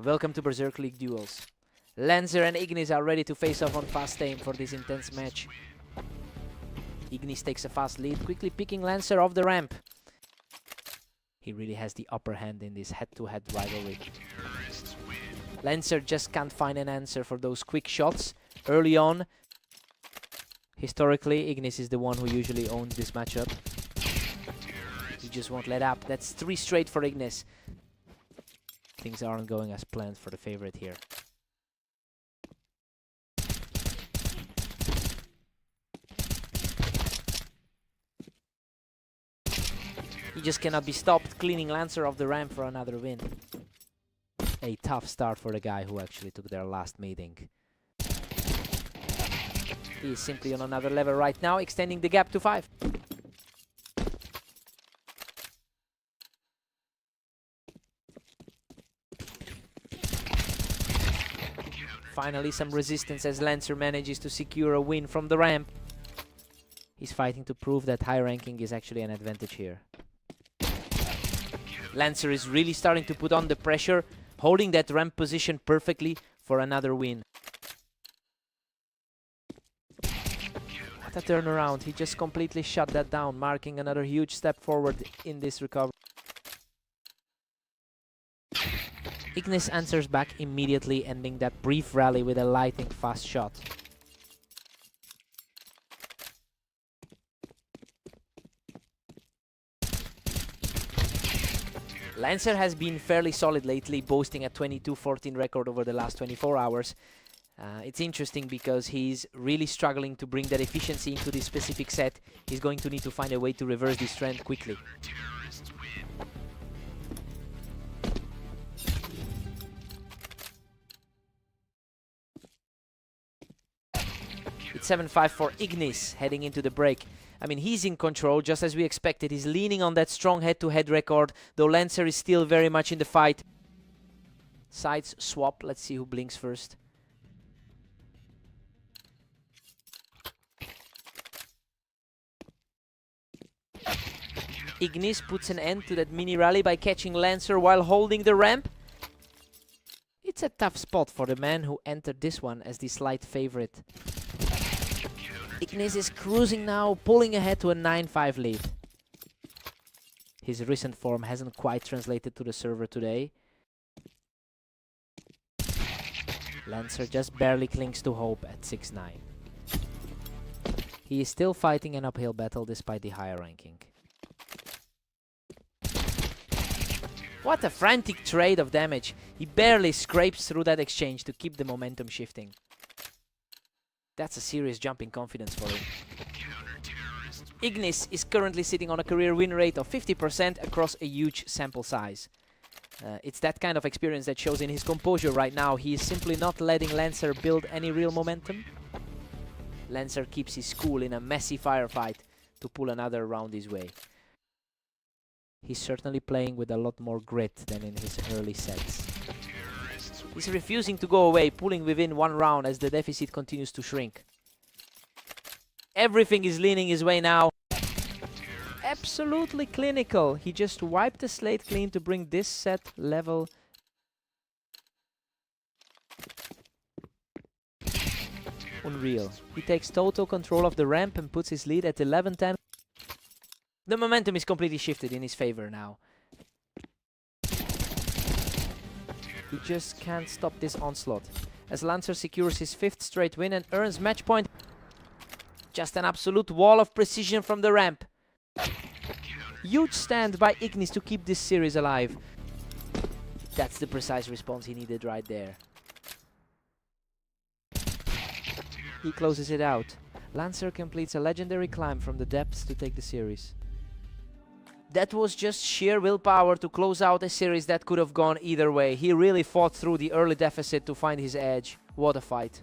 Welcome to Berserk League Duels. Lancer and Ignis are ready to face off on fast aim for this intense match. Ignis takes a fast lead, quickly picking Lancer off the ramp. He really has the upper hand in this head-to-head rivalry. Lancer just can't find an answer for those quick shots early on. Historically, Ignis is the one who usually owns this matchup. He just won't let up. That's 3 straight for Ignis. Things aren't going as planned for the favorite here. He just cannot be stopped, cleaning Lancer off the ramp for another win. A tough start for the guy who actually took their last meeting. He is simply on another level right now, extending the gap to 5. Finally some resistance as Lancer manages to secure a win from the ramp. He's fighting to prove that high ranking is actually an advantage here. Lancer is really starting to put on the pressure, holding that ramp position perfectly for another win. What a turnaround. He just completely shut that down, marking another huge step forward in this recovery. Ignis answers back immediately, ending that brief rally with a lightning fast shot. Lancer has been fairly solid lately, boasting a 22-14 record over the last 24 hours. It's interesting because he's really struggling to bring that efficiency into this specific set. He's going to need to find a way to reverse this trend quickly. It's 7-5 for Ignis heading into the break. I mean, he's in control, just as we expected. He's leaning on that strong head-to-head record, though Lancer is still very much in the fight. Sides swap. Let's see who blinks first. Ignis puts an end to that mini rally by catching Lancer while holding the ramp. It's a tough spot for the man who entered this one as the slight favorite. Ignis is cruising now, pulling ahead to a 9-5 lead. His recent form hasn't quite translated to the server today. Lancer just barely clings to hope at 6-9. He is still fighting an uphill battle despite the higher ranking. What a frantic trade of damage. He barely scrapes through that exchange to keep the momentum shifting. That's a serious jump in confidence for him. Ignis is currently sitting on a career win rate of 50% across a huge sample size. It's that kind of experience that shows in his composure right now. He is simply not letting Lancer build any real momentum. Lancer keeps his cool in a messy firefight to pull another round his way. He's certainly playing with a lot more grit than in his early sets. He's refusing to go away, pulling within 1 round as the deficit continues to shrink. Everything is leaning his way now. Absolutely clinical. He just wiped the slate clean to bring this set level. Unreal. He takes total control of the ramp and puts his lead at 11-10. The momentum is completely shifted in his favor now. He just can't stop this onslaught, as Lancer secures his 5th straight win and earns match point. Just an absolute wall of precision from the ramp. Huge stand by Ignis to keep this series alive. That's the precise response he needed right there. He closes it out. Lancer completes a legendary climb from the depths to take the series. That was just sheer willpower to close out a series that could have gone either way. He really fought through the early deficit to find his edge. What a fight.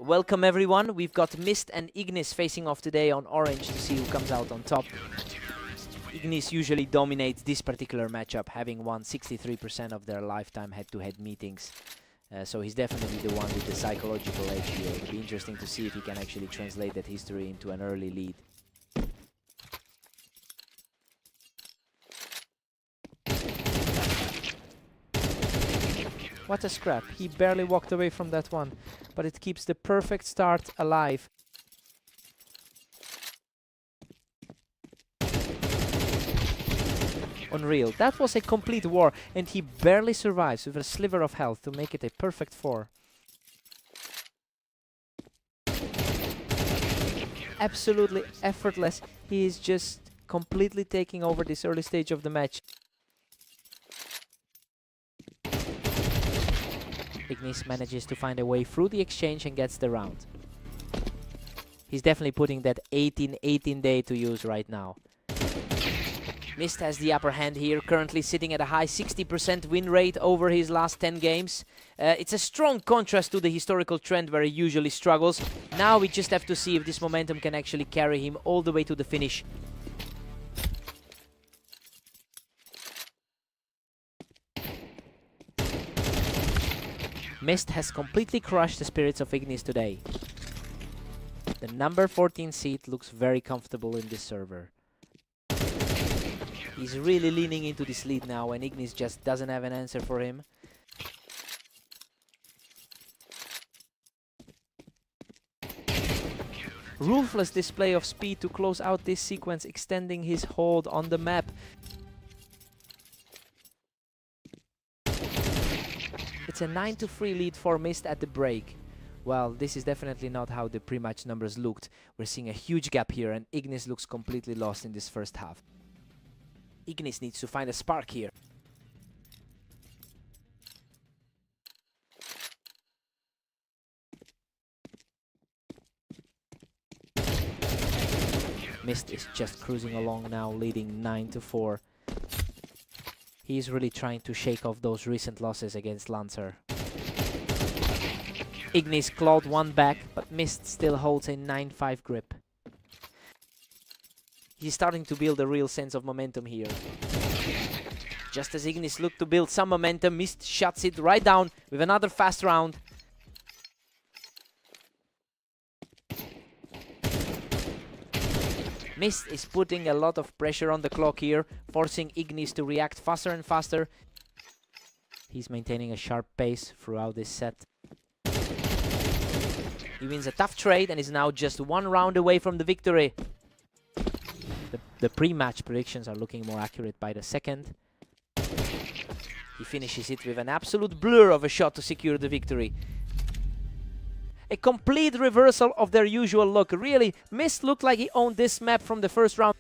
Welcome everyone, we've got Mist and Ignis facing off today on Orange to see who comes out on top. Ignis usually dominates this particular matchup, having won 63% of their lifetime head-to-head meetings. So he's definitely the one with the psychological edge here. It'll be interesting to see if he can actually translate that history into an early lead. What a scrap. He barely walked away from that one, but it keeps the perfect start alive. Unreal. That was a complete war, and he barely survives with a sliver of health to make it a perfect 4. Absolutely effortless. He is just completely taking over this early stage of the match. Ignis manages to find a way through the exchange and gets the round. He's definitely putting that 18-18 day to use right now. Mist has the upper hand here, currently sitting at a high 60% win rate over his last 10 games. It's a strong contrast to the historical trend where he usually struggles. Now we just have to see if this momentum can actually carry him all the way to the finish. Mist has completely crushed the spirits of Ignis today. The number 14 seed looks very comfortable in this server. He's really leaning into this lead now, and Ignis just doesn't have an answer for him. Ruthless display of speed to close out this sequence, extending his hold on the map. It's a 9-3 lead for Mist at the break. Well, this is definitely not how the pre-match numbers looked. We're seeing a huge gap here, and Ignis looks completely lost in this first half. Ignis needs to find a spark here. Mist is just cruising along now, leading 9-4. He's really trying to shake off those recent losses against Lancer. Ignis clawed one back, but Mist still holds a 9-5 grip. He's starting to build a real sense of momentum here. Just as Ignis looked to build some momentum, Mist shuts it right down with another fast round. Mist is putting a lot of pressure on the clock here, forcing Ignis to react faster and faster. He's maintaining a sharp pace throughout this set. He wins a tough trade and is now just one round away from the victory. The pre-match predictions are looking more accurate by the second. He finishes it with an absolute blur of a shot to secure the victory. A complete reversal of their usual look. Really, Mist looked like he owned this map from the first round.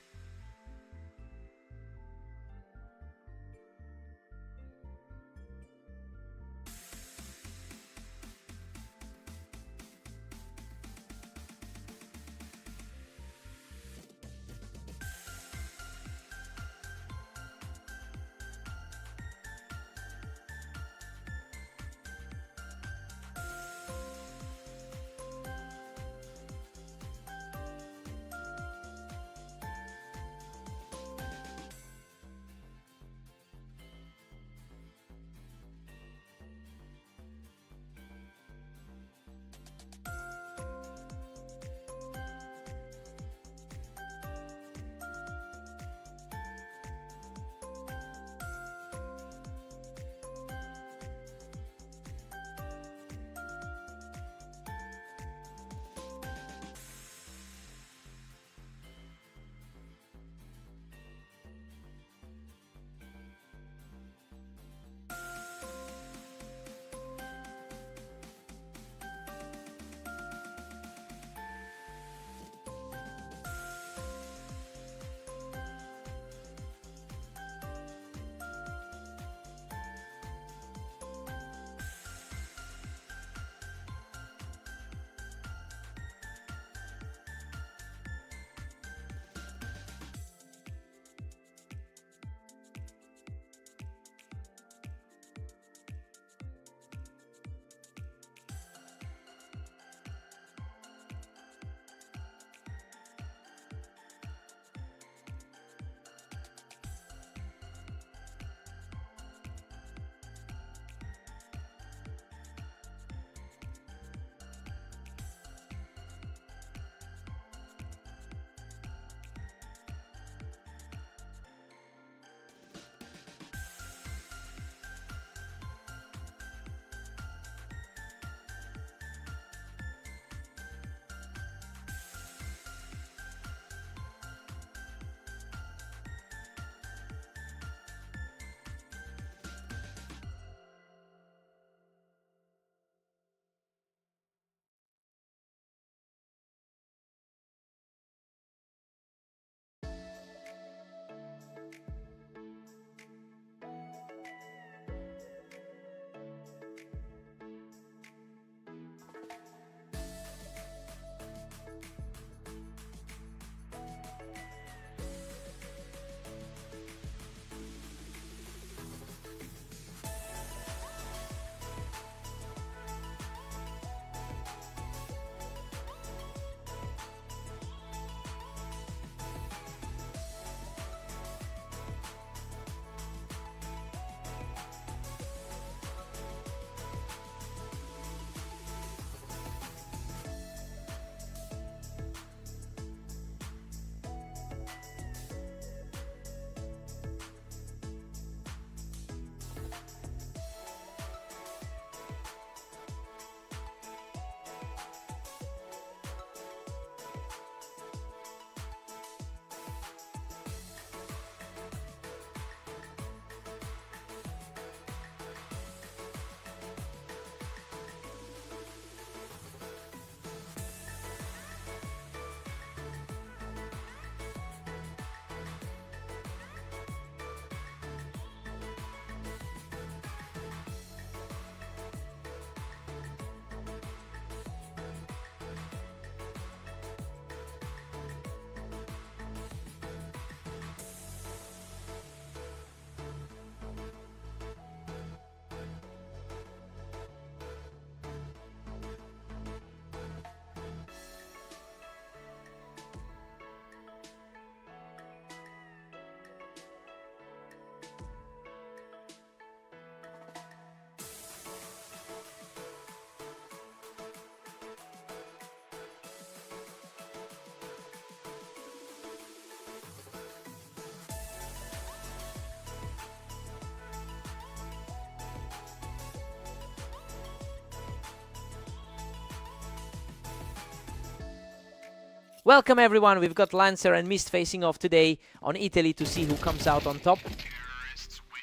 Welcome everyone, we've got Lancer and Mist facing off today on Italy to see who comes out on top.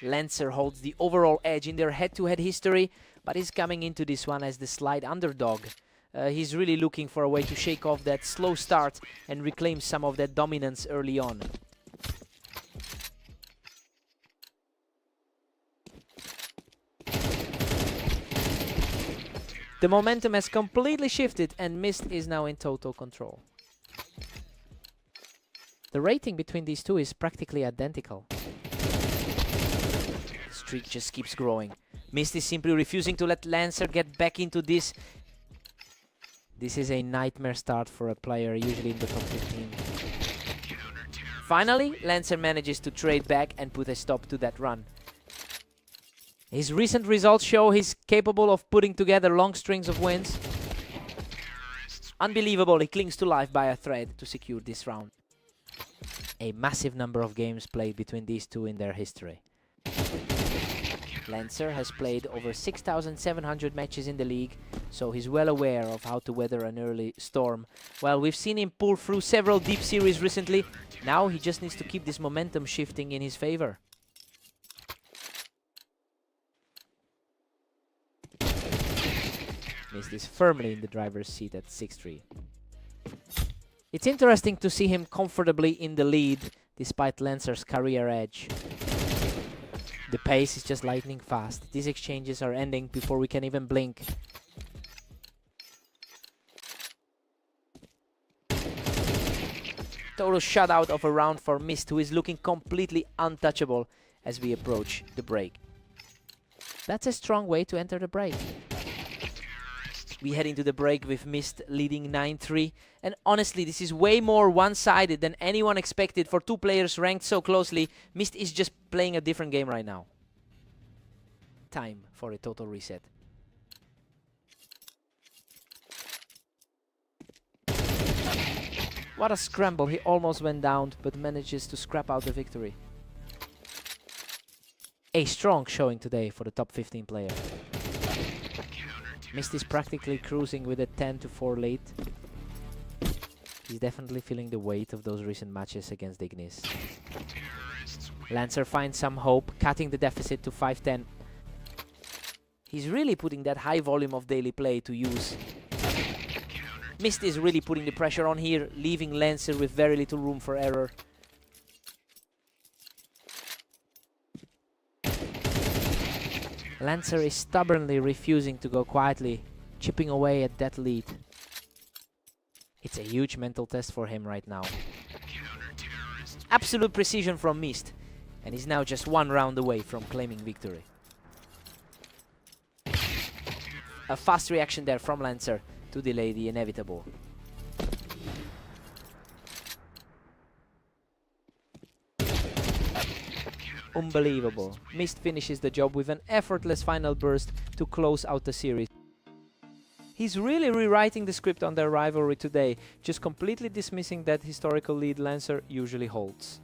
Lancer holds the overall edge in their head-to-head history, but is coming into this one as the slight underdog. He's really looking for a way to shake off that slow start and reclaim some of that dominance early on. The momentum has completely shifted and Mist is now in total control. The rating between these two is practically identical. The streak just keeps growing. Mist is simply refusing to let Lancer get back into this. This is a nightmare start for a player usually in the top 15. Finally, Lancer manages to trade back and put a stop to that run. His recent results show he's capable of putting together long strings of wins. Unbelievable, he clings to life by a thread to secure this round. A massive number of games played between these two in their history. Lancer has played over 6,700 matches in the league, so he's well aware of how to weather an early storm. Well, we've seen him pull through several deep series recently. Now he just needs to keep this momentum shifting in his favor. Mist is firmly in the driver's seat at 6-3. It's interesting to see him comfortably in the lead despite Lancer's career edge. The pace is just lightning fast. These exchanges are ending before we can even blink. Total shutout of a round for Mist, who is looking completely untouchable as we approach the break. That's a strong way to enter the break. We head into the break with Mist leading 9-3, and honestly this is way more one-sided than anyone expected for two players ranked so closely. Mist is just playing a different game right now. Time for a total reset. What a scramble, he almost went down but manages to scrap out the victory. A strong showing today for the top 15 player. Mist is practically cruising with a 10-4 lead. He's definitely feeling the weight of those recent matches against Ignis. Lancer finds some hope, cutting the deficit to 5-10. He's really putting that high volume of daily play to use. Mist is really putting the pressure on here, leaving Lancer with very little room for error. Lancer is stubbornly refusing to go quietly, chipping away at that lead. It's a huge mental test for him right now. Absolute precision from Mist, and he's now just one round away from claiming victory. A fast reaction there from Lancer to delay the inevitable. Unbelievable. Mist finishes the job with an effortless final burst to close out the series. He's really rewriting the script on their rivalry today, just completely dismissing that historical lead Lancer usually holds.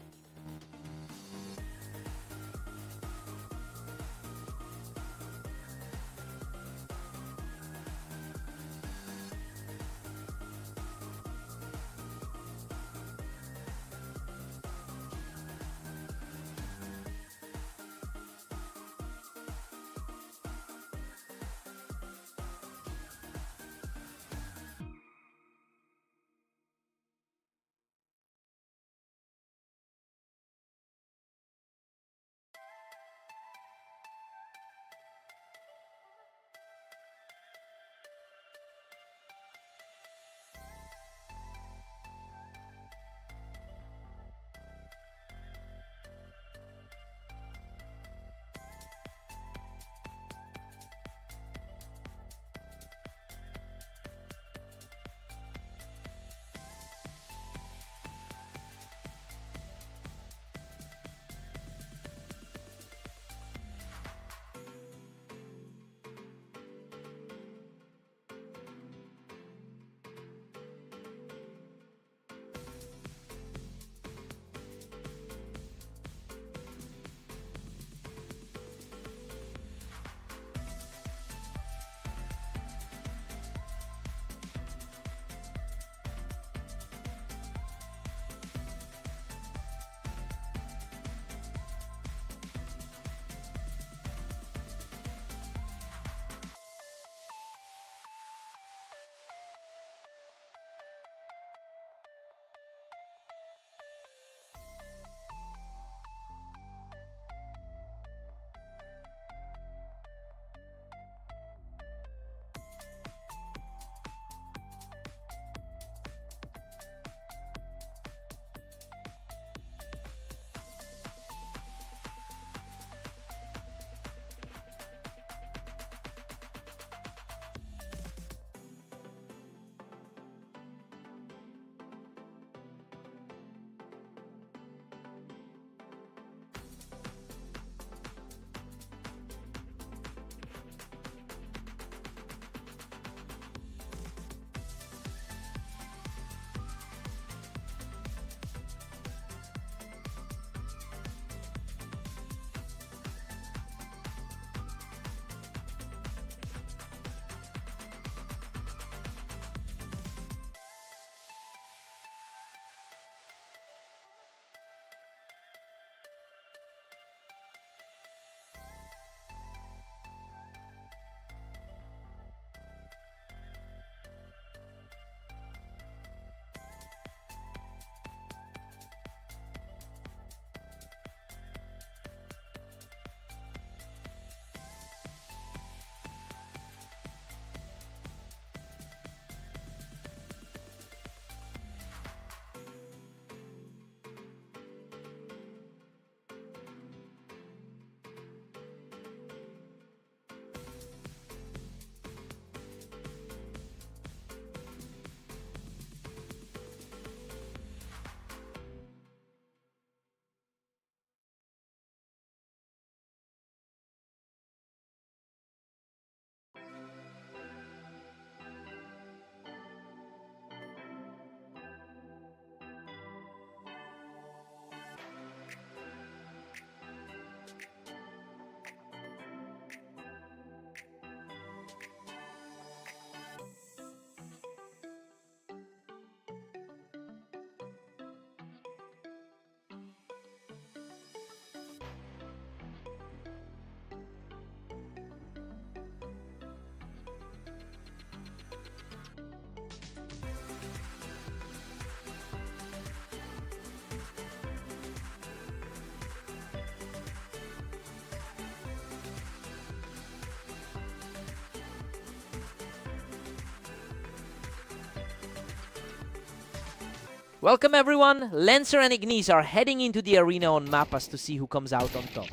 Welcome everyone, Lancer and Ignis are heading into the arena on Mappas to see who comes out on top.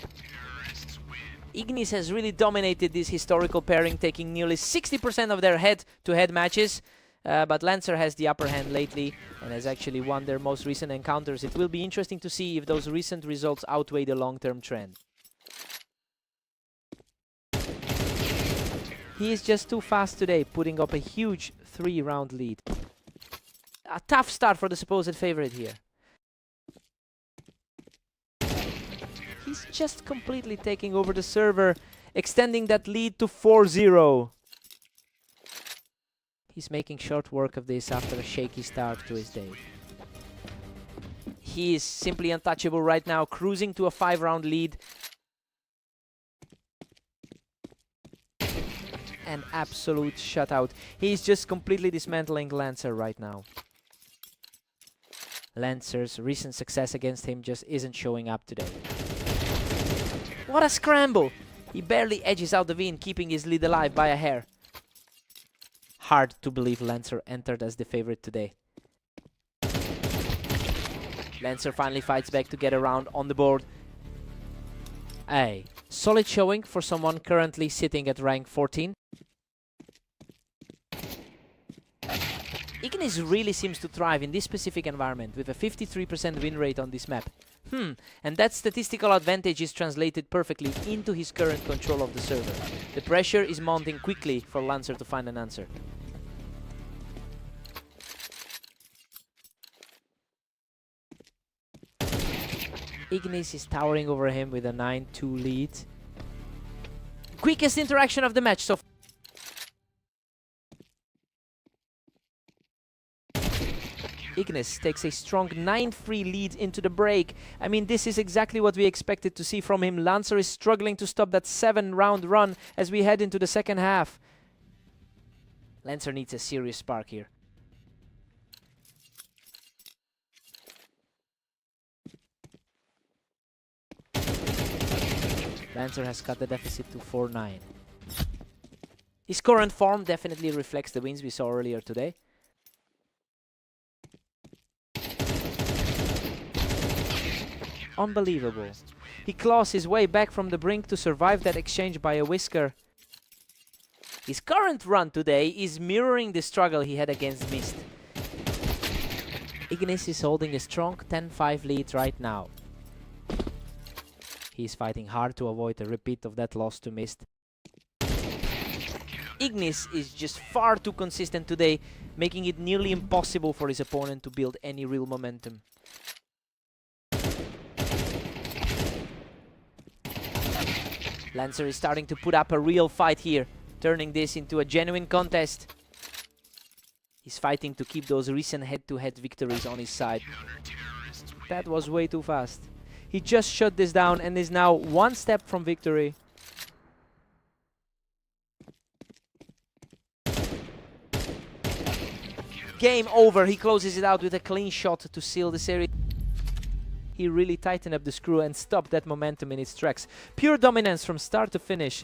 Ignis has really dominated this historical pairing, taking nearly 60% of their head-to-head matches, but Lancer has the upper hand lately and has actually won their most recent encounters. It will be interesting to see if those recent results outweigh the long-term trend. He is just too fast today, putting up a huge 3-round lead. A tough start for the supposed favorite here. He's just completely taking over the server, extending that lead to 4-0. He's making short work of this after a shaky start to his day. He is simply untouchable right now, cruising to a 5-round lead. An absolute shutout. He's just completely dismantling Lancer right now. Lancer's recent success against him just isn't showing up today. What a scramble! He barely edges out the win, keeping his lead alive by a hair. Hard to believe Lancer entered as the favorite today. Lancer finally fights back to get a round on the board. A solid showing for someone currently sitting at rank 14. Ignis really seems to thrive in this specific environment with a 53% win rate on this map. And that statistical advantage is translated perfectly into his current control of the server. The pressure is mounting quickly for Lancer to find an answer. Ignis is towering over him with a 9-2 lead. Quickest interaction of the match so far. Ignis takes a strong 9-3 lead into the break. I mean, this is exactly what we expected to see from him. Lancer is struggling to stop that 7-round run as we head into the second half. Lancer needs a serious spark here. Lancer has cut the deficit to 4-9. His current form definitely reflects the wins we saw earlier today. Unbelievable. He claws his way back from the brink to survive that exchange by a whisker. His current run today is mirroring the struggle he had against Mist. Ignis is holding a strong 10-5 lead right now. He's fighting hard to avoid a repeat of that loss to Mist. Ignis is just far too consistent today, making it nearly impossible for his opponent to build any real momentum. Lancer is starting to put up a real fight here, turning this into a genuine contest. He's fighting to keep those recent head-to-head victories on his side. That was way too fast. He just shut this down and is now one step from victory. Game over. He closes it out with a clean shot to seal the series. He really tightened up the screw and stopped that momentum in its tracks. Pure dominance from start to finish.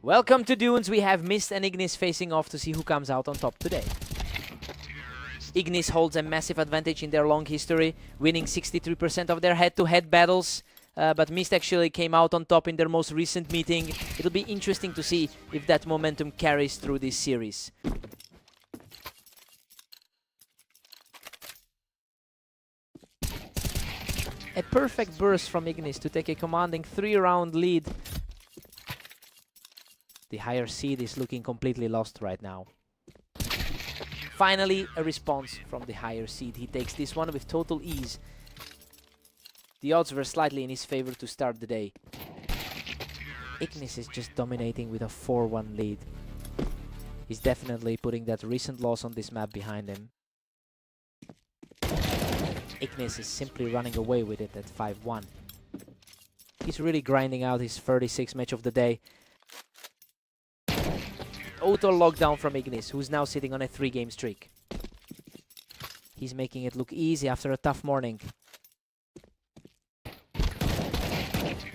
Welcome to Dunes. We have Mist and Ignis facing off to see who comes out on top today. Ignis holds a massive advantage in their long history, winning 63% of their head-to-head battles. But Mist actually came out on top in their most recent meeting. It'll be interesting to see if that momentum carries through this series. A perfect burst from Ignis to take a commanding 3-round lead. The higher seed is looking completely lost right now. Finally, a response from the higher seed. He takes this one with total ease. The odds were slightly in his favor to start the day. Ignis is just dominating with a 4-1 lead. He's definitely putting that recent loss on this map behind him. Ignis is simply running away with it at 5-1. He's really grinding out his 36th match of the day. Auto lockdown from Ignis, who's now sitting on a 3-game streak. He's making it look easy after a tough morning.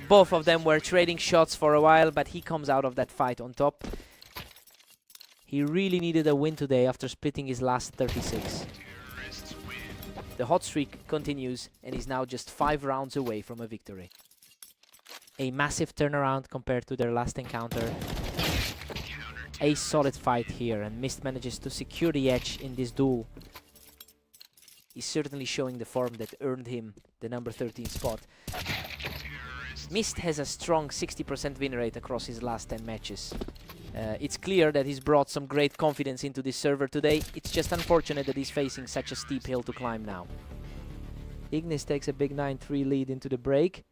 Both of them were trading shots for a while, but he comes out of that fight on top. He really needed a win today after splitting his last 36. The hot streak continues and is now just 5 rounds away from a victory. A massive turnaround compared to their last encounter. A solid fight here, and Mist manages to secure the edge in this duel. He's certainly showing the form that earned him the number 13 spot. Mist has a strong 60% win rate across his last 10 matches. It's clear that he's brought some great confidence into this server today. It's just unfortunate that he's facing such a steep hill to climb now. Ignis takes a big 9-3 lead into the break.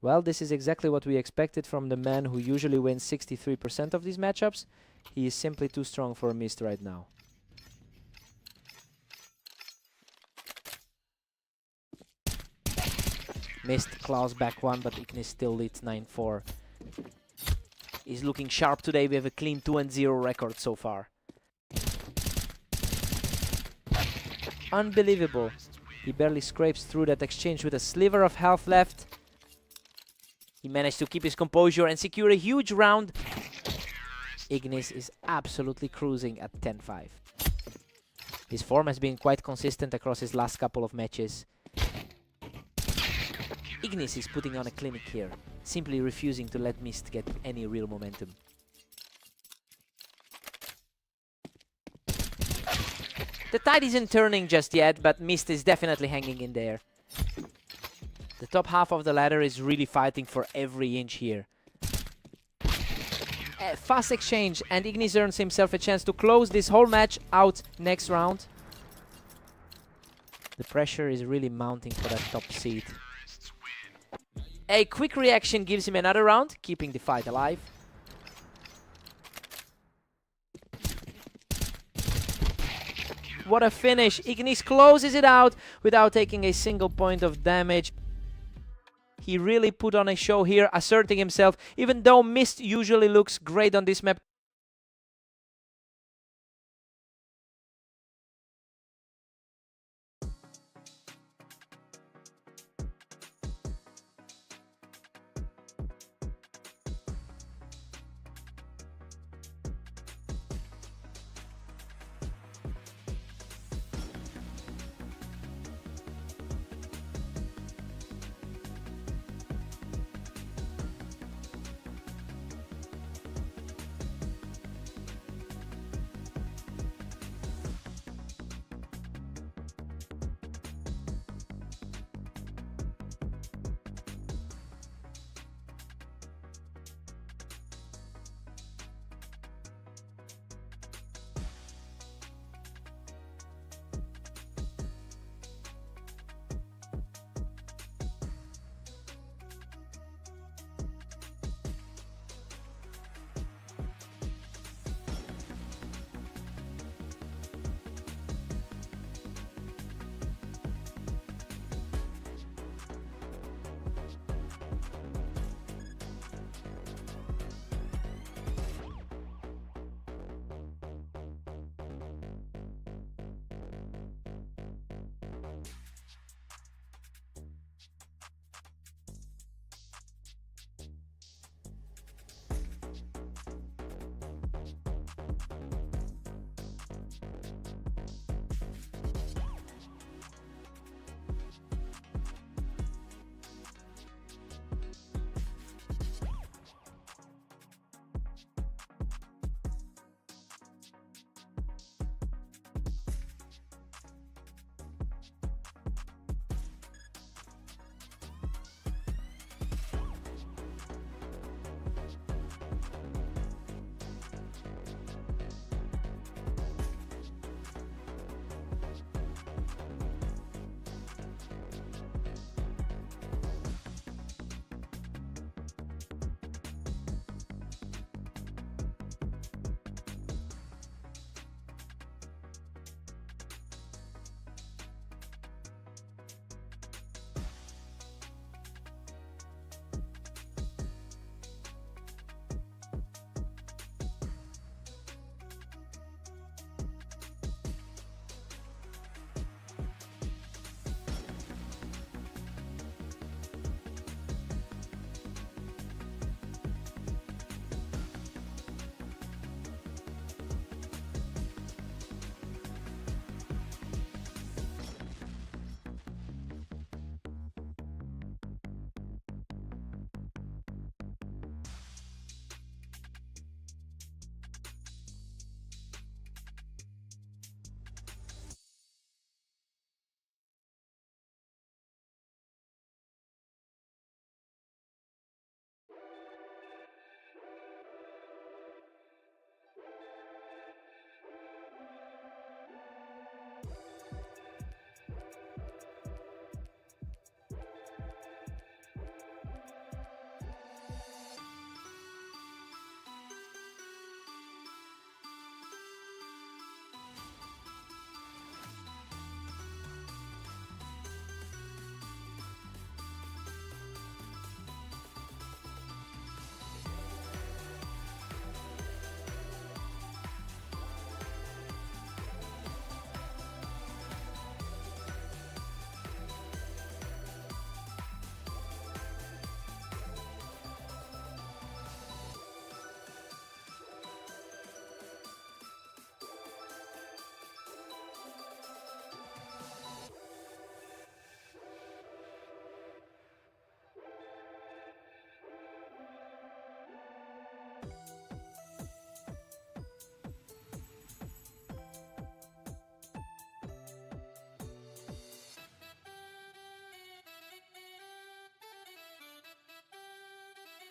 Well, this is exactly what we expected from the man who usually wins 63% of these matchups. He is simply too strong for Mist right now. Mist claws back one, but Ignis still leads 9-4. He's looking sharp today. We have a clean 2-0 record so far. Unbelievable. He barely scrapes through that exchange with a sliver of health left. He managed to keep his composure and secure a huge round. Ignis is absolutely cruising at 10-5. His form has been quite consistent across his last couple of matches. Ignis is putting on a clinic here, simply refusing to let Mist get any real momentum. The tide isn't turning just yet, but Mist is definitely hanging in there. The top half of the ladder is really fighting for every inch here. A fast exchange, and Ignis earns himself a chance to close this whole match out next round. The pressure is really mounting for that top seed. A quick reaction gives him another round, keeping the fight alive. What a finish! Ignis closes it out without taking a single point of damage. He really put on a show here, asserting himself, even though Mist usually looks great on this map.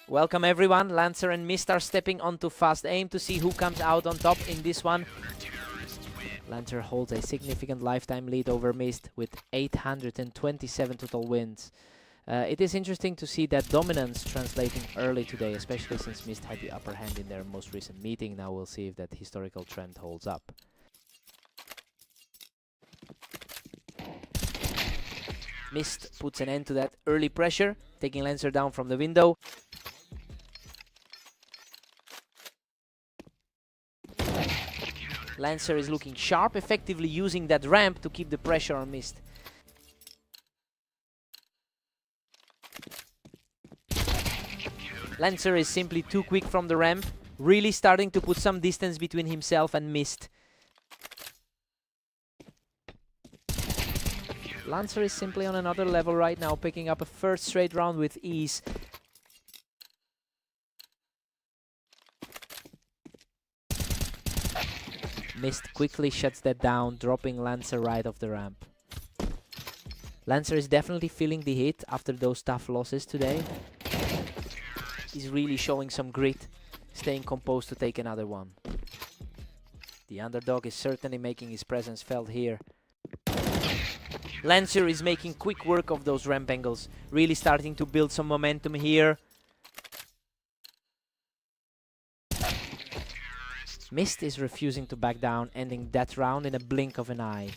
Welcome everyone. Lancer and Mist are stepping onto fast aim to see who comes out on top in this one. Lancer holds a significant lifetime lead over Mist with 827 total wins. It is interesting to see that dominance translating early today, especially since Mist had the upper hand in their most recent meeting. Now we'll see if that historical trend holds up. Mist puts an end to that early pressure, taking Lancer down from the window. Lancer is looking sharp, effectively using that ramp to keep the pressure on Mist. Lancer is simply too quick from the ramp, really starting to put some distance between himself and Mist. Lancer is simply on another level right now, picking up a first straight round with ease. Mist quickly shuts that down, dropping Lancer right off the ramp. Lancer is definitely feeling the hit after those tough losses today. He's really showing some grit, staying composed to take another one. The underdog is certainly making his presence felt here. Lancer is making quick work of those ramp angles, really starting to build some momentum here. Mist is refusing to back down, ending that round in a blink of an eye.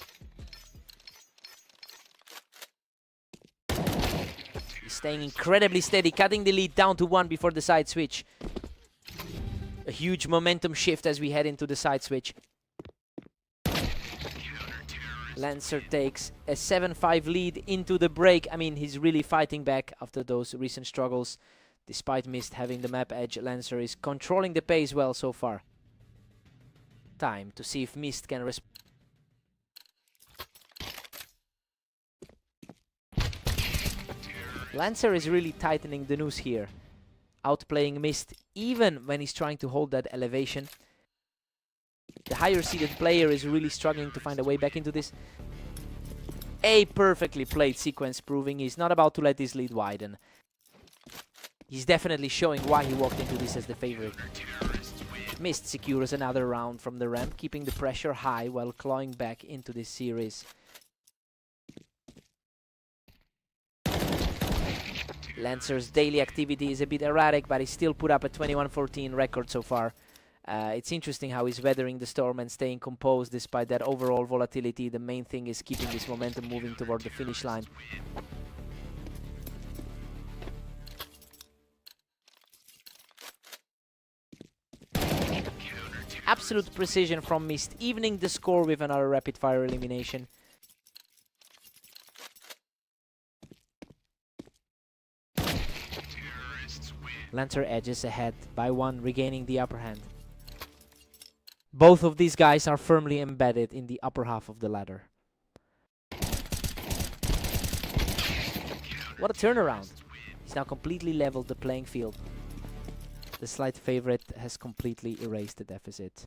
He's staying incredibly steady, cutting the lead down to 1 before the side switch. A huge momentum shift as we head into the side switch. Lancer takes a 7-5 lead into the break. I mean, he's really fighting back after those recent struggles. Despite Mist having the map edge, Lancer is controlling the pace well so far. Time to see if Mist can respond. Lancer is really tightening the noose here, outplaying Mist even when he's trying to hold that elevation. The higher seeded player is really struggling to find a way back into this. A perfectly played sequence, proving he's not about to let this lead widen. He's definitely showing why he walked into this as the favorite. Mist secures another round from the ramp, keeping the pressure high while clawing back into this series. Lancer's daily activity is a bit erratic, but he still put up a 21-14 record so far. It's interesting how he's weathering the storm and staying composed despite that overall volatility. The main thing is keeping this momentum moving toward the finish line. Absolute precision from Mist, evening the score with another rapid-fire elimination. Lancer edges ahead by 1, regaining the upper hand. Both of these guys are firmly embedded in the upper half of the ladder. What a turnaround! He's now completely leveled the playing field. The slight favorite has completely erased the deficit.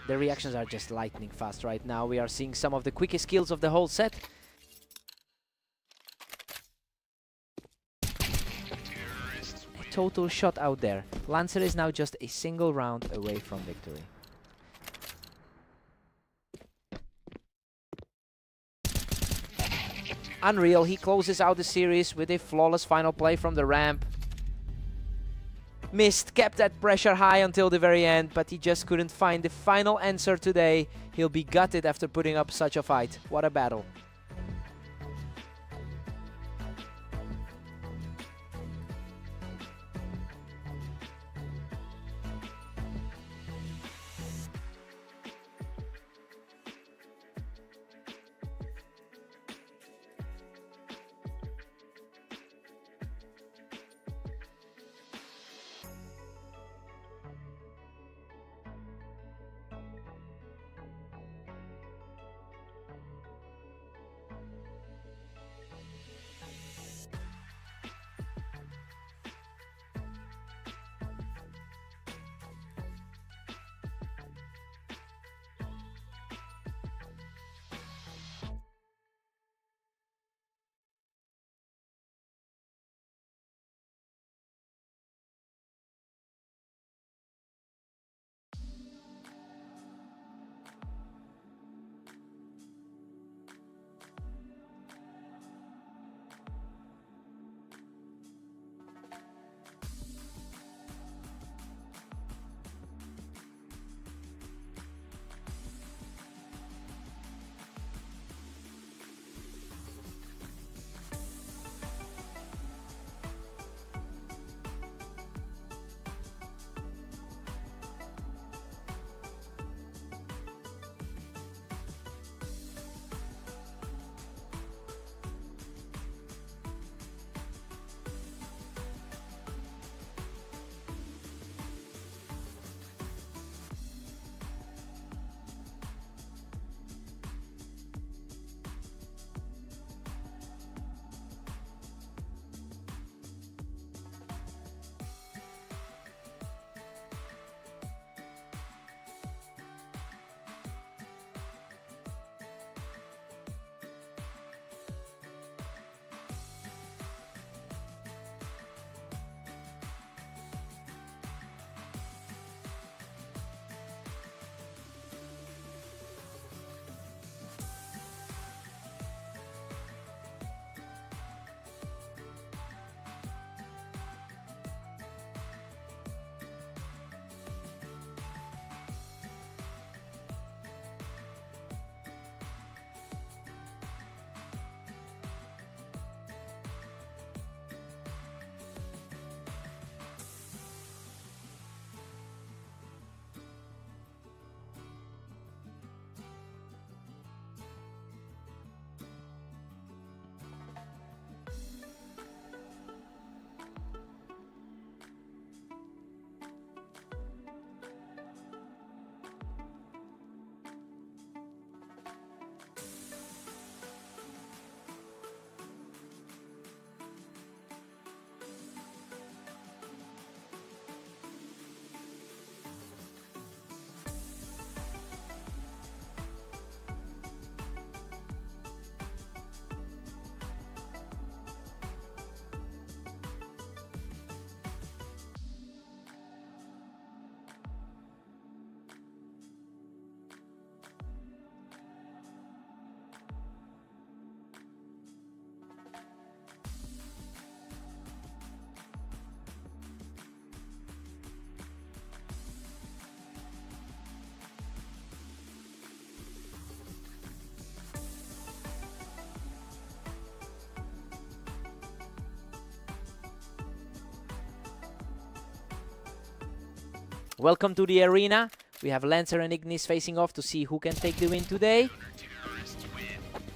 The reactions are just lightning fast right now. We are seeing some of the quickest kills of the whole set. Total shot out there. Lancer is now just a single round away from victory. Unreal, he closes out the series with a flawless final play from the ramp. Mist kept that pressure high until the very end, but he just couldn't find the final answer today. He'll be gutted after putting up such a fight. What a battle. Welcome to the arena. We have Lancer and Ignis facing off to see who can take the win today.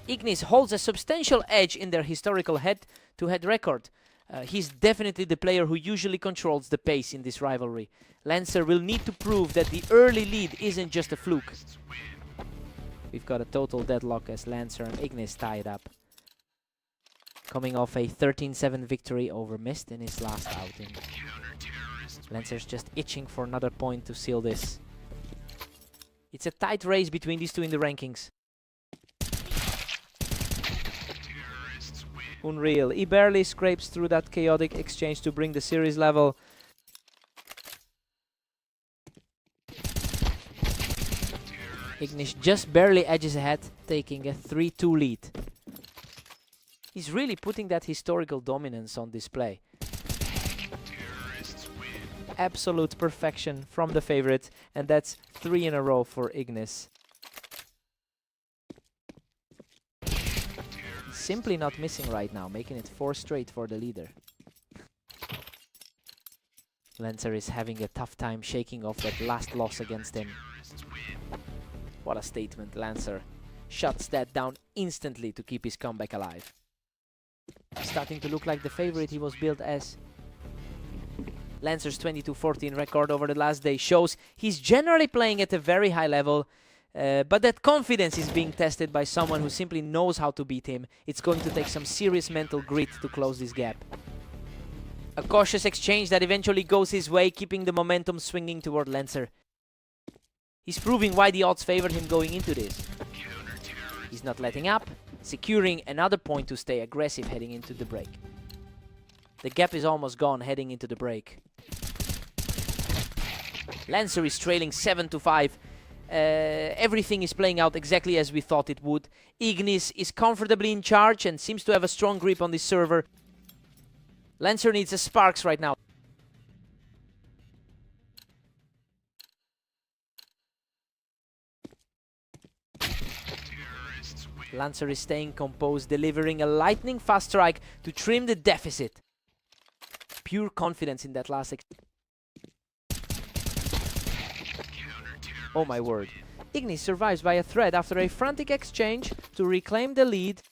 Ignis holds a substantial edge in their historical head-to-head record. He's definitely the player who usually controls the pace in this rivalry. Lancer will need to prove that the early lead isn't just a fluke. We've got a total deadlock as Lancer and Ignis tie it up. Coming off a 13-7 victory over Mist in his last outing. Lancer's just itching for another point to seal this. It's a tight race between these two in the rankings. Unreal. He barely scrapes through that chaotic exchange to bring the series level. Ignis just barely edges ahead, taking a 3-2 lead. He's really putting that historical dominance on display. Absolute perfection from the favorite, and that's 3 in a row for Ignis. He's simply not missing right now, making it 4 straight for the leader. Lancer is having a tough time shaking off that last loss against him. What a statement. Lancer shuts that down instantly to keep his comeback alive. Starting to look like the favorite he was billed as. Lancer's 22-14 record over the last day shows he's generally playing at a very high level, but that confidence is being tested by someone who simply knows how to beat him. It's going to take some serious mental grit to close this gap. A cautious exchange that eventually goes his way, keeping the momentum swinging toward Lancer. He's proving why the odds favored him going into this. He's not letting up, securing another point to stay aggressive heading into the break. The gap is almost gone heading into the break. Lancer is trailing 7-5. Everything is playing out exactly as we thought it would. Ignis is comfortably in charge and seems to have a strong grip on this server. Lancer needs a sparks right now. Lancer is staying composed, delivering a lightning fast strike to trim the deficit. Pure confidence in that last Oh my word. Ignis survives by a thread after a frantic exchange to reclaim the lead.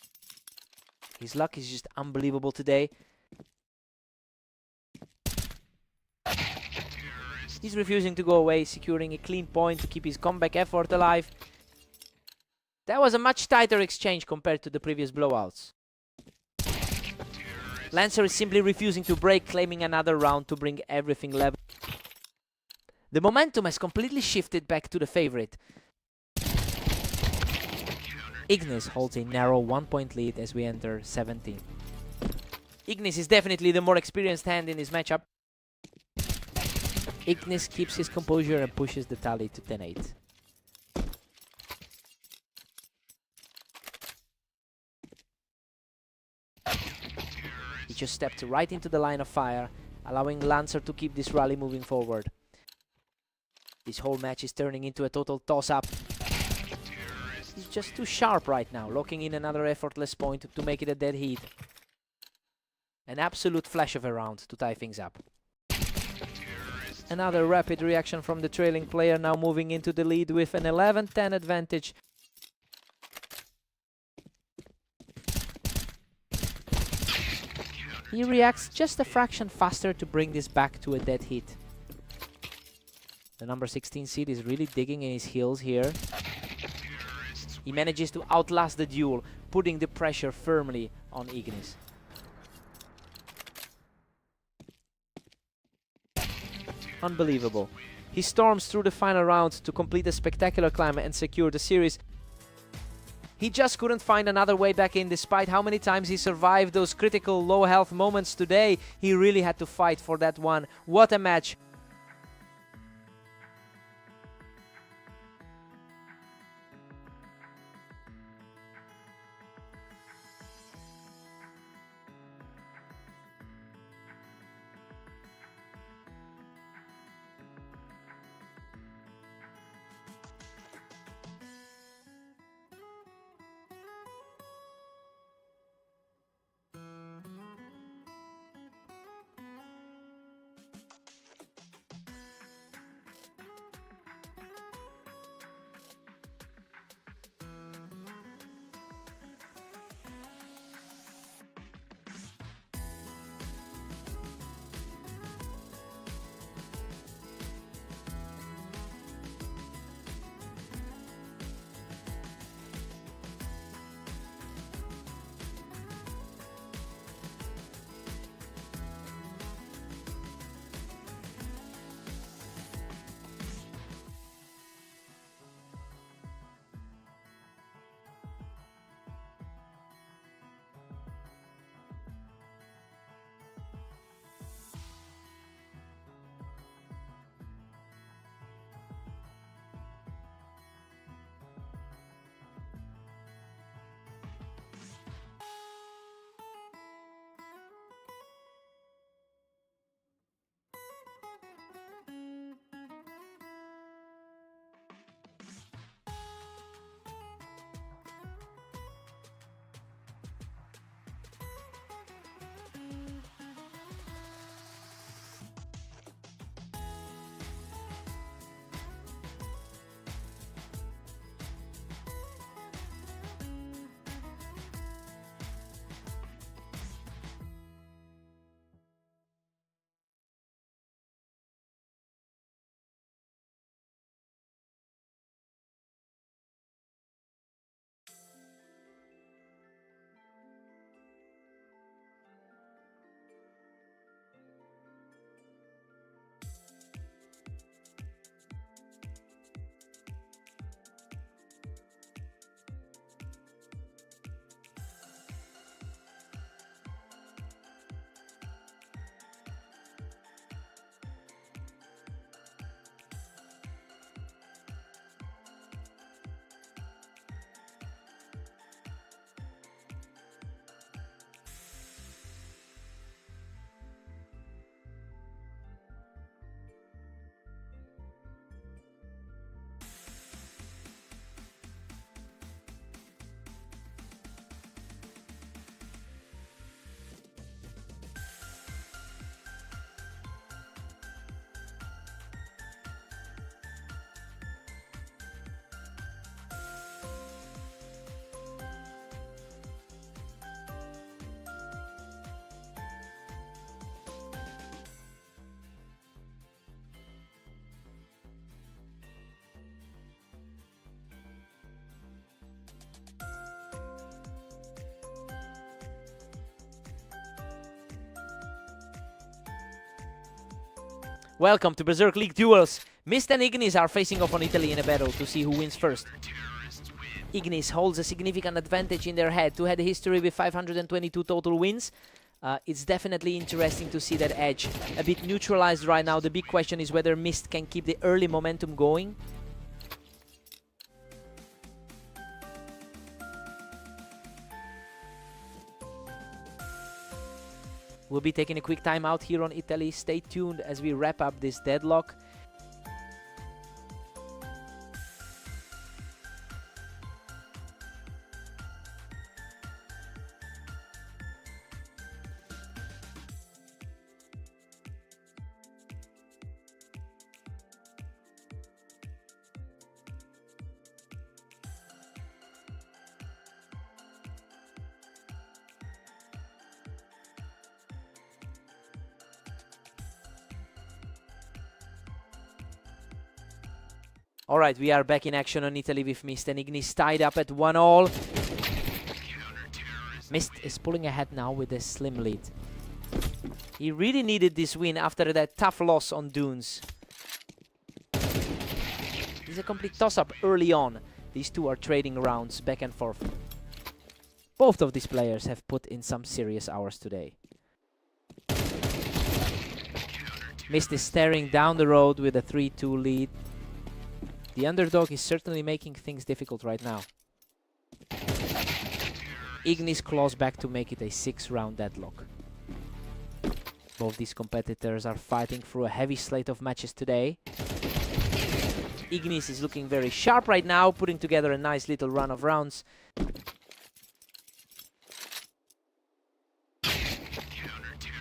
His luck is just unbelievable today. He's refusing to go away, securing a clean point to keep his comeback effort alive. That was a much tighter exchange compared to the previous blowouts. Lancer is simply refusing to break, claiming another round to bring everything level. The momentum has completely shifted back to the favorite. Ignis holds a narrow 1-point lead as we enter 17. Ignis is definitely the more experienced hand in this matchup. Ignis keeps his composure and pushes the tally to 10-8. He just stepped right into the line of fire, allowing Lancer to keep this rally moving forward. This whole match is turning into a total toss-up. He's just too sharp right now, locking in another effortless point to make it a dead heat. An absolute flash of a round to tie things up. Another rapid reaction from the trailing player, now moving into the lead with an 11-10 advantage. He reacts just a fraction faster to bring this back to a dead heat. The number 16 seed is really digging in his heels here. He manages to outlast the duel, putting the pressure firmly on Ignis. Unbelievable. He storms through the final round to complete a spectacular climb and secure the series. He just couldn't find another way back in despite how many times he survived those critical low health moments today. He really had to fight for that one. What a match. Welcome to Berserk League Duels. Mist and Ignis are facing off on Italy in a battle to see who wins first. Ignis holds a significant advantage in their head-to-head history with 522 total wins. It's definitely interesting to see that edge a bit neutralized right now. The big question is whether Mist can keep the early momentum going. We'll be taking a quick time out here on Italy. Stay tuned as we wrap up this deadlock. Alright, we are back in action on Italy with Mist and Ignis tied up at 1-all. Mist is pulling ahead now with a slim lead. He really needed this win after that tough loss on Dunes. It's a complete toss-up early on. These two are trading rounds back and forth. Both of these players have put in some serious hours today. Mist is staring down the road with a 3-2 lead. The underdog is certainly making things difficult right now. Ignis claws back to make it a 6-round deadlock. Both these competitors are fighting through a heavy slate of matches today. Ignis is looking very sharp right now, putting together a nice little run of rounds.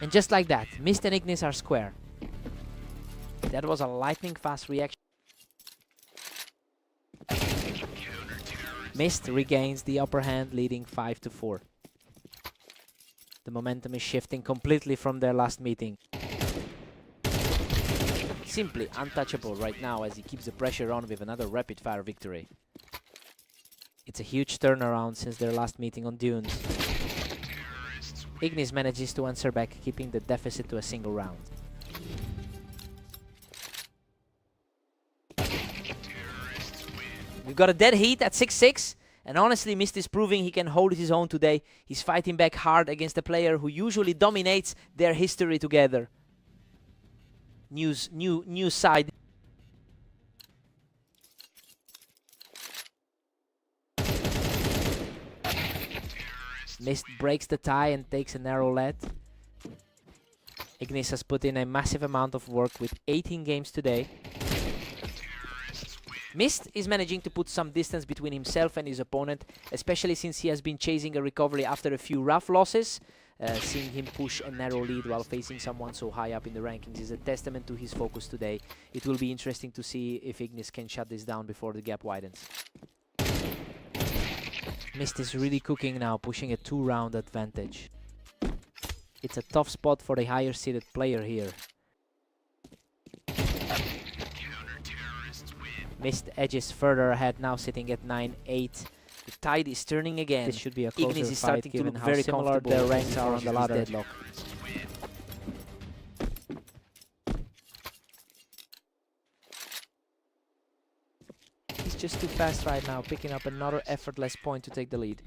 And just like that, Mist and Ignis are square. That was a lightning fast reaction. Mist regains the upper hand, leading 5-4. The momentum is shifting completely from their last meeting. Simply untouchable right now as he keeps the pressure on with another rapid-fire victory. It's a huge turnaround since their last meeting on Dunes. Ignis manages to answer back, keeping the deficit to a single round. We've got a dead heat at 6-6, and honestly, Mist is proving he can hold his own today. He's fighting back hard against a player who usually dominates their history together. New side. Mist breaks the tie and takes a narrow lead. Ignis has put in a massive amount of work with 18 games today. Mist is managing to put some distance between himself and his opponent, especially since he has been chasing a recovery after a few rough losses. Seeing him push a narrow lead while facing someone so high up in the rankings is a testament to his focus today. It will be interesting to see if Ignis can shut this down before the gap widens. Mist is really cooking now, pushing a 2-round advantage. It's a tough spot for the higher seeded player here. Mist edges further ahead, now sitting at 9-8. The tide is turning again. This should be a closer Ignis is starting to look very comfortable. Their ranks are on the ladder. Deadlock. He's just too fast right now, picking up another effortless point to take the lead.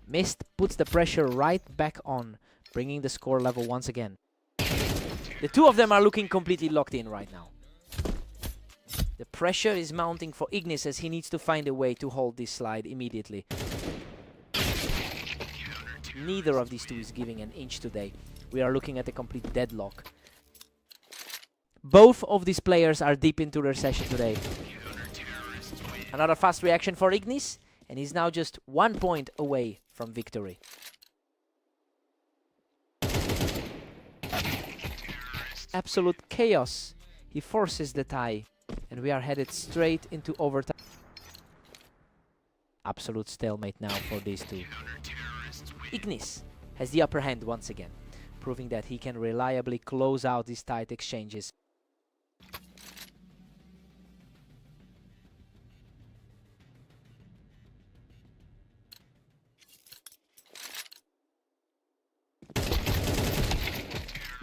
Mist puts the pressure right back on, bringing the score level once again. The two of them are looking completely locked in right now. The pressure is mounting for Ignis as he needs to find a way to hold this slide immediately. Neither of these two is giving an inch today. We are looking at a complete deadlock. Both of these players are deep into their session today. Another fast reaction for Ignis, and he's now just 1 point away from victory. Absolute chaos. He forces the tie. And we are headed straight into overtime. Absolute stalemate now for these two. Ignis has the upper hand once again, proving that he can reliably close out these tight exchanges.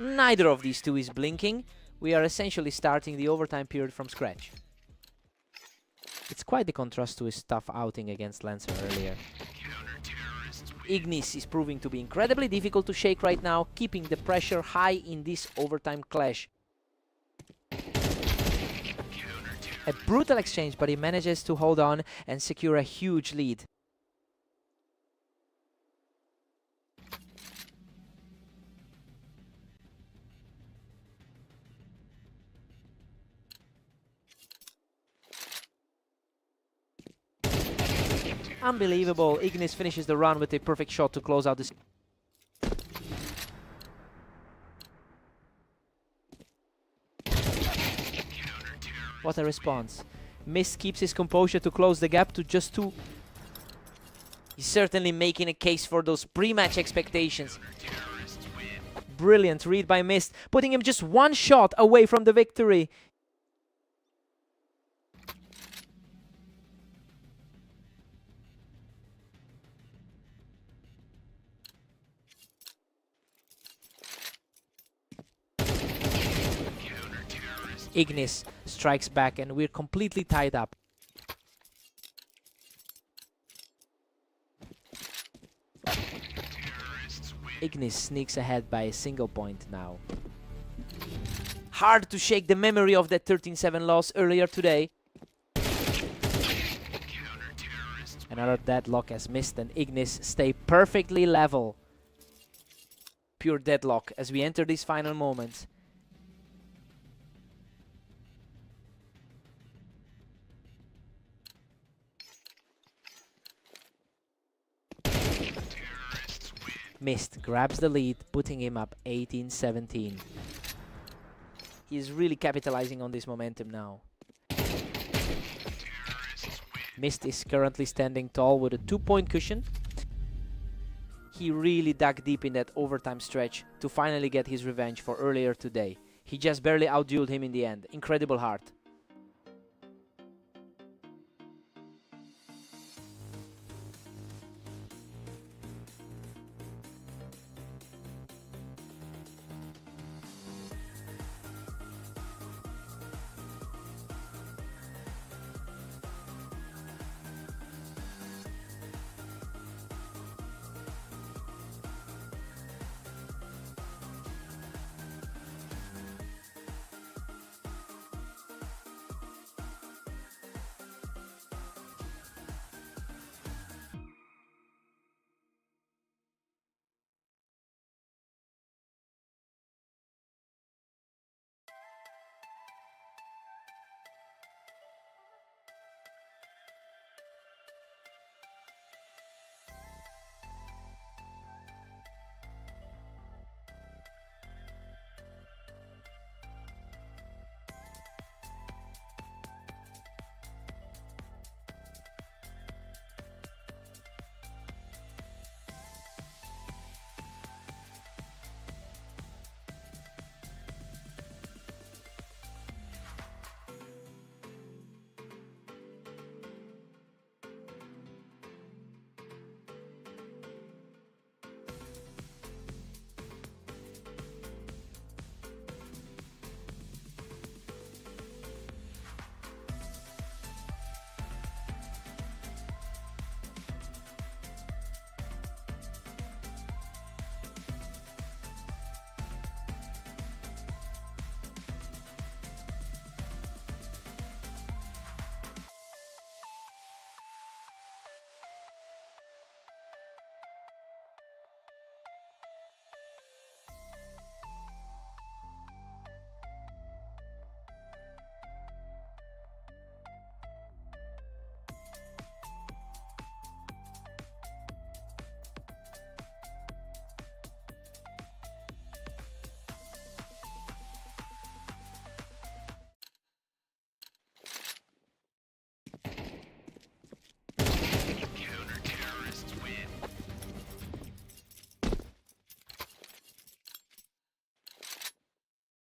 Neither of these two is blinking. We are essentially starting the overtime period from scratch. It's quite the contrast to his tough outing against Lancer earlier. Ignis is proving to be incredibly difficult to shake right now, keeping the pressure high in this overtime clash. A brutal exchange, but he manages to hold on and secure a huge lead. Unbelievable. Ignis finishes the run with a perfect shot to close out this. What a response. Mist keeps his composure to close the gap to just 2. He's certainly making a case for those pre-match expectations. Brilliant read by Mist, putting him just 1 shot away from the victory. Ignis strikes back and we're completely tied up. Ignis sneaks ahead by a single point now. Hard to shake the memory of that 13-7 loss earlier today. Another deadlock as Mist and Ignis stay perfectly level. Pure deadlock as we enter these final moments. Mist grabs the lead, putting him up 18-17. He's really capitalizing on this momentum now. Mist is currently standing tall with a 2-point cushion. He really dug deep in that overtime stretch to finally get his revenge for earlier today. He just barely outdueled him in the end. Incredible heart.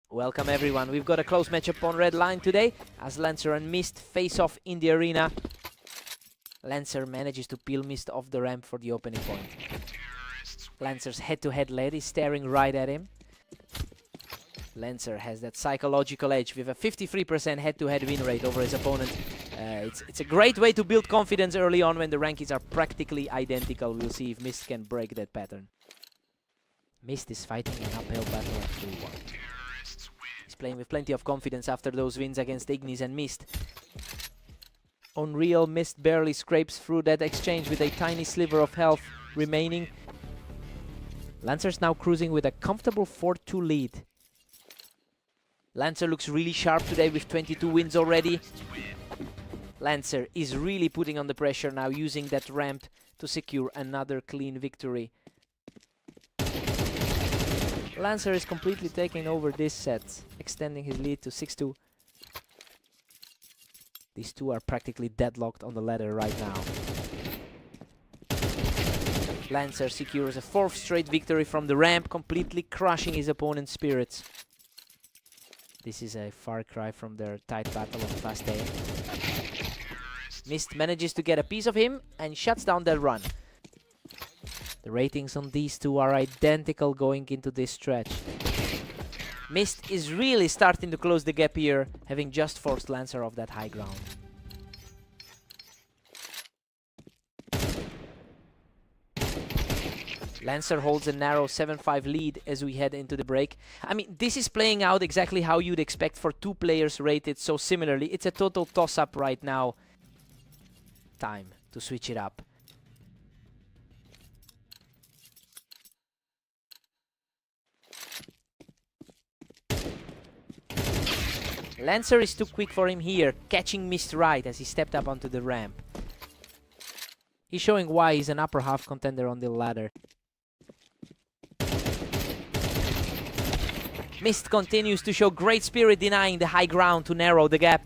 Welcome everyone, we've got a close matchup on red line today as Lancer and Mist face off in the arena. Lancer manages to peel Mist off the ramp for the opening point. Lancer's head-to-head lead is staring right at him. Lancer has that psychological edge with a 53% head-to-head win rate over his opponent. It's a great way to build confidence early on when the rankings are practically identical. We'll see if Mist can break that pattern. Mist is fighting an uphill battle at 3-1. He's playing with plenty of confidence after those wins against Ignis and Mist. Unreal, Mist barely scrapes through that exchange with a tiny sliver of health remaining. Lancer's now cruising with a comfortable 4-2 lead. Lancer looks really sharp today with 22 wins already. Lancer is really putting on the pressure now, using that ramp to secure another clean victory. Lancer is completely taking over this set, extending his lead to 6-2. These two are practically deadlocked on the ladder right now. Lancer secures a 4th straight victory from the ramp, completely crushing his opponent's spirits. This is a far cry from their tight battle on fast A. Mist manages to get a piece of him and shuts down that run. The ratings on these two are identical going into this stretch. Mist is really starting to close the gap here, having just forced Lancer off that high ground. Lancer holds a narrow 7-5 lead as we head into the break. I mean, this is playing out exactly how you'd expect for two players rated so similarly. It's a total toss-up right now. Time to switch it up. Lancer is too quick for him here, catching Mist right as he stepped up onto the ramp. He's showing why he's an upper half contender on the ladder. Mist continues to show great spirit, denying the high ground to narrow the gap.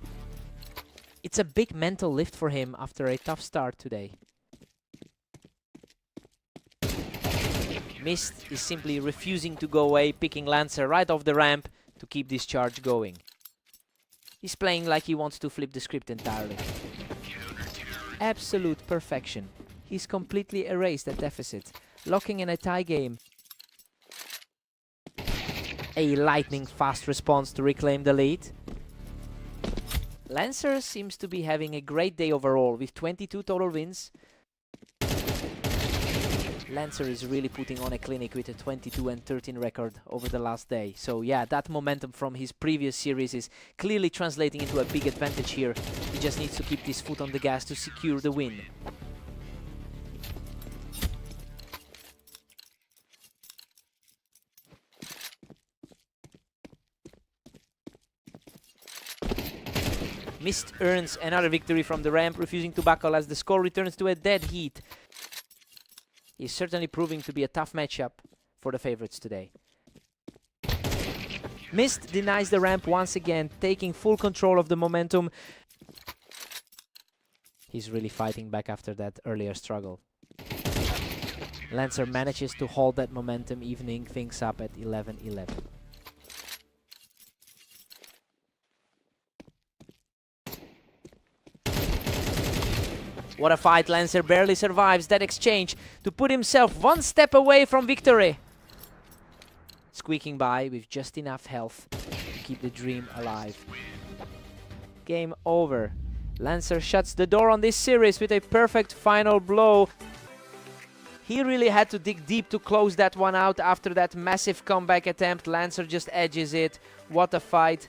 It's a big mental lift for him after a tough start today. Mist is simply refusing to go away, picking Lancer right off the ramp to keep this charge going. He's playing like he wants to flip the script entirely. Absolute perfection. He's completely erased that deficit, locking in a tie game. A lightning fast response to reclaim the lead. Lancer seems to be having a great day overall with 22 total wins. Lancer is really putting on a clinic with a 22-13 record over the last day. So yeah, that momentum from his previous series is clearly translating into a big advantage here. He just needs to keep his foot on the gas to secure the win. Mist earns another victory from the ramp, refusing to buckle as the score returns to a dead heat. He's certainly proving to be a tough matchup for the favorites today. Mist denies the ramp once again, taking full control of the momentum. He's really fighting back after that earlier struggle. Lancer manages to hold that momentum, evening things up at 11-11. What a fight. Lancer barely survives that exchange to put himself one step away from victory. Squeaking by with just enough health to keep the dream alive. Game over. Lancer shuts the door on this series with a perfect final blow. He really had to dig deep to close that one out after that massive comeback attempt. Lancer just edges it. What a fight.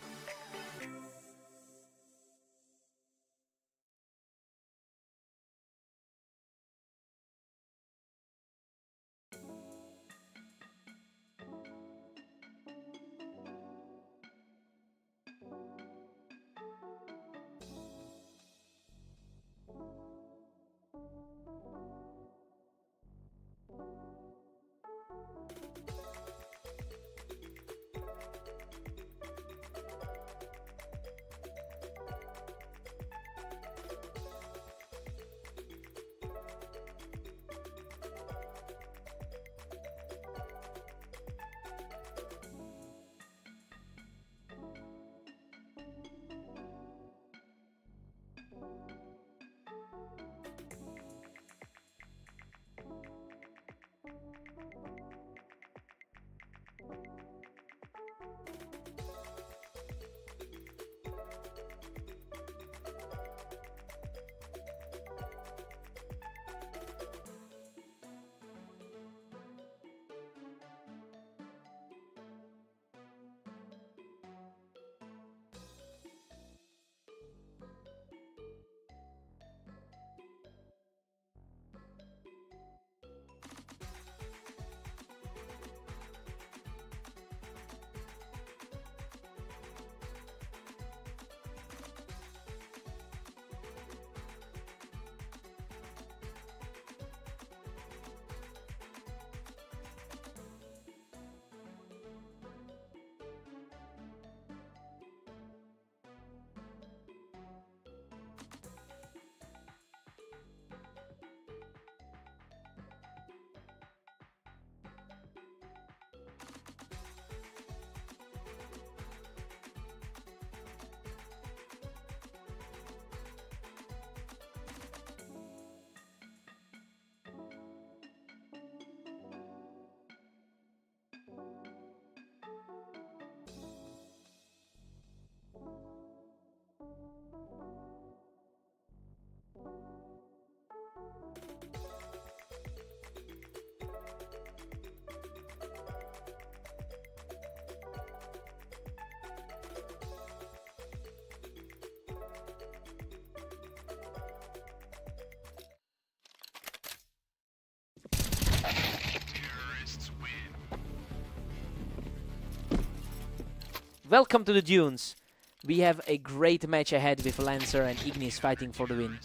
Welcome to the Dunes. We have a great match ahead with Lancer and Ignis fighting for the win.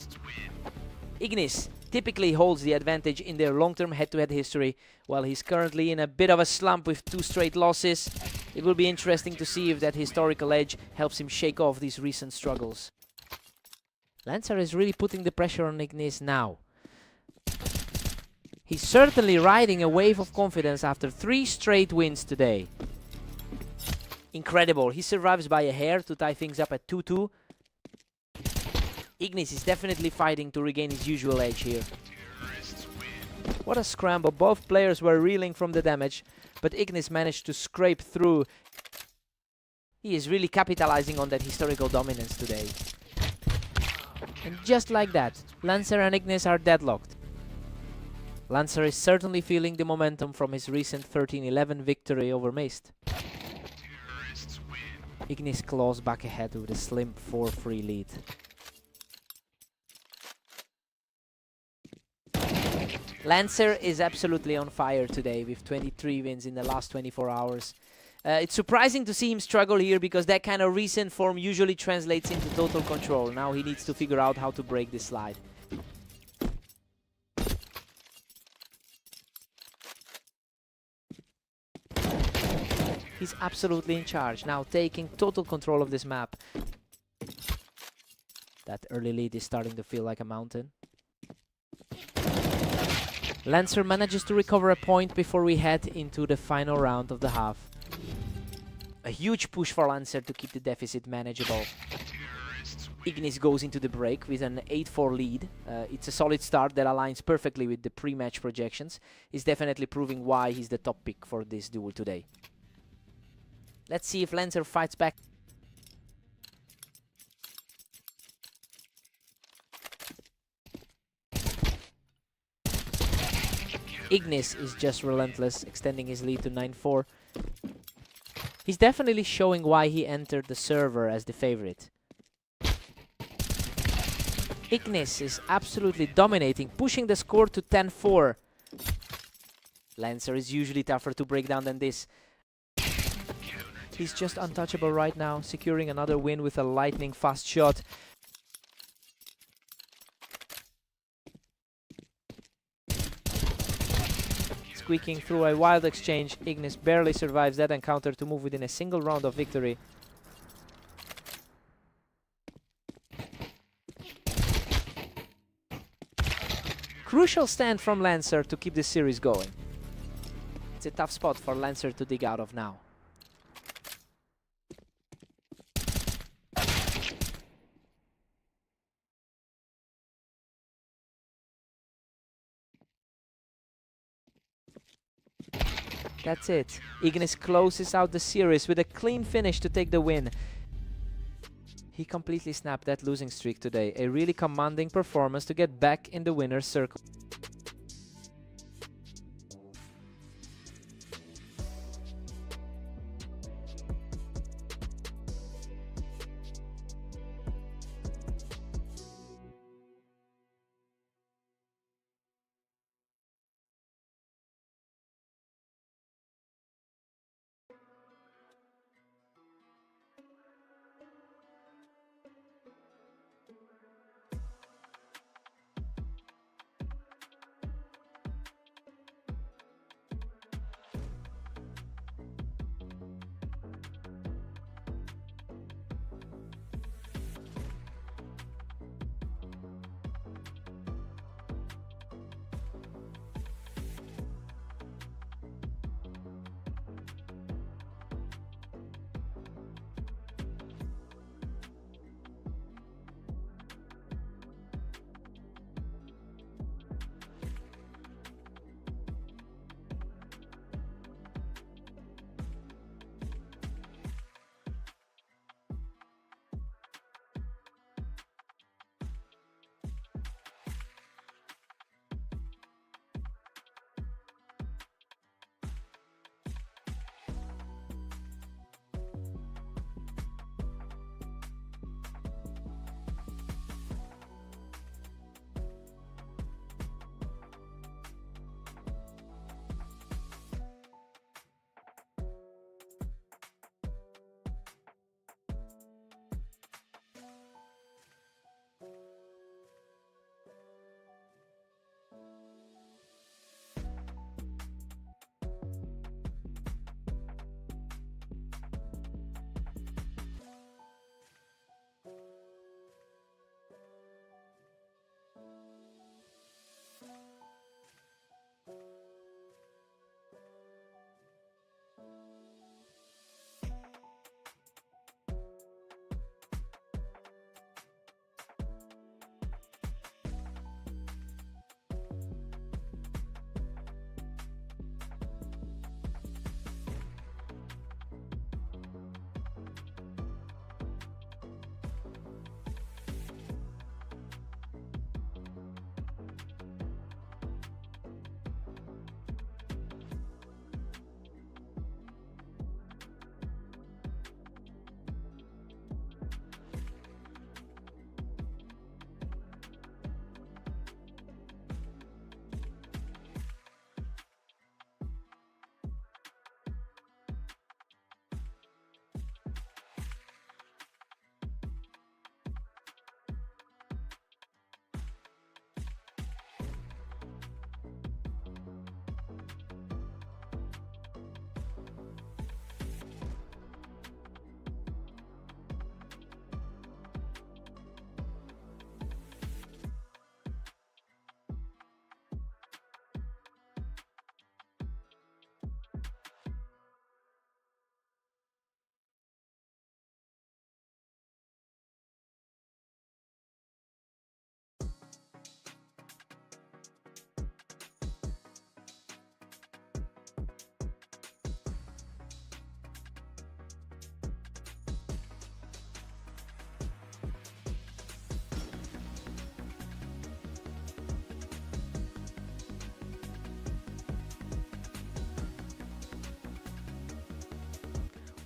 Ignis typically holds the advantage in their long-term head-to-head history, while he's currently in a bit of a slump with 2 straight losses. It will be interesting to see if that historical edge helps him shake off these recent struggles. Lancer is really putting the pressure on Ignis now. He's certainly riding a wave of confidence after 3 straight wins today. Incredible, he survives by a hair to tie things up at 2-2. Ignis is definitely fighting to regain his usual edge here. What a scramble, both players were reeling from the damage, but Ignis managed to scrape through. He is really capitalizing on that historical dominance today. And just like that, Lancer and Ignis are deadlocked. Lancer is certainly feeling the momentum from his recent 13-11 victory over Maest. Ignis claws back ahead with a slim 4-3 lead. Lancer is absolutely on fire today with 23 wins in the last 24 hours. It's surprising to see him struggle here because that kind of recent form usually translates into total control. Now he needs to figure out how to break this slide. He's absolutely in charge, now taking total control of this map. That early lead is starting to feel like a mountain. Lancer manages to recover a point before we head into the final round of the half. A huge push for Lancer to keep the deficit manageable. Ignis goes into the break with an 8-4 lead. It's a solid start that aligns perfectly with the pre-match projections. He's definitely proving why he's the top pick for this duel today. Let's see if Lancer fights back. Ignis is just relentless, extending his lead to 9-4. He's definitely showing why he entered the server as the favorite. Ignis is absolutely dominating, pushing the score to 10-4. Lancer is usually tougher to break down than this. He's just untouchable right now, securing another win with a lightning fast shot. Squeaking through a wild exchange, Ignis barely survives that encounter to move within a single round of victory. Crucial stand from Lancer to keep this series going. It's a tough spot for Lancer to dig out of now. That's it. Ignis closes out the series with a clean finish to take the win. He completely snapped that losing streak today. A really commanding performance to get back in the winner's circle.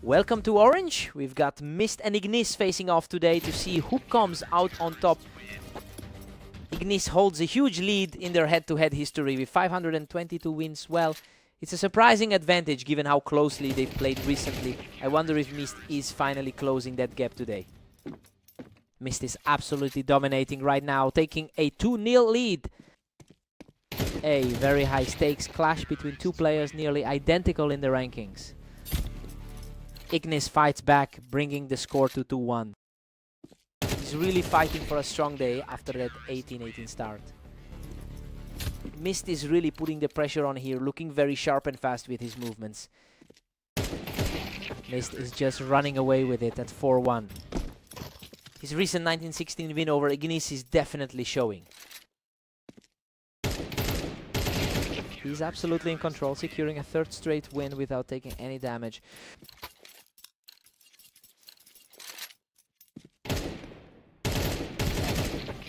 Welcome to Orange. We've got Mist and Ignis facing off today to see who comes out on top. Ignis holds a huge lead in their head-to-head history with 522 wins. Well, it's a surprising advantage given how closely they've played recently. I wonder if Mist is finally closing that gap today. Mist is absolutely dominating right now, taking a 2-0 lead. A very high stakes clash between two players nearly identical in the rankings. Ignis fights back, bringing the score to 2-1. He's really fighting for a strong day after that 18-18 start. Mist is really putting the pressure on here, looking very sharp and fast with his movements. Mist is just running away with it at 4-1. His recent 1916 win over Ignis is definitely showing. He's absolutely in control, securing a third straight win without taking any damage.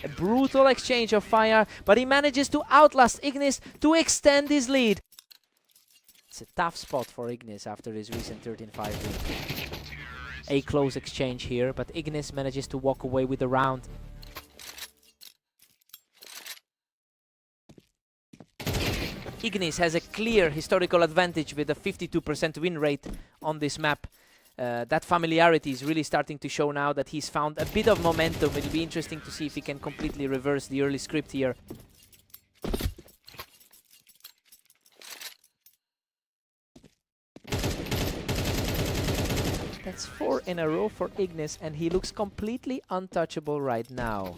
A brutal exchange of fire, but he manages to outlast Ignis to extend his lead. It's a tough spot for Ignis after his recent 13-5 win. A close exchange here, but Ignis manages to walk away with the round. Ignis has a clear historical advantage with a 52% win rate on this map. That familiarity is really starting to show now that he's found a bit of momentum. It'll be interesting to see if he can completely reverse the early script here. That's 4 in a row for Ignis, and he looks completely untouchable right now.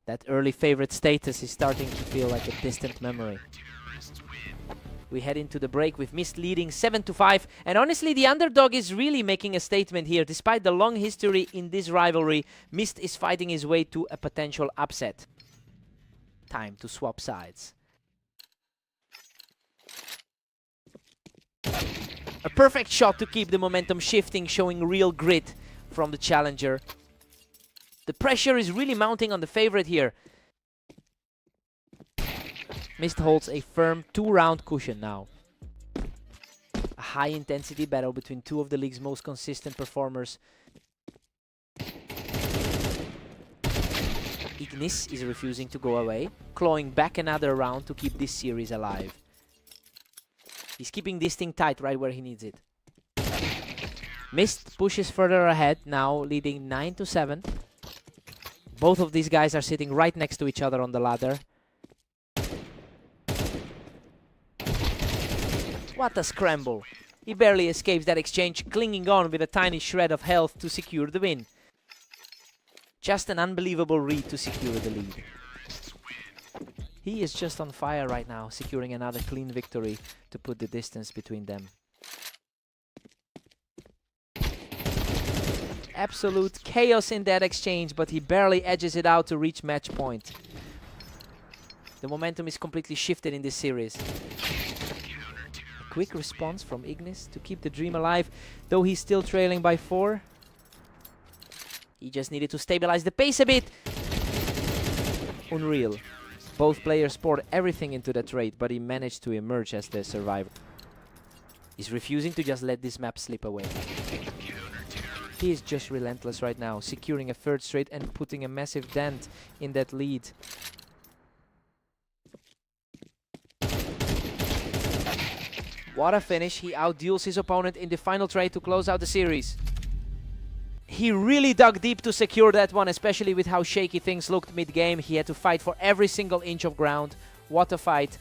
That early favorite status is starting to feel like a distant memory. We head into the break with Mist leading 7-5, and honestly the underdog is really making a statement here. Despite the long history in this rivalry, Mist is fighting his way to a potential upset. Time to swap sides. A perfect shot to keep the momentum shifting, showing real grit from the challenger. The pressure is really mounting on the favorite here. Mist holds a firm 2-round cushion now. A high-intensity battle between two of the league's most consistent performers. Ignis is refusing to go away, clawing back another round to keep this series alive. He's keeping this thing tight right where he needs it. Mist pushes further ahead, now leading 9-7. Both of these guys are sitting right next to each other on the ladder. What a scramble. He barely escapes that exchange, clinging on with a tiny shred of health to secure the win. Just an unbelievable read to secure the lead. He is just on fire right now, securing another clean victory to put the distance between them. Absolute chaos in that exchange, but he barely edges it out to reach match point. The momentum is completely shifted in this series. A quick response from Ignis to keep the dream alive, though he's still trailing by 4. He just needed to stabilize the pace a bit. Unreal. Both players poured everything into that trade, but he managed to emerge as the survivor. He's refusing to just let this map slip away. He is just relentless right now, securing a third straight and putting a massive dent in that lead. What a finish. He outduels his opponent in the final trade to close out the series. He really dug deep to secure that one, especially with how shaky things looked mid-game. He had to fight for every single inch of ground. What a fight.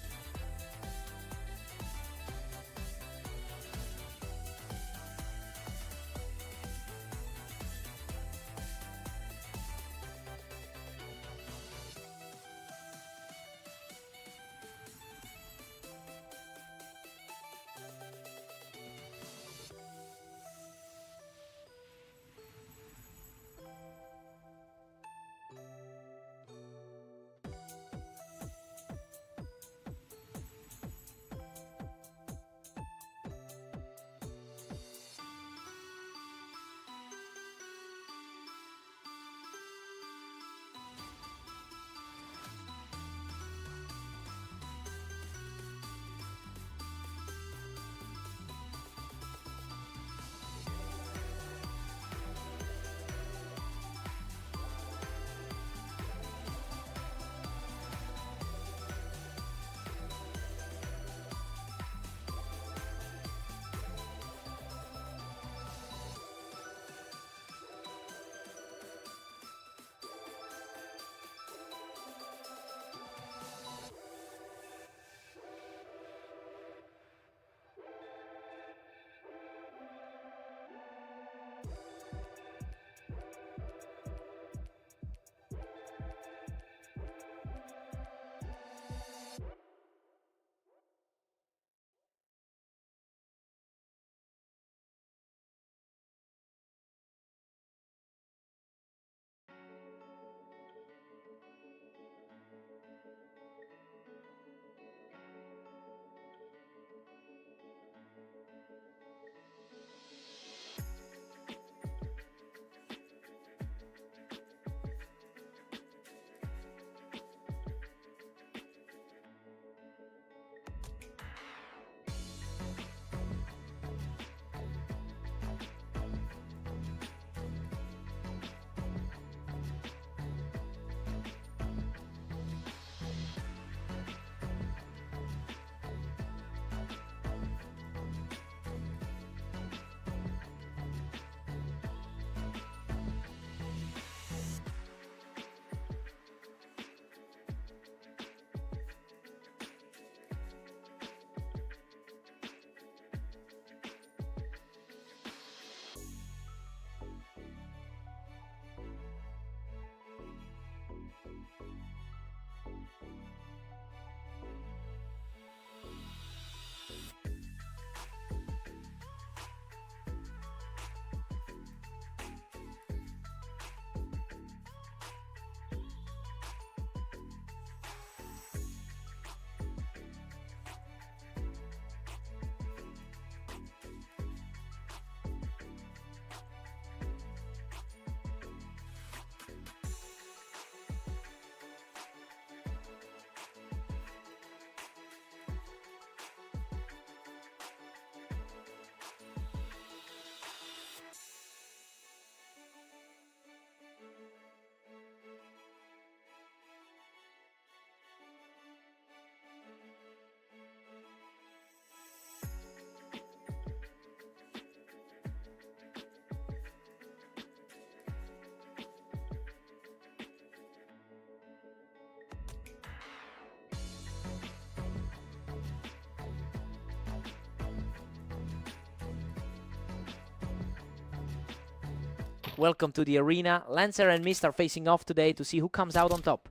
Welcome to the arena. Lancer and Mist are facing off today to see who comes out on top.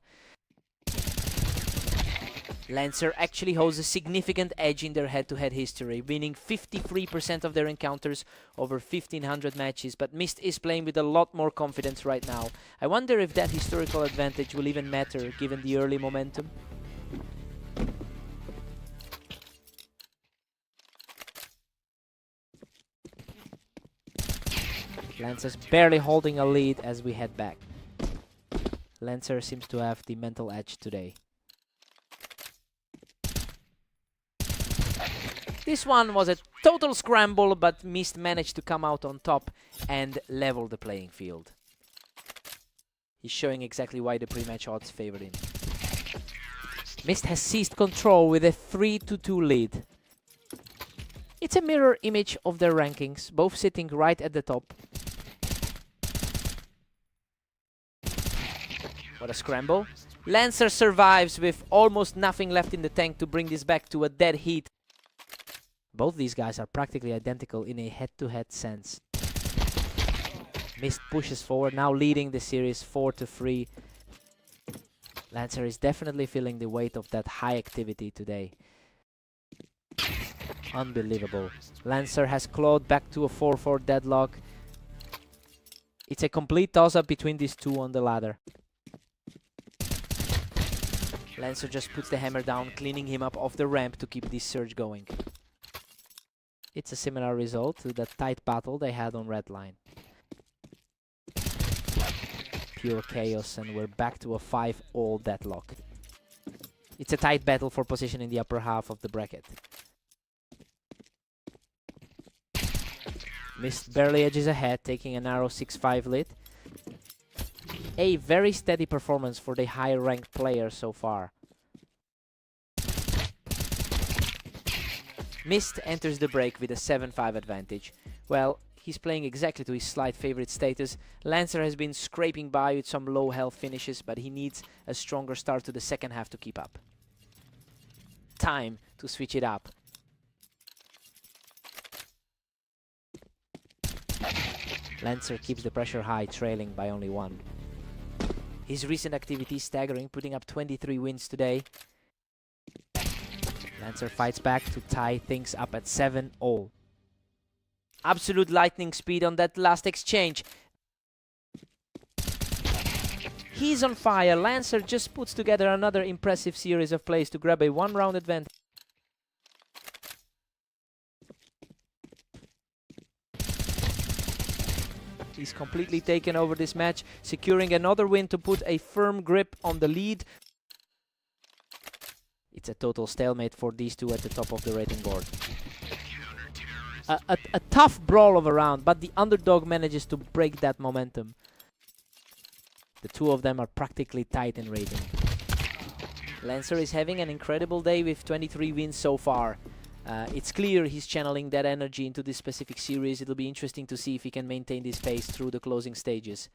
Lancer actually holds a significant edge in their head-to-head history, winning 53% of their encounters over 1500 matches, but Mist is playing with a lot more confidence right now. I wonder if that historical advantage will even matter given the early momentum. Lancer's barely holding a lead as we head back. Lancer seems to have the mental edge today. This one was a total scramble, but Mist managed to come out on top and level the playing field. He's showing exactly why the pre-match odds favored him. Mist has seized control with a 3-2 lead. It's a mirror image of their rankings, both sitting right at the top. What a scramble. Lancer survives with almost nothing left in the tank to bring this back to a dead heat. Both these guys are practically identical in a head-to-head sense. Mist pushes forward, now leading the series 4-3. Lancer is definitely feeling the weight of that high activity today. Unbelievable. Lancer has clawed back to a 4-4 deadlock. It's a complete toss-up between these two on the ladder. Lancer just puts the hammer down, cleaning him up off the ramp to keep this surge going. It's a similar result to the tight battle they had on red line. Pure chaos, and we're back to a 5-all deadlock. It's a tight battle for position in the upper half of the bracket. Mist barely edges ahead, taking a narrow 6-5 lead. A very steady performance for the higher ranked player so far. Mist enters the break with a 7-5 advantage. Well, he's playing exactly to his slight favorite status. Lancer has been scraping by with some low health finishes, but he needs a stronger start to the second half to keep up. Time to switch it up. Lancer keeps the pressure high, trailing by only 1. His recent activity is staggering, putting up 23 wins today. Lancer fights back to tie things up at 7-all. Absolute lightning speed on that last exchange. He's on fire. Lancer just puts together another impressive series of plays to grab a one-round advantage. He's completely taken over this match, securing another win to put a firm grip on the lead. It's a total stalemate for these two at the top of the rating board. A tough brawl of a round, but the underdog manages to break that momentum. The two of them are practically tight in rating. Lancer is having an incredible day with 23 wins so far. It's clear he's channeling that energy into this specific series. It'll be interesting to see if he can maintain this pace through the closing stages.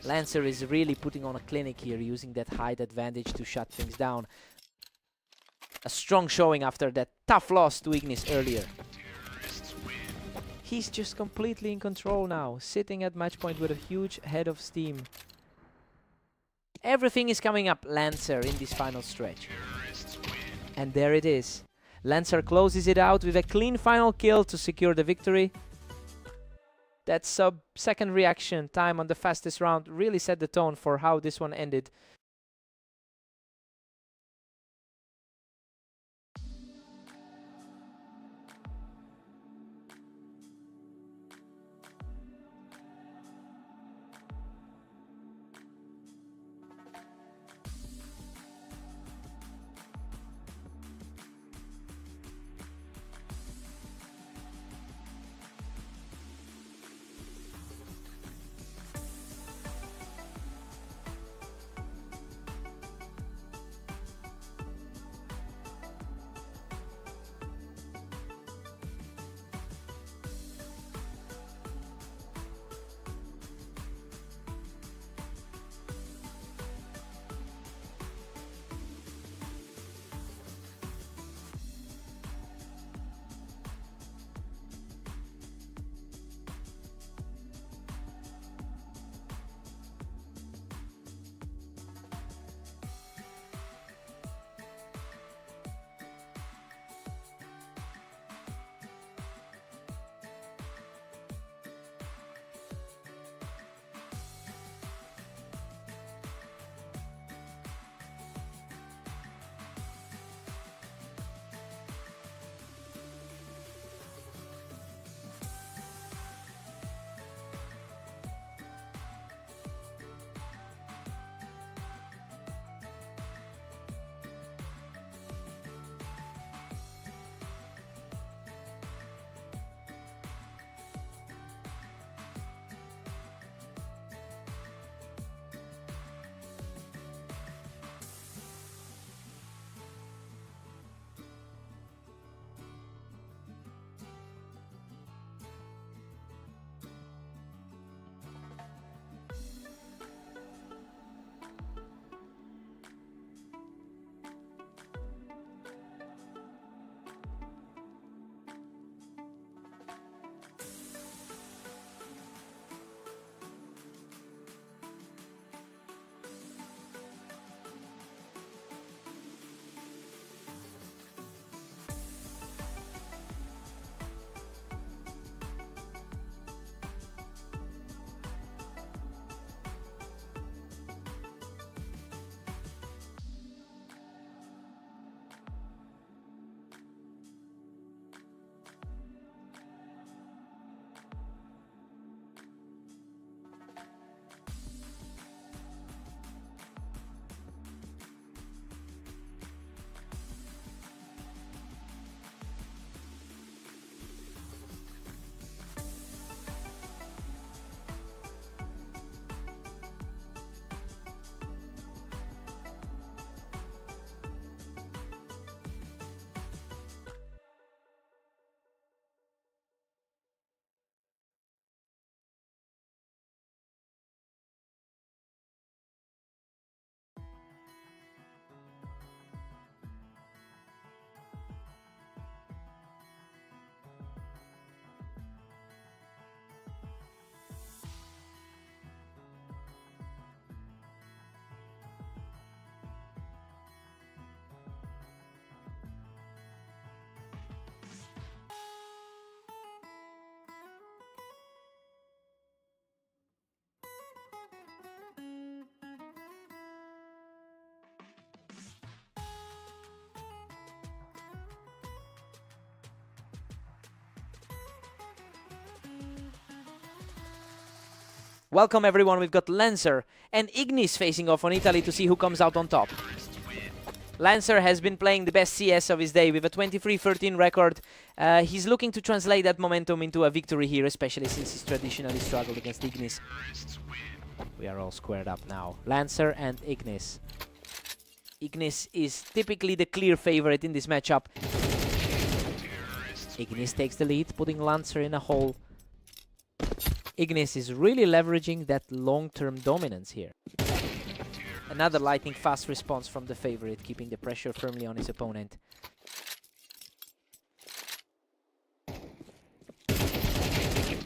Lancer is really putting on a clinic here, using that height advantage to shut things down. A strong showing after that tough loss to Ignis earlier. He's just completely in control now, sitting at match point with a huge head of steam. Everything is coming up Lancer in this final stretch. And there it is. Lancer closes it out with a clean final kill to secure the victory. That sub-second reaction time on the fastest round really set the tone for how this one ended. Welcome everyone, we've got Lancer and Ignis facing off on Italy to see who comes out on top. Lancer has been playing the best CS of his day with a 23-13 record. He's looking to translate that momentum into a victory here, especially since he's traditionally struggled against Ignis. We are all squared up now. Lancer and Ignis. Ignis is typically the clear favorite in this matchup. Ignis takes the lead, putting Lancer in a hole. Ignis is really leveraging that long-term dominance here. Another lightning fast response from the favorite, keeping the pressure firmly on his opponent.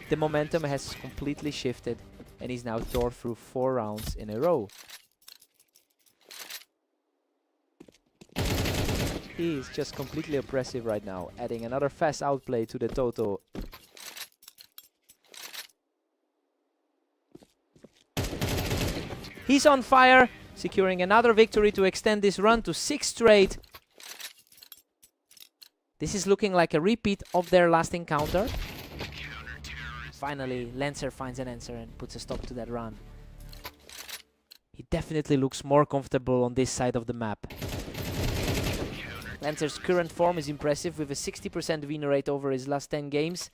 The momentum has completely shifted and he's now tore through 4 rounds in a row. He is just completely oppressive right now, adding another fast outplay to the total. He's on fire, securing another victory to extend this run to 6 straight. This is looking like a repeat of their last encounter. Finally, Lancer finds an answer and puts a stop to that run. He definitely looks more comfortable on this side of the map. Lancer's current form is impressive with a 60% win rate over his last 10 games.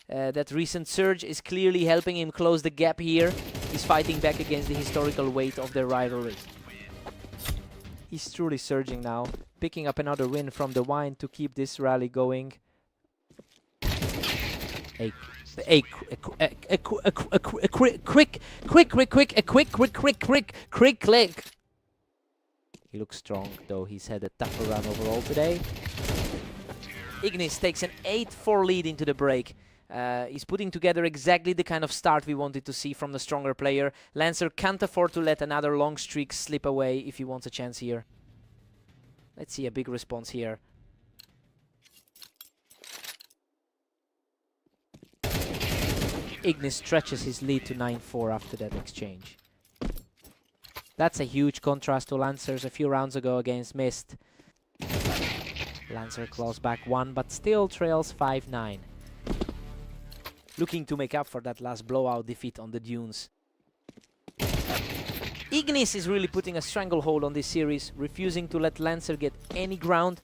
That recent surge is clearly helping him close the gap here. He's fighting back against the historical weight of their rivalry. He's truly surging now, picking up another win from the Wine to keep this rally going. Quick click. He looks strong, though he's had a tougher run overall today. Ignis takes an 8-4 lead into the break. He's putting together exactly the kind of start we wanted to see from the stronger player. Lancer can't afford to let another long streak slip away if he wants a chance here. Let's see a big response here. Ignis stretches his lead to 9-4 after that exchange. That's a huge contrast to Lancer's a few rounds ago against Mist. Lancer claws back 1, but still trails 5-9. Looking to make up for that last blowout defeat on the dunes. Ignis is really putting a stranglehold on this series, refusing to let Lancer get any ground.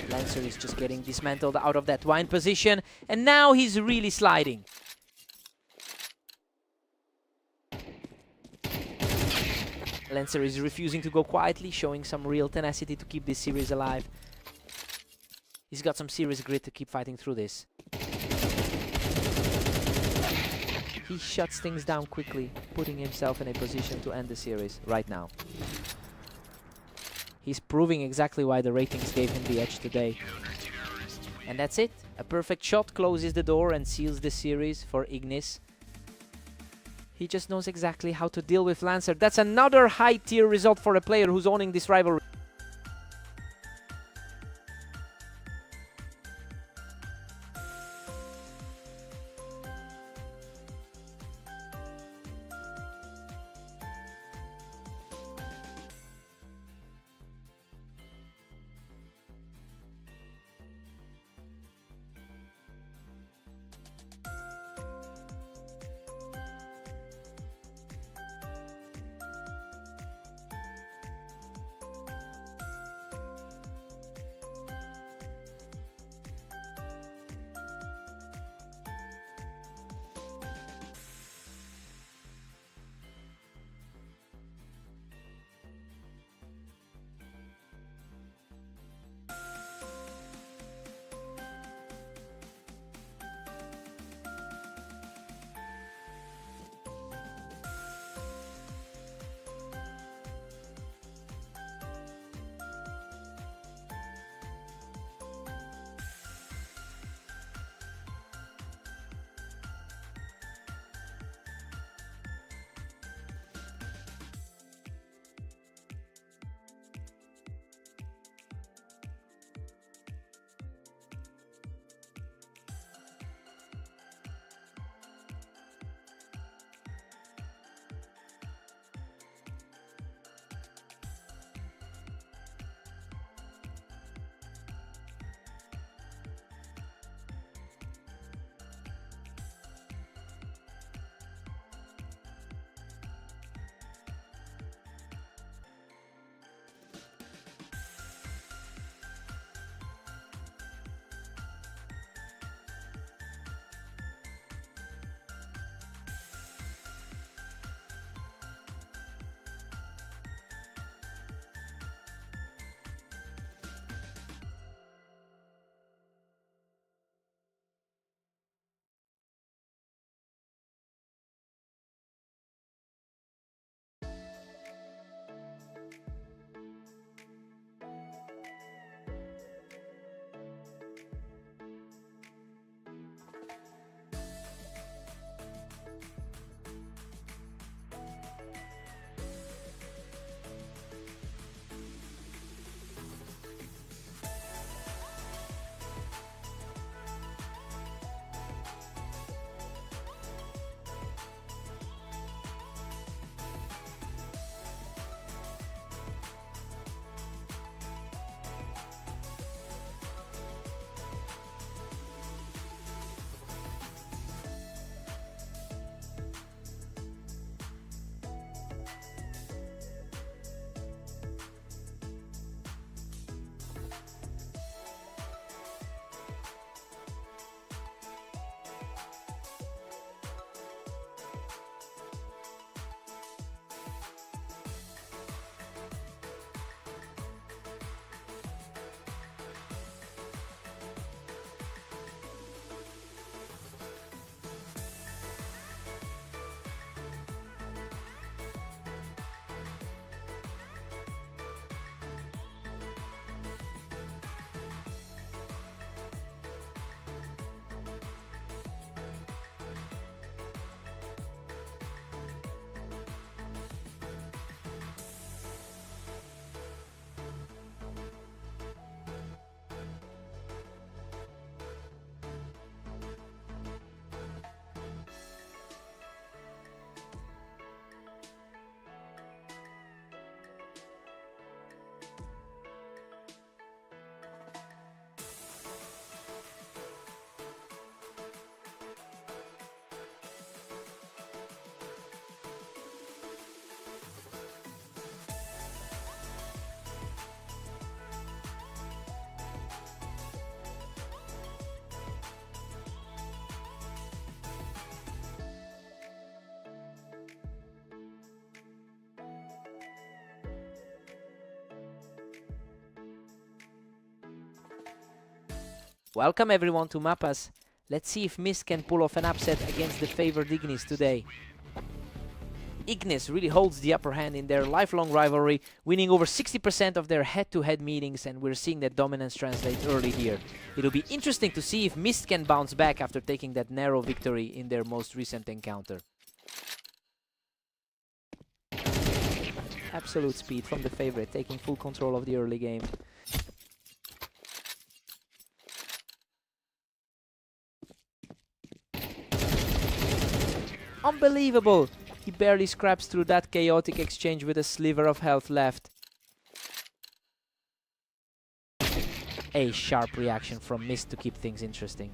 Lancer is just getting dismantled out of that Wine position, and now he's really sliding. Lancer is refusing to go quietly, showing some real tenacity to keep this series alive. He's got some serious grit to keep fighting through this. He shuts things down quickly, putting himself in a position to end the series right now. He's proving exactly why the ratings gave him the edge today. And that's it. A perfect shot closes the door and seals the series for Ignis. He just knows exactly how to deal with Lancer. That's another high-tier result for a player who's owning this rivalry. Welcome everyone to Mapas. Let's see if Mist can pull off an upset against the favored Ignis today. Ignis really holds the upper hand in their lifelong rivalry, winning over 60% of their head-to-head meetings, and we're seeing that dominance translate early here. It'll be interesting to see if Mist can bounce back after taking that narrow victory in their most recent encounter. Absolute speed from the favorite, taking full control of the early game. Unbelievable! He barely scraps through that chaotic exchange with a sliver of health left. A sharp reaction from Mist to keep things interesting.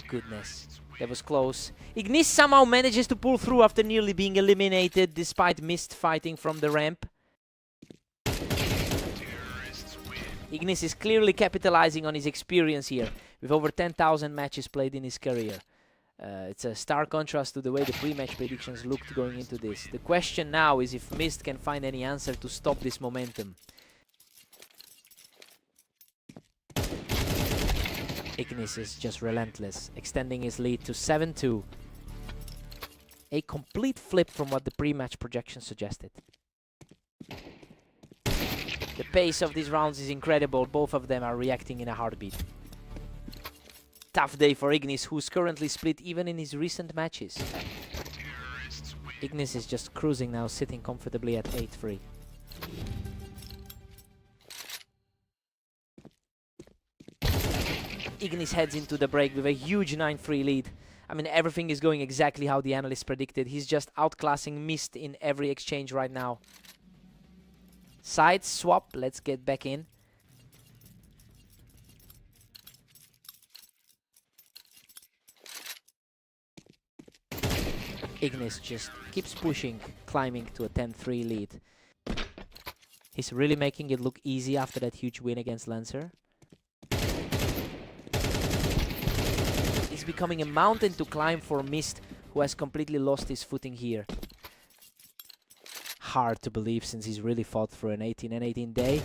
Goodness, that was close. Ignis somehow manages to pull through after nearly being eliminated, despite Mist fighting from the ramp. Ignis is clearly capitalizing on his experience here, with over 10,000 matches played in his career. It's a stark contrast to the way the pre-match predictions looked going into this. The question now is if Mist can find any answer to stop this momentum. Ignis is just relentless, extending his lead to 7-2. A complete flip from what the pre-match projections suggested. The pace of these rounds is incredible. Both of them are reacting in a heartbeat. Tough day for Ignis, who's currently split even in his recent matches. Ignis is just cruising now, sitting comfortably at 8-3. Ignis heads into the break with a huge 9-3 lead. I mean, everything is going exactly how the analysts predicted. He's just outclassing Mist in every exchange right now. Side swap, let's get back in. Ignis just keeps pushing, climbing to a 10-3 lead. He's really making it look easy after that huge win against Lancer. It's becoming a mountain to climb for Mist, who has completely lost his footing here. Hard to believe since he's really fought for an 18-18 day.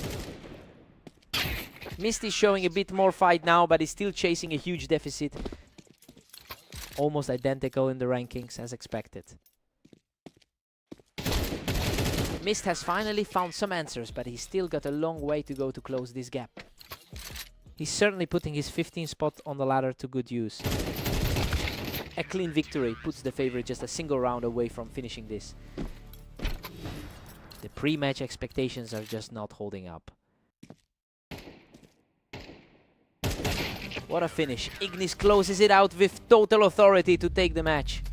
Mist is showing a bit more fight now, but he's still chasing a huge deficit. Almost identical in the rankings as expected. Mist has finally found some answers, but he's still got a long way to go to close this gap. He's certainly putting his 15th spot on the ladder to good use. A clean victory puts the favorite just a single round away from finishing this. The pre-match expectations are just not holding up. What a finish. Ignis closes it out with total authority to take the match.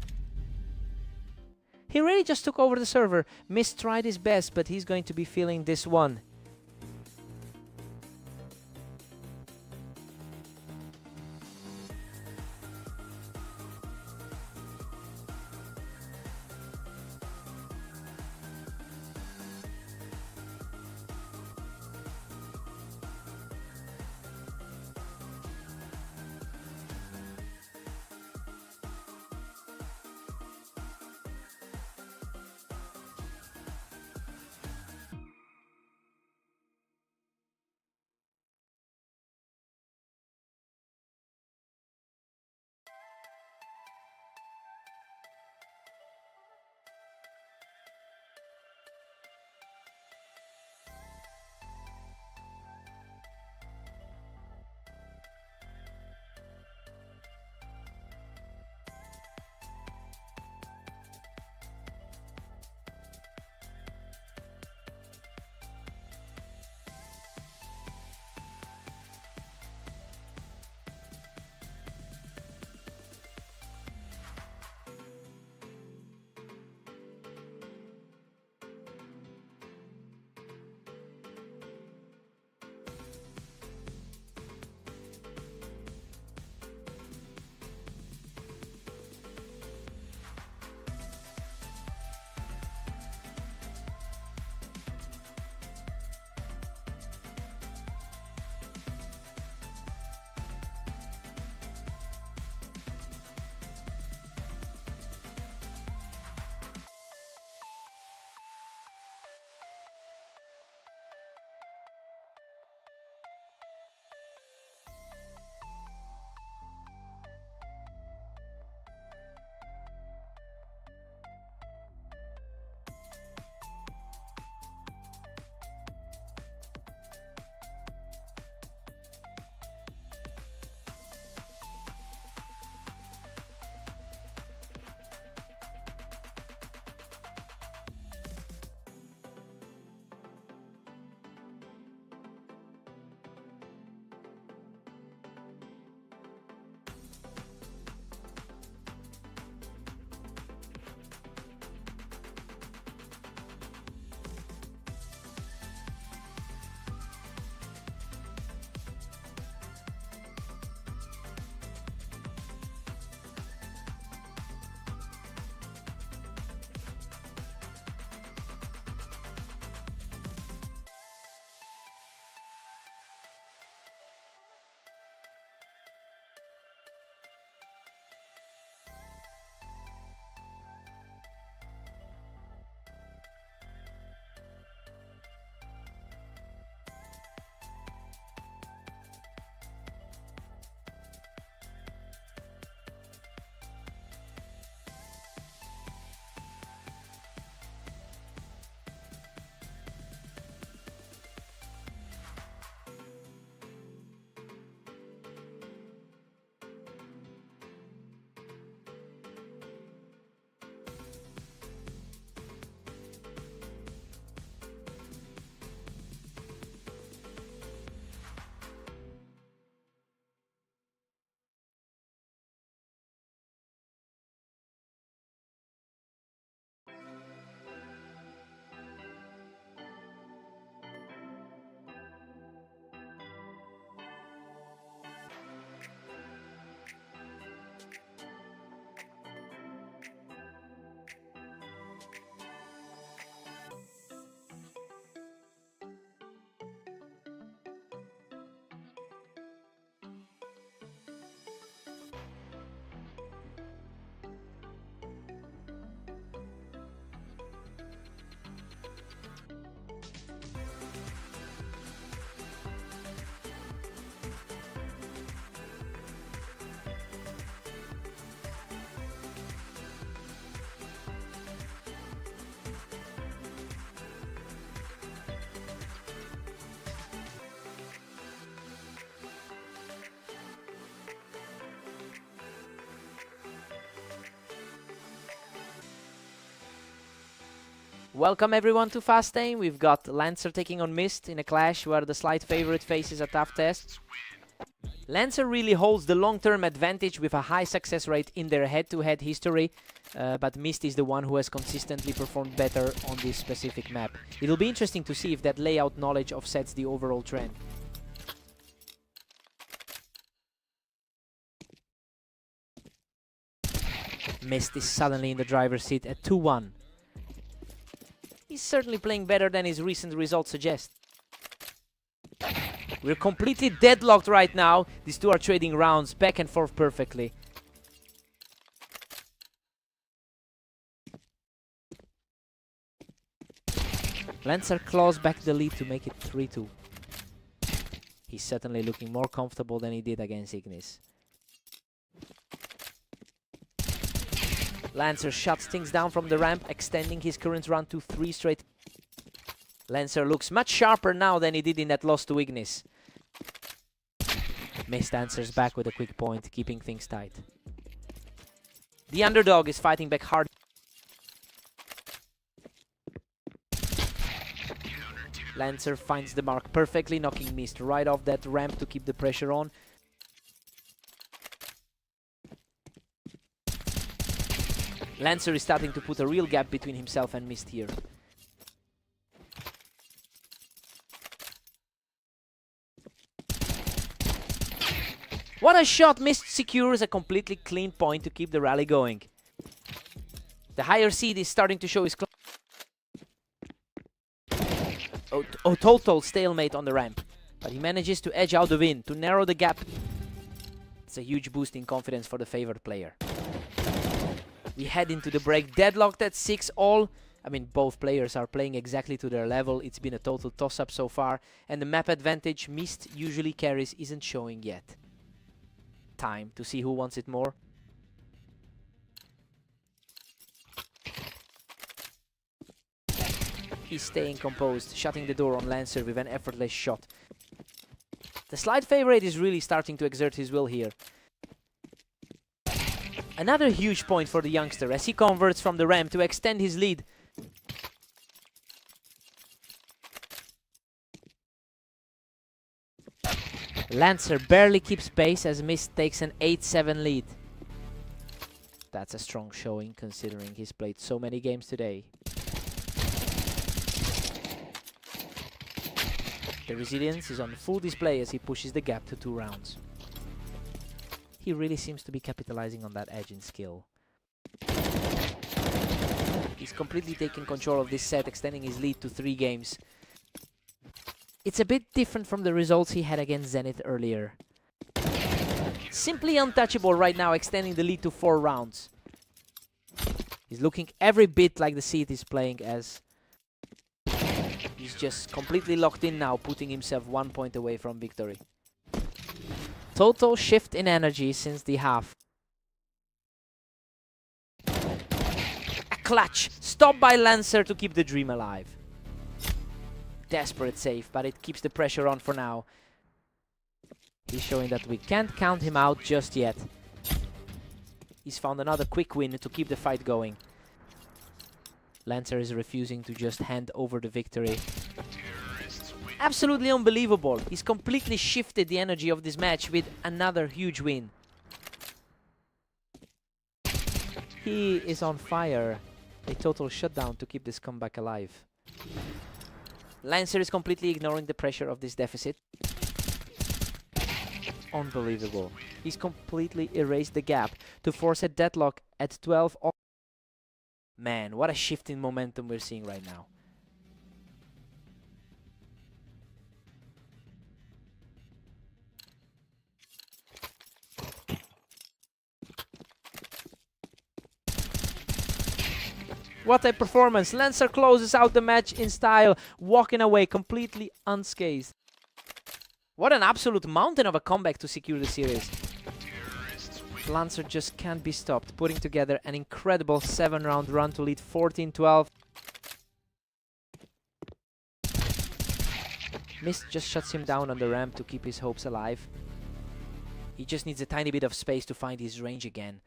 He really just took over the server. Mist tried his best, but he's going to be feeling this one. Welcome everyone to Fast Aim. We've got Lancer taking on Mist in a clash where the slight favorite faces a tough test. Lancer really holds the long-term advantage with a high success rate in their head-to-head history, but Mist is the one who has consistently performed better on this specific map. It'll be interesting to see if that layout knowledge offsets the overall trend. Mist is suddenly in the driver's seat at 2-1. He's certainly playing better than his recent results suggest. We're completely deadlocked right now. These two are trading rounds back and forth perfectly. Lancer claws back the lead to make it 3-2. He's certainly looking more comfortable than he did against Ignis. Lancer shuts things down from the ramp, extending his current run to 3 straight. Lancer looks much sharper now than he did in that loss to Ignis. Mist answers back with a quick point, keeping things tight. The underdog is fighting back hard. Lancer finds the mark perfectly, knocking Mist right off that ramp to keep the pressure on. Lancer is starting to put a real gap between himself and Mist here. What a shot! Mist secures a completely clean point to keep the rally going. The higher seed is starting to show his total stalemate on the ramp. But he manages to edge out the win, to narrow the gap. It's a huge boost in confidence for the favored player. We head into the break deadlocked at 6-all. I mean, both players are playing exactly to their level. It's been a total toss-up so far. And the map advantage Mist usually carries isn't showing yet. Time to see who wants it more. He's staying composed, shutting the door on Lancer with an effortless shot. The slight favorite is really starting to exert his will here. Another huge point for the youngster as he converts from the ramp to extend his lead. Lancer barely keeps pace as Mist takes an 8-7 lead. That's a strong showing considering he's played so many games today. The resilience is on full display as he pushes the gap to 2 rounds. He really seems to be capitalizing on that edge in skill. He's completely taking control of this set, extending his lead to 3 games. It's a bit different from the results he had against Zenith earlier. Simply untouchable right now, extending the lead to 4 rounds. He's looking every bit like the seed he's playing as. He's just completely locked in now, putting himself 1 point away from victory. Total shift in energy since the half. A clutch! Stopped by Lancer to keep the dream alive. Desperate save, but it keeps the pressure on for now. He's showing that we can't count him out just yet. He's found another quick win to keep the fight going. Lancer is refusing to just hand over the victory. Absolutely unbelievable. He's completely shifted the energy of this match with another huge win. He is on fire. A total shutdown to keep this comeback alive. Lancer is completely ignoring the pressure of this deficit. Unbelievable. He's completely erased the gap to force a deadlock at 12. Man, what a shift in momentum we're seeing right now. What a performance. Lancer closes out the match in style, walking away completely unscathed. What an absolute mountain of a comeback to secure the series. Lancer just can't be stopped, putting together an incredible 7-round run to lead 14-12. Mist just shuts him down on the ramp to keep his hopes alive. He just needs a tiny bit of space to find his range again.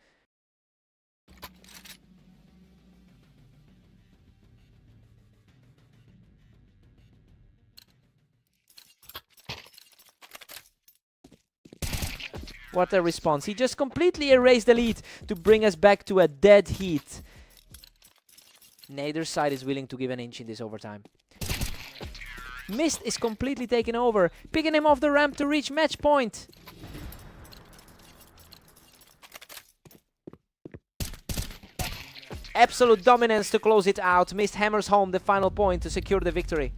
What a response. He just completely erased the lead to bring us back to a dead heat. Neither side is willing to give an inch in this overtime. Mist is completely taken over, picking him off the ramp to reach match point. Absolute dominance to close it out. Mist hammers home the final point to secure the victory.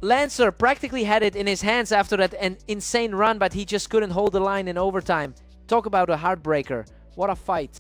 Lancer practically had it in his hands after that an insane run, but he just couldn't hold the line in overtime. Talk about a heartbreaker. What a fight.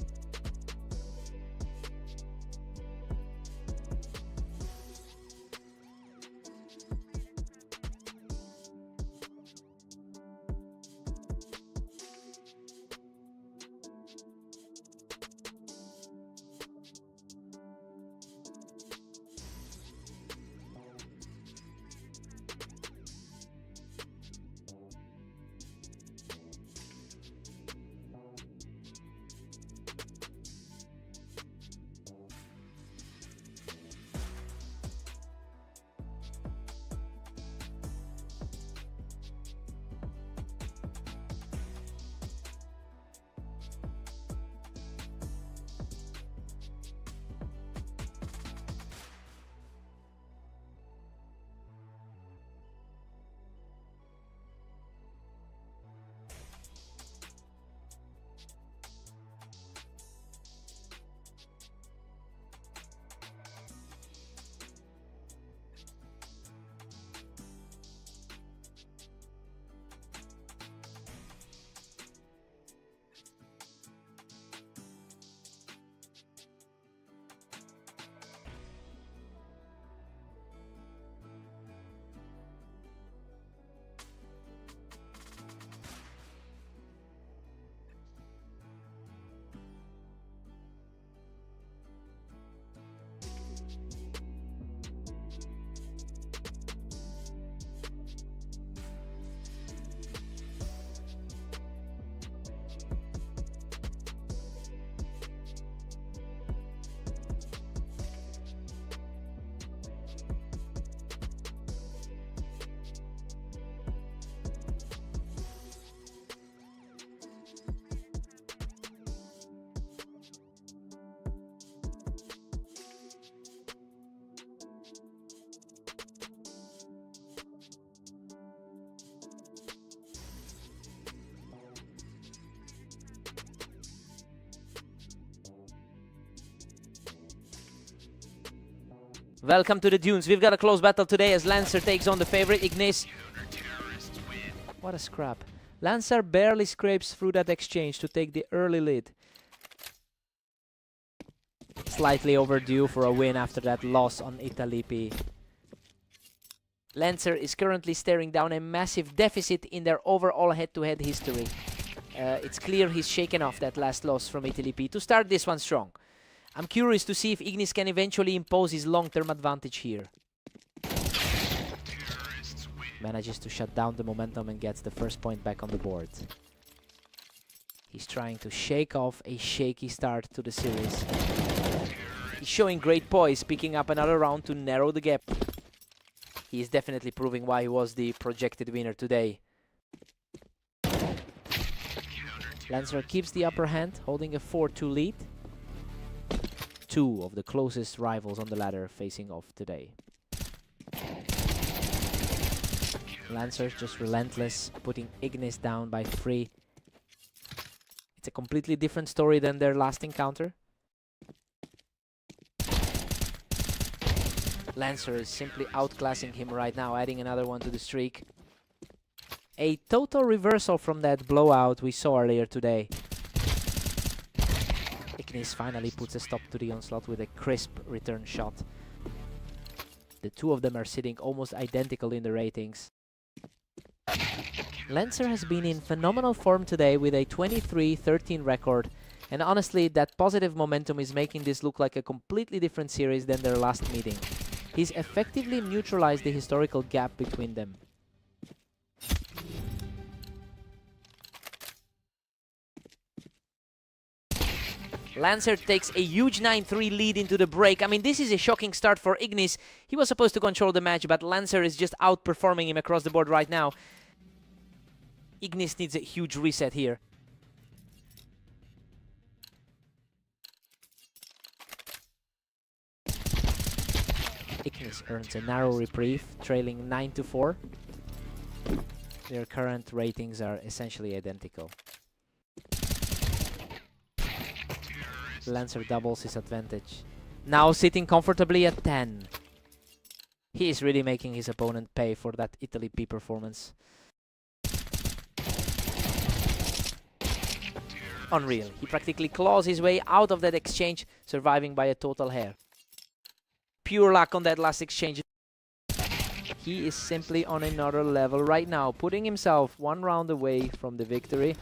Welcome to the Dunes. We've got a close battle today as Lancer takes on the favorite Ignis. What a scrap. Lancer barely scrapes through that exchange to take the early lead. Slightly overdue for a win after that loss on Italipi. Lancer is currently staring down a massive deficit in their overall head-to-head history. It's clear he's shaken off that last loss from Italipi to start this one strong. I'm curious to see if Ignis can eventually impose his long-term advantage here. Manages to shut down the momentum and gets the first point back on the board. He's trying to shake off a shaky start to the series. He's showing great poise, picking up another round to narrow the gap. He is definitely proving why he was the projected winner today. Lancer keeps the upper hand, holding a 4-2 lead. Two of the closest rivals on the ladder facing off today. Lancer just relentless, putting Ignis down by 3. It's a completely different story than their last encounter. Lancer is simply outclassing him right now, adding another one to the streak. A total reversal from that blowout we saw earlier today. Ignis finally puts a stop to the onslaught with a crisp return shot. The two of them are sitting almost identical in the ratings. Lancer has been in phenomenal form today with a 23-13 record, and honestly that positive momentum is making this look like a completely different series than their last meeting. He's effectively neutralized the historical gap between them. Lancer takes a huge 9-3 lead into the break. I mean, this is a shocking start for Ignis. He was supposed to control the match, but Lancer is just outperforming him across the board right now. Ignis needs a huge reset here. Ignis earns a narrow reprieve, trailing 9-4. Their current ratings are essentially identical. Lancer doubles his advantage. Now sitting comfortably at 10. He is really making his opponent pay for that Italy P performance. Unreal. He practically claws his way out of that exchange, surviving by a total hair. Pure luck on that last exchange. He is simply on another level right now, putting himself one round away from the victory.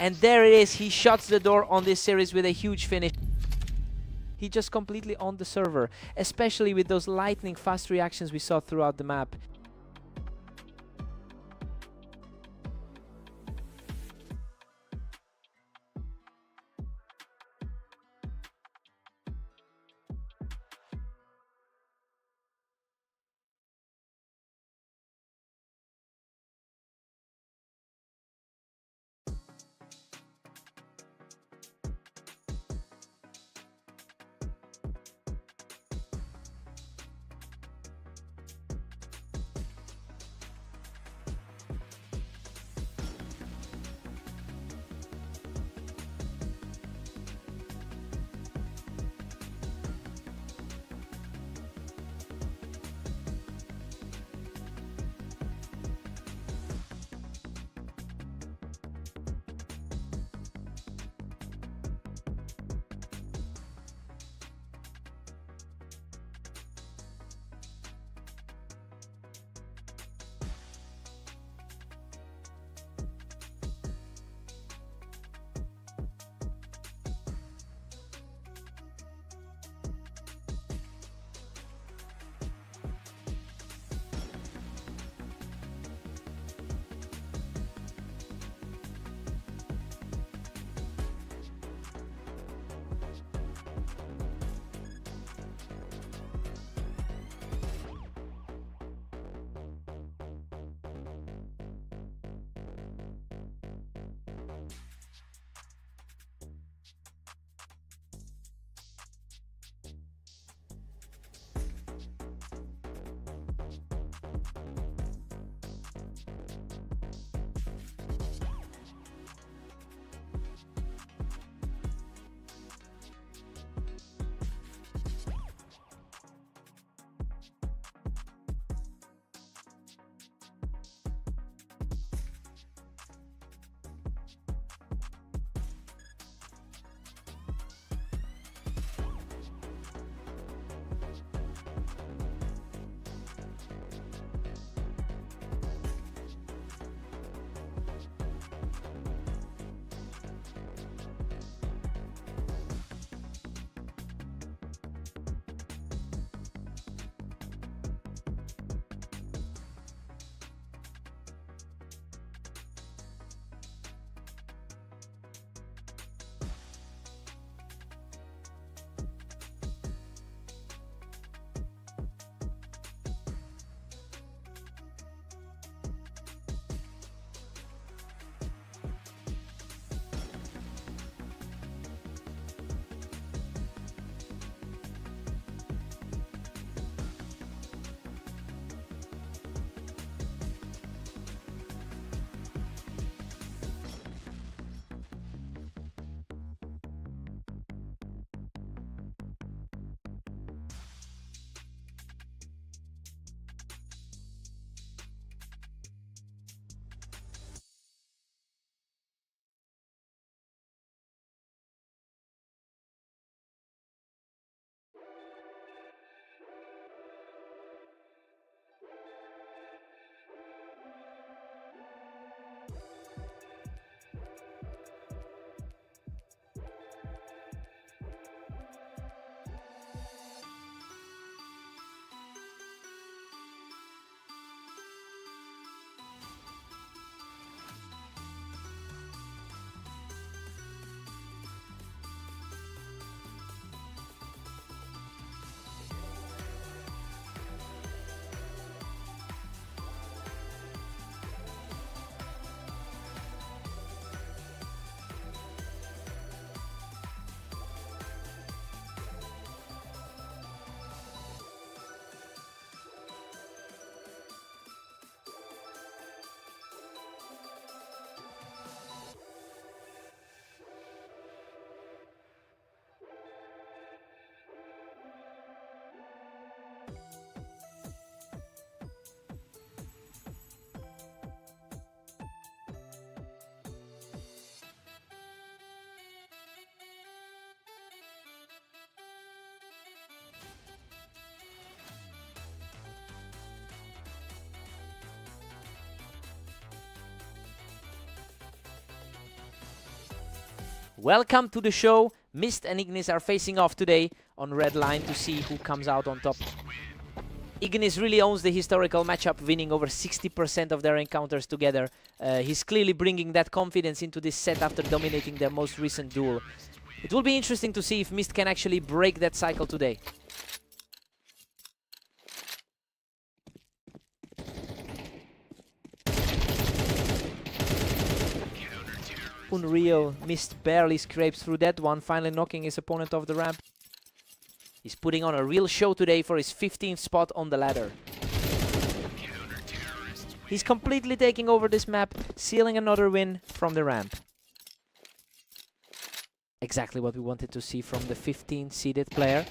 And there it is, he shuts the door on this series with a huge finish. He just completely owned the server, especially with those lightning fast reactions we saw throughout the map. Welcome to the show. Mist and Ignis are facing off today on red line to see who comes out on top. Ignis really owns the historical matchup, winning over 60% of their encounters together. He's clearly bringing that confidence into this set after dominating their most recent duel. It will be interesting to see if Mist can actually break that cycle today. Unreal. Mist barely scrapes through that one, finally knocking his opponent off the ramp. He's putting on a real show today for his 15th spot on the ladder. He's completely taking over this map, sealing another win from the ramp. Exactly what we wanted to see from the 15th seeded player.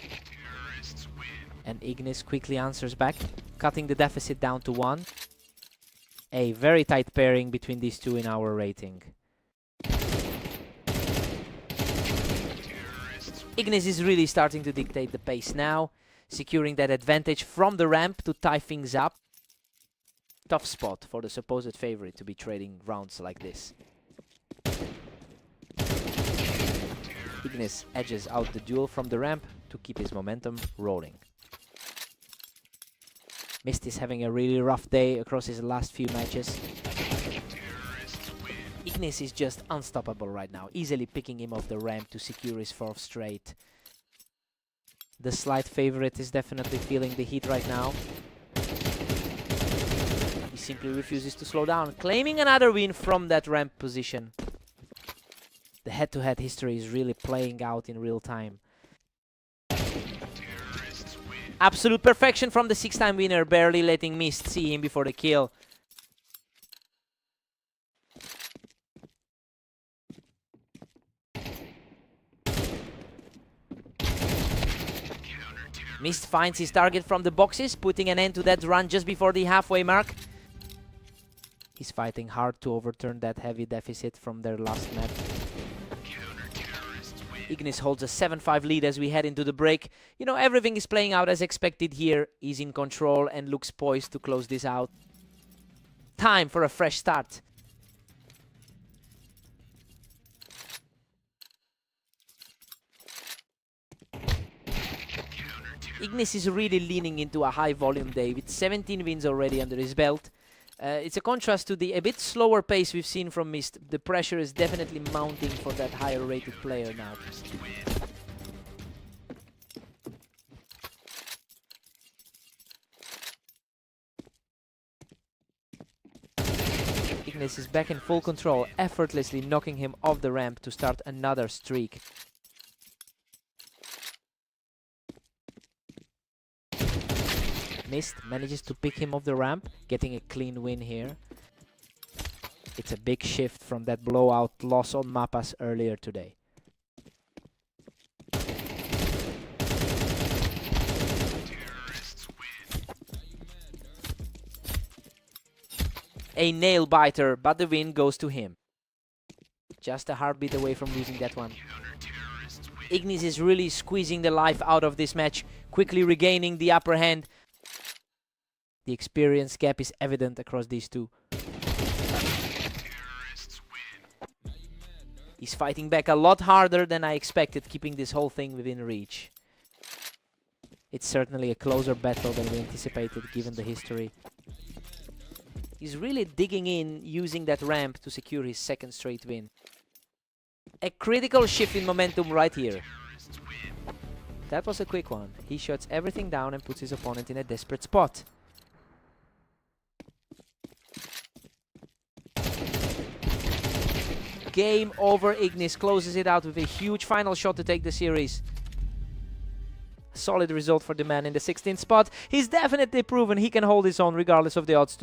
And Ignis quickly answers back, cutting the deficit down to 1. A very tight pairing between these two in our rating. Ignis is really starting to dictate the pace now, securing that advantage from the ramp to tie things up. Tough spot for the supposed favorite to be trading rounds like this. Ignis edges out the duel from the ramp to keep his momentum rolling. Mist is having a really rough day across his last few matches. Ignis is just unstoppable right now, easily picking him off the ramp to secure his 4th straight. The slight favorite is definitely feeling the heat right now. He simply refuses to slow down, claiming another win from that ramp position. The head-to-head history is really playing out in real time. Absolute perfection from the 6-time winner, barely letting Mist see him before the kill. Mist finds his target from the boxes, putting an end to that run just before the halfway mark. He's fighting hard to overturn that heavy deficit from their last map. Ignis holds a 7-5 lead as we head into the break. You know, everything is playing out as expected here. He's in control and looks poised to close this out. Time for a fresh start. Ignis is really leaning into a high volume day with 17 wins already under his belt. It's a contrast to the a bit slower pace we've seen from Mist. The pressure is definitely mounting for that higher rated player now. Ignis is back in full control, effortlessly knocking him off the ramp to start another streak. Mist manages to pick him off the ramp, getting a clean win here. It's a big shift from that blowout loss on Mappas earlier today. A nail biter, but the win goes to him. Just a heartbeat away from losing that one. Ignis is really squeezing the life out of this match, quickly regaining the upper hand. The experience gap is evident across these two. He's fighting back a lot harder than I expected, keeping this whole thing within reach. It's certainly a closer battle than we anticipated, given the history. He's really digging in, using that ramp to secure his 2nd straight win. A critical shift in momentum right here. That was a quick one. He shuts everything down and puts his opponent in a desperate spot. Game over. Ignis closes it out with a huge final shot to take the series. Solid result for the man in the 16th spot. He's definitely proven he can hold his own regardless of the odds.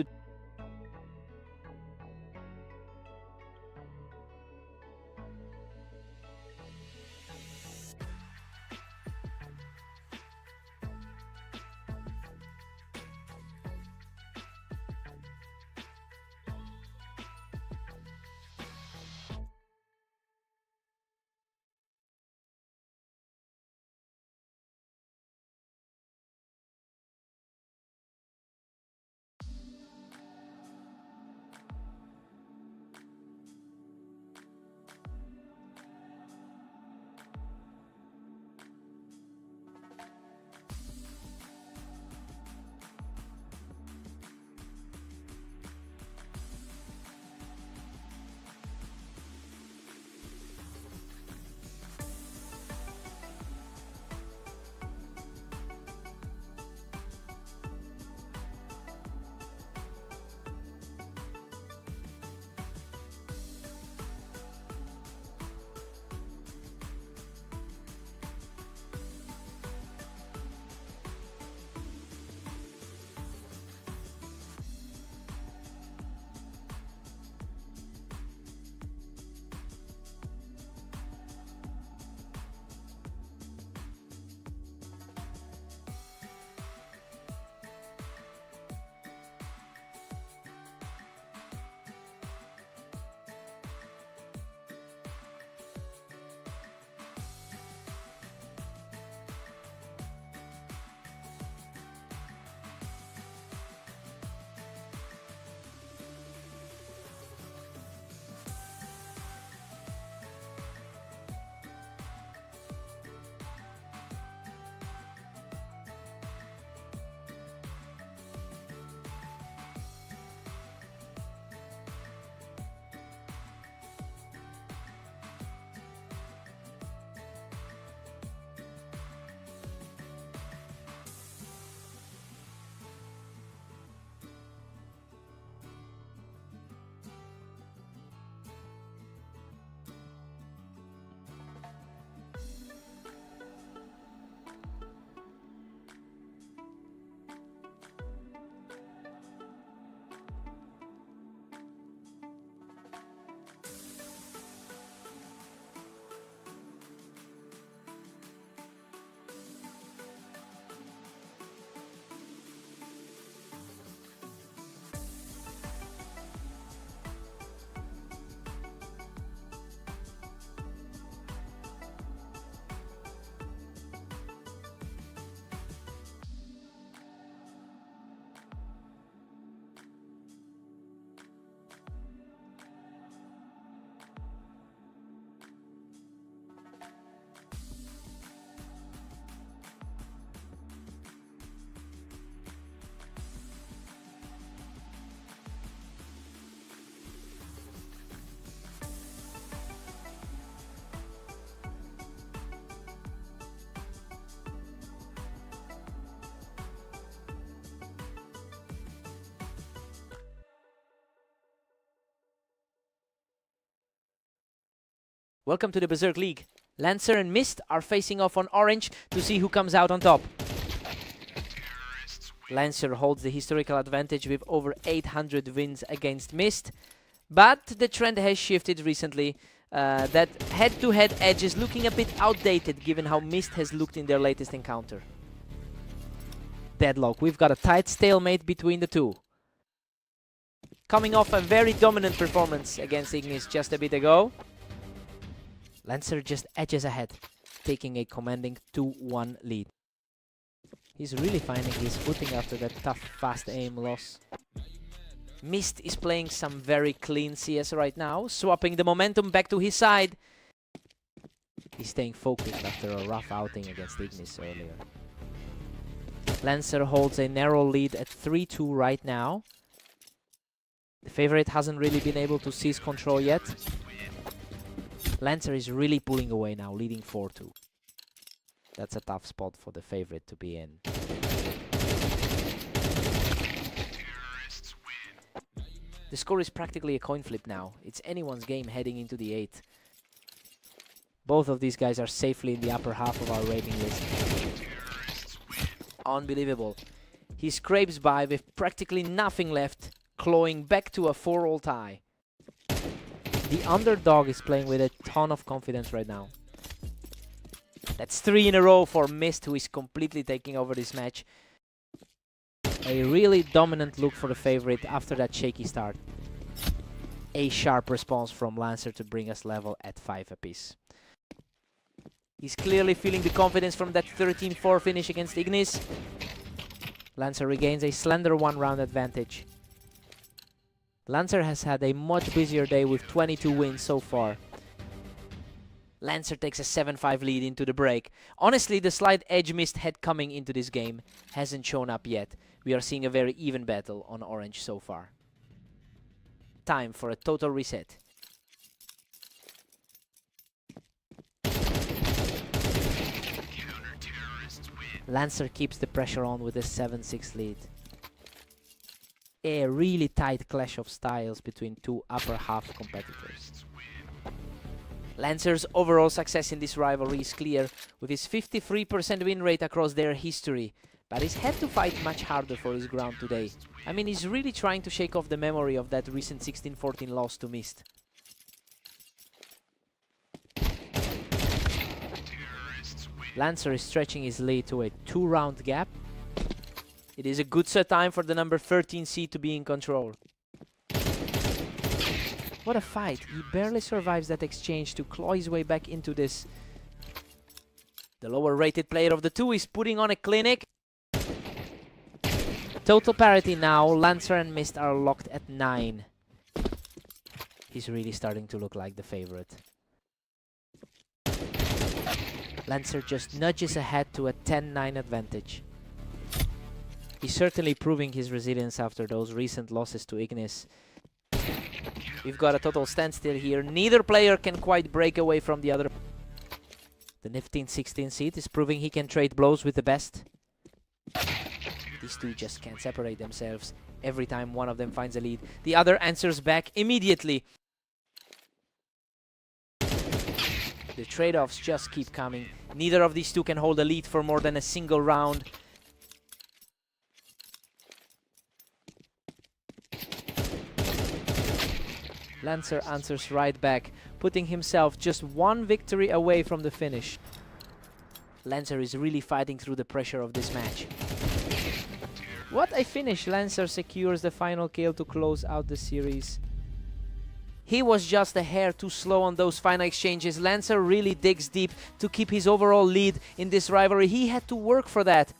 Welcome to the Berserk League. Lancer and Mist are facing off on Orange to see who comes out on top. Lancer holds the historical advantage with over 800 wins against Mist, but the trend has shifted recently. That head-to-head edge is looking a bit outdated given how Mist has looked in their latest encounter. Deadlock. We've got a tight stalemate between the two. Coming off a very dominant performance against Ignis just a bit ago, Lancer just edges ahead, taking a commanding 2-1 lead. He's really finding his footing after that tough fast aim loss. Mist is playing some very clean CS right now, swapping the momentum back to his side. He's staying focused after a rough outing against Ignis earlier. Lancer holds a narrow lead at 3-2 right now. The favorite hasn't really been able to seize control yet. Lancer is really pulling away now, leading 4-2. That's a tough spot for the favorite to be in. The score is practically a coin flip now. It's anyone's game heading into the 8th. Both of these guys are safely in the upper half of our rating list. Unbelievable. He scrapes by with practically nothing left, clawing back to a 4-all tie. The underdog is playing with a ton of confidence right now. That's 3 in a row for Mist, who is completely taking over this match. A really dominant look for the favorite after that shaky start. A sharp response from Lancer to bring us level at 5 apiece. He's clearly feeling the confidence from that 13-4 finish against Ignis. Lancer regains a slender 1-round advantage. Lancer has had a much busier day with 22 wins so far. Lancer takes a 7-5 lead into the break. Honestly, the slight edge Mist had coming into this game hasn't shown up yet. We are seeing a very even battle on Orange so far. Time for a total reset. Lancer keeps the pressure on with a 7-6 lead. A really tight clash of styles between two upper half competitors. Lancer's overall success in this rivalry is clear, with his 53% win rate across their history, but he's had to fight much harder for his ground today. I mean, he's really trying to shake off the memory of that recent 16-14 loss to Mist. Lancer is stretching his lead to a 2-round gap. It is a good set time for the number 13 seed to be in control. What a fight. He barely survives that exchange to claw his way back into this. The lower rated player of the two is putting on a clinic. Total parity now. Lancer and Mist are locked at 9. He's really starting to look like the favorite. Lancer just nudges ahead to a 10-9 advantage. He's certainly proving his resilience after those recent losses to Ignis. We've got a total standstill here. Neither player can quite break away from the other. The 15-16 seed is proving he can trade blows with the best. These two just can't separate themselves. Every time one of them finds a lead, the other answers back immediately. The trade-offs just keep coming. Neither of these two can hold a lead for more than a single round. Lancer answers right back, putting himself just one victory away from the finish. Lancer is really fighting through the pressure of this match. What a finish! Lancer secures the final kill to close out the series. He was just a hair too slow on those final exchanges. Lancer really digs deep to keep his overall lead in this rivalry. He had to work for that.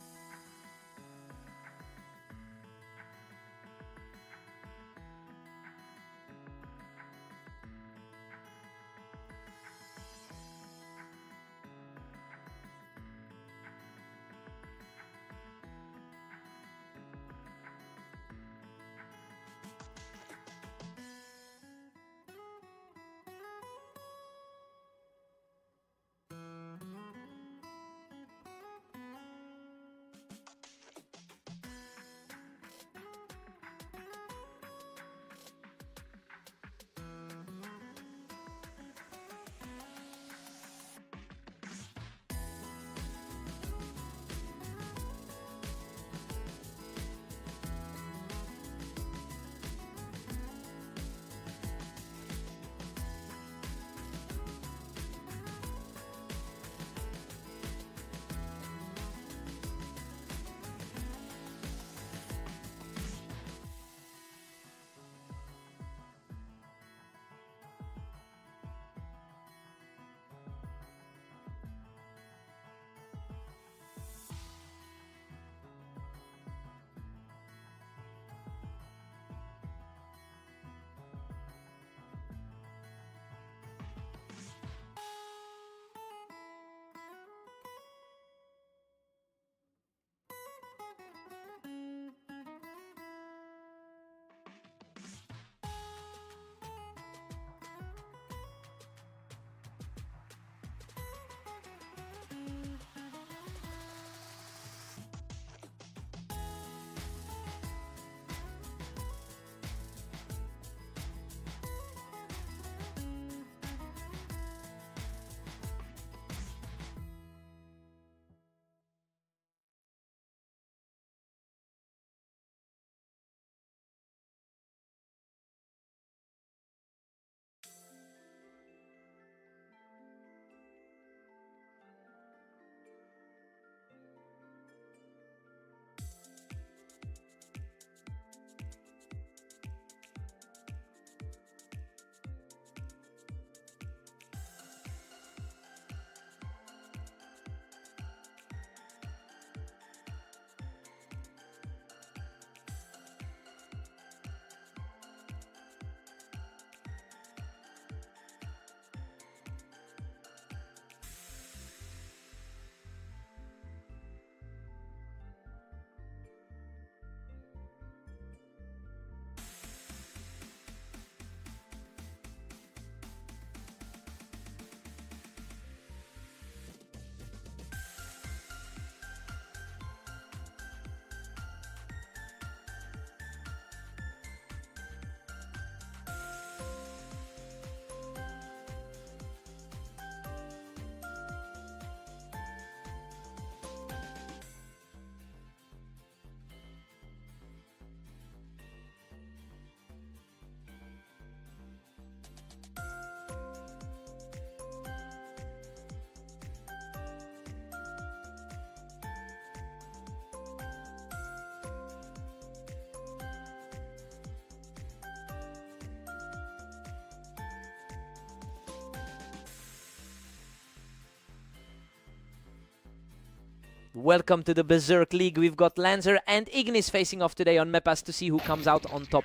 Welcome to the Berserk League. We've got Lancer and Ignis facing off today on Mepas to see who comes out on top.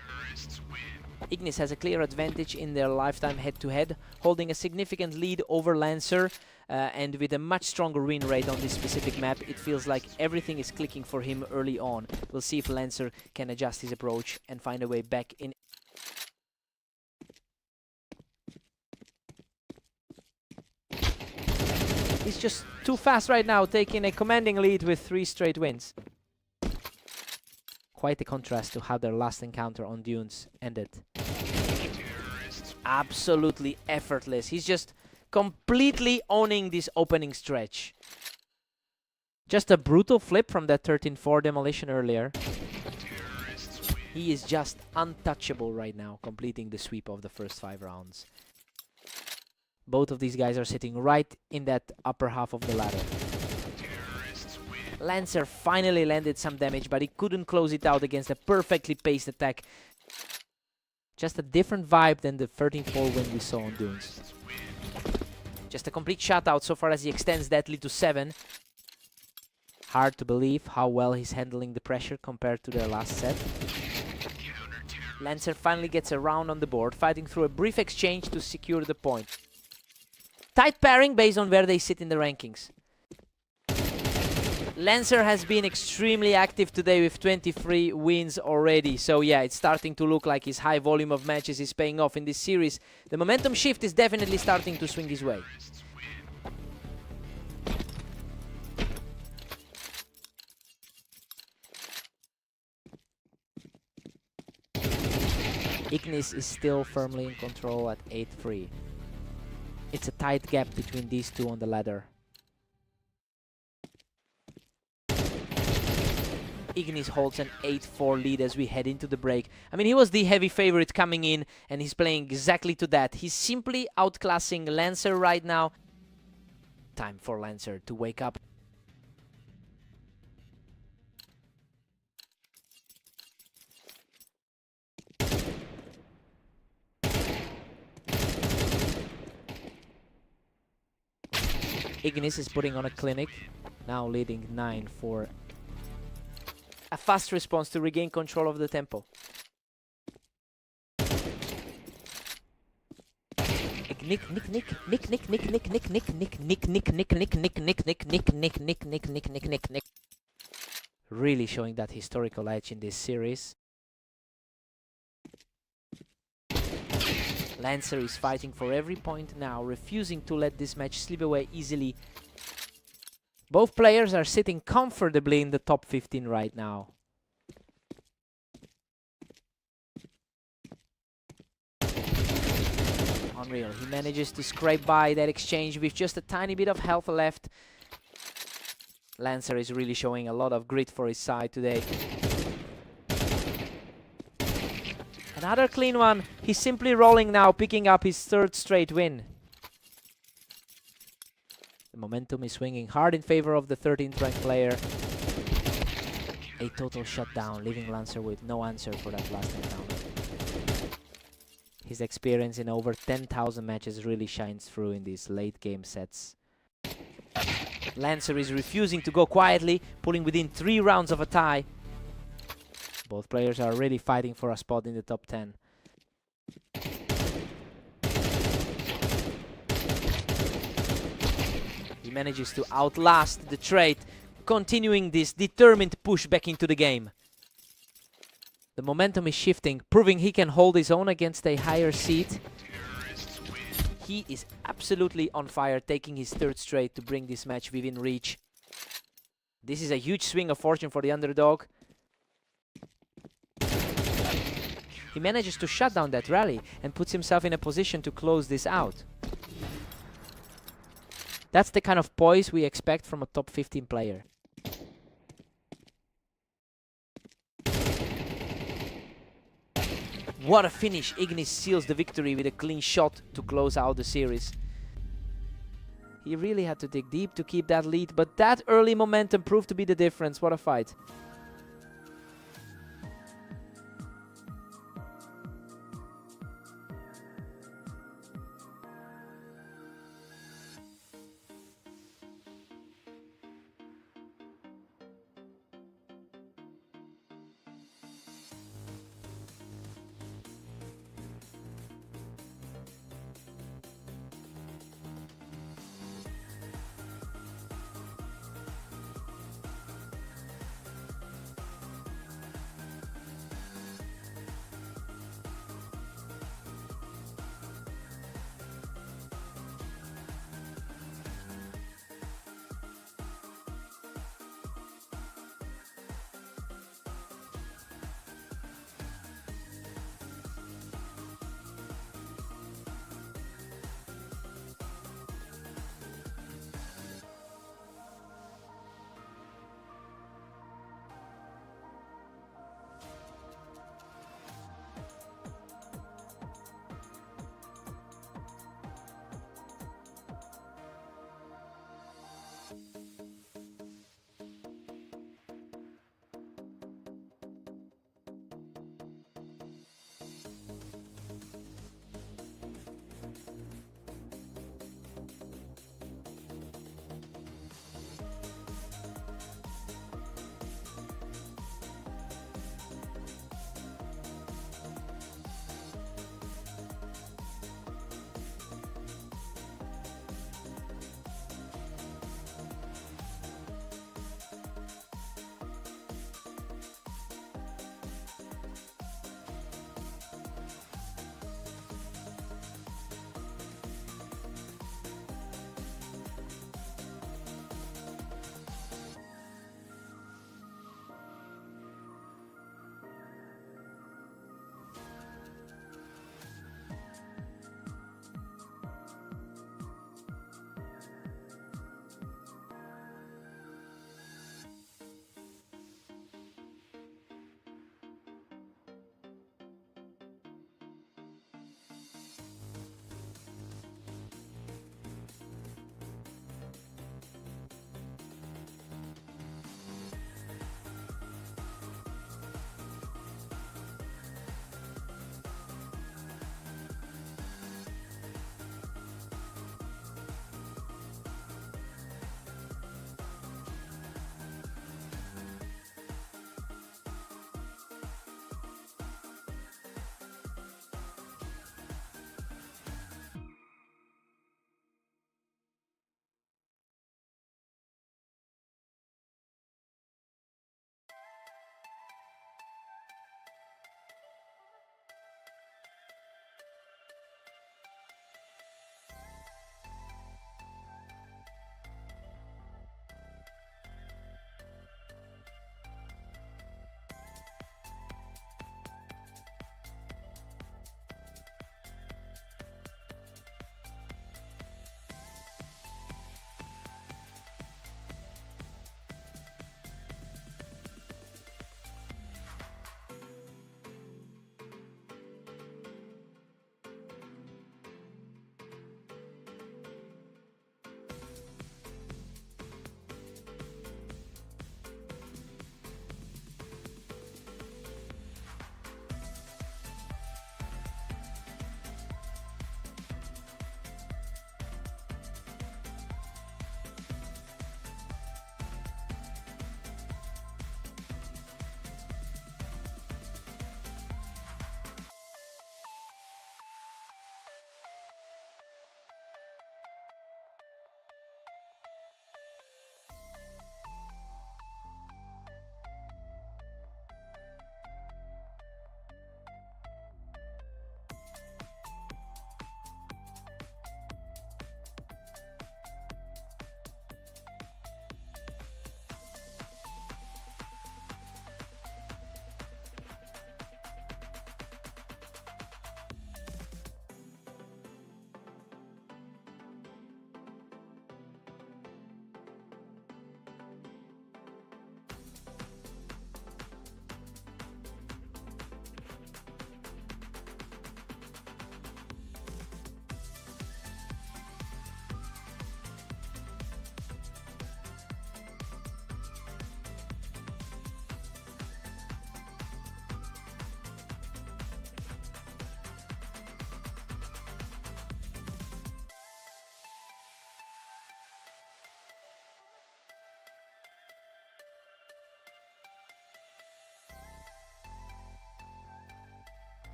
Ignis has a clear advantage in their lifetime head-to-head, holding a significant lead over Lancer, and with a much stronger win rate on this specific map, it feels like everything is clicking for him early on. We'll see if Lancer can adjust his approach and find a way back in. He's just too fast right now, taking a commanding lead with 3 straight wins. Quite a contrast to how their last encounter on Dunes ended. Absolutely effortless. He's just completely owning this opening stretch. Just a brutal flip from that 13-4 demolition earlier. He is just untouchable right now, completing the sweep of the first 5 rounds. Both of these guys are sitting right in that upper half of the ladder. Lancer finally landed some damage, but he couldn't close it out against a perfectly paced attack. Just a different vibe than the 13-4 win we saw on Dunes. Just a complete shutout so far as he extends that lead to 7. Hard to believe how well he's handling the pressure compared to their last set. Lancer finally gets a round on the board, fighting through a brief exchange to secure the point. Tight pairing based on where they sit in the rankings. Lancer has been extremely active today with 23 wins already. So yeah, it's starting to look like his high volume of matches is paying off in this series. The momentum shift is definitely starting to swing his way. Ignis is still firmly in control at 8-3. It's a tight gap between these two on the ladder. Ignis holds an 8-4 lead as we head into the break. I mean, he was the heavy favorite coming in, and he's playing exactly to that. He's simply outclassing Lancer right now. Time for Lancer to wake up. Ignis is putting on a clinic, now leading 9-4. A fast response to regain control of the tempo. Really showing that historical edge in this series. Lancer is fighting for every point now, refusing to let this match slip away easily. Both players are sitting comfortably in the top 15 right now. Unreal. He manages to scrape by that exchange with just a tiny bit of health left. Lancer is really showing a lot of grit for his side today. Another clean one. He's simply rolling now, picking up his 3rd straight win. The momentum is swinging hard in favor of the 13th ranked player. A total shutdown, leaving Lancer with no answer for that last encounter. His experience in over 10,000 matches really shines through in these late game sets. Lancer is refusing to go quietly, pulling within 3 rounds of a tie. Both players are really fighting for a spot in the top 10. He manages to outlast the trait, continuing this determined push back into the game. The momentum is shifting, proving he can hold his own against a higher seed. He is absolutely on fire, taking his 3rd straight to bring this match within reach. This is a huge swing of fortune for the underdog. He manages to shut down that rally and puts himself in a position to close this out. That's the kind of poise we expect from a top 15 player. What a finish! Ignis seals the victory with a clean shot to close out the series. He really had to dig deep to keep that lead, but that early momentum proved to be the difference. What a fight.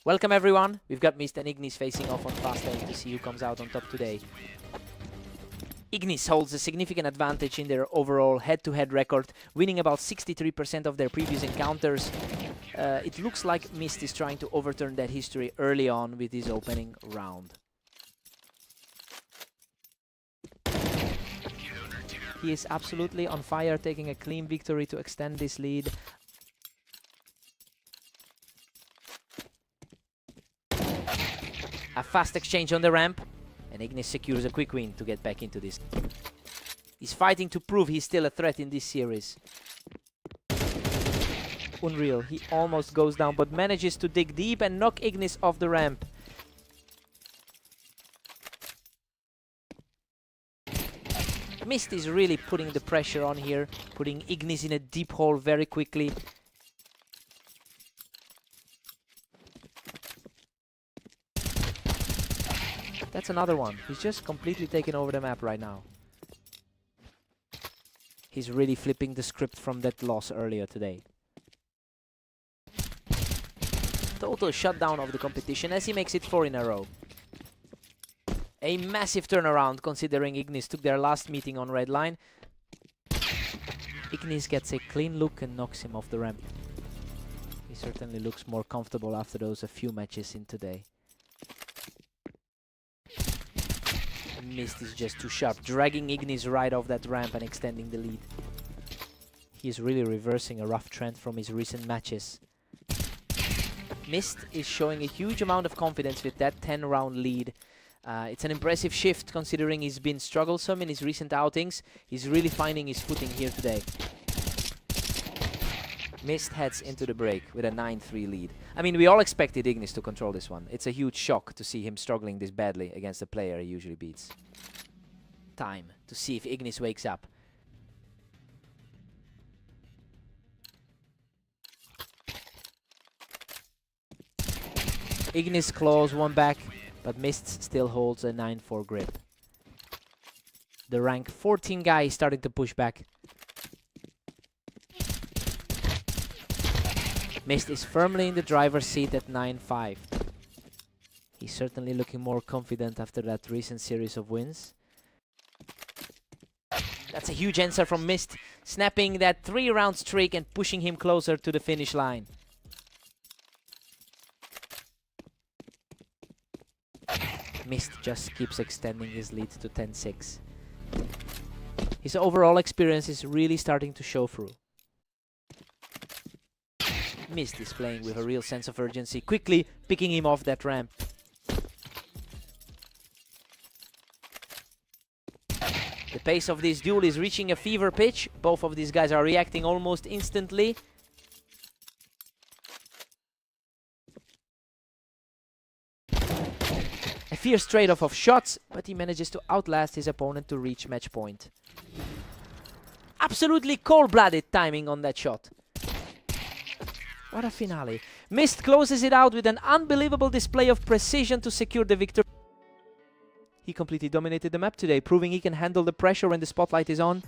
Welcome everyone. We've got Mist and Ignis facing off on Fast Lane to see who comes out on top today. Ignis holds a significant advantage in their overall head-to-head record, winning about 63% of their previous encounters. It looks like Mist is trying to overturn that history early on with his opening round. He is absolutely on fire, taking a clean victory to extend this lead. A fast exchange on the ramp, and Ignis secures a quick win to get back into this. He's fighting to prove he's still a threat in this series. Unreal, he almost goes down, but manages to dig deep and knock Ignis off the ramp. Mist is really putting the pressure on here, putting Ignis in a deep hole very quickly. That's another one. He's just completely taken over the map right now. He's really flipping the script from that loss earlier today. Total shutdown of the competition as he makes it 4 in a row. A massive turnaround considering Ignis took their last meeting on red line. Ignis gets a clean look and knocks him off the ramp. He certainly looks more comfortable after those a few matches in today. Mist is just too sharp, dragging Ignis right off that ramp and extending the lead. He is really reversing a rough trend from his recent matches. Mist is showing a huge amount of confidence with that 10-round lead. It's an impressive shift considering he's been strugglesome in his recent outings. He's really finding his footing here today. Mist heads into the break with a 9-3 lead. I mean, we all expected Ignis to control this one. It's a huge shock to see him struggling this badly against a player he usually beats. Time to see if Ignis wakes up. Ignis claws one back, but Mist still holds a 9-4 grip. The rank 14 guy is starting to push back. Mist is firmly in the driver's seat at 9-5. He's certainly looking more confident after that recent series of wins. That's a huge answer from Mist, snapping that 3-round streak and pushing him closer to the finish line. Mist just keeps extending his lead to 10-6. His overall experience is really starting to show through. Mist is playing with a real sense of urgency, quickly picking him off that ramp. The pace of this duel is reaching a fever pitch. Both of these guys are reacting almost instantly. A fierce trade-off of shots, but he manages to outlast his opponent to reach match point. Absolutely cold-blooded timing on that shot. What a finale. Mist closes it out with an unbelievable display of precision to secure the victory. He completely dominated the map today, proving he can handle the pressure when the spotlight is on.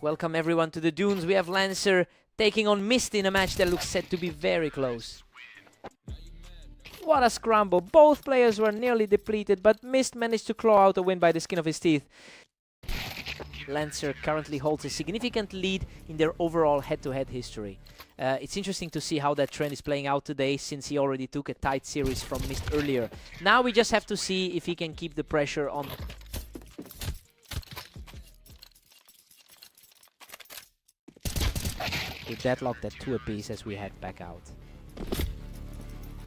Welcome everyone to the Dunes. We have Lancer taking on Mist in a match that looks set to be very close. What a scramble. Both players were nearly depleted, but Mist managed to claw out a win by the skin of his teeth. Lancer currently holds a significant lead in their overall head-to-head history. It's interesting to see how that trend is playing out today, since he already took a tight series from Mist earlier. Now we just have to see if he can keep the pressure on. With deadlocked at 2 apiece as we head back out.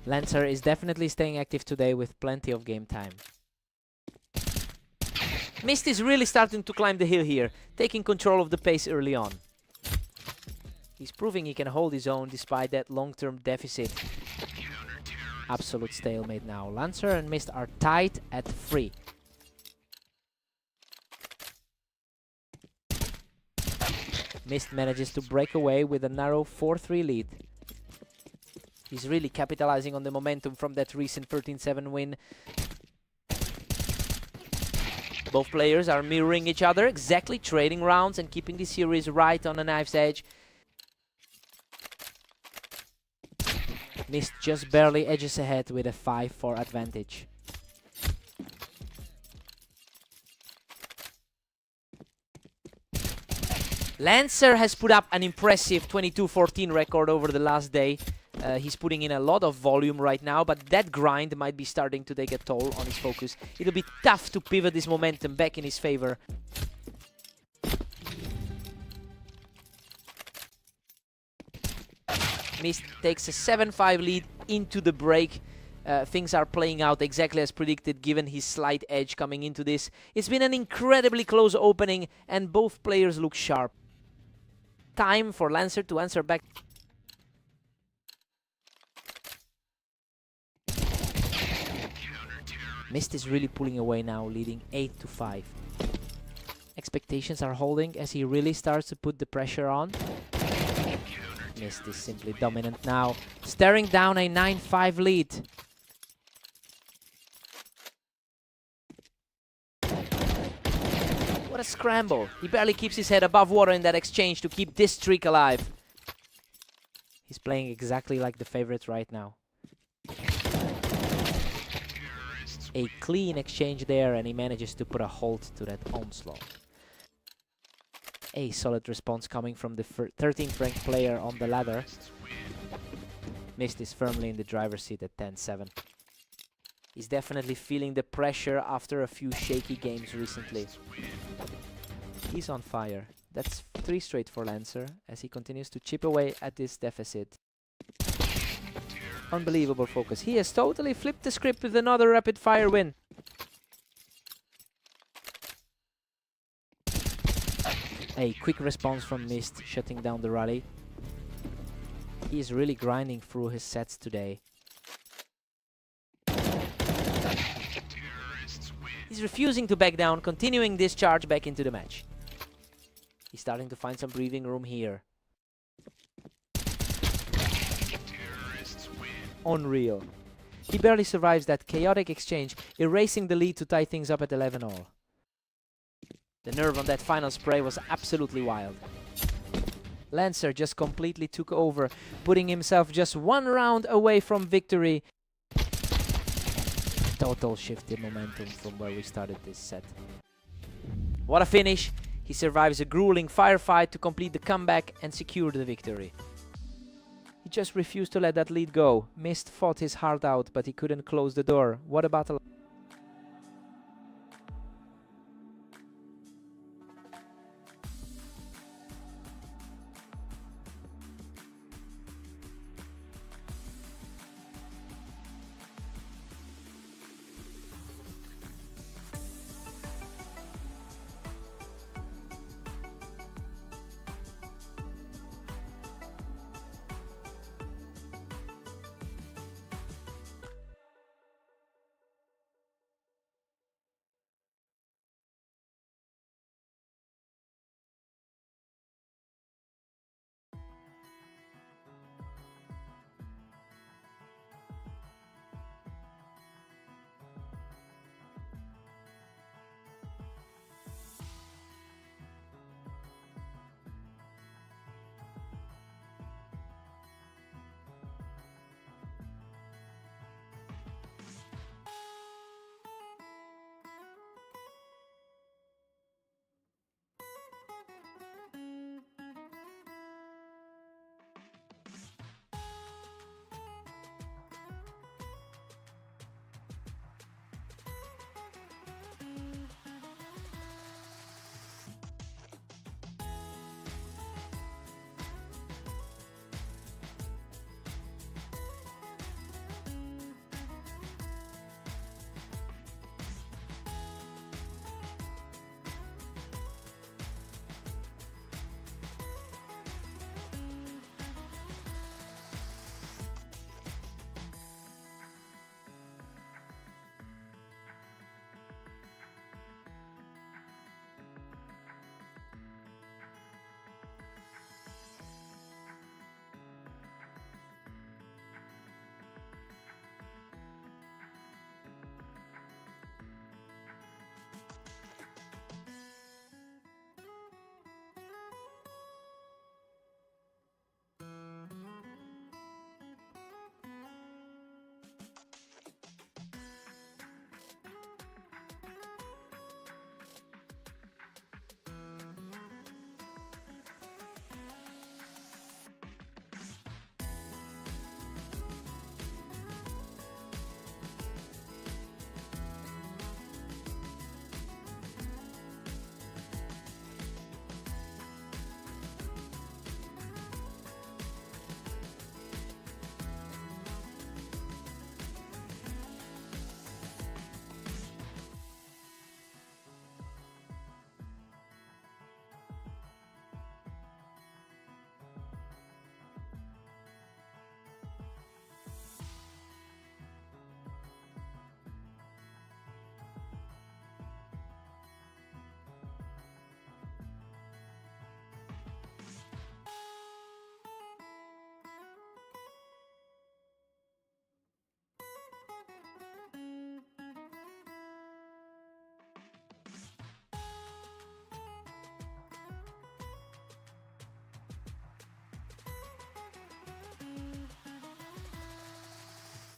Lancer is definitely staying active today with plenty of game time. Mist is really starting to climb the hill here, taking control of the pace early on. He's proving he can hold his own despite that long-term deficit. Absolute stalemate now. Lancer and Mist are tied at 3. Mist manages to break away with a narrow 4-3 lead. He's really capitalizing on the momentum from that recent 13-7 win. Both players are mirroring each other, exactly trading rounds and keeping the series right on a knife's edge. Mist just barely edges ahead with a 5-4 advantage. Lancer has put up an impressive 22-14 record over the last day. He's putting in a lot of volume right now, but that grind might be starting to take a toll on his focus. It'll be tough to pivot this momentum back in his favor. Mist takes a 7-5 lead into the break. Things are playing out exactly as predicted, given his slight edge coming into this. It's been an incredibly close opening, and both players look sharp. Time for Lancer to answer back. Mist is really pulling away now, leading 8-5. Expectations are holding as he really starts to put the pressure on. Mist is simply dominant now, staring down a 9-5 lead. What a scramble. He barely keeps his head above water in that exchange to keep this streak alive. He's playing exactly like the favorite right now. A clean exchange there, and he manages to put a halt to that onslaught. A solid response coming from the 13th ranked player on the ladder. Mist is firmly in the driver's seat at 10-7. He's definitely feeling the pressure after a few shaky games recently. He's on fire. That's 3 straight for Lancer as he continues to chip away at this deficit. Unbelievable focus. He has totally flipped the script with another rapid fire win. A quick response from Mist, shutting down the rally. He is really grinding through his sets today. He's refusing to back down, continuing this charge back into the match. He's starting to find some breathing room here. Unreal. He barely survives that chaotic exchange, erasing the lead to tie things up at 11-all. The nerve on that final spray was absolutely wild. Lancer just completely took over, putting himself just 1 round away from victory. Total shift in momentum from where we started this set. What a finish! He survives a grueling firefight to complete the comeback and secure the victory. He just refused to let that lead go. Mist fought his heart out, but he couldn't close the door. What a battle.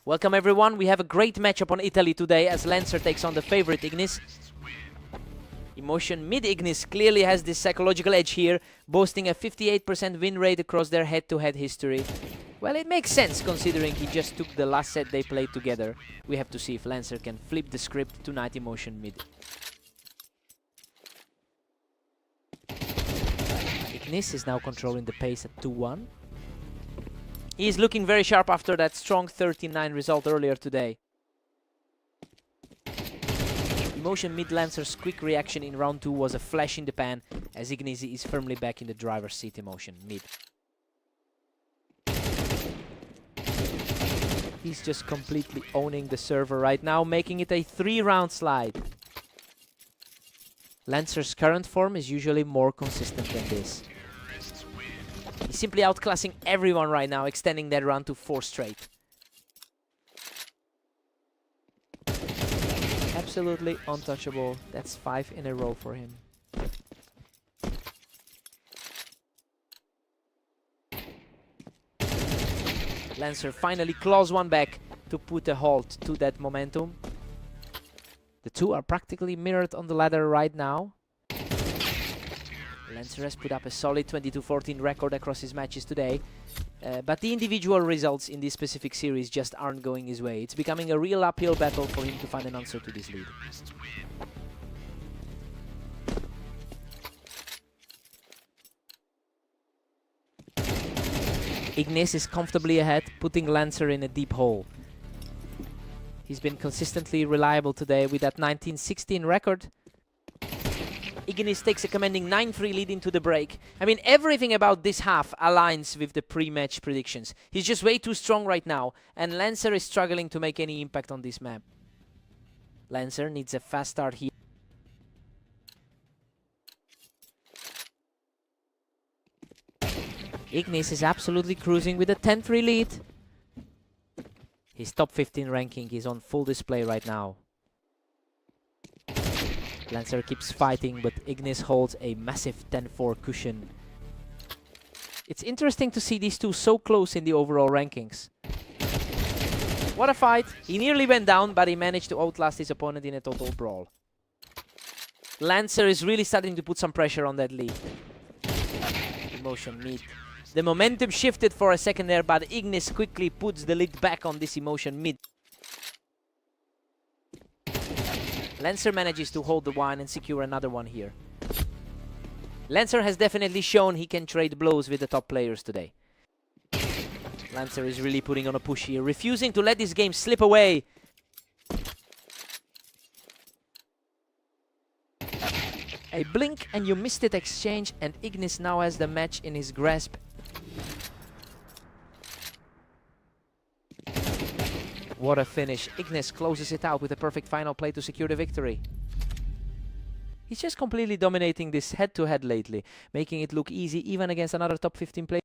Welcome everyone, we have a great matchup on Italy today as Lancer takes on the favorite Ignis. Emotion mid Ignis clearly has this psychological edge here, boasting a 58% win rate across their head-to-head history. Well, it makes sense considering he just took the last set they played together. We have to see if Lancer can flip the script tonight. Emotion mid. Ignis is now controlling the pace at 2-1. He is looking very sharp after that strong 13-9 result earlier today. Emotion mid Lancer's quick reaction in round 2 was a flash in the pan, as Ignis is firmly back in the driver's seat. Emotion mid. He's just completely owning the server right now, making it a 3-round slide. Lancer's current form is usually more consistent than this. He's simply outclassing everyone right now, extending that run to 4 straight. Absolutely untouchable. That's 5 in a row for him. Lancer finally claws one back to put a halt to that momentum. The two are practically mirrored on the ladder right now. Lancer has put up a solid 22-14 record across his matches today, but the individual results in this specific series just aren't going his way. It's becoming a real uphill battle for him to find an answer to this lead. Ignis is comfortably ahead, putting Lancer in a deep hole. He's been consistently reliable today with that 19-16 record. Ignis takes a commanding 9-3 lead into the break. I mean, everything about this half aligns with the pre-match predictions. He's just way too strong right now, and Lancer is struggling to make any impact on this map. Lancer needs a fast start here. Ignis is absolutely cruising with a 10-3 lead. His top 15 ranking is on full display right now. Lancer keeps fighting, but Ignis holds a massive 10-4 cushion. It's interesting to see these two so close in the overall rankings. What a fight! He nearly went down, but he managed to outlast his opponent in a total brawl. Lancer is really starting to put some pressure on that lead. Emotion mid. The momentum shifted for a second there, but Ignis quickly puts the lead back on this Emotion mid. Lancer manages to hold the wine and secure another one here. Lancer has definitely shown he can trade blows with the top players today. Lancer is really putting on a push here, refusing to let this game slip away. A blink and you missed it exchange, and Ignis now has the match in his grasp. What a finish. Ignis closes it out with a perfect final play to secure the victory. He's just completely dominating this head-to-head lately, making it look easy even against another top 15 player.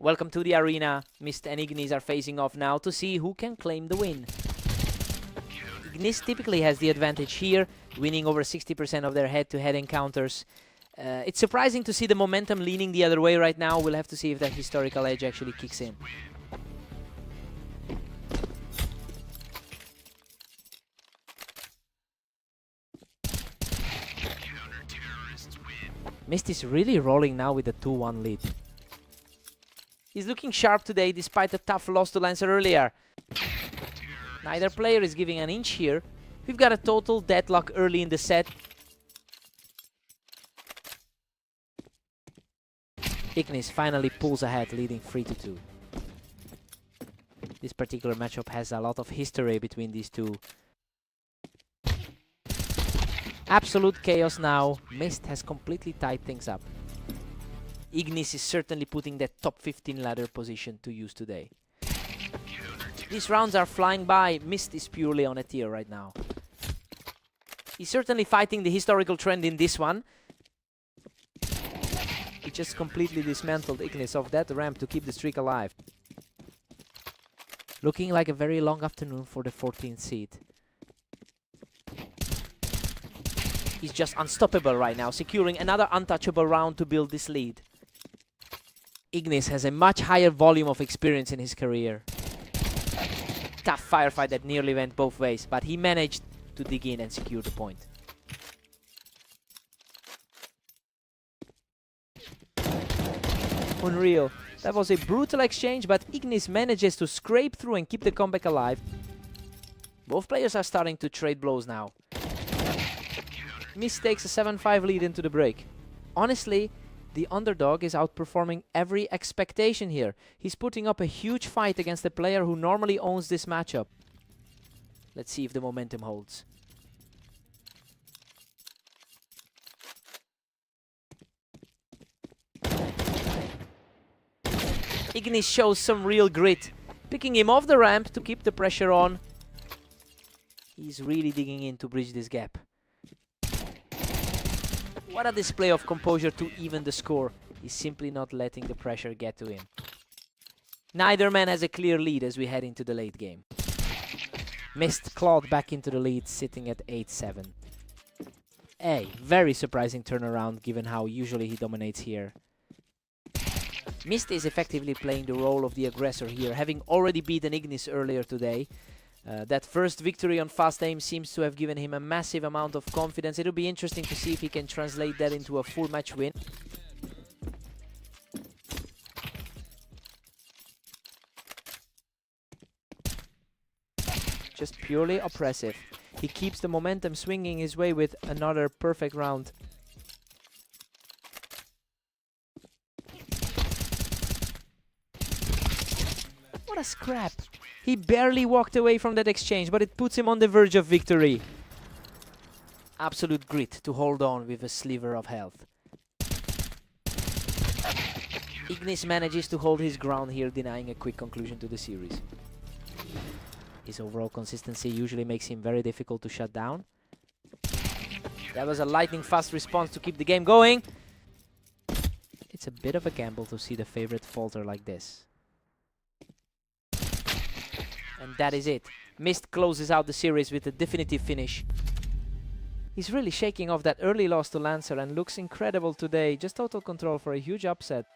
Welcome to the arena. Mist and Ignis are facing off now to see who can claim the win. Ignis typically has the advantage here, winning over 60% of their head-to-head encounters. It's surprising to see the momentum leaning the other way right now. We'll have to see if that historical edge actually kicks in. Mist is really rolling now with a 2-1 lead. He's looking sharp today despite a tough loss to Lancer earlier. Neither player is giving an inch here. We've got a total deadlock early in the set. Ignis finally pulls ahead, leading 3-2. This particular matchup has a lot of history between these two. Absolute chaos now. Mist has completely tied things up. Ignis is certainly putting that top 15 ladder position to use today. These rounds are flying by. Mist is purely on a tear right now. He's certainly fighting the historical trend in this one. He just completely dismantled Ignis off that ramp to keep the streak alive. Looking like a very long afternoon for the 14th seed. He's just unstoppable right now, securing another untouchable round to build this lead. Ignis has a much higher volume of experience in his career. Tough firefight that nearly went both ways, but he managed to dig in and secure the point. Unreal. That was a brutal exchange, but Ignis manages to scrape through and keep the comeback alive. Both players are starting to trade blows now. Mist takes a 7-5 lead into the break. Honestly, the underdog is outperforming every expectation here. He's putting up a huge fight against a player who normally owns this matchup. Let's see if the momentum holds. Ignis shows some real grit, picking him off the ramp to keep the pressure on. He's really digging in to bridge this gap. What a display of composure to even the score. He's simply not letting the pressure get to him. Neither man has a clear lead as we head into the late game. Mist clawed back into the lead, sitting at 8-7. A very surprising turnaround given how usually he dominates here. Mist is effectively playing the role of the aggressor here, having already beaten Ignis earlier today. That first victory on Fast Aim seems to have given him a massive amount of confidence. It'll be interesting to see if he can translate that into a full match win. Just purely oppressive. He keeps the momentum swinging his way with another perfect round. What a scrap! He barely walked away from that exchange, but it puts him on the verge of victory. Absolute grit to hold on with a sliver of health. Ignis manages to hold his ground here, denying a quick conclusion to the series. His overall consistency usually makes him very difficult to shut down. That was a lightning fast response to keep the game going. It's a bit of a gamble to see the favorite falter like this. And that is it. Mist closes out the series with a definitive finish. He's really shaking off that early loss to Lancer and looks incredible today. Just total control for a huge upset.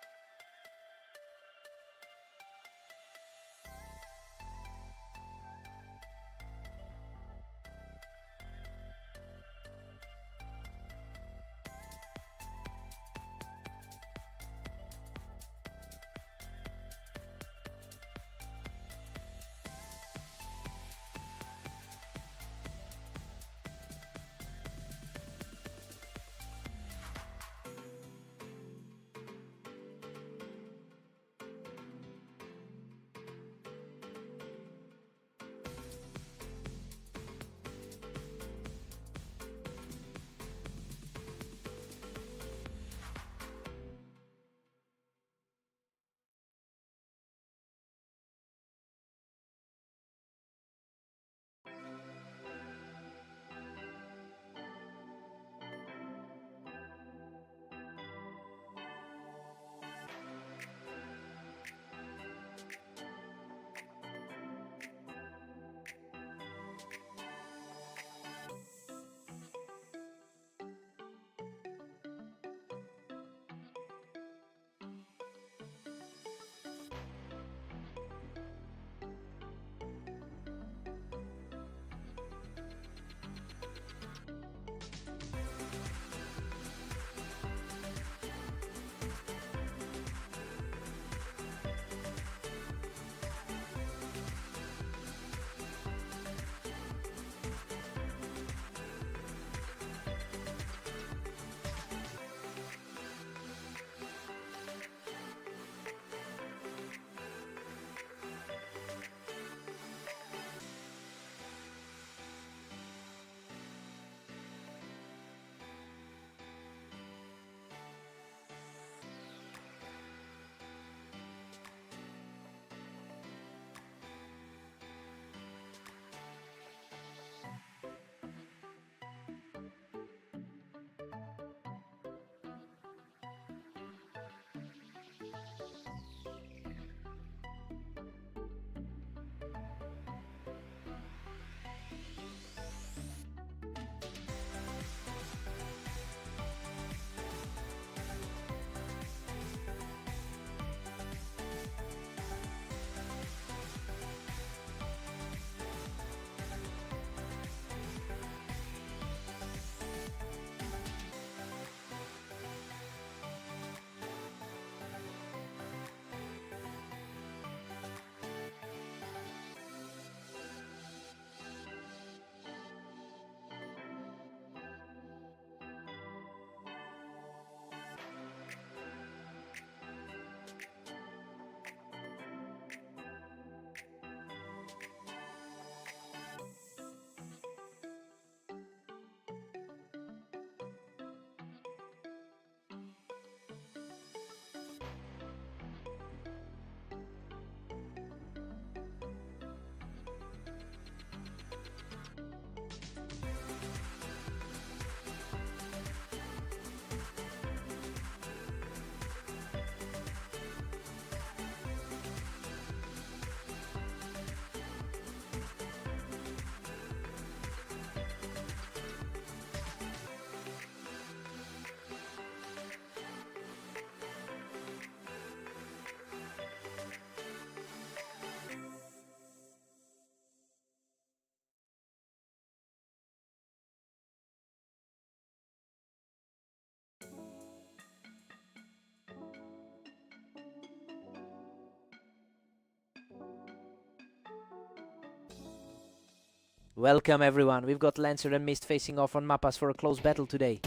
Welcome everyone, we've got Lancer and Mist facing off on Mappas for a close battle today.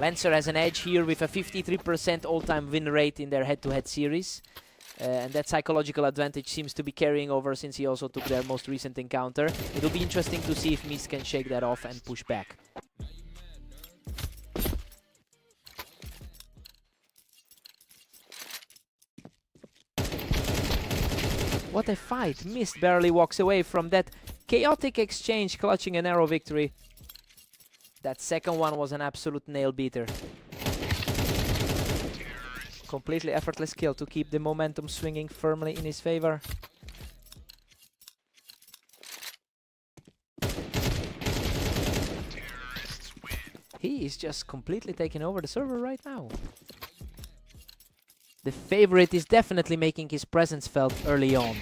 Lancer has an edge here with a 53% all-time win rate in their head-to-head series. And that psychological advantage seems to be carrying over since he also took their most recent encounter. It'll be interesting to see if Mist can shake that off and push back. What a fight! Mist barely walks away from that chaotic exchange, clutching an arrow victory. That second one was an absolute nail-beater. Completely effortless kill to keep the momentum swinging firmly in his favor. He is just completely taking over the server right now. The favorite is definitely making his presence felt early on.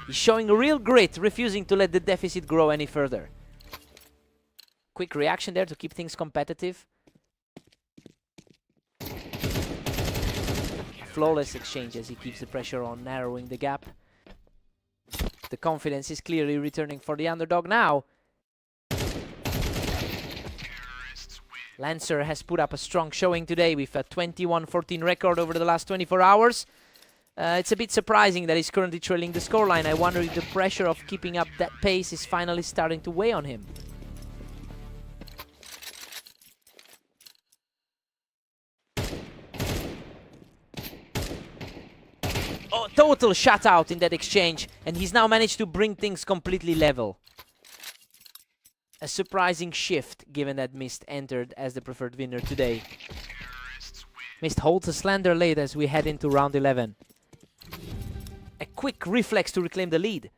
He's showing real grit, refusing to let the deficit grow any further. Quick reaction there to keep things competitive. Flawless exchange as he keeps the pressure on, narrowing the gap. The confidence is clearly returning for the underdog now. Lancer has put up a strong showing today with a 21-14 record over the last 24 hours. It's a bit surprising that he's currently trailing the scoreline. I wonder if the pressure of keeping up that pace is finally starting to weigh on him. Oh, total shutout in that exchange, and he's now managed to bring things completely level. A surprising shift, given that Mist entered as the preferred winner today. Mist holds a slender lead as we head into round 11. A quick reflex to reclaim the lead.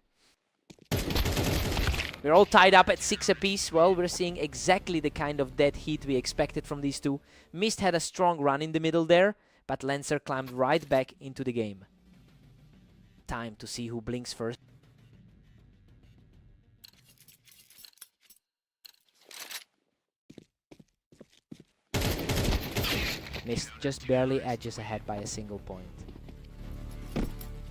We're all tied up at 6 apiece. Well, we're seeing exactly the kind of dead heat we expected from these two. Mist had a strong run in the middle there, but Lancer climbed right back into the game. Time to see who blinks first. Mist just barely edges ahead by a single point.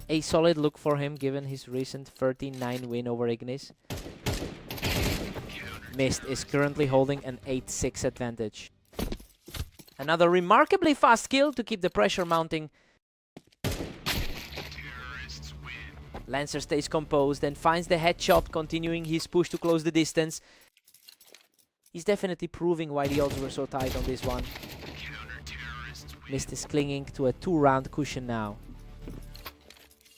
A solid look for him given his recent 13-9 win over Ignis. Mist is currently holding an 8-6 advantage. Another remarkably fast kill to keep the pressure mounting. Lancer stays composed and finds the headshot, continuing his push to close the distance. He's definitely proving why the odds were so tight on this one. Mist is clinging to a 2-round cushion now.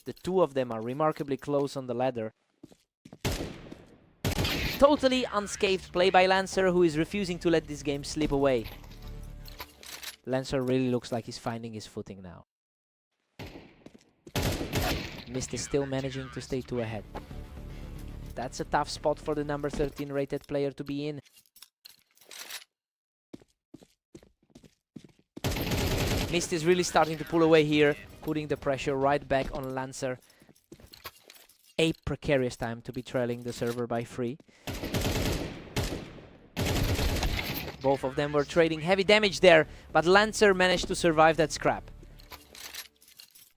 The two of them are remarkably close on the ladder. Totally unscathed play by Lancer, who is refusing to let this game slip away. Lancer really looks like he's finding his footing now. Mist is still managing to stay 2 ahead. That's a tough spot for the number 13 rated player to be in. Mist is really starting to pull away here, putting the pressure right back on Lancer. A precarious time to be trailing the server by 3. Both of them were trading heavy damage there, but Lancer managed to survive that scrap.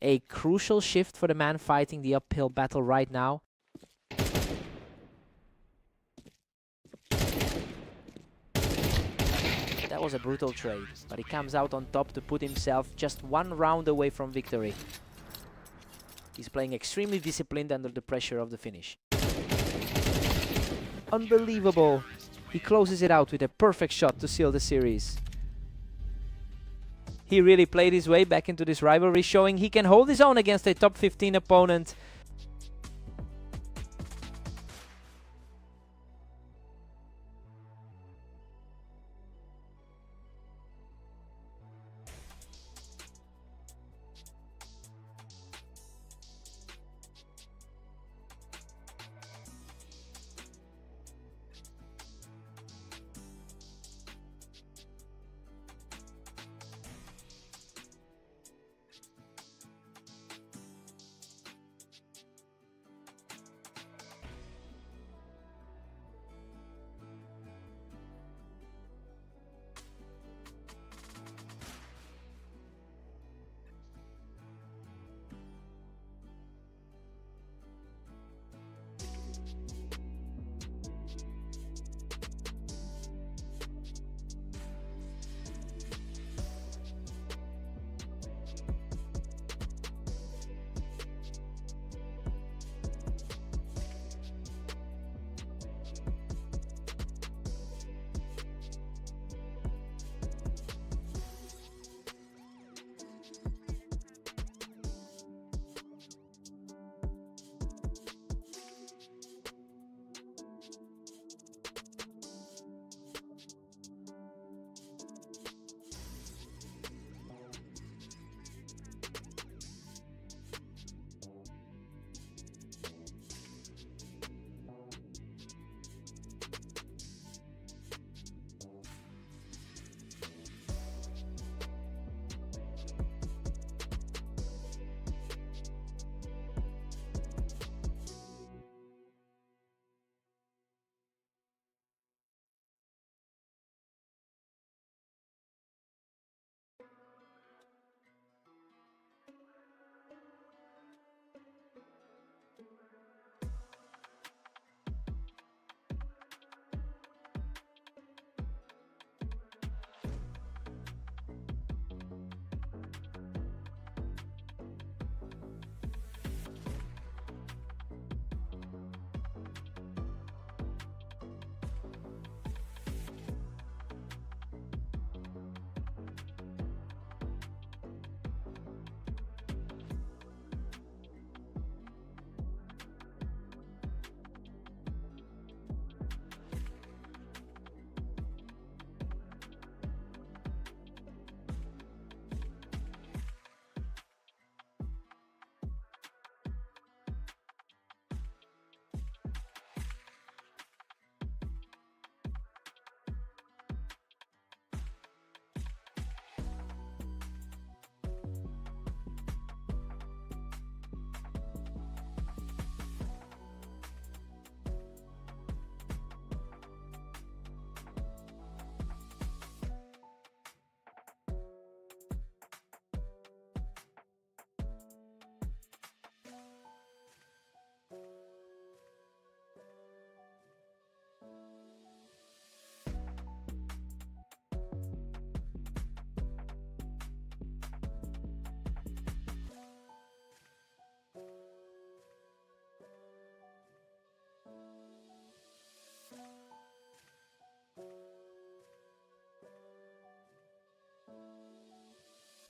A crucial shift for the man fighting the uphill battle right now. That was a brutal trade, but he comes out on top to put himself just 1 round away from victory. He's playing extremely disciplined under the pressure of the finish. Unbelievable! He closes it out with a perfect shot to seal the series. He really played his way back into this rivalry, showing he can hold his own against a top 15 opponent.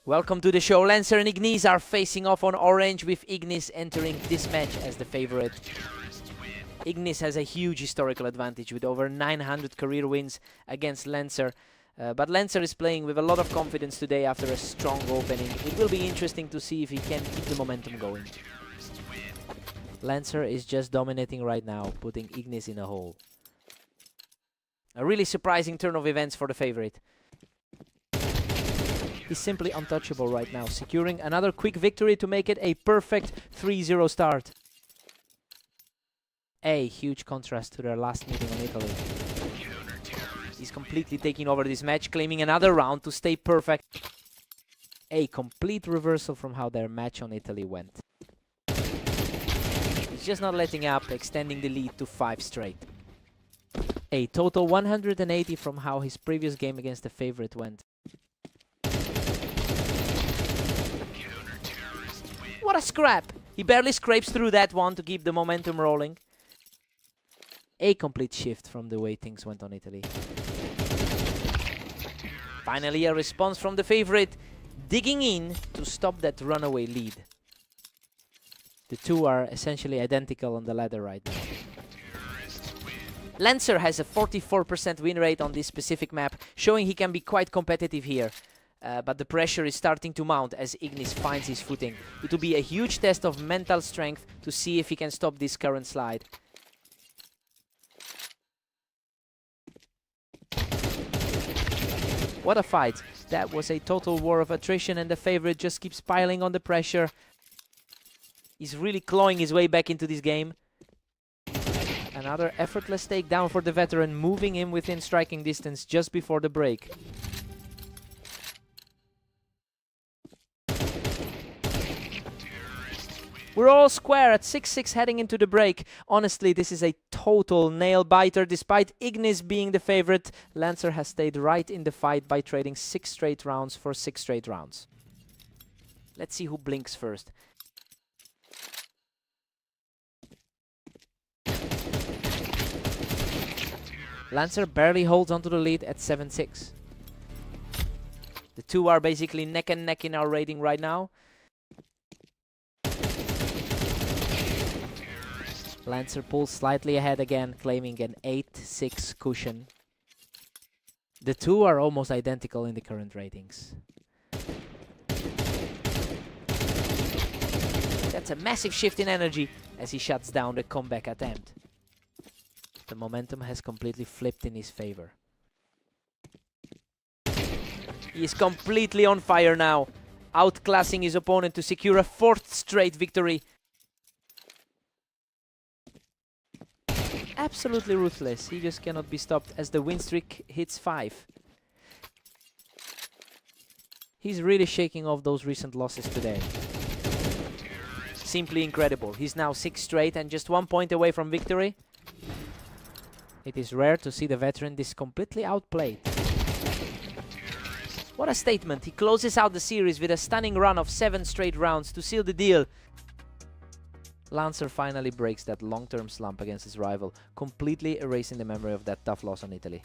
Welcome to the show. Lancer and Ignis are facing off on orange, with Ignis entering this match as the favorite. Ignis has a huge historical advantage with over 900 career wins against Lancer. But Lancer is playing with a lot of confidence today after a strong opening. It will be interesting to see if he can keep the momentum going. Lancer is just dominating right now, putting Ignis in a hole. A really surprising turn of events for the favorite. He's simply untouchable right now, securing another quick victory to make it a perfect 3-0 start. A huge contrast to their last meeting on Italy. He's completely taking over this match, claiming another round to stay perfect. A complete reversal from how their match on Italy went. He's just not letting up, extending the lead to 5 straight. A total 180 from how his previous game against the favorite went. What a scrap! He barely scrapes through that one to keep the momentum rolling. A complete shift from the way things went on Italy. Finally a response from the favorite, digging in to stop that runaway lead. The two are essentially identical on the ladder right now. Lancer has a 44% win rate on this specific map, showing he can be quite competitive here. But the pressure is starting to mount as Ignis finds his footing. It will be a huge test of mental strength to see if he can stop this current slide. What a fight. That was a total war of attrition, and the favorite just keeps piling on the pressure. He's really clawing his way back into this game. Another effortless takedown for the veteran, moving him within striking distance just before the break. We're all square at 6-6 heading into the break. Honestly, this is a total nail-biter. Despite Ignis being the favorite, Lancer has stayed right in the fight by trading 6 straight rounds for 6 straight rounds. Let's see who blinks first. Lancer barely holds onto the lead at 7-6. The two are basically neck and neck in our rating right now. Lancer pulls slightly ahead again, claiming an 8-6 cushion. The two are almost identical in the current ratings. That's a massive shift in energy as he shuts down the comeback attempt. The momentum has completely flipped in his favor. He is completely on fire now, outclassing his opponent to secure a 4th straight victory. Absolutely ruthless. He just cannot be stopped as the win streak hits 5. He's really shaking off those recent losses today. Simply incredible. He's now 6 straight and just 1 point away from victory. It is rare to see the veteran this completely outplayed. What a statement. He closes out the series with a stunning run of 7 straight rounds to seal the deal. Lancer finally breaks that long-term slump against his rival, completely erasing the memory of that tough loss on Italy.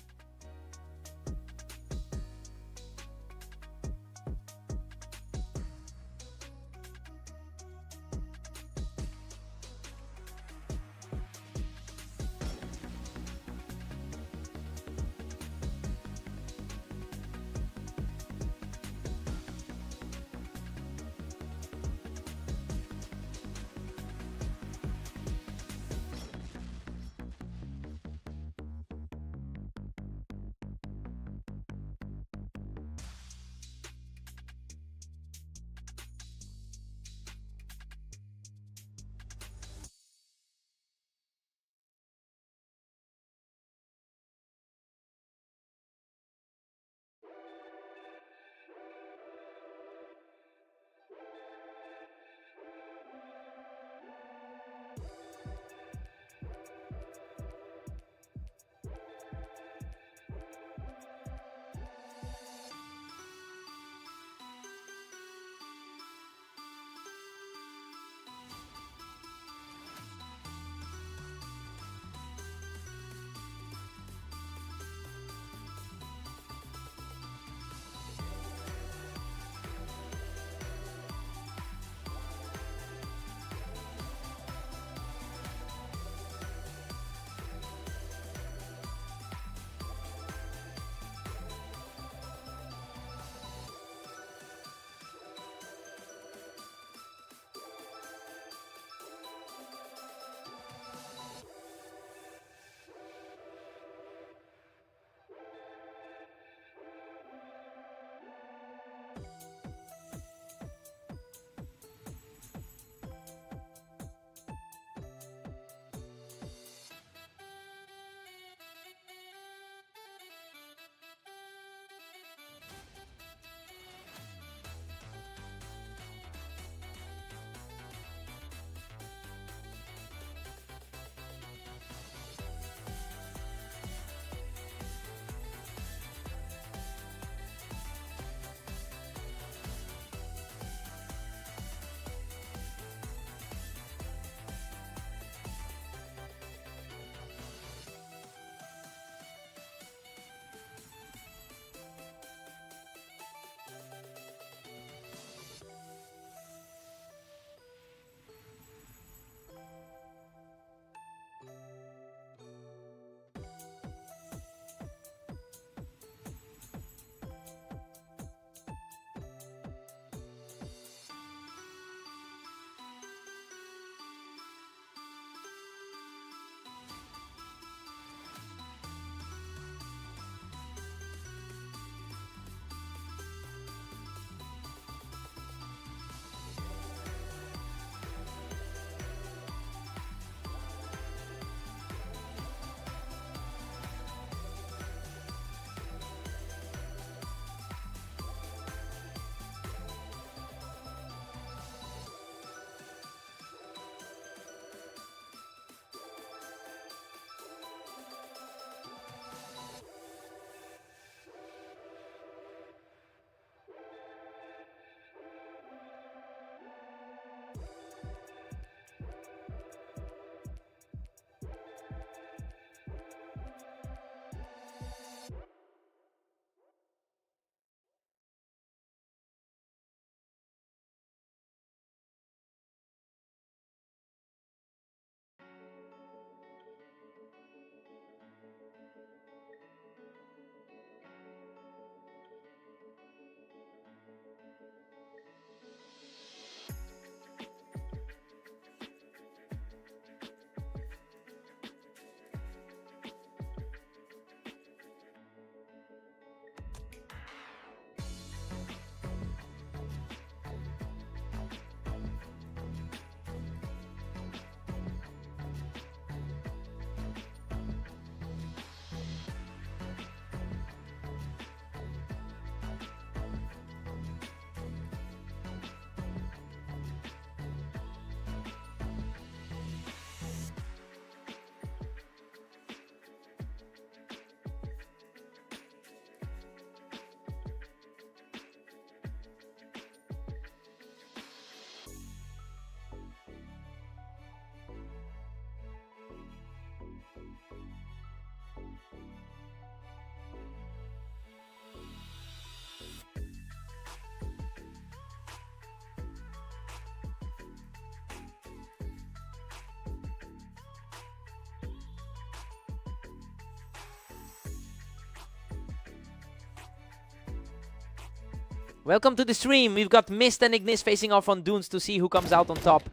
Welcome to the stream. We've got Mist and Ignis facing off on Dunes to see who comes out on top.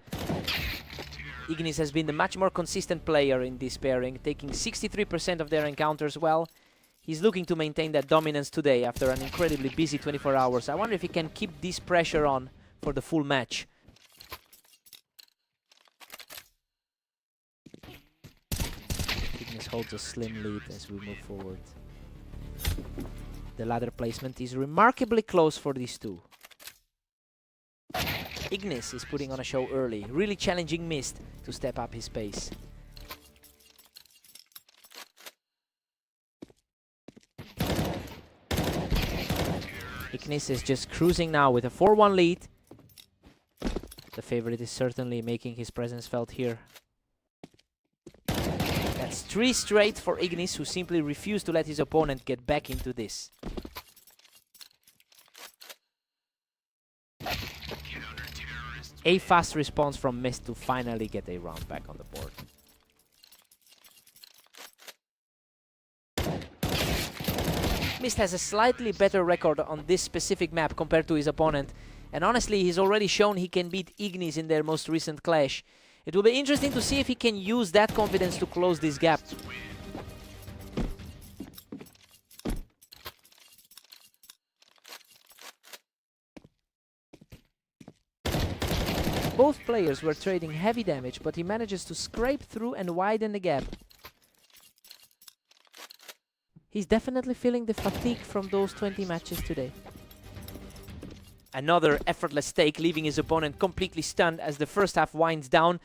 Ignis has been the much more consistent player in this pairing, taking 63% of their encounters well. He's looking to maintain that dominance today after an incredibly busy 24 hours. I wonder if he can keep this pressure on for the full match. Ignis holds a slim lead as we move forward. The ladder placement is remarkably close for these two. Ignis is putting on a show early, really challenging Mist to step up his pace. Ignis is just cruising now with a 4-1 lead. The favorite is certainly making his presence felt here. That's 3 straight for Ignis, who simply refused to let his opponent get back into this. A fast response from Mist to finally get a round back on the board. Mist has a slightly better record on this specific map compared to his opponent, and honestly he's already shown he can beat Ignis in their most recent clash. It will be interesting to see if he can use that confidence to close this gap. Both players were trading heavy damage, but he manages to scrape through and widen the gap. He's definitely feeling the fatigue from those 20 matches today. Another effortless take, leaving his opponent completely stunned as the first half winds down.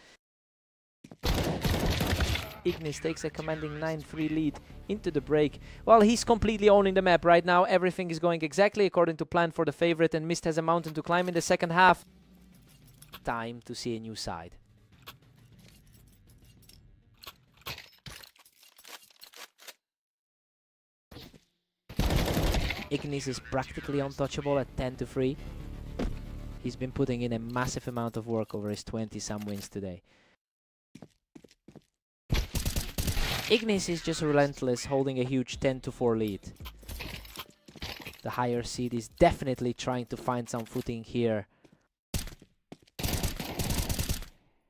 Ignis takes a commanding 9-3 lead into the break. Well, he's completely owning the map right now. Everything is going exactly according to plan for the favorite, and Mist has a mountain to climb in the second half. Time to see a new side. Ignis is practically untouchable at 10-3. He's been putting in a massive amount of work over his 20-some wins today. Ignis is just relentless, holding a huge 10-4 lead. The higher seed is definitely trying to find some footing here.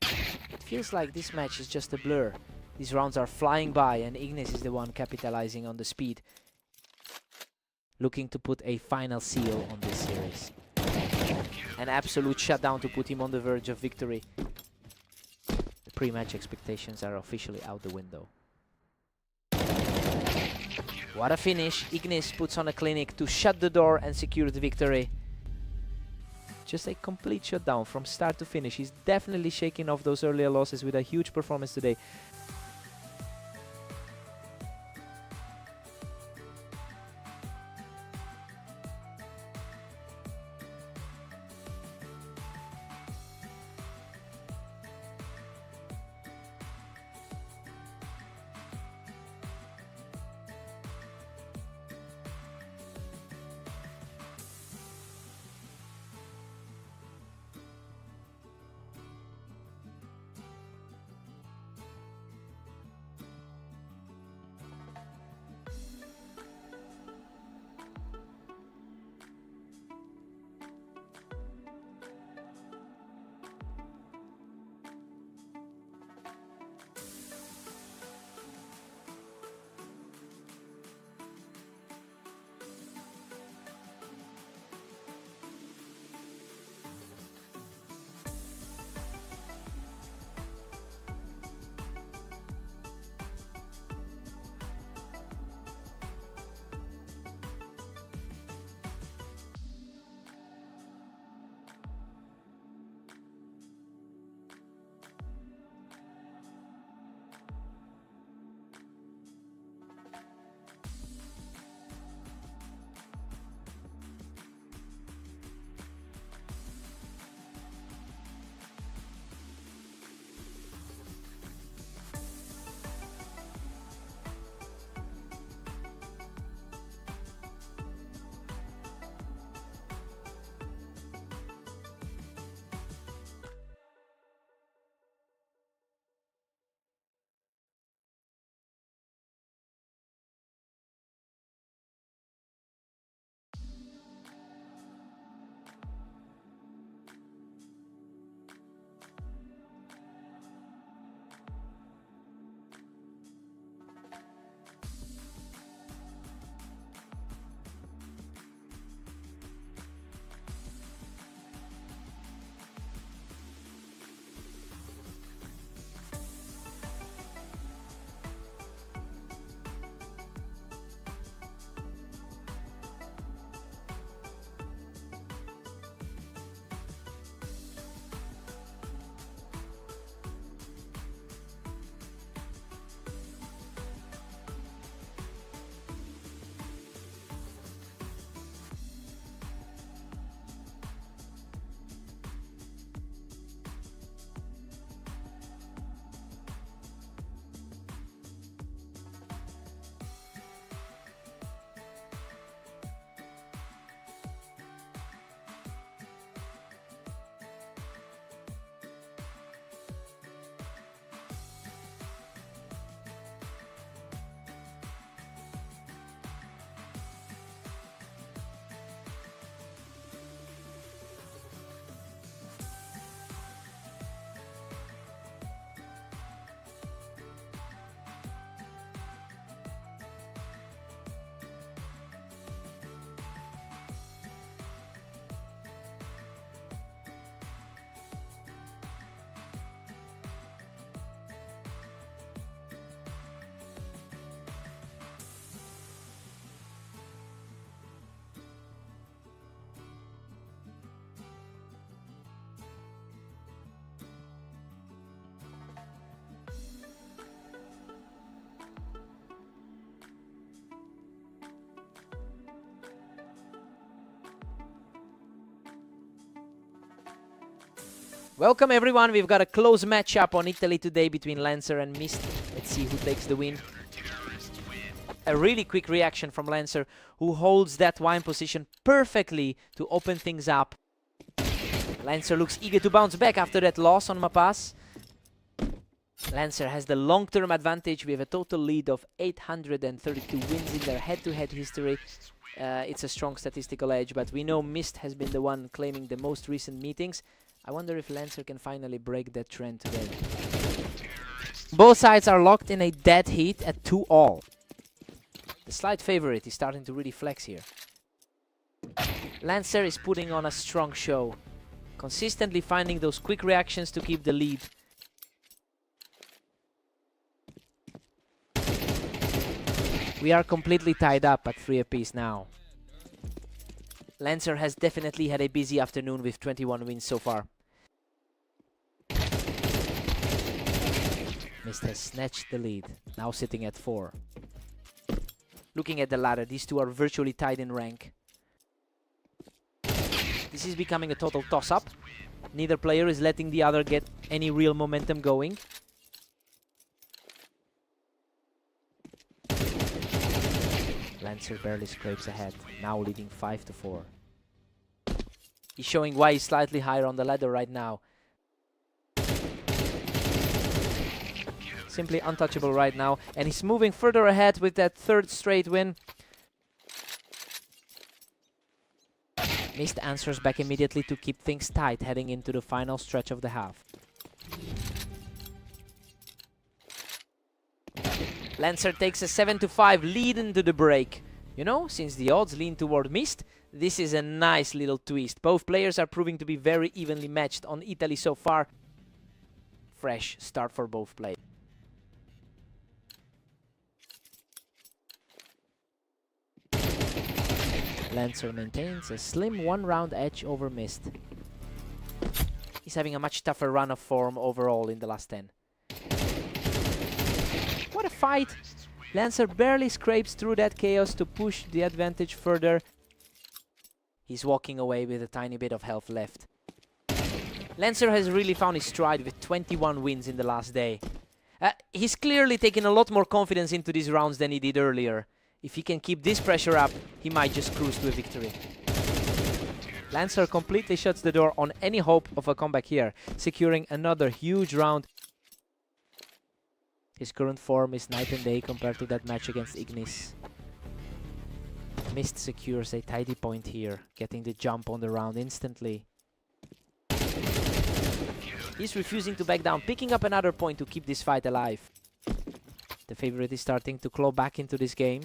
It feels like this match is just a blur. These rounds are flying by and Ignis is the one capitalizing on the speed, looking to put a final seal on this series. An absolute shutdown to put him on the verge of victory. The pre-match expectations are officially out the window. What a finish. Ignis puts on a clinic to shut the door and secure the victory. Just a complete shutdown from start to finish. He's definitely shaking off those earlier losses with a huge performance today. Welcome everyone, we've got a close matchup on Italy today between Lancer and Mist. Let's see who takes the win. A really quick reaction from Lancer, who holds that wine position perfectly to open things up. Lancer looks eager to bounce back after that loss on Mapas. Lancer has the long-term advantage. We have a total lead of 832 wins in their head-to-head history. It's a strong statistical edge, but we know Mist has been the one claiming the most recent meetings. I wonder if Lancer can finally break that trend today. Both sides are locked in a dead heat at 2-all. The slight favorite is starting to really flex here. Lancer is putting on a strong show, consistently finding those quick reactions to keep the lead. We are completely tied up at 3 apiece now. Lancer has definitely had a busy afternoon with 21 wins so far. Mist has snatched the lead, now sitting at 4. Looking at the ladder, these two are virtually tied in rank. This is becoming a total toss-up. Neither player is letting the other get any real momentum going. Lancer barely scrapes ahead, now leading 5-4. He's showing why he's slightly higher on the ladder right now. Simply untouchable right now, and he's moving further ahead with that 3rd straight win. Mist answers back immediately to keep things tight heading into the final stretch of the half. Lancer takes a 7-5 lead into the break. You know, since the odds lean toward Mist, this is a nice little twist. Both players are proving to be very evenly matched on Italy so far. Fresh start for both players. Lancer maintains a slim 1-round edge over Mist. He's having a much tougher run of form overall in the last 10. What a fight! Lancer barely scrapes through that chaos to push the advantage further. He's walking away with a tiny bit of health left. Lancer has really found his stride with 21 wins in the last day. He's clearly taken a lot more confidence into these rounds than he did earlier. If he can keep this pressure up, he might just cruise to a victory. Lancer completely shuts the door on any hope of a comeback here, securing another huge round. His current form is night and day compared to that match against Ignis. Mist secures a tidy point here, getting the jump on the round instantly. He's refusing to back down, picking up another point to keep this fight alive. The favorite is starting to claw back into this game.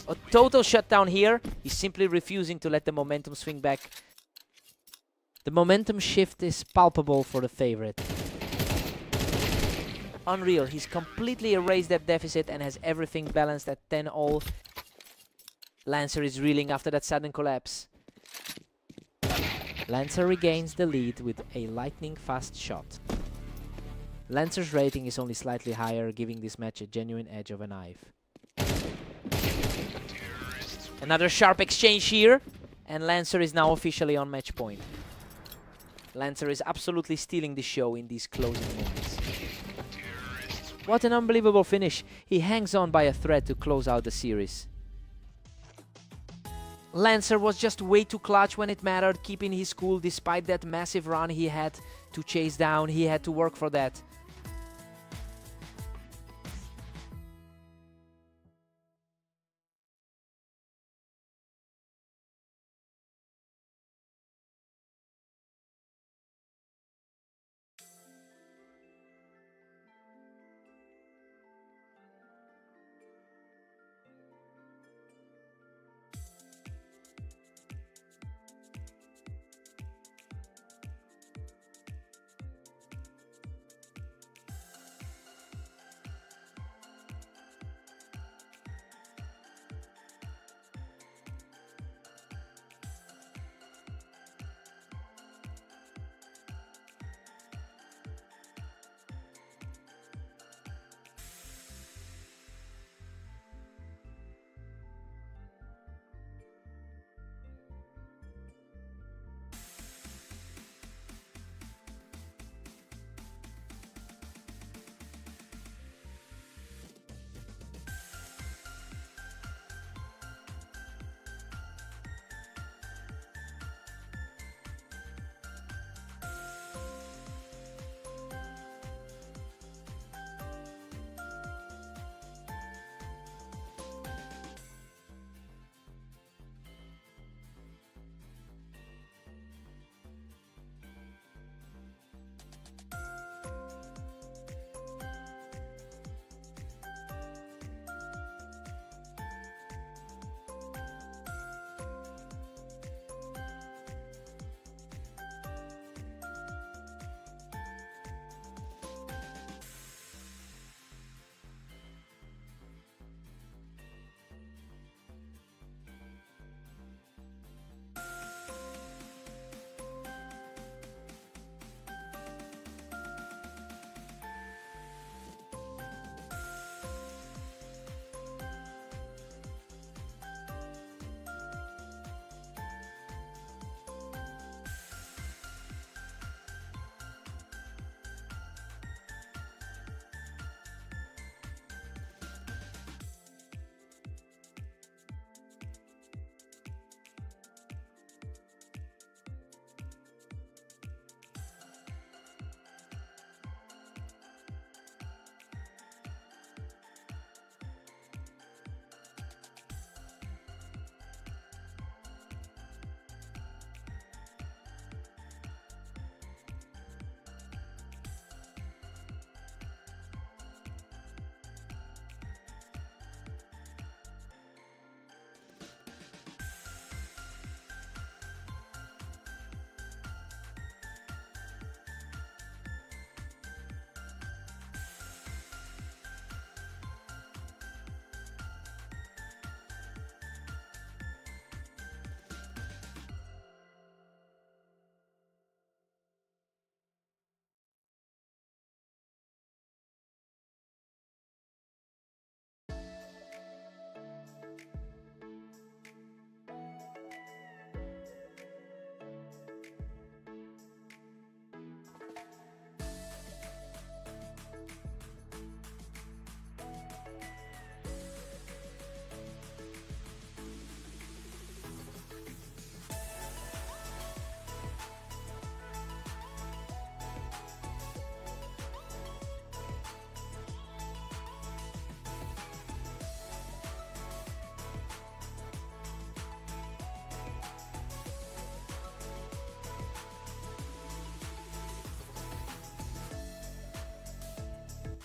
A total shutdown here. He's simply refusing to let the momentum swing back. The momentum shift is palpable for the favorite. Unreal, he's completely erased that deficit and has everything balanced at 10-all. Lancer is reeling after that sudden collapse. Lancer regains the lead with a lightning-fast shot. Lancer's rating is only slightly higher, giving this match a genuine edge of a knife. Another sharp exchange here, and Lancer is now officially on match point. Lancer is absolutely stealing the show in these closing moments. What an unbelievable finish. He hangs on by a thread to close out the series. Lancer was just way too clutch when it mattered, keeping his cool despite that massive run he had to chase down. He had to work for that.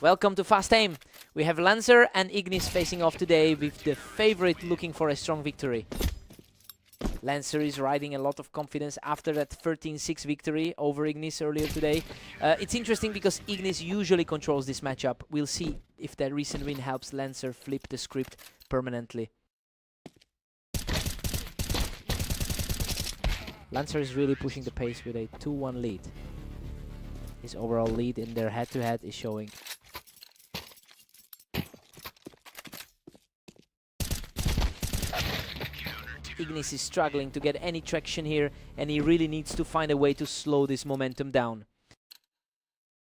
Welcome to Fast Aim. We have Lancer and Ignis facing off today with the favorite looking for a strong victory. Lancer is riding a lot of confidence after that 13-6 victory over Ignis earlier today. It's interesting because Ignis usually controls this matchup. We'll see if that recent win helps Lancer flip the script permanently. Lancer is really pushing the pace with a 2-1 lead. His overall lead in their head-to-head is showing. Ignis is struggling to get any traction here, and he really needs to find a way to slow this momentum down.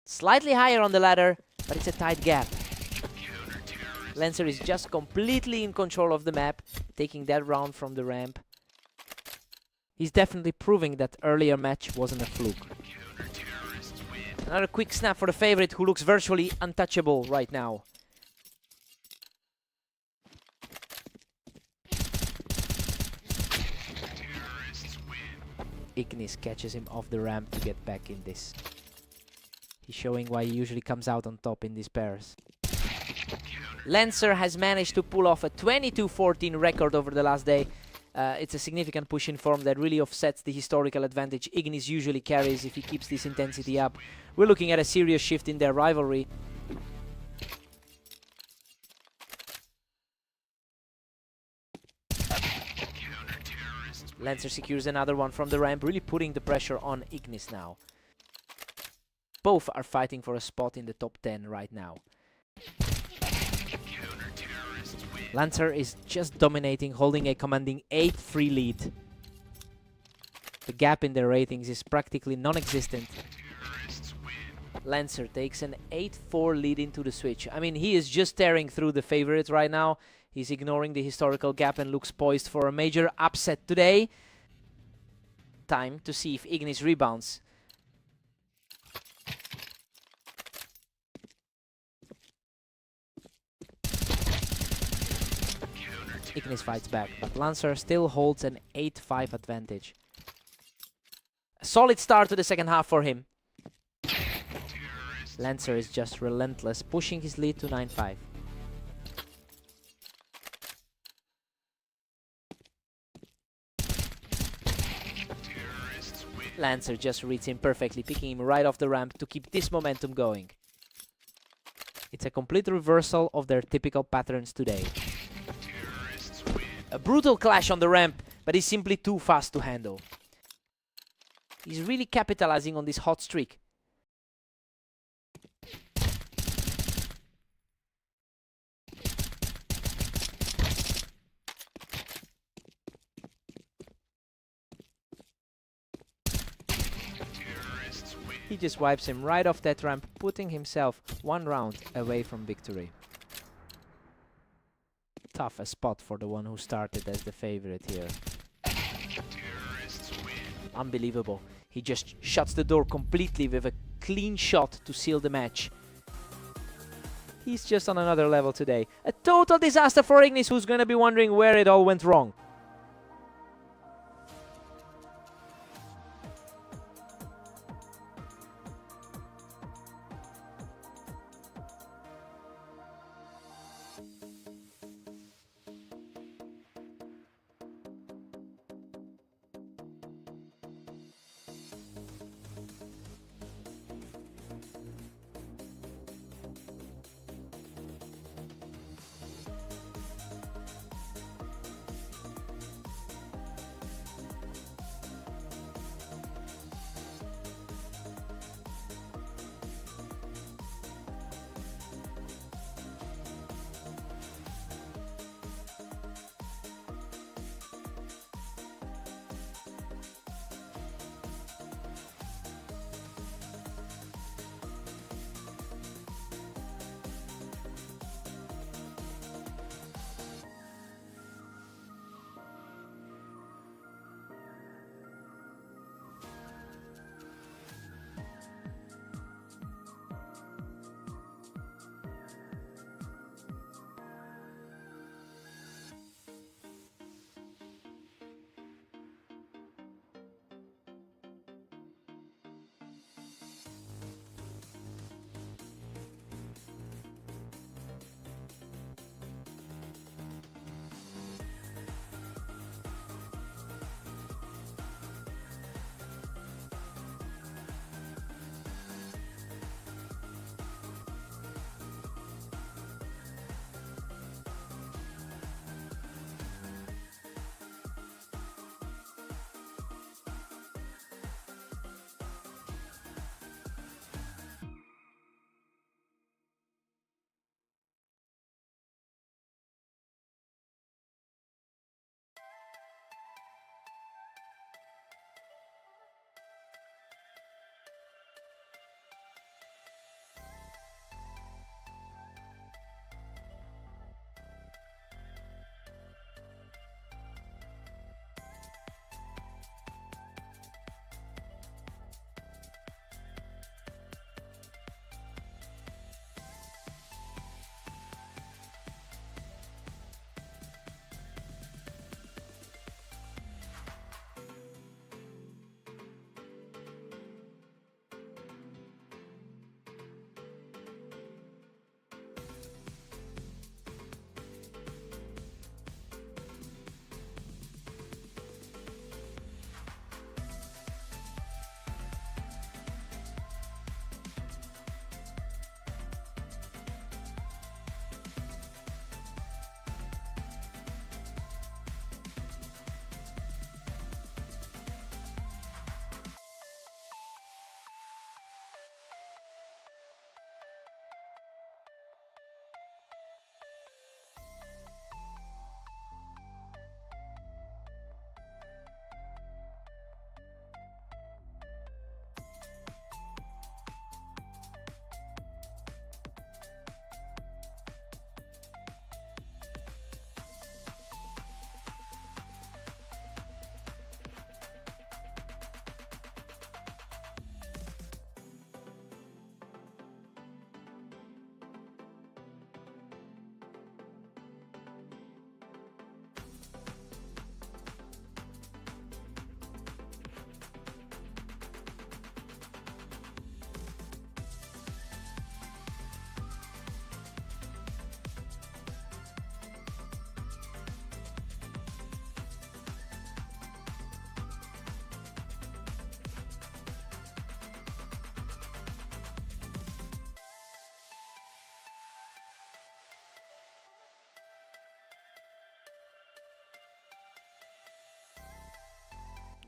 Slightly higher on the ladder, but it's a tight gap. Lancer is just completely in control of the map, taking that round from the ramp. He's definitely proving that earlier match wasn't a fluke. Another quick snap for the favorite, who looks virtually untouchable right now. Ignis catches him off the ramp to get back in this. He's showing why he usually comes out on top in these pairs. Lancer has managed to pull off a 22-14 record over the last day. It's a significant push in form that really offsets the historical advantage Ignis usually carries if he keeps this intensity up. We're looking at a serious shift in their rivalry. Lancer secures another one from the ramp, really putting the pressure on Ignis now. Both are fighting for a spot in the top 10 right now. Lancer is just dominating, holding a commanding 8-3 lead. The gap in their ratings is practically non-existent. Lancer takes an 8-4 lead into the switch. I mean, he is just tearing through the favorite right now. He's ignoring the historical gap and looks poised for a major upset today. Time to see if Ignis rebounds. Ignis fights back, but Lancer still holds an 8-5 advantage. A solid start to the second half for him. Lancer is just relentless, pushing his lead to 9-5. Lancer just reads him perfectly, picking him right off the ramp to keep this momentum going. It's a complete reversal of their typical patterns today. A brutal clash on the ramp, but he's simply too fast to handle. He's really capitalizing on this hot streak. He just wipes him right off that ramp, putting himself one round away from victory. Tough a spot for the one who started as the favorite here. Unbelievable. He just shuts the door completely with a clean shot to seal the match. He's just on another level today. A total disaster for Ignis, who's gonna be wondering where it all went wrong.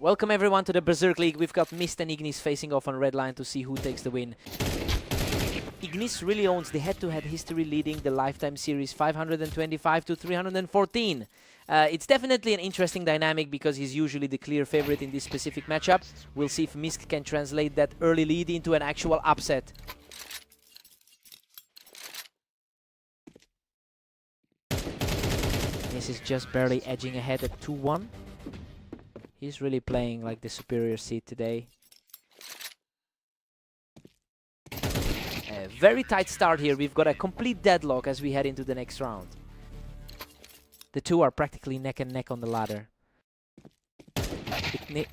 Welcome everyone to the Berserk League. We've got Mist and Ignis facing off on red line to see who takes the win. Ignis really owns the head-to-head history, leading the Lifetime Series 525 to 314. It's definitely an interesting dynamic because he's usually the clear favorite in this specific matchup. We'll see if Mist can translate that early lead into an actual upset. This is just barely edging ahead at 2-1. He's really playing like the superior seed today. A very tight start here. We've got a complete deadlock as we head into the next round. The two are practically neck and neck on the ladder. Nick.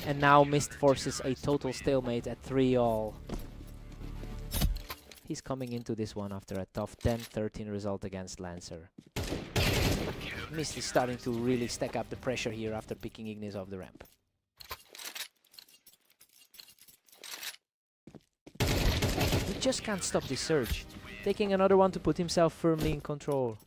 And now Mist forces a total stalemate at 3-all. He's coming into this one after a tough 10-13 result against Lancer. Mist is starting to really stack up the pressure here after picking Ignis off the ramp. He just can't stop this surge, taking another one to put himself firmly in control.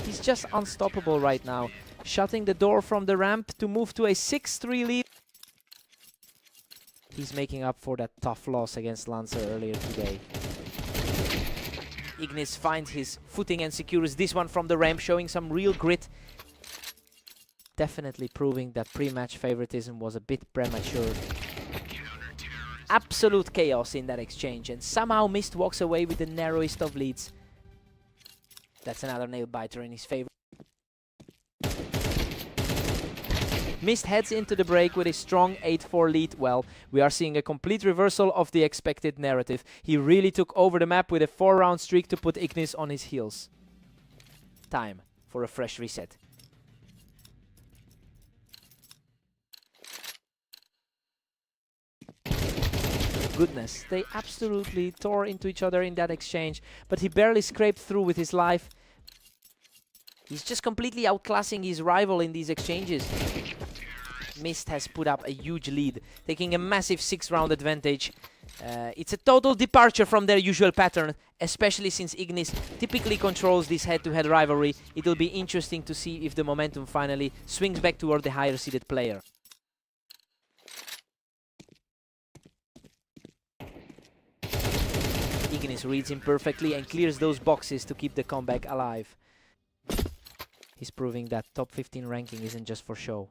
He's just unstoppable right now, shutting the door from the ramp to move to a 6-3 lead. He's making up for that tough loss against Lancer earlier today. Ignis finds his footing and secures this one from the ramp, showing some real grit. Definitely proving that pre-match favoritism was a bit premature. Absolute chaos in that exchange, and somehow Mist walks away with the narrowest of leads. That's another nail-biter in his favor. Mist heads into the break with a strong 8-4 lead. Well, we are seeing a complete reversal of the expected narrative. He really took over the map with a 4-round streak to put Ignis on his heels. Time for a fresh reset. Goodness, they absolutely tore into each other in that exchange, but he barely scraped through with his life. He's just completely outclassing his rival in these exchanges. Mist has put up a huge lead, taking a massive 6-round advantage. It's a total departure from their usual pattern, especially since Ignis typically controls this head-to-head rivalry. It'll be interesting to see if the momentum finally swings back toward the higher-seeded player. Ignis reads him perfectly and clears those boxes to keep the comeback alive. He's proving that top 15 ranking isn't just for show.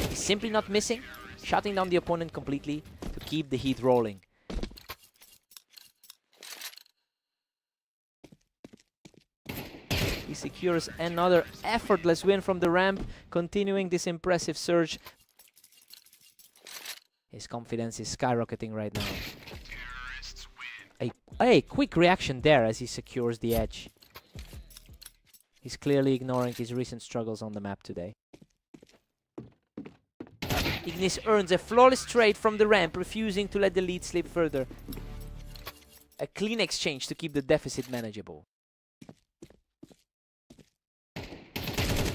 He's simply not missing, shutting down the opponent completely to keep the heat rolling. He secures another effortless win from the ramp, continuing this impressive surge. His confidence is skyrocketing right now. A quick reaction there as he secures the edge. He's clearly ignoring his recent struggles on the map today. Ignis earns a flawless trade from the ramp, refusing to let the lead slip further. A clean exchange to keep the deficit manageable.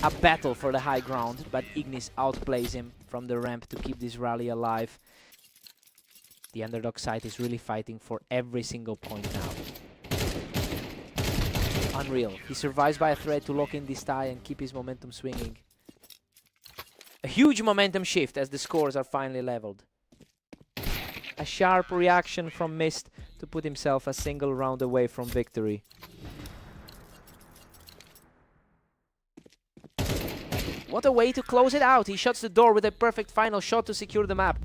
A battle for the high ground, but Ignis outplays him from the ramp to keep this rally alive. The underdog side is really fighting for every single point now. Unreal. He survives by a thread to lock in this tie and keep his momentum swinging. A huge momentum shift as the scores are finally leveled. A sharp reaction from Mist to put himself a single round away from victory. What a way to close it out. He shuts the door with a perfect final shot to secure the map.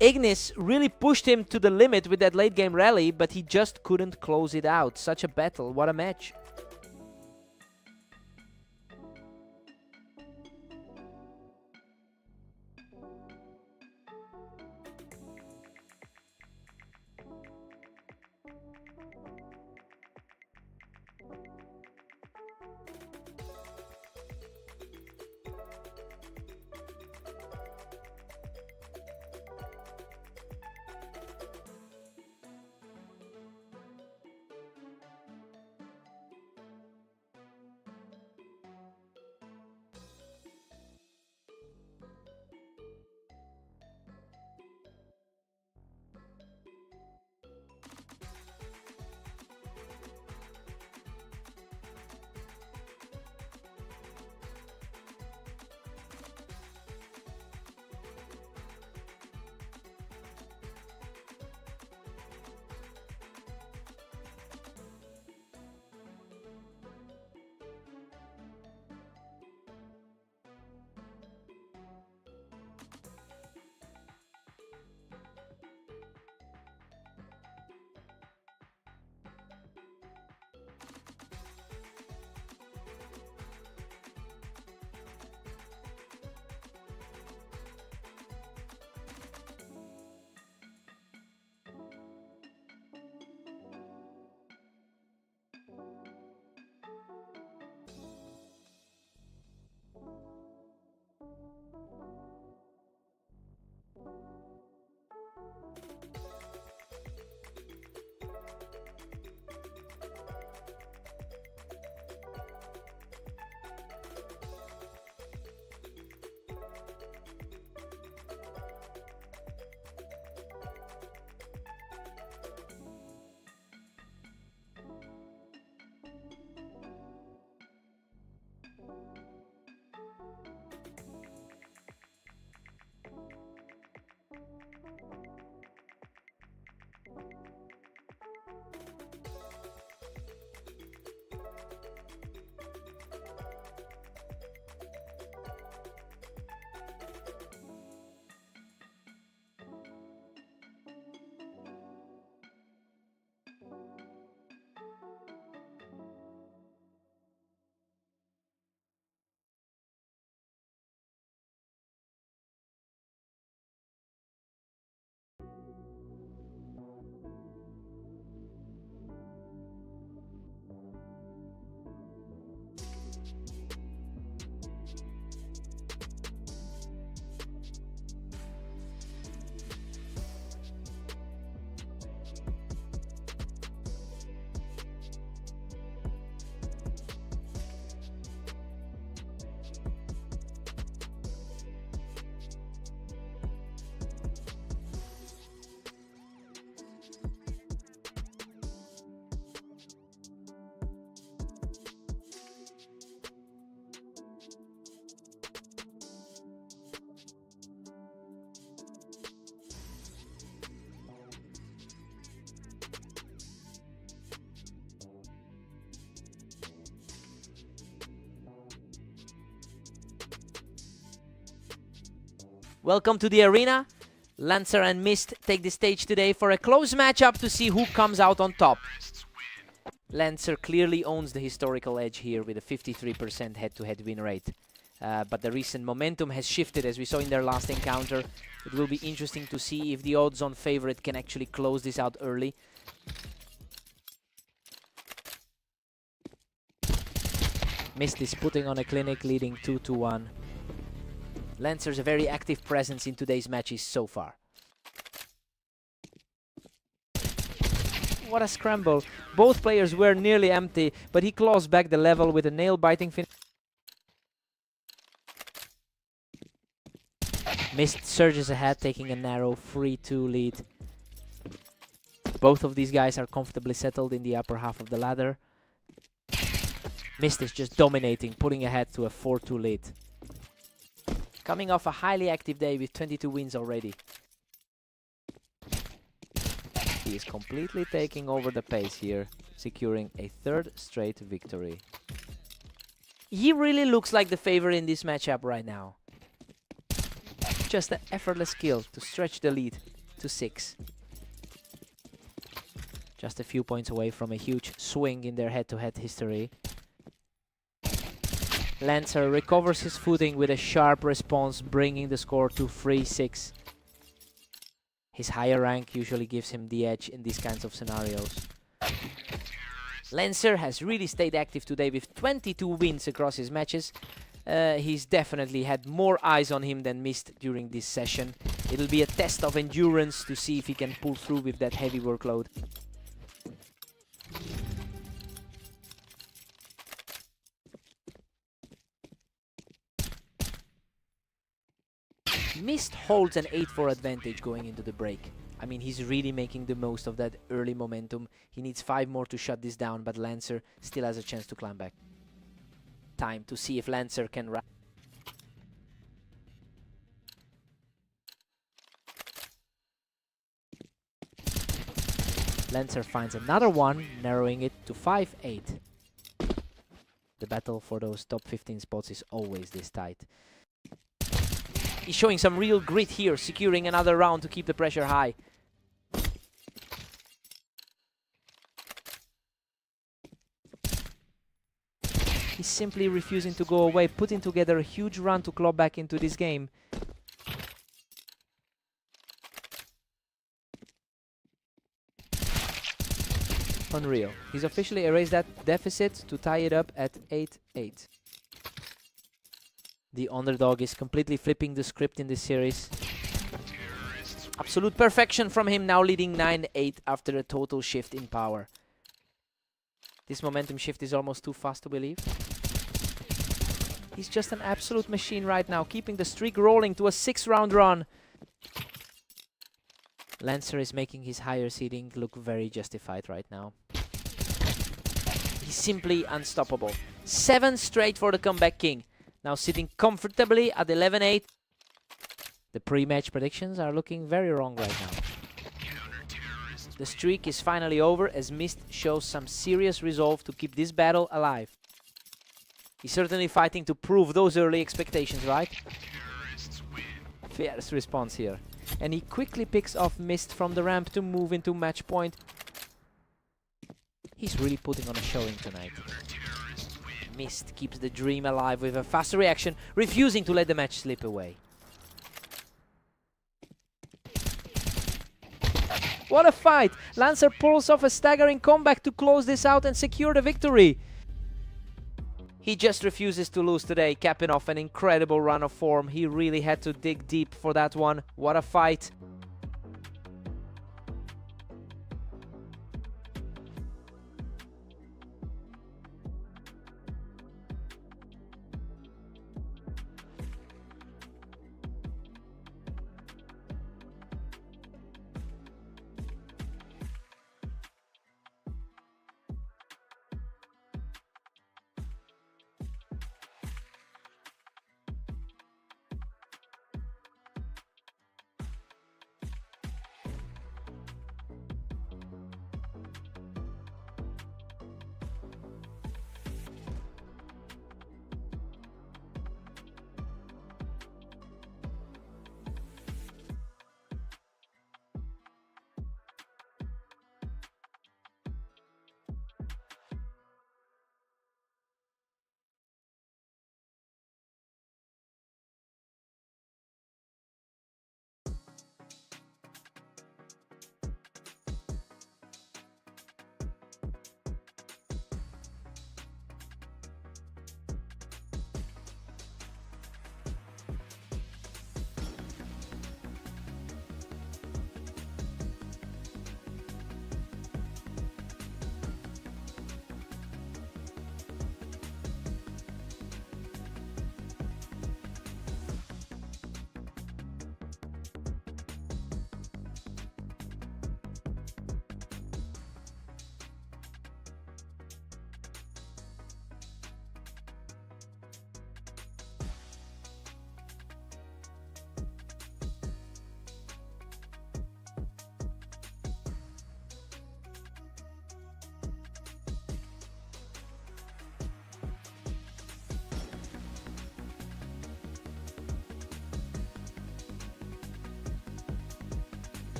Ignis really pushed him to the limit with that late game rally, but he just couldn't close it out. Such a battle, what a match. Welcome to the arena. Lancer and Mist take the stage today for a close matchup to see who comes out on top. Lancer clearly owns the historical edge here with a 53% head-to-head win rate. But the recent momentum has shifted as we saw in their last encounter. It will be interesting to see if the odds-on favorite can actually close this out early. Mist is putting on a clinic, leading 2-1. Lancer's a very active presence in today's matches so far. What a scramble. Both players were nearly empty, but he claws back the level with a nail-biting finish. Mist surges ahead, taking a narrow 3-2 lead. Both of these guys are comfortably settled in the upper half of the ladder. Mist is just dominating, putting ahead to a 4-2 lead. Coming off a highly active day with 22 wins already. He is completely taking over the pace here, securing a third straight victory. He really looks like the favorite in this matchup right now. Just an effortless skill to stretch the lead to 6. Just a few points away from a huge swing in their head-to-head history. Lancer recovers his footing with a sharp response, bringing the score to 3-6. His higher rank usually gives him the edge in these kinds of scenarios. Lancer has really stayed active today with 22 wins across his matches. He's definitely had more eyes on him than Mist during this session. It'll be a test of endurance to see if he can pull through with that heavy workload. Mist holds an 8-4 advantage going into the break. I mean, he's really making the most of that early momentum. He needs 5 more to shut this down, but Lancer still has a chance to climb back. Time to see if Lancer can Lancer finds another one, narrowing it to 5-8. The battle for those top 15 spots is always this tight. He's showing some real grit here, securing another round to keep the pressure high. He's simply refusing to go away, putting together a huge run to claw back into this game. Unreal. He's officially erased that deficit to tie it up at 8-8. The underdog is completely flipping the script in this series. Absolute perfection from him, now leading 9-8 after a total shift in power. This momentum shift is almost too fast to believe. He's just an absolute machine right now, keeping the streak rolling to a 6-round run. Lancer is making his higher seeding look very justified right now. He's simply unstoppable. 7 straight for the comeback king. Now sitting comfortably at 11-8. The pre-match predictions are looking very wrong right now. The streak is finally over as Mist shows some serious resolve to keep this battle alive. He's certainly fighting to prove those early expectations, right? Fierce response here. And he quickly picks off Mist from the ramp to move into match point. He's really putting on a showing tonight. Mist keeps the dream alive with a fast reaction, refusing to let the match slip away. What a fight! Lancer pulls off a staggering comeback to close this out and secure the victory. He just refuses to lose today, capping off an incredible run of form. He really had to dig deep for that one. What a fight!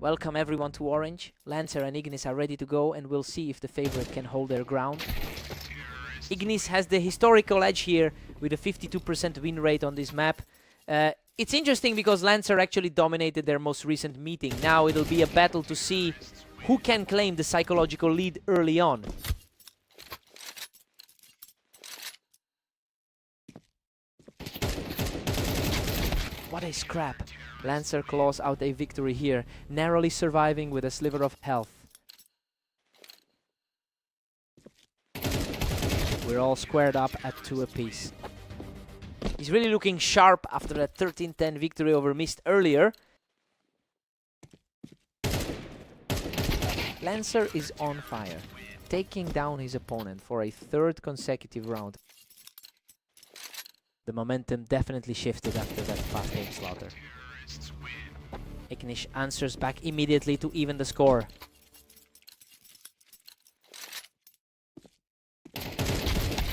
Welcome everyone to Orange. Lancer and Ignis are ready to go, and we'll see if the favorite can hold their ground. Ignis has the historical edge here with a 52% win rate on this map. It's interesting because Lancer actually dominated their most recent meeting. Now it'll be a battle to see who can claim the psychological lead early on. What a scrap. Lancer claws out a victory here, narrowly surviving with a sliver of health. We're all squared up at 2 apiece. He's really looking sharp after that 13-10 victory over Mist earlier. Lancer is on fire, taking down his opponent for a 3rd consecutive round. The momentum definitely shifted after that fast game slaughter. Ignis answers back immediately to even the score.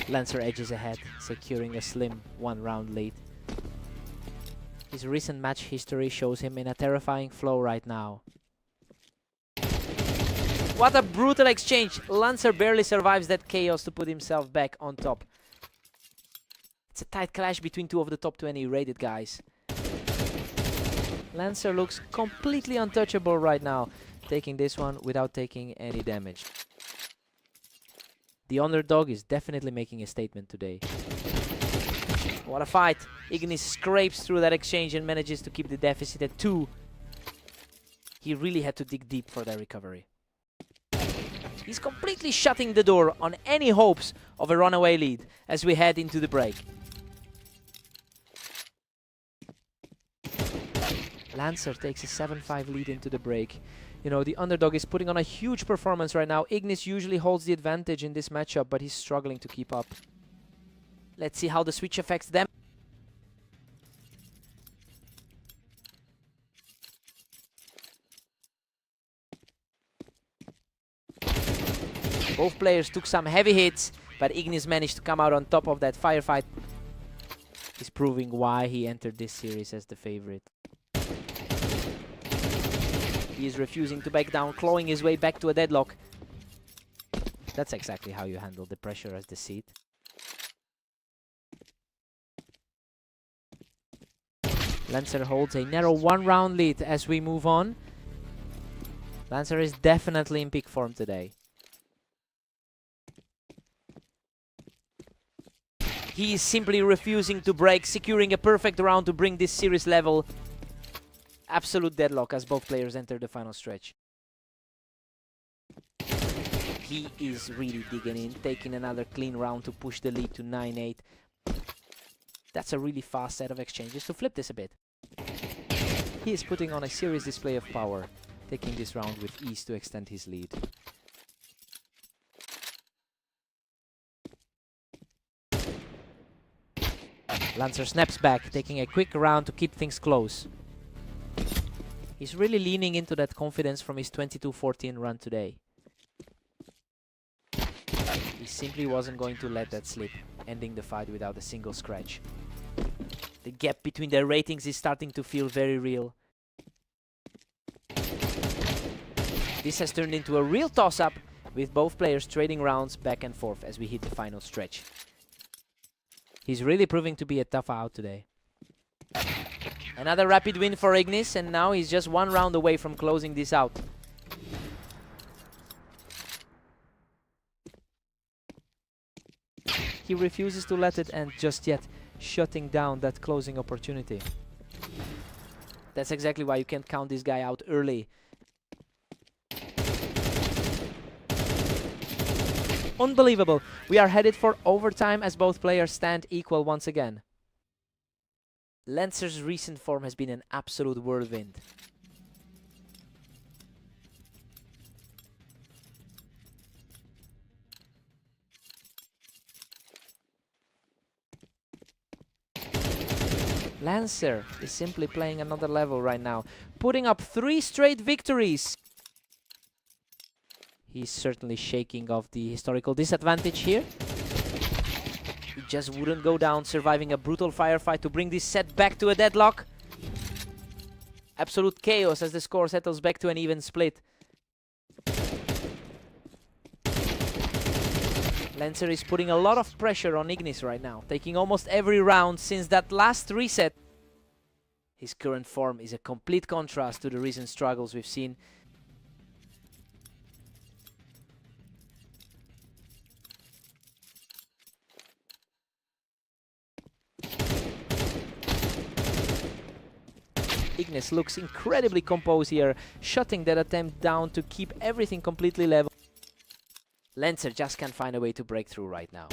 Lancer edges ahead, securing a slim 1-round lead. His recent match history shows him in a terrifying flow right now. What a brutal exchange! Lancer barely survives that chaos to put himself back on top. It's a tight clash between 2 of the top 20 rated guys. Lancer looks completely untouchable right now, taking this one without taking any damage. The underdog is definitely making a statement today. What a fight! Ignis scrapes through that exchange and manages to keep the deficit at 2. He really had to dig deep for that recovery. He's completely shutting the door on any hopes of a runaway lead as we head into the break. Lancer takes a 7-5 lead into the break. You know, the underdog is putting on a huge performance right now. Ignis usually holds the advantage in this matchup, but he's struggling to keep up. Let's see how the switch affects them. Both players took some heavy hits, but Ignis managed to come out on top of that firefight. He's proving why he entered this series as the favorite. He is refusing to back down, clawing his way back to a deadlock. That's exactly how you handle the pressure as the seed. Lancer holds a narrow 1-round lead as we move on. Lancer is definitely in peak form today. He is simply refusing to break, securing a perfect round to bring this series level. Absolute deadlock as both players enter the final stretch. He is really digging in, taking another clean round to push the lead to 9-8. That's a really fast set of exchanges to flip this a bit. He is putting on a serious display of power, taking this round with ease to extend his lead. Lancer snaps back, taking a quick round to keep things close. He's really leaning into that confidence from his 22-14 run today. He simply wasn't going to let that slip, ending the fight without a single scratch. The gap between their ratings is starting to feel very real. This has turned into a real toss-up, with both players trading rounds back and forth as we hit the final stretch. He's really proving to be a tough out today. Another rapid win for Ignis, and now he's just 1 round away from closing this out. He refuses to let it end just yet, shutting down that closing opportunity. That's exactly why you can't count this guy out early. Unbelievable. We are headed for overtime as both players stand equal once again. Lancer's recent form has been an absolute whirlwind. Lancer is simply playing another level right now, putting up 3 straight victories. He's certainly shaking off the historical disadvantage here. He just wouldn't go down, surviving a brutal firefight to bring this set back to a deadlock. absolute chaos as the score settles back to an even split. Lancer is putting a lot of pressure on Ignis right now, taking almost every round since that last reset. His current form is a complete contrast to the recent struggles we've seen. Ignis looks incredibly composed here, shutting that attempt down to keep everything completely level. Lancer just can't find a way to break through right now.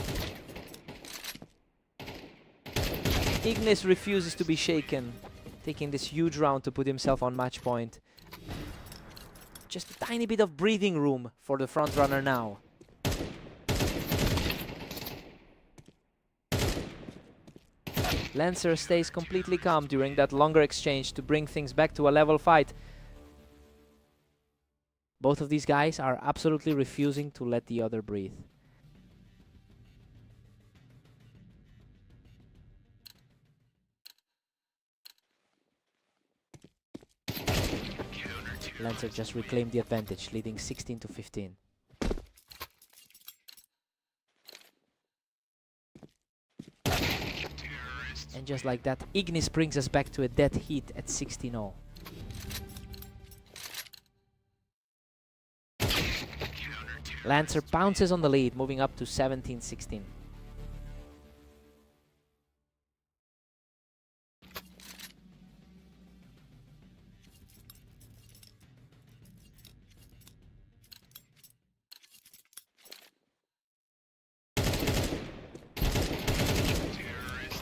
Ignis refuses to be shaken, taking this huge round to put himself on match point. Just a tiny bit of breathing room for the front runner now. Lancer stays completely calm during that longer exchange to bring things back to a level fight. Both of these guys are absolutely refusing to let the other breathe. Lancer just reclaimed the advantage, leading 16-15. And just like that, Ignis brings us back to a dead heat at 16-0. Lancer pounces on the lead, moving up to 17-16.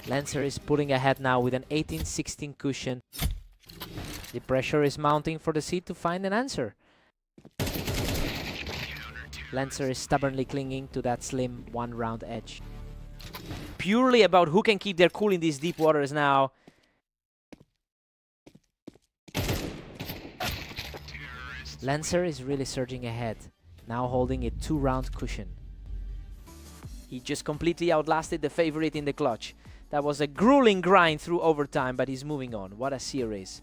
Lancer is pulling ahead now with an 18-16 cushion. The pressure is mounting for the seed to find an answer. Lancer is stubbornly clinging to that slim one-round edge. Purely about who can keep their cool in these deep waters now. Lancer is really surging ahead, now holding a 2-round cushion. He just completely outlasted the favorite in the clutch. That was a grueling grind through overtime, but he's moving on. What a series.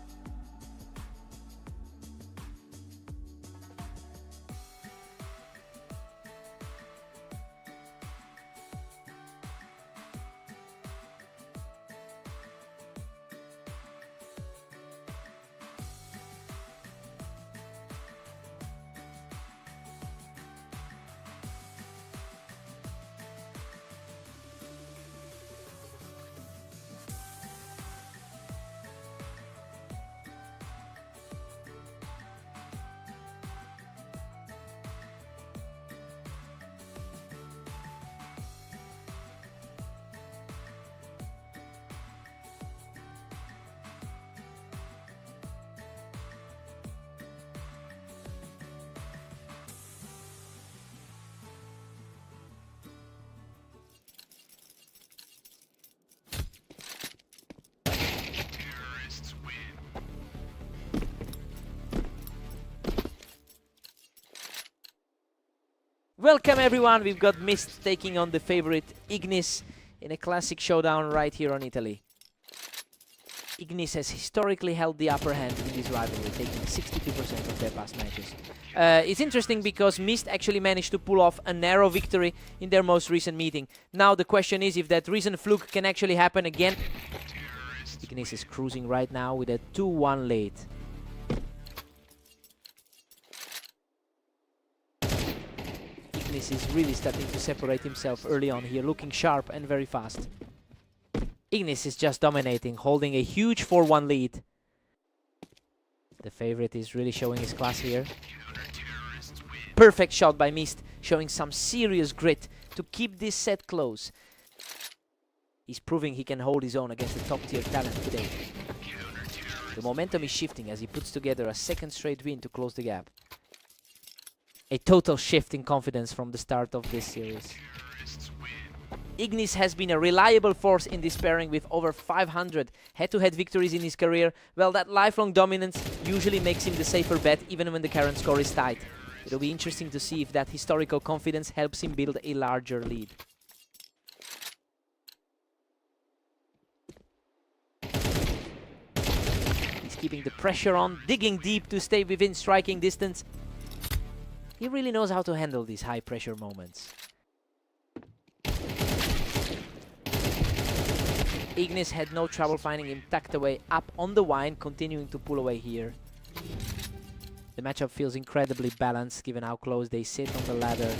Welcome everyone, we've got Mist taking on the favorite Ignis in a classic showdown right here on Italy. Ignis has historically held the upper hand in this rivalry, taking 62% of their past matches. It's interesting because Mist actually managed to pull off a narrow victory in their most recent meeting. Now the question is if that recent fluke can actually happen again. Ignis is cruising right now with a 2-1 lead. Ignis is really starting to separate himself early on here, looking sharp and very fast. Ignis is just dominating, holding a huge 4-1 lead. The favorite is really showing his class here. Perfect shot by Mist, showing some serious grit to keep this set close. He's proving he can hold his own against the top-tier talent today. The momentum is shifting as he puts together a second straight win to close the gap. A total shift in confidence from the start of this series. Ignis has been a reliable force in this pairing with over 500 head-to-head victories in his career. Well, that lifelong dominance usually makes him the safer bet even when the current score is tight. It'll be interesting to see if that historical confidence helps him build a larger lead. He's keeping the pressure on, digging deep to stay within striking distance. He really knows how to handle these high pressure moments. Ignis had no trouble finding him tucked away up on the vine, continuing to pull away here. The matchup feels incredibly balanced given how close they sit on the ladder.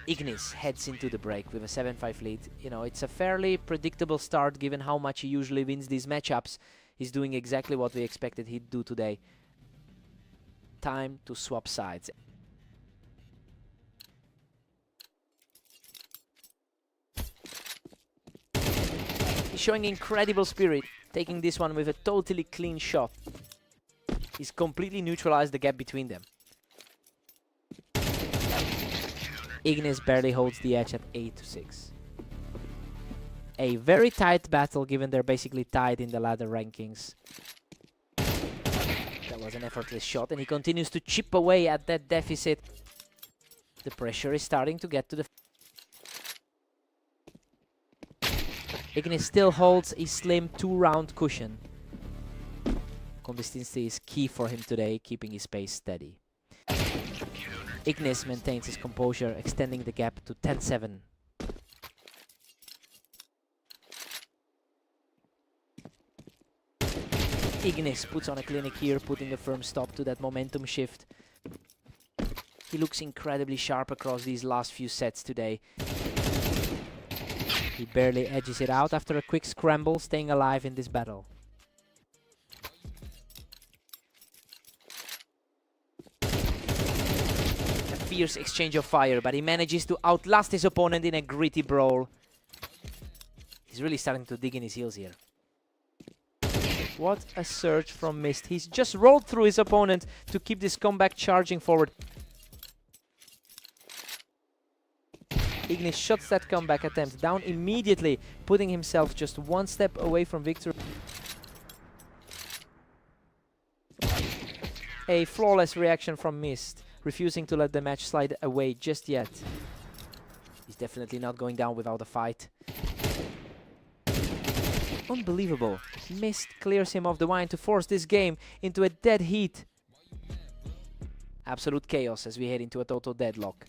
Ignis heads into the break with a 7-5 lead. You know, it's a fairly predictable start given how much he usually wins these matchups. He's doing exactly what we expected he'd do today. Time to swap sides. He's showing incredible spirit, taking this one with a totally clean shot. He's completely neutralized the gap between them. Ignis barely holds the edge at 8-6. A very tight battle given they're basically tied in the ladder rankings. That was an effortless shot and he continues to chip away at that deficit. The pressure is starting to get to the... Ignis still holds a slim 2-round cushion. Consistency is key for him today, keeping his pace steady. Ignis maintains his composure, extending the gap to 10-7. Ignis puts on a clinic here, putting a firm stop to that momentum shift. He looks incredibly sharp across these last few sets today. He barely edges it out after a quick scramble, staying alive in this battle. Fierce exchange of fire, but he manages to outlast his opponent in a gritty brawl. He's really starting to dig in his heels here. What a surge from Mist. He's just rolled through his opponent to keep this comeback charging forward. Ignis shuts that comeback attempt down immediately, putting himself just one step away from victory. A flawless reaction from Mist, refusing to let the match slide away just yet. He's definitely not going down without a fight. Unbelievable. Mist clears him off the vine to force this game into a dead heat. Absolute chaos as we head into a total deadlock.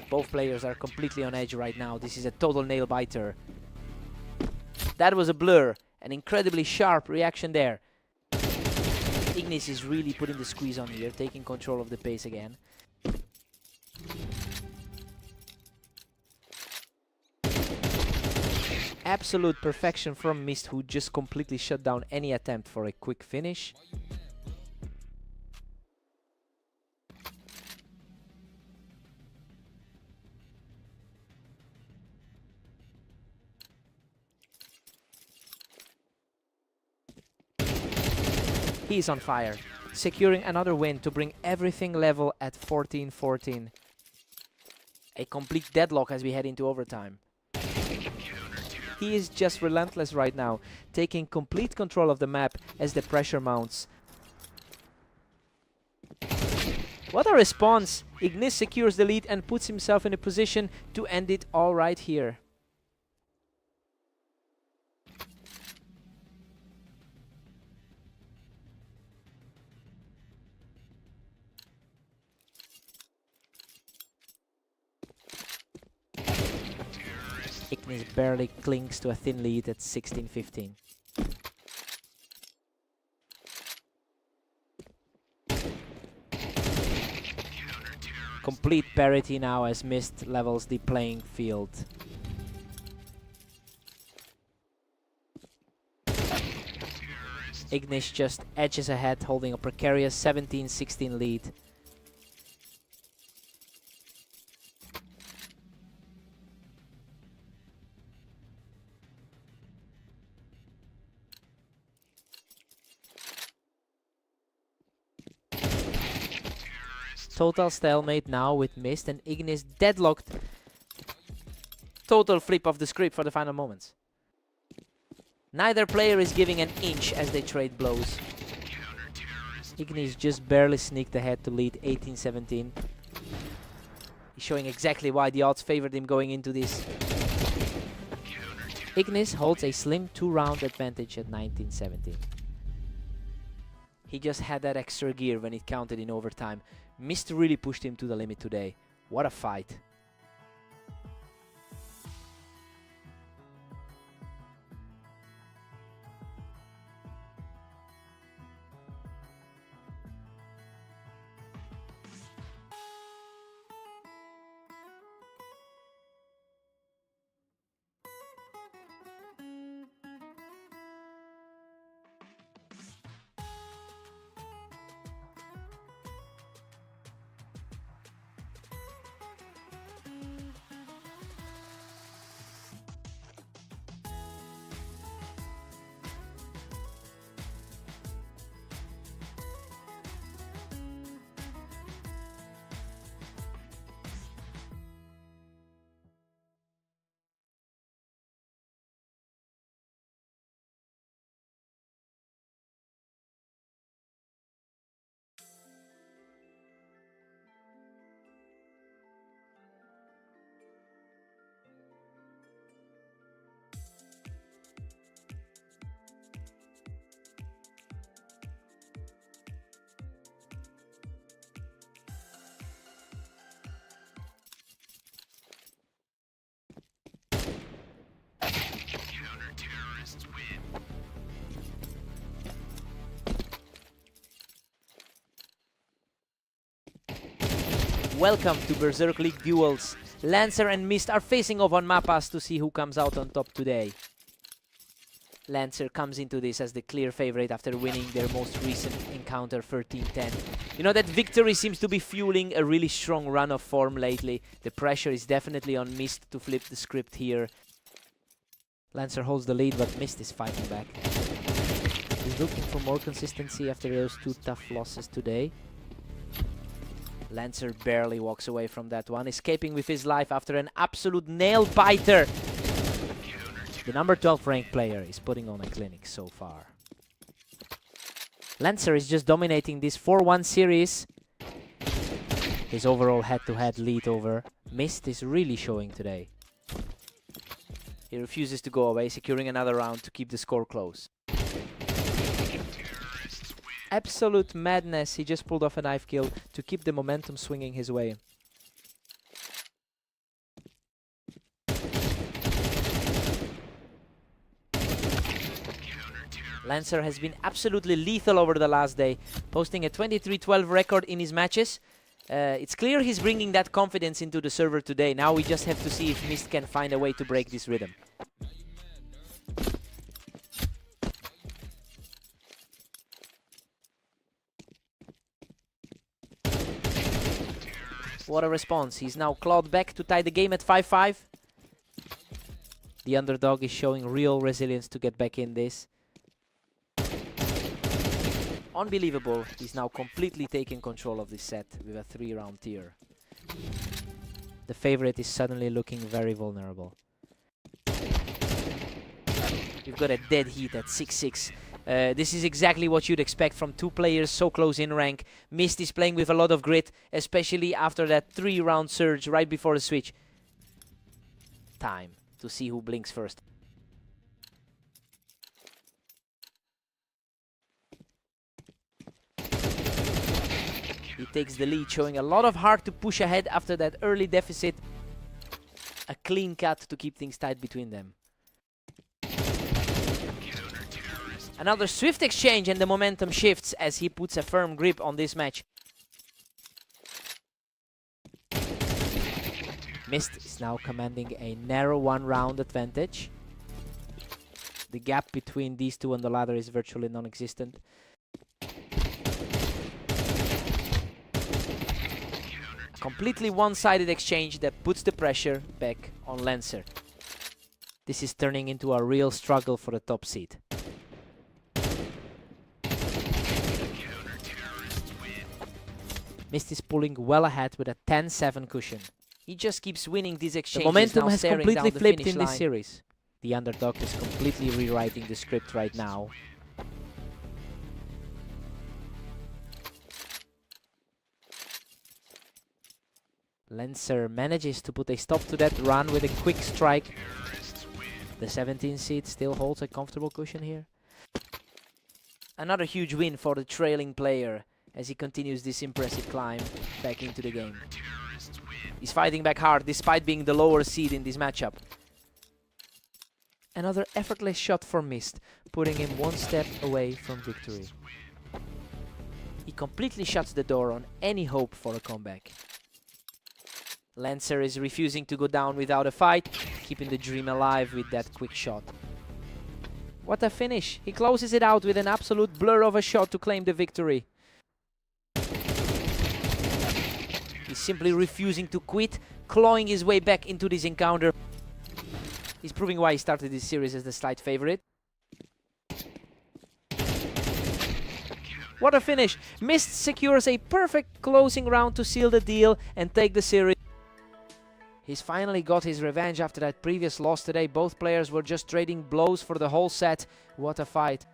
Both players are completely on edge right now. This is a total nail-biter. That was a blur. An incredibly sharp reaction there. Ignis is really putting the squeeze on here, taking control of the pace again. Absolute perfection from Mist, who just completely shut down any attempt for a quick finish. He's on fire, securing another win to bring everything level at 14-14. A complete deadlock as we head into overtime. He is just relentless right now, taking complete control of the map as the pressure mounts. What a response! Ignis secures the lead and puts himself in a position to end it all right here. Ignis barely clings to a thin lead at 16-15. Complete parity now as Mist levels the playing field. Ignis just edges ahead, holding a precarious 17-16 lead. Total stalemate now with Mist and Ignis deadlocked. Total flip of the script for the final moments. Neither player is giving an inch as they trade blows. Ignis just barely sneaked ahead to lead 18-17. He's showing exactly why the odds favored him going into this. Ignis holds a slim 2-round advantage at 19-17. He just had that extra gear when it counted in overtime. Mist really pushed him to the limit today. What a fight. Welcome to Berserk League Duels. Lancer and Mist are facing off on Mapas to see who comes out on top today. Lancer comes into this as the clear favorite after winning their most recent encounter 13-10. You know, that victory seems to be fueling a really strong run of form lately. The pressure is definitely on Mist to flip the script here. Lancer holds the lead, but Mist is fighting back. He's looking for more consistency after those two tough losses today. Lancer barely walks away from that one, escaping with his life after an absolute nail-biter. The number 12 ranked player is putting on a clinic so far. Lancer is just dominating this 4-1 series. His overall head-to-head lead over Mist is really showing today. He refuses to go away, securing another round to keep the score close. Absolute madness. He just pulled off a knife kill to keep the momentum swinging his way. Lancer has been absolutely lethal over the last day, posting a 23-12 record in his matches. It's clear he's bringing that confidence into the server today. Now we just have to see if Mist can find a way to break this rhythm. What a response. He's now clawed back to tie the game at 5-5. The underdog is showing real resilience to get back in this. Unbelievable. He's now completely taking control of this set with a 3-round tier. The favorite is suddenly looking very vulnerable. You've got a dead heat at 6-6. This is exactly what you'd expect from two players so close in rank. Mist is playing with a lot of grit, especially after that 3-round surge right before the switch. Time to see who blinks first. He takes the lead, showing a lot of heart to push ahead after that early deficit. A clean cut to keep things tight between them. Another swift exchange and the momentum shifts as he puts a firm grip on this match. Mist is now commanding a narrow 1-round advantage. The gap between these two on the ladder is virtually non-existent. A completely one-sided exchange that puts the pressure back on Lancer. This is turning into a real struggle for the top seed. Mist is pulling well ahead with a 10-7 cushion. He just keeps winning these exchanges. The momentum has completely flipped in this series. The underdog is completely rewriting the script right now. Lancer manages to put a stop to that run with a quick strike. The 17 seed still holds a comfortable cushion here. Another huge win for the trailing player as he continues this impressive climb back into the game. He's fighting back hard despite being the lower seed in this matchup. Another effortless shot for Mist, putting him one step away from victory. He completely shuts the door on any hope for a comeback. Lancer is refusing to go down without a fight, keeping the dream alive with that quick shot. What a finish! He closes it out with an absolute blur of a shot to claim the victory. He's simply refusing to quit, clawing his way back into this encounter. He's proving why he started this series as the slight favorite. What a finish! Mist secures a perfect closing round to seal the deal and take the series. He's finally got his revenge after that previous loss today. Both players were just trading blows for the whole set. What a fight.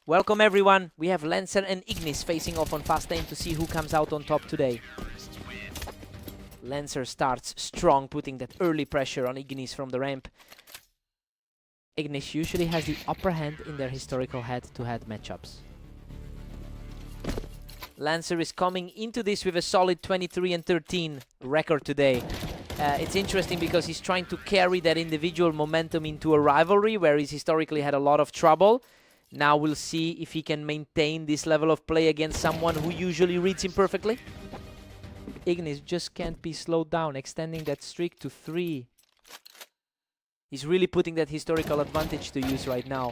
Welcome everyone, we have Lancer and Ignis facing off on fast lane to see who comes out on top today. Lancer starts strong, putting that early pressure on Ignis from the ramp. Ignis usually has the upper hand in their historical head-to-head matchups. Lancer is coming into this with a solid 23-13 record today. It's interesting because he's trying to carry that individual momentum into a rivalry where he's historically had a lot of trouble. Now we'll see if he can maintain this level of play against someone who usually reads him perfectly. Ignis just can't be slowed down, extending that streak to 3. He's really putting that historical advantage to use right now.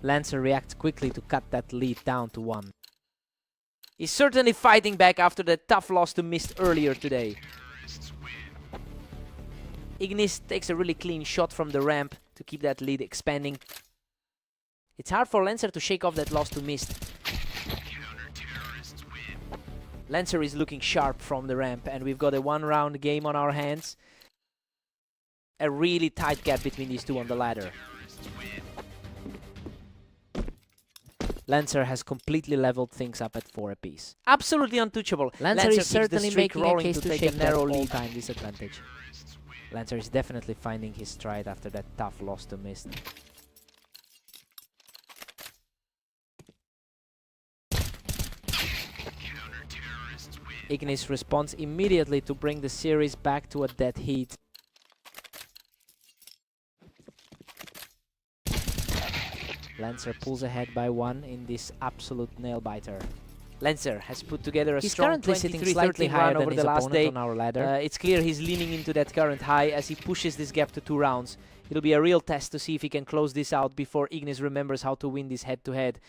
Lancer reacts quickly to cut that lead down to 1. He's certainly fighting back after the tough loss to Mist earlier today. Ignis takes a really clean shot from the ramp to keep that lead expanding. It's hard for Lancer to shake off that loss to Mist. Lancer is looking sharp from the ramp, and we've got a one-round game on our hands. A really tight gap between these two on the ladder. Lancer has completely leveled things up at 4 apiece. Absolutely untouchable. Lancer is certainly making a rolling case to to take shake a that narrow lead. all-time disadvantage. Lancer is definitely finding his stride after that tough loss to Mist. Ignis responds immediately to bring the series back to a dead heat. Lancer pulls ahead by 1 in this absolute nail-biter. Lancer has put together a He's strong currently sitting 23-13 slightly higher run than over his the last opponent day. on our ladder. It's clear he's leaning into that current high as he pushes this gap to 2 rounds. It'll be a real test to see if he can close this out before Ignis remembers how to win this head-to-head.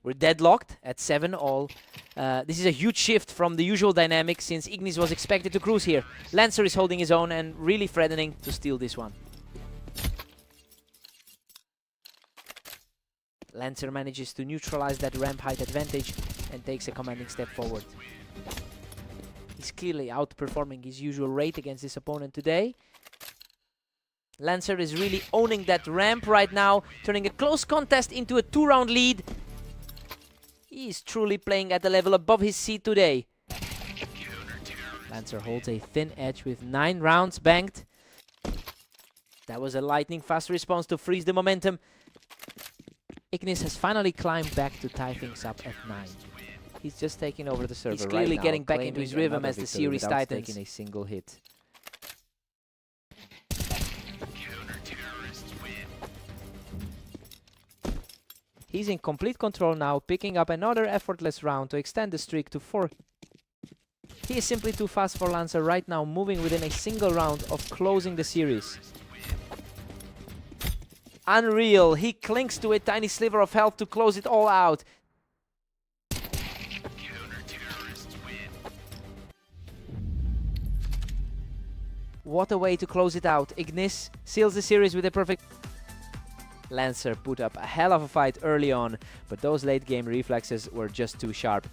We're deadlocked at 7-all. This is a huge shift from the usual dynamic since Ignis was expected to cruise here. Lancer is holding his own and really threatening to steal this one. Lancer manages to neutralize that ramp height advantage and takes a commanding step forward. He's clearly outperforming his usual rate against this opponent today. Lancer is really owning that ramp right now, turning a close contest into a 2-round lead. He's truly playing at the level above his seat today. Lancer holds a thin edge with 9 rounds banked. That was a lightning fast response to freeze the momentum. Ignis has finally climbed back to tie things up at 9. He's just taking over the server. He's clearly right now, getting back into his claiming rhythm another as the victory series without tightens. taking a single hit. He's in complete control now, picking up another effortless round to extend the streak to 4. He is simply too fast for Lancer right now, moving within a single round of closing the series. Unreal, he clings to a tiny sliver of health to close it all out. What a way to close it out. Ignis seals the series with a perfect... Lancer put up a hell of a fight early on, but those late game reflexes were just too sharp.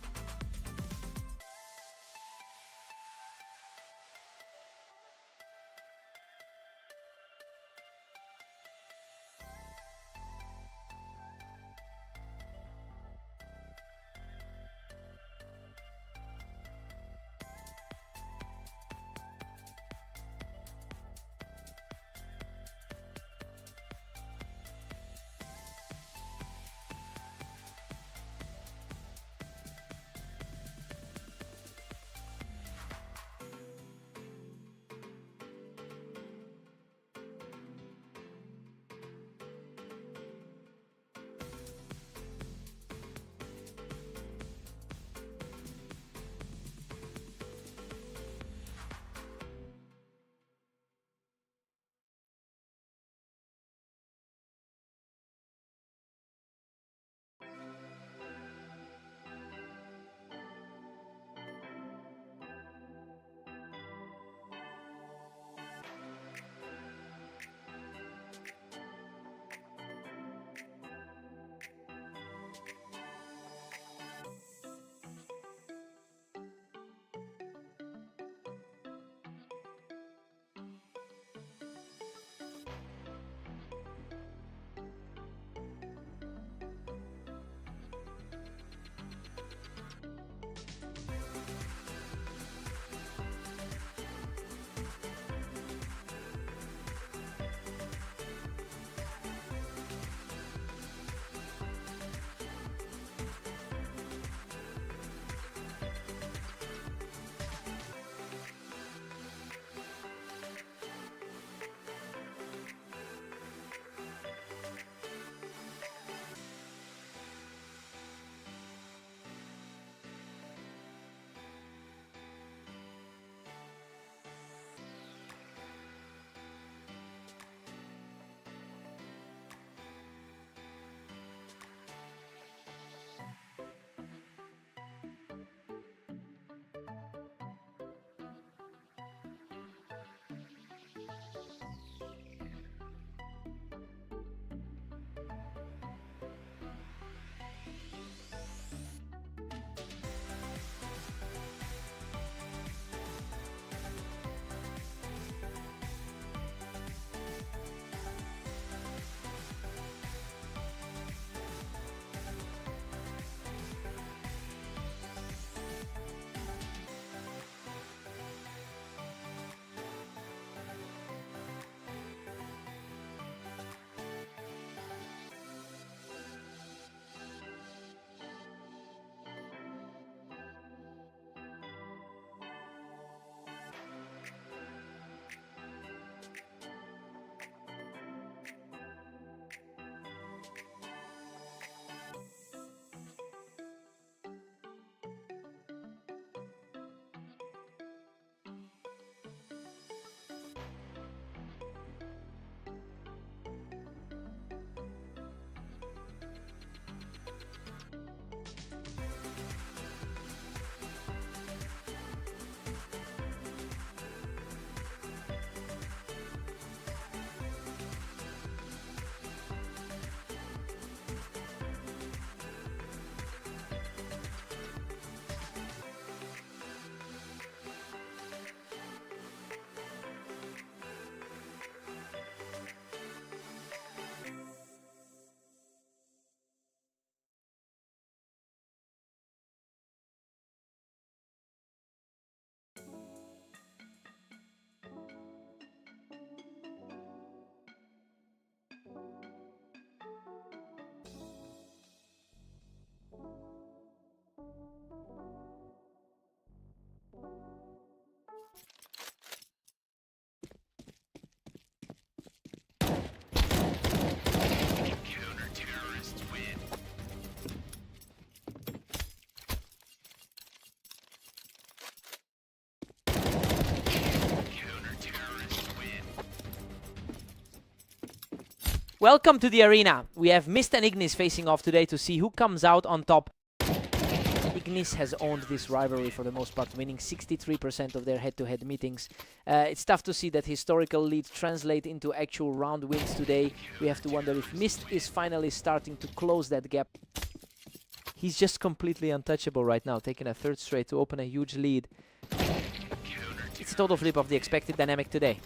Welcome to the arena. We have Mist and Ignis facing off today to see who comes out on top. Ignis has owned this rivalry for the most part, winning 63% of their head-to-head meetings. It's tough to see that historical lead translate into actual round wins today. We have to wonder if Mist is finally starting to close that gap. He's just completely untouchable right now, taking a third straight to open a huge lead. It's a total flip of the expected dynamic today.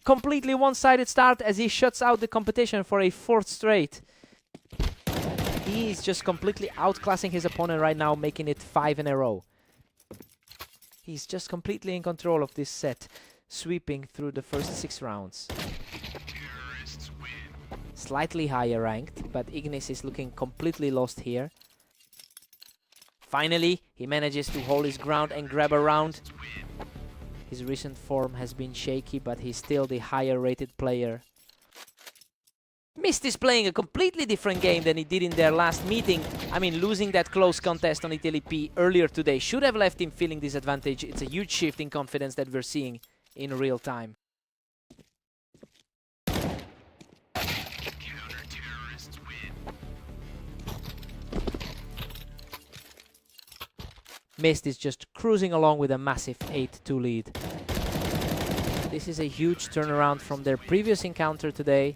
Completely one-sided start as he shuts out the competition for a fourth straight. He is just completely outclassing his opponent right now, making it 5 in a row. He's just completely in control of this set, sweeping through the first 6 rounds. Slightly higher ranked, but Ignis is looking completely lost here. Finally, he manages to hold his ground and grab a round. His recent form has been shaky, but he's still the higher rated player. Mist is playing a completely different game than he did in their last meeting. I mean, losing that close contest on ITLP earlier today should have left him feeling disadvantaged. It's a huge shift in confidence that we're seeing in real time. Mist is just cruising along with a massive 8-2 lead. This is a huge turnaround from their previous encounter today.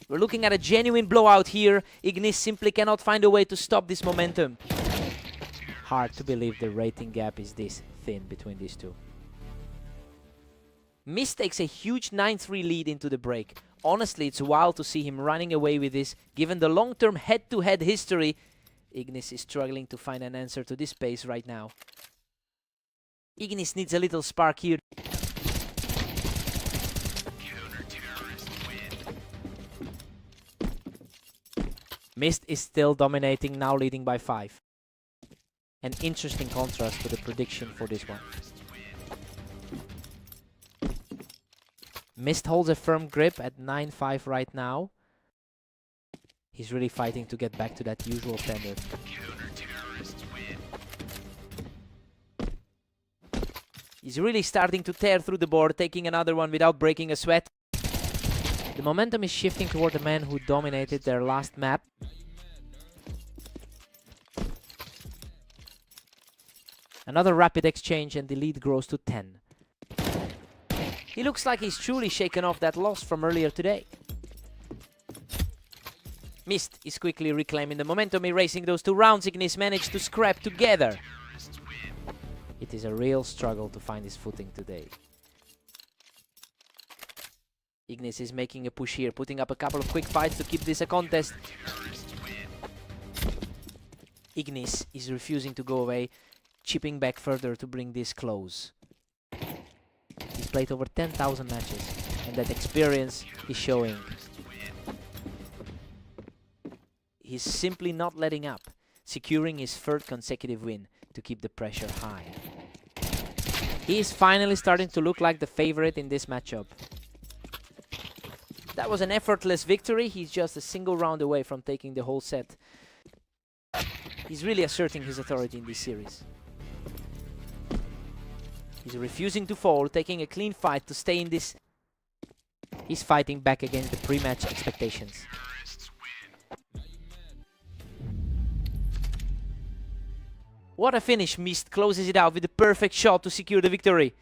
We're looking at a genuine blowout here. Ignis simply cannot find a way to stop this momentum. Hard to believe the rating gap is this thin between these two. Mist takes a huge 9-3 lead into the break. Honestly, it's wild to see him running away with this, given the long-term head-to-head history. Ignis is struggling to find an answer to this pace right now. Ignis needs a little spark here. Mist is still dominating, now leading by 5. An interesting contrast to the prediction for this one. Mist holds a firm grip at 9-5 right now. He's really fighting to get back to that usual standard. He's really starting to tear through the board, taking another one without breaking a sweat. The momentum is shifting toward the man who dominated their last map. Another rapid exchange and the lead grows to 10. He looks like he's truly shaken off that loss from earlier today. Mist is quickly reclaiming the momentum, erasing those 2 rounds Ignis managed to scrap together. It is a real struggle to find his footing today. Ignis is making a push here, putting up a couple of quick fights to keep this a contest. Ignis is refusing to go away, chipping back further to bring this close. He's played over 10,000 matches, and that experience is showing. He's simply not letting up, securing his 3rd consecutive win to keep the pressure high. He is finally starting to look like the favorite in this matchup. That was an effortless victory. He's just a single round away from taking the whole set. He's really asserting his authority in this series. He's refusing to fall, taking a clean fight to stay in this. He's fighting back against the pre-match expectations. What a finish. Mist closes it out with the perfect shot to secure the victory.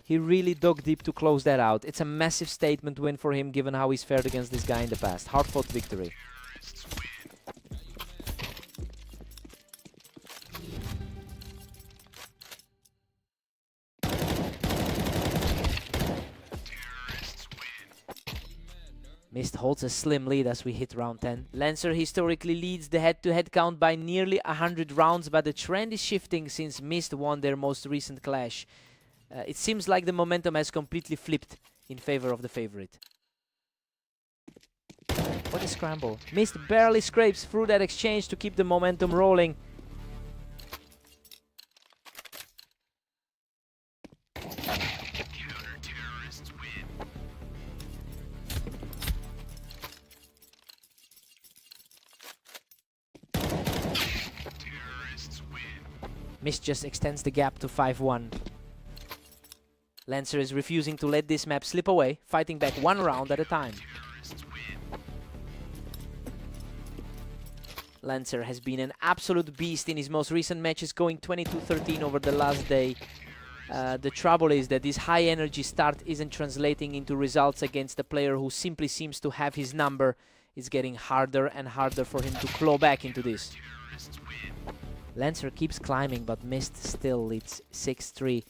He really dug deep to close that out. It's a massive statement win for him, given how he's fared against this guy in the past. Hard-fought victory. Mist holds a slim lead as we hit round 10. Lancer historically leads the head-to-head count by nearly 100 rounds, but the trend is shifting since Mist won their most recent clash. It seems like the momentum has completely flipped in favor of the favorite. What a scramble. Mist barely scrapes through that exchange to keep the momentum rolling. Mist just extends the gap to 5-1. Lancer is refusing to let this map slip away, fighting back one round at a time. Lancer has been an absolute beast in his most recent matches, going 22-13 over the last day. The trouble is that this high energy start isn't translating into results against a player who simply seems to have his number. It's getting harder and harder for him to claw back into this. Lancer keeps climbing, but Mist still leads 6-3.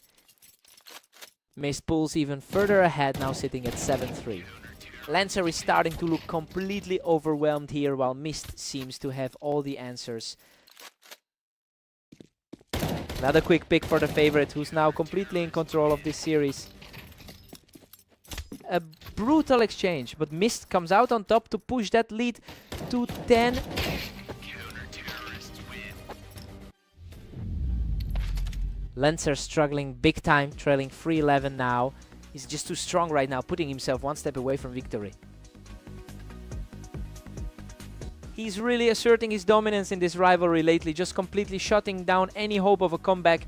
Mist pulls even further ahead, now sitting at 7-3. Lancer is starting to look completely overwhelmed here, while Mist seems to have all the answers. Another quick pick for the favorite, who's now completely in control of this series. A brutal exchange, but Mist comes out on top to push that lead to 10. Lancer struggling big time, trailing 3-11 now. He's just too strong right now, putting himself one step away from victory. He's really asserting his dominance in this rivalry lately, just completely shutting down any hope of a comeback.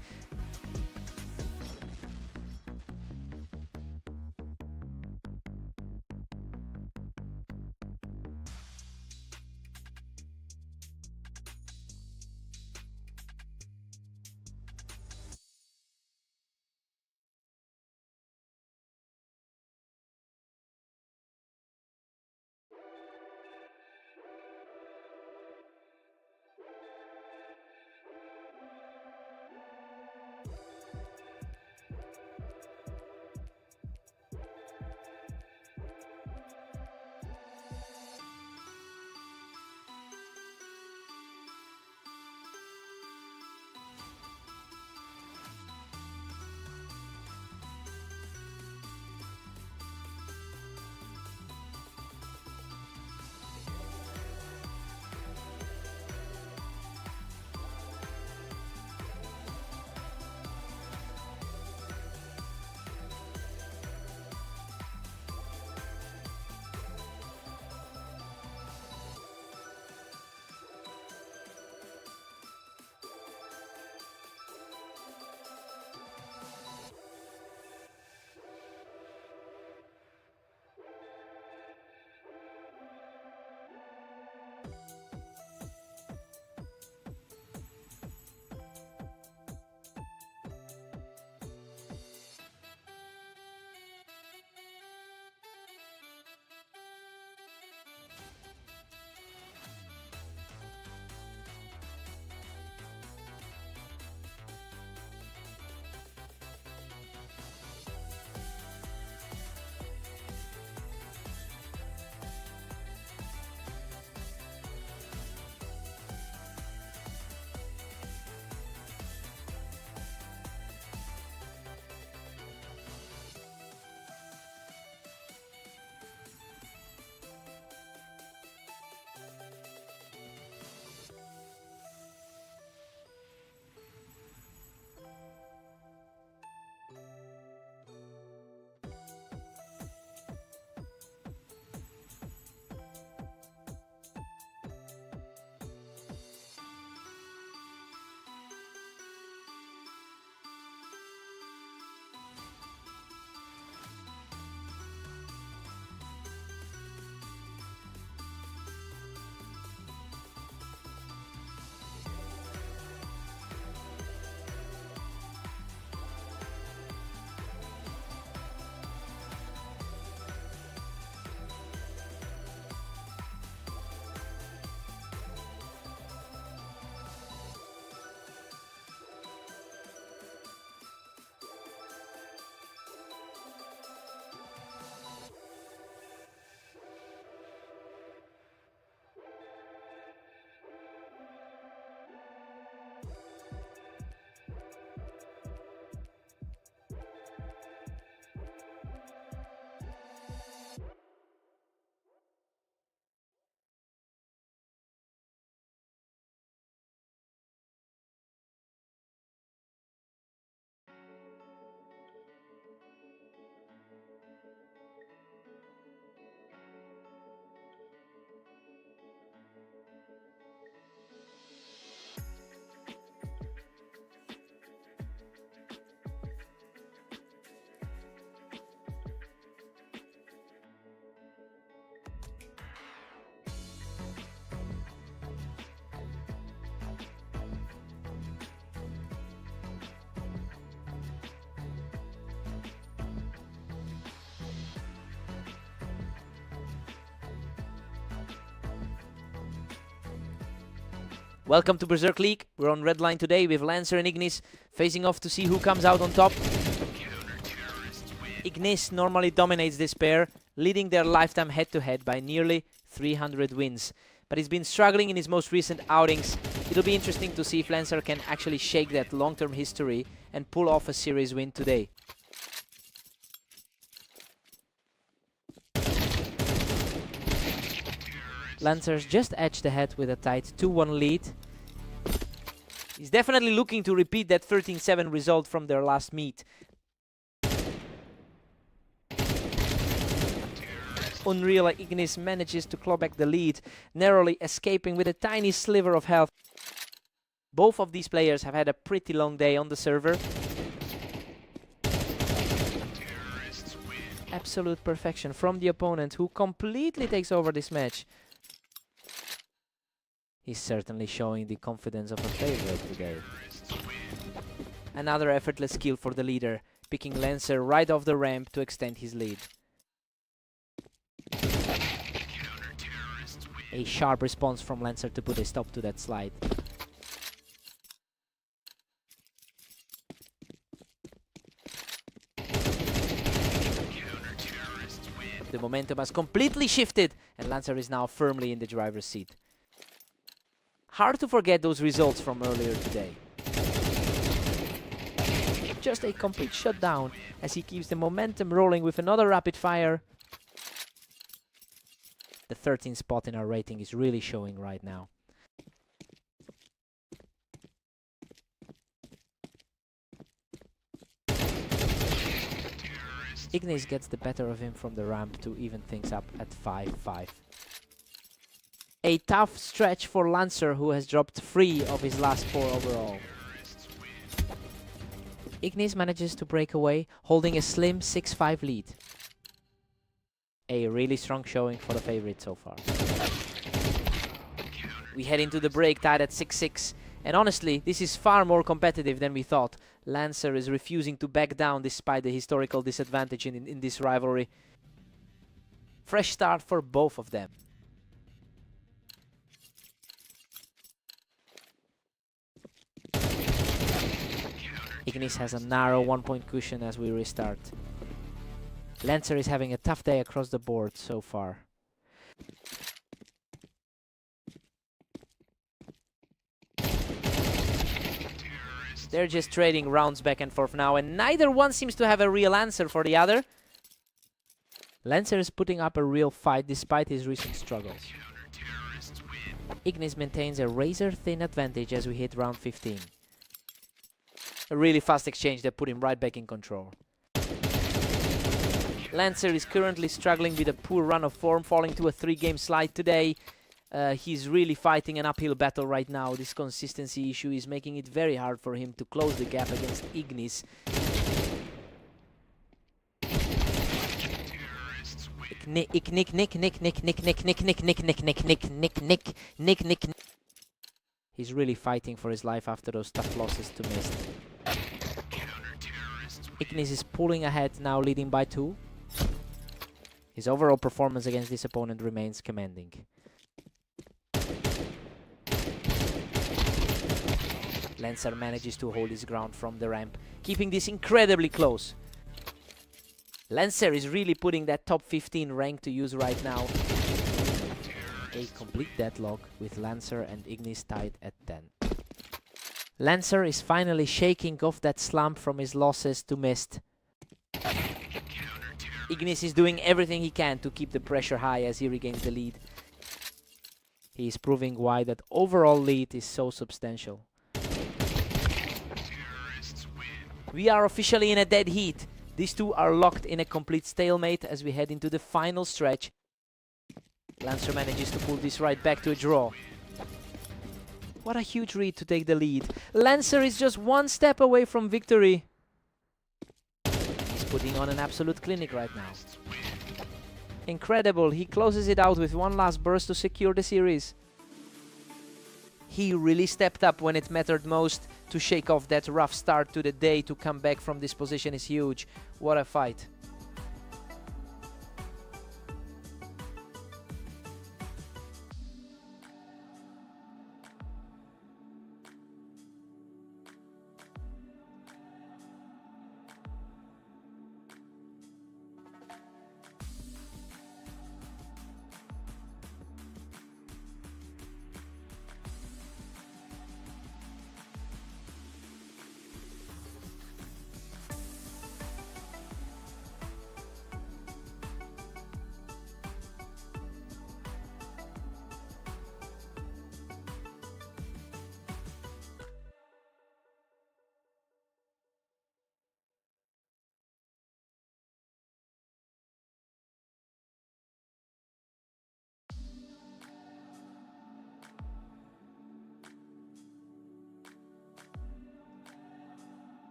Welcome to Berserk League. We're on red line today with Lancer and Ignis facing off to see who comes out on top. Ignis normally dominates this pair, leading their lifetime head-to-head by nearly 300 wins. But he's been struggling in his most recent outings. It'll be interesting to see if Lancer can actually shake that long-term history and pull off a series win today. Lancer's just edged ahead with a tight 2-1 lead. He's definitely looking to repeat that 13-7 result from their last meet. Unreal Ignis manages to claw back the lead, narrowly escaping with a tiny sliver of health. Both of these players have had a pretty long day on the server. Absolute perfection from the opponent, who completely takes over this match. He's certainly showing the confidence of a favorite today. Another effortless kill for the leader, picking Lancer right off the ramp to extend his lead. A sharp response from Lancer to put a stop to that slide. The momentum has completely shifted and Lancer is now firmly in the driver's seat. Hard to forget those results from earlier today. Just a complete shutdown as he keeps the momentum rolling with another rapid fire. The 13th spot in our rating is really showing right now. Ignis gets the better of him from the ramp to even things up at 5-5. A tough stretch for Lancer, who has dropped 3 of his last 4 overall. Ignis manages to break away, holding a slim 6-5 lead. A really strong showing for the favorite so far. We head into the break tied at 6-6. And honestly, this is far more competitive than we thought. Lancer is refusing to back down despite the historical disadvantage in this rivalry. Fresh start for both of them. Ignis has a narrow 1-point cushion as we restart. Lancer is having a tough day across the board so far. They're just trading rounds back and forth now, and neither one seems to have a real answer for the other. Lancer is putting up a real fight despite his recent struggles. Ignis maintains a razor-thin advantage as we hit round 15. A really fast exchange that put him right back in control. Lancer is currently struggling with a poor run of form, falling to a 3-game slide today. He's really fighting an uphill battle right now. This consistency issue is making it very hard for him to close the gap against Ignis. He's really fighting for his life after those tough losses to Mist. Ignis is pulling ahead now, leading by 2. His overall performance against this opponent remains commanding. Lancer manages to hold his ground from the ramp, keeping this incredibly close. Lancer is really putting that top 15 rank to use right now. A complete deadlock with Lancer and Ignis tied at 10. Lancer is finally shaking off that slump from his losses to Mist. Ignis is doing everything he can to keep the pressure high as he regains the lead. He is proving why that overall lead is so substantial. We are officially in a dead heat. These two are locked in a complete stalemate as we head into the final stretch. Lancer manages to pull this right back to a draw. What a huge read to take the lead. Lancer is just 1 step away from victory. He's putting on an absolute clinic right now. Incredible, he closes it out with 1 last burst to secure the series. He really stepped up when it mattered most. To shake off that rough start to the day, to come back from this position is huge. What a fight.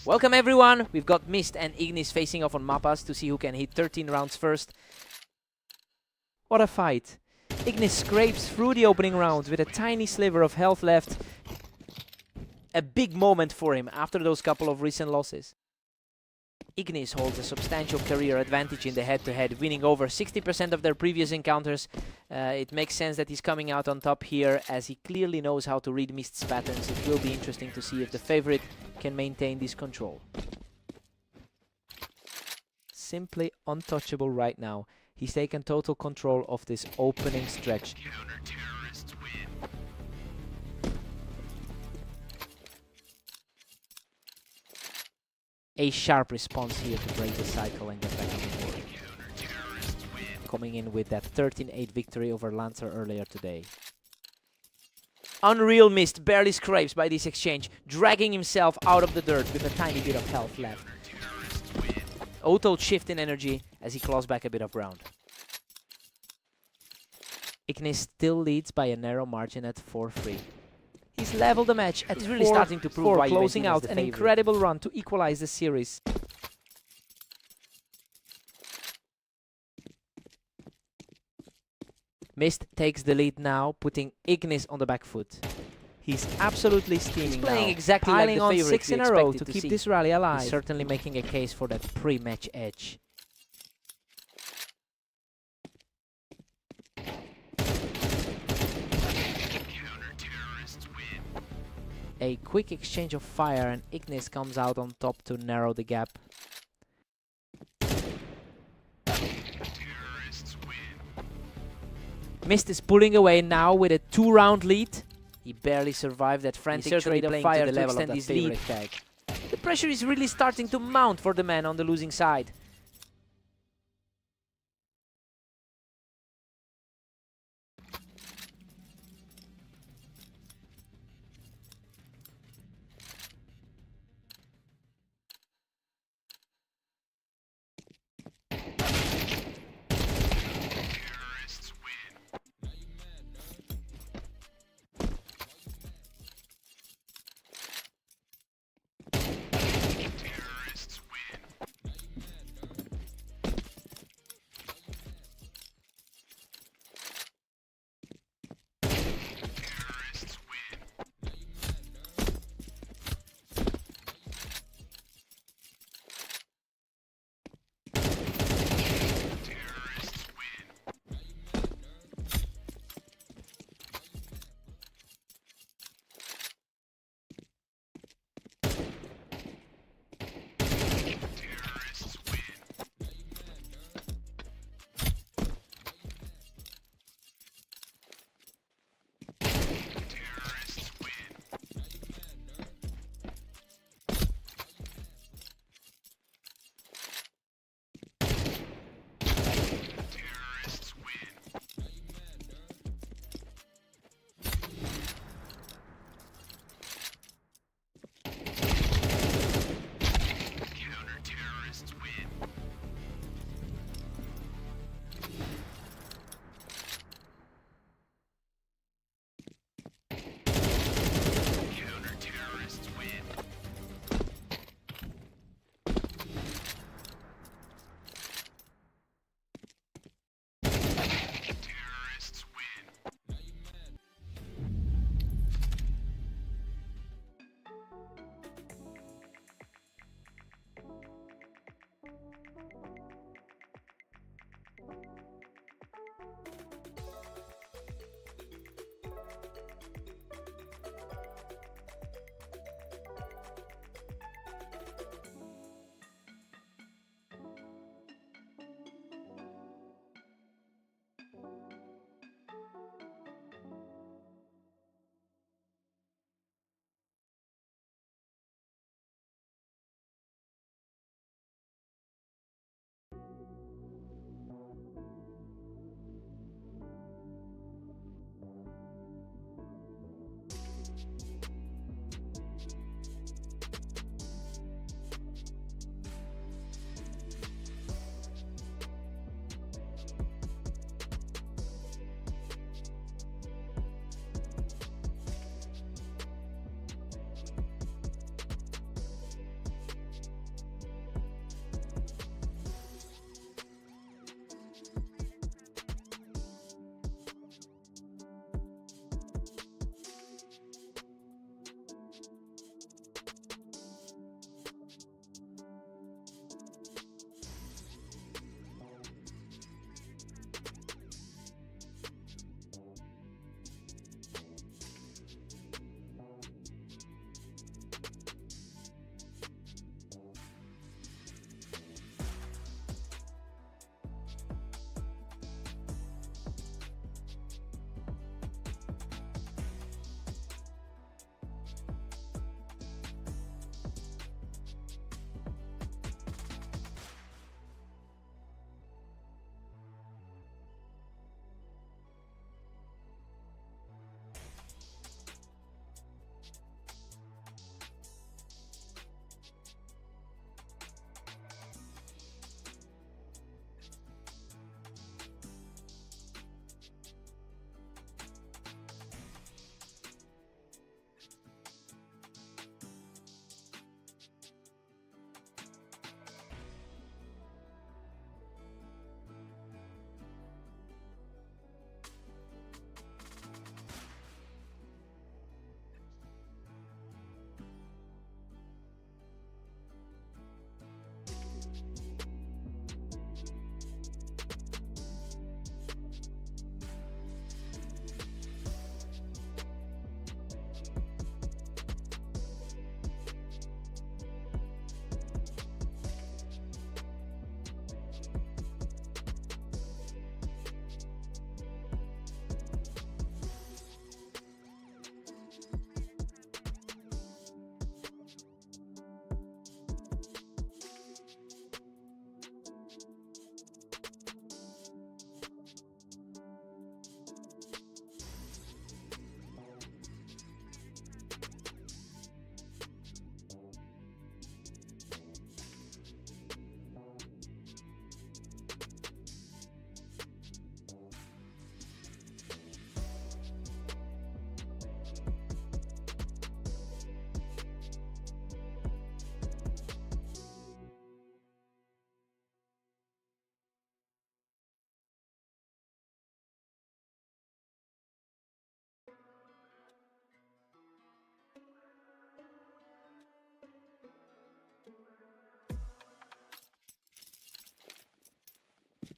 Welcome everyone, we've got Mist and Ignis facing off on Mappas to see who can hit 13 rounds first. What a fight. Ignis scrapes through the opening rounds with a tiny sliver of health left. A big moment for him after those couple of recent losses. Ignis holds a substantial career advantage in the head-to-head, winning over 60% of their previous encounters. It makes sense that he's coming out on top here, as he clearly knows how to read Mist's patterns. It will be interesting to see if the favorite can maintain this control. Simply untouchable right now. He's taken total control of this opening stretch. A sharp response here to break the cycle and get back on the board. Coming in with that 13-8 victory over Lancer earlier today. Unreal Mist barely scrapes by this exchange, dragging himself out of the dirt with a tiny bit of health left. Auto shift in energy as he claws back a bit of ground. Ignis still leads by a narrow margin at 4-3. He's leveled the match at really starting to prove why closing out an incredible run to equalize the series. Mist takes the lead now, putting Ignis on the back foot. He's absolutely steaming. He's playing now, exactly piling like the on 6 in a row to keep this rally alive. He's certainly making a case for that pre-match edge. A quick exchange of fire and Ignis comes out on top to narrow the gap. Mist is pulling away now with a 2-round lead. He barely survived that frantic trade of fire to extend his lead. The pressure is really starting to mount for the man on the losing side.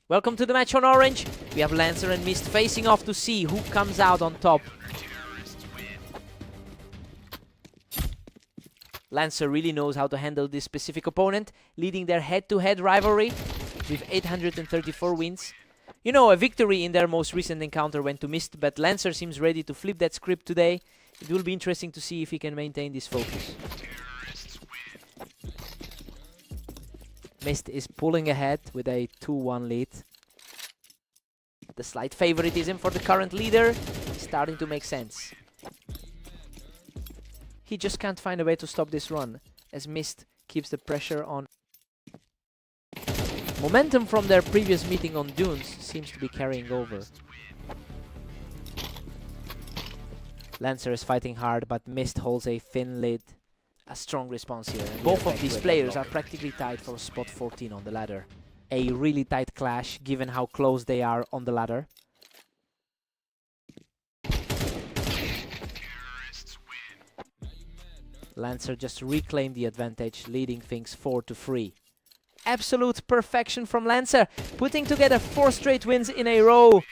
Welcome to the match on Orange. We have Lancer and Mist facing off to see who comes out on top. Lancer really knows how to handle this specific opponent, leading their head-to-head rivalry with 834 wins. You know, a victory in their most recent encounter went to Mist, but Lancer seems ready to flip that script today. It will be interesting to see if he can maintain this focus. Mist is pulling ahead with a 2-1 lead. The slight favoritism for the current leader is starting to make sense. He just can't find a way to stop this run, as Mist keeps the pressure on. Momentum from their previous meeting on Dunes seems to be carrying over. Lancer is fighting hard, but Mist holds a thin lead. A strong response here. And both of these players are practically tied for spot 14 on the ladder. A really tight clash, given how close they are on the ladder. Lancer just reclaimed the advantage, leading things 4-3. Absolute perfection from Lancer, putting together 4 straight wins in a row.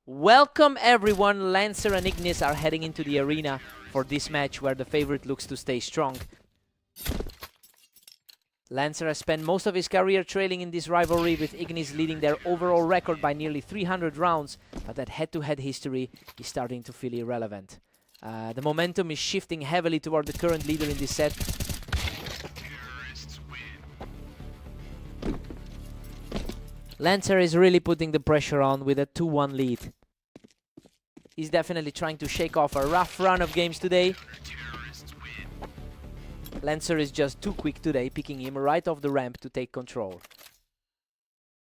Welcome everyone, Lancer and Ignis are heading into the arena for this match where the favorite looks to stay strong. Lancer has spent most of his career trailing in this rivalry, with Ignis leading their overall record by nearly 300 rounds, but that head-to-head history is starting to feel irrelevant. The momentum is shifting heavily toward the current leader in this set. Lancer is really putting the pressure on with a 2-1 lead. He's definitely trying to shake off a rough run of games today. Lancer is just too quick today, picking him right off the ramp to take control.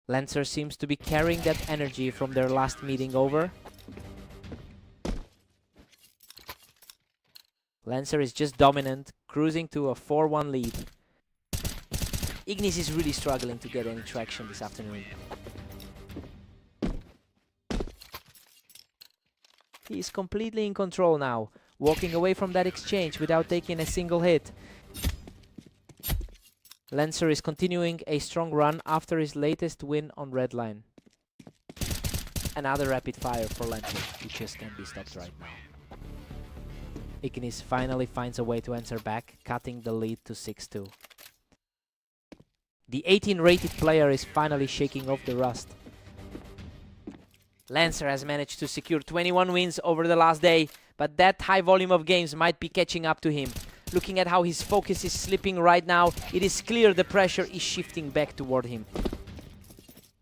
Lancer seems to be carrying that energy from their last meeting over. Lancer is just dominant, cruising to a 4-1 lead. Ignis is really struggling to get any traction this afternoon. He is completely in control now, walking away from that exchange without taking a single hit. Lancer is continuing a strong run after his latest win on Redline. Another rapid fire for Lancer, he just can't be stopped right now. Ignis finally finds a way to answer back, cutting the lead to 6-2. The 18-rated player is finally shaking off the rust. Lancer has managed to secure 21 wins over the last day, but that high volume of games might be catching up to him. Looking at how his focus is slipping right now, it is clear the pressure is shifting back toward him.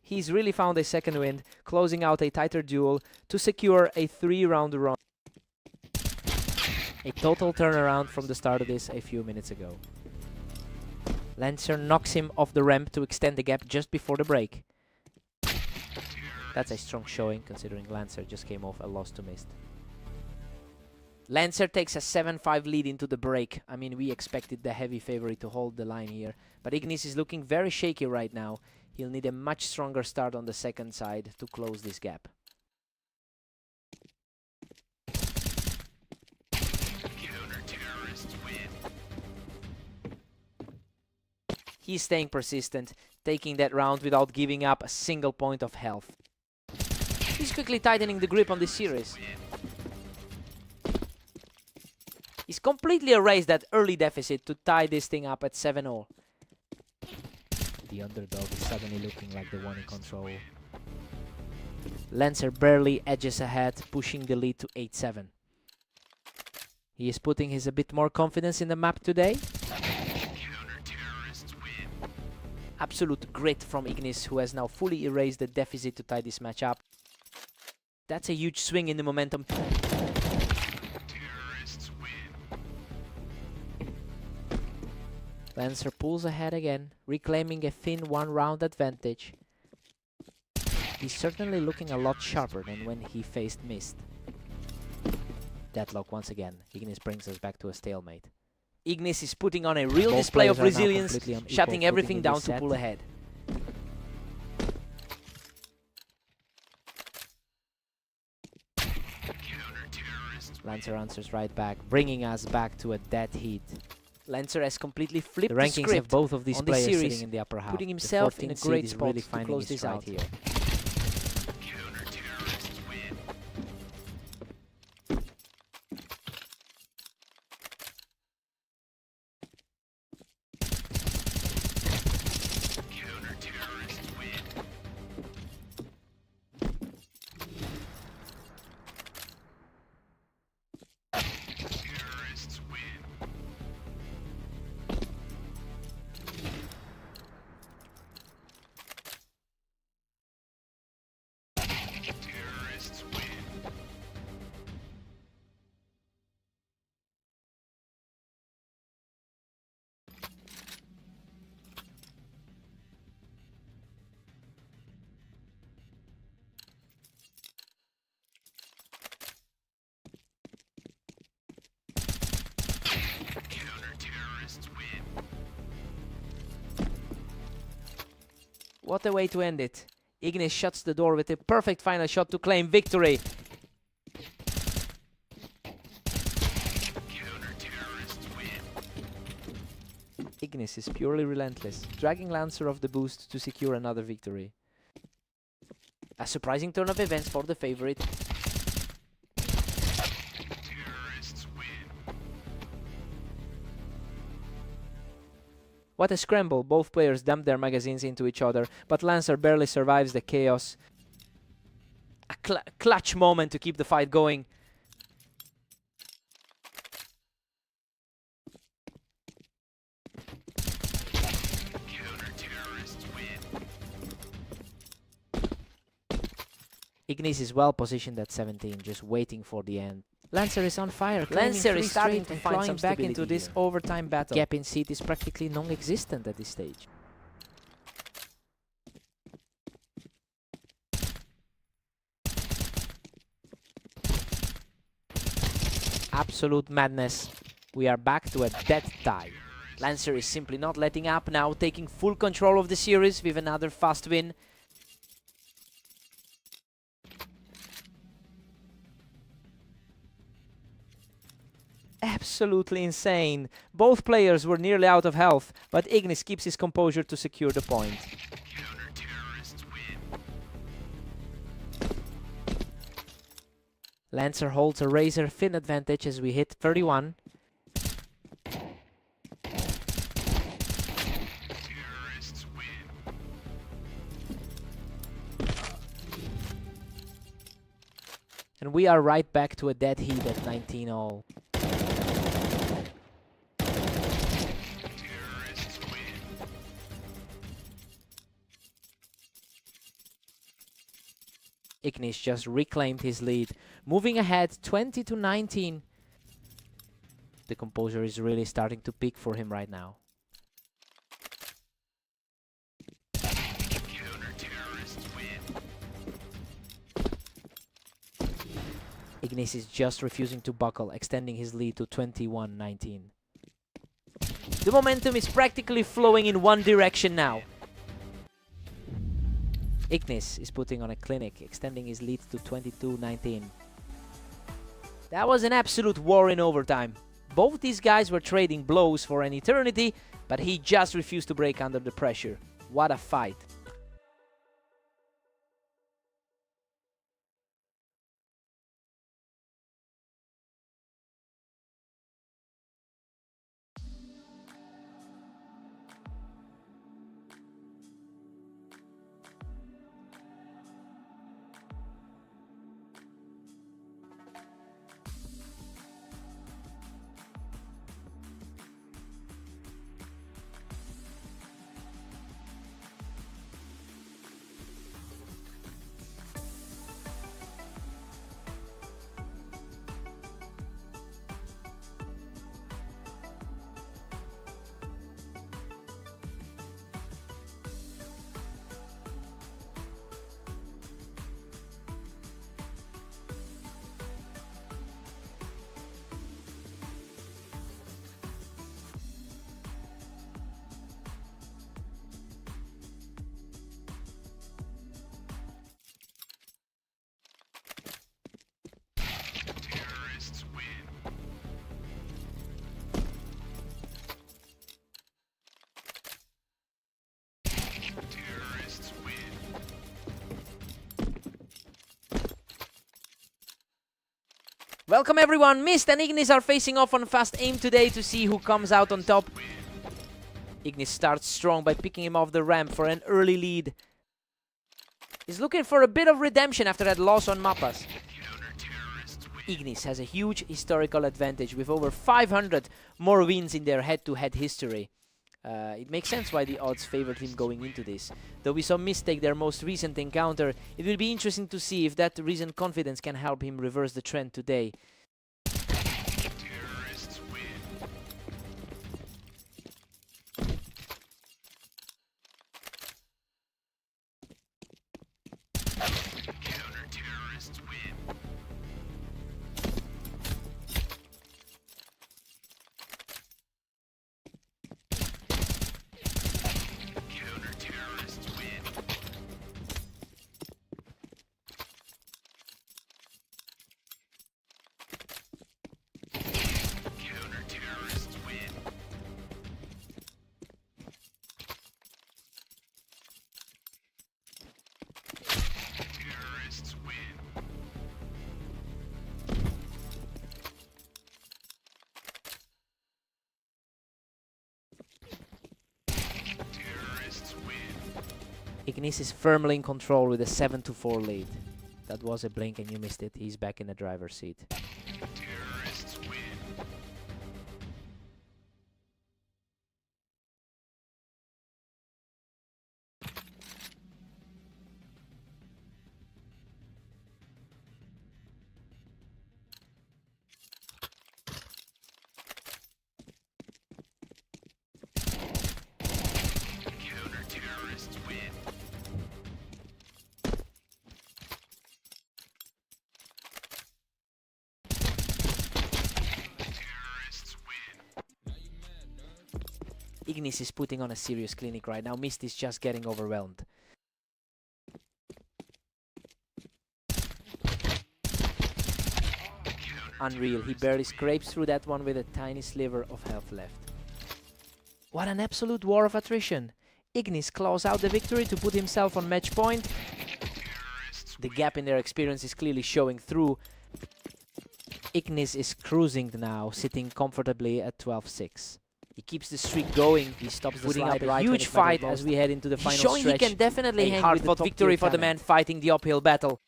He's really found a second wind, closing out a tighter duel to secure a 3-round run. A total turnaround from the start of this a few minutes ago. Lancer knocks him off the ramp to extend the gap just before the break. That's a strong showing, considering Lancer just came off a loss to Mist. Lancer takes a 7-5 lead into the break. I mean, we expected the heavy favorite to hold the line here, but Ignis is looking very shaky right now. He'll need a much stronger start on the second side to close this gap. He's staying persistent, taking that round without giving up a single point of health. He's quickly tightening the grip on this series. He's completely erased that early deficit to tie this thing up at 7-0. The underdog is suddenly looking like the one in control. Lancer barely edges ahead, pushing the lead to 8-7. He is putting his a bit more confidence in the map today. Absolute grit from Ignis, who has now fully erased the deficit to tie this match up. That's a huge swing in the momentum. Lancer pulls ahead again, reclaiming a thin 1-round advantage. He's certainly looking a lot sharper than when he faced Mist. Deadlock once again. Ignis brings us back to a stalemate. Ignis is putting on a real display of resilience, shutting everything down to pull ahead. Lancer answers right back, bringing us back to a dead heat. Lancer has completely flipped the rankings of both of these players sitting in the upper half, putting himself in a great spot to close this out here. What a way to end it. Ignis shuts the door with a perfect final shot to claim victory. Ignis is purely relentless, dragging Lancer off the boost to secure another victory. A surprising turn of events for the favorite. What a scramble. Both players dump their magazines into each other, but Lancer barely survives the chaos. A clutch moment to keep the fight going. Ignis is well positioned at 17, just waiting for the end. Lancer is on fire. Lancer is starting to find some back into stability this here. overtime battle. Gap in seat is practically non-existent at this stage. Absolute madness. We are back to a dead tie. Lancer is simply not letting up now, taking full control of the series with another fast win. Absolutely insane. Both players were nearly out of health, but Ignis keeps his composure to secure the point. Lancer holds a razor-thin advantage as we hit 31. And we are right back to a dead heat at 19-all. Ignis just reclaimed his lead, moving ahead 20-19. The composure is really starting to peak for him right now. Ignis is just refusing to buckle, extending his lead to 21-19. The momentum is practically flowing in one direction now. Ignis is putting on a clinic, extending his lead to 22-19. That was an absolute war in overtime. Both these guys were trading blows for an eternity, but he just refused to break under the pressure. What a fight. Welcome everyone, Mist and Ignis are facing off on Fast Aim today to see who comes out on top. Ignis starts strong by picking him off the ramp for an early lead. He's looking for a bit of redemption after that loss on Mappas. Ignis has a huge historical advantage with over 500 more wins in their head-to-head history. It makes sense why the odds favored him going into this. Though we saw Mist take their most recent encounter, it will be interesting to see if that recent confidence can help him reverse the trend today. Ignis is firmly in control with a 7-4 lead. That was a blink and you missed it. He's back in the driver's seat. Ignis is putting on a serious clinic right now. Mist is just getting overwhelmed. Unreal. He barely scrapes through that one with a tiny sliver of health left. What an absolute war of attrition. Ignis claws out the victory to put himself on match point. The gap in their experience is clearly showing through. Ignis is cruising now, sitting comfortably at 12-6. He keeps the streak going. He stops putting up a huge fight as we head into the final stretch. Showing he can definitely hang with the top victory for the man fighting the uphill battle.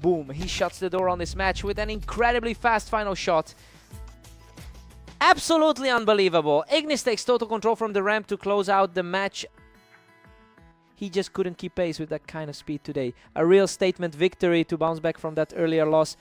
Boom, he shuts the door on this match with an incredibly fast final shot. Absolutely unbelievable. Ignis takes total control from the ramp to close out the match. He just couldn't keep pace with that kind of speed today. A real statement victory to bounce back from that earlier loss.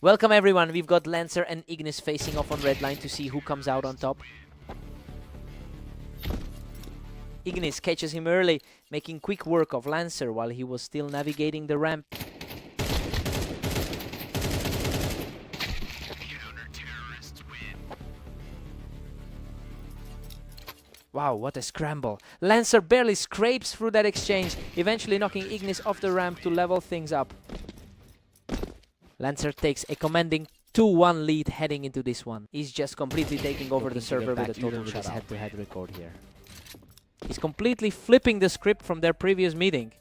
Welcome everyone, we've got Lancer and Ignis facing off on red line to see who comes out on top. Ignis catches him early, making quick work of Lancer while he was still navigating the ramp. Wow, what a scramble. Lancer barely scrapes through that exchange, eventually knocking Ignis off the ramp to level things up. Lancer takes a commanding 2-1 lead heading into this one. He's just completely taking over the server with a total with his head-to-head record here. He's completely flipping the script from their previous meeting.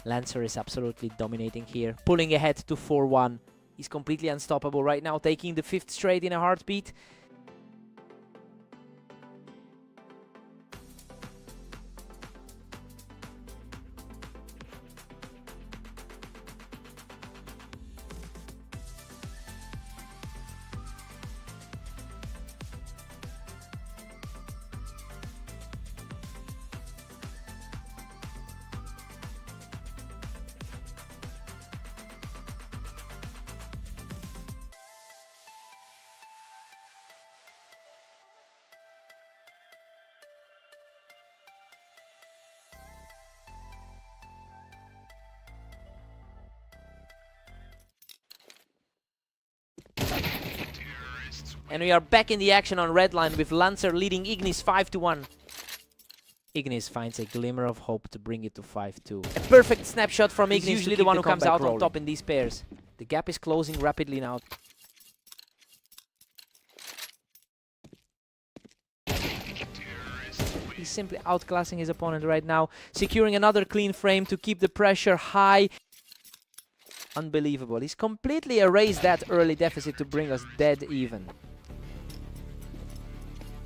Lancer is absolutely dominating here, pulling ahead to 4-1. He's completely unstoppable right now, taking the 5th straight in a heartbeat. And we are back in the action on red line with Lancer leading Ignis 5-1. Ignis finds a glimmer of hope to bring it to 5-2. A perfect snapshot from Ignis, usually the one who comes out on top in these pairs. The gap is closing rapidly now. He's simply outclassing his opponent right now, securing another clean frame to keep the pressure high. Unbelievable. He's completely erased that early deficit to bring us dead even.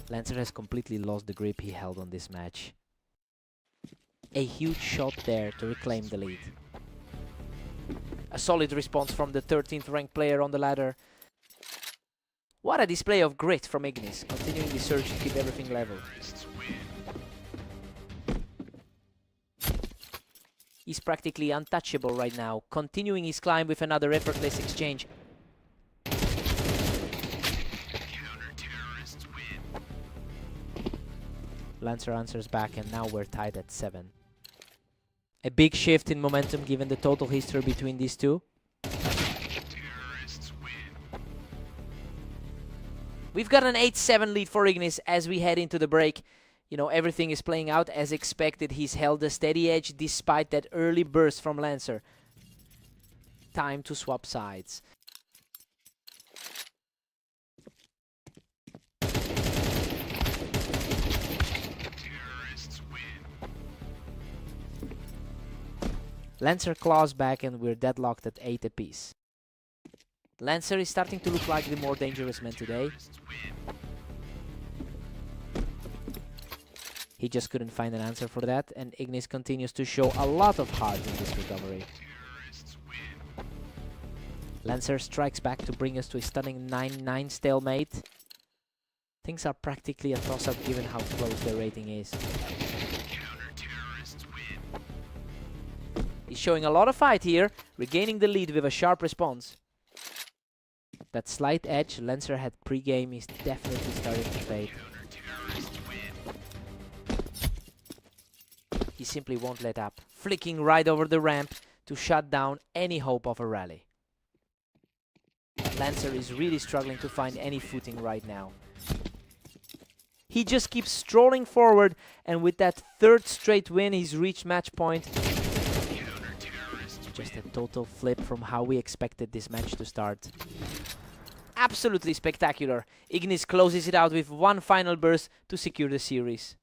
Lancer has completely lost the grip he held on this match. A huge shot there to reclaim the lead. A solid response from the 13th ranked player on the ladder. What a display of grit from Ignis, continuing the search to keep everything level. He's practically untouchable right now, continuing his climb with another effortless exchange. Lancer answers back, and now we're tied at 7. A big shift in momentum given the total history between these two. We've got an 8-7 lead for Ignis as we head into the break. You know, everything is playing out as expected. He's held a steady edge despite that early burst from Lancer. Time to swap sides. Lancer claws back and we're deadlocked at 8 apiece. Lancer is starting to look like the more dangerous man today. He just couldn't find an answer for that, and Ignis continues to show a lot of heart in this recovery. Lancer strikes back to bring us to a stunning 9-9 stalemate. Things are practically a toss-up given how close the rating is. He's showing a lot of fight here, regaining the lead with a sharp response. That slight edge Lancer had pre-game is definitely starting to fade. He simply won't let up, flicking right over the ramp to shut down any hope of a rally. Lancer is really struggling to find any footing right now. He just keeps strolling forward, and with that third straight win, he's reached match point. Just a total flip from how we expected this match to start. Absolutely spectacular. Ignis closes it out with one final burst to secure the series.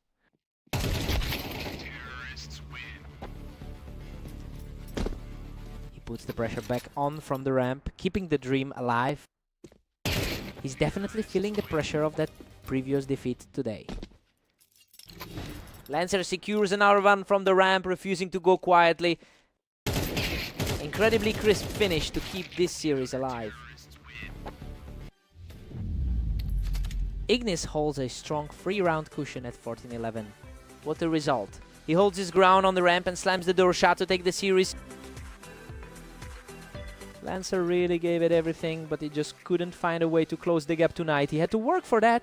Puts the pressure back on from the ramp, keeping the dream alive. He's definitely feeling the pressure of that previous defeat today. Lancer secures an R1 from the ramp, refusing to go quietly. Incredibly crisp finish to keep this series alive. Ignis holds a strong 3-round cushion at 14-11. What a result. He holds his ground on the ramp and slams the door shut to take the series. Lancer really gave it everything, but he just couldn't find a way to close the gap tonight. He had to work for that.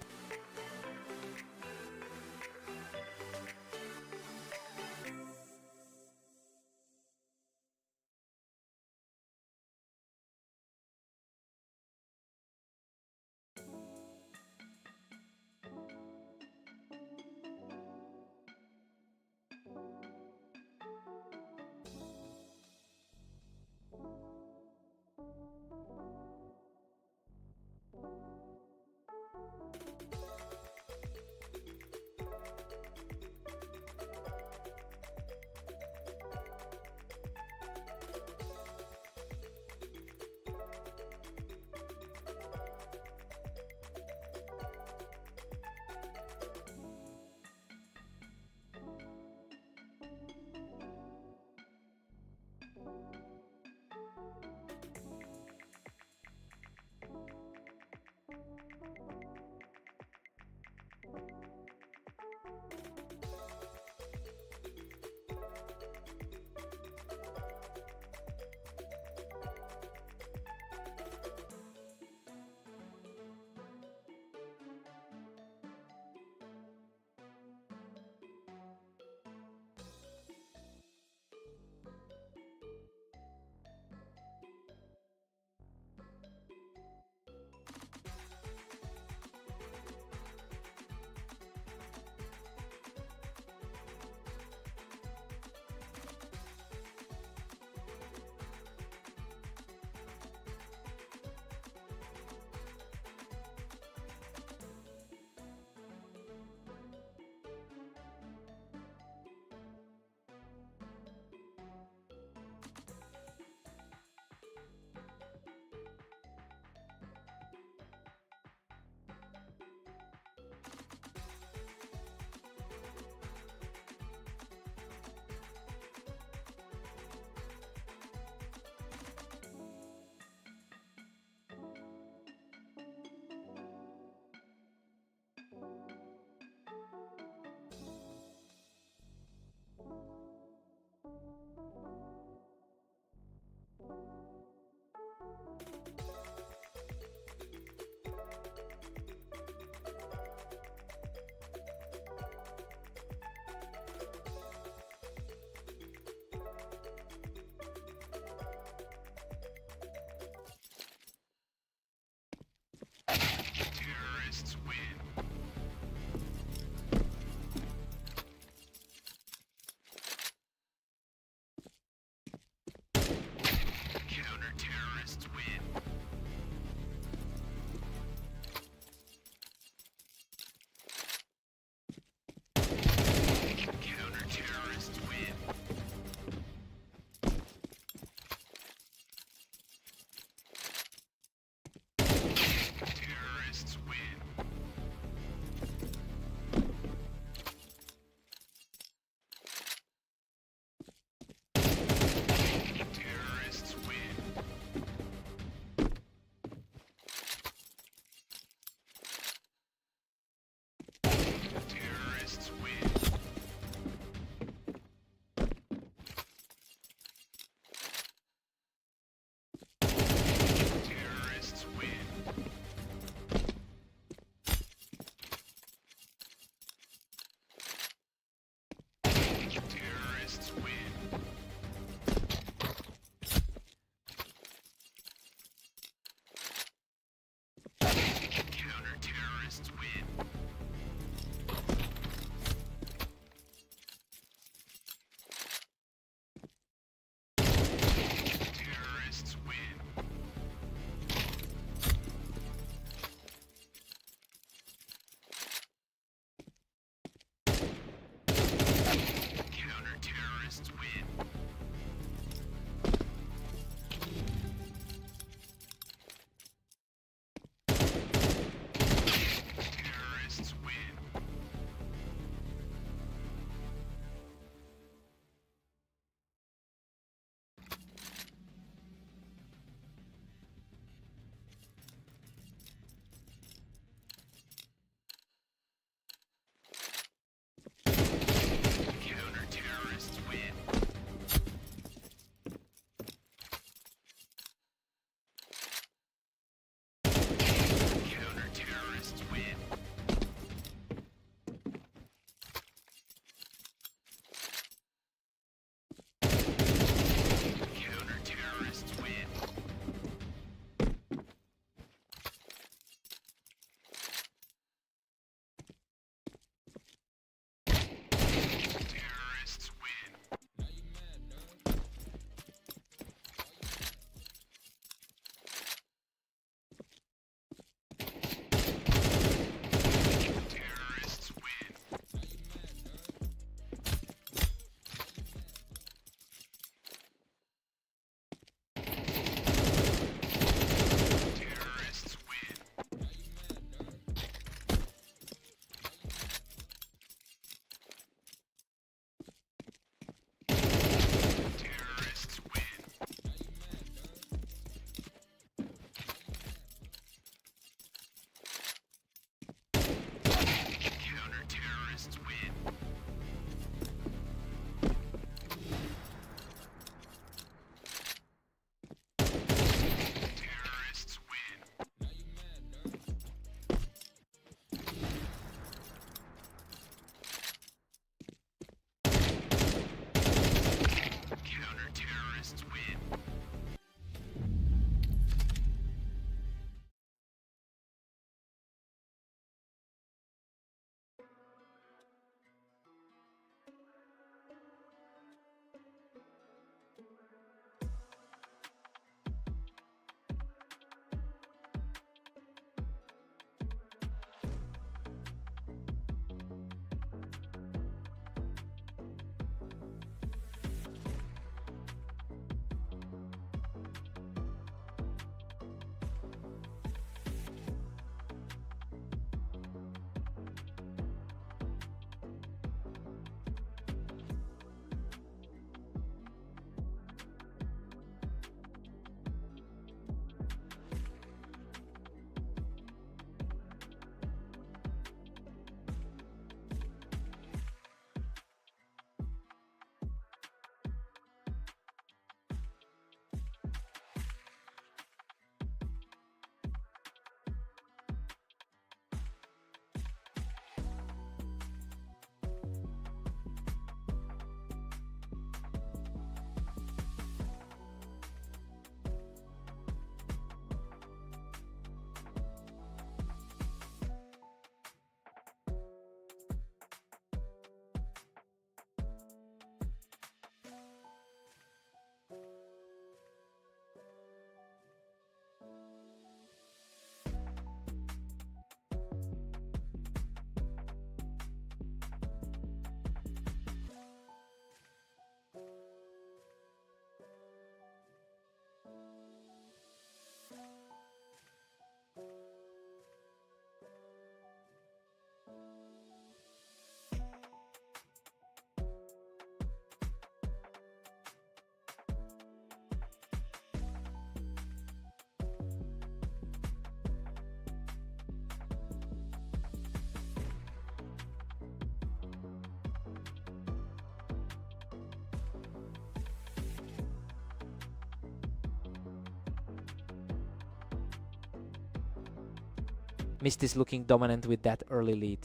Mist is looking dominant with that early lead.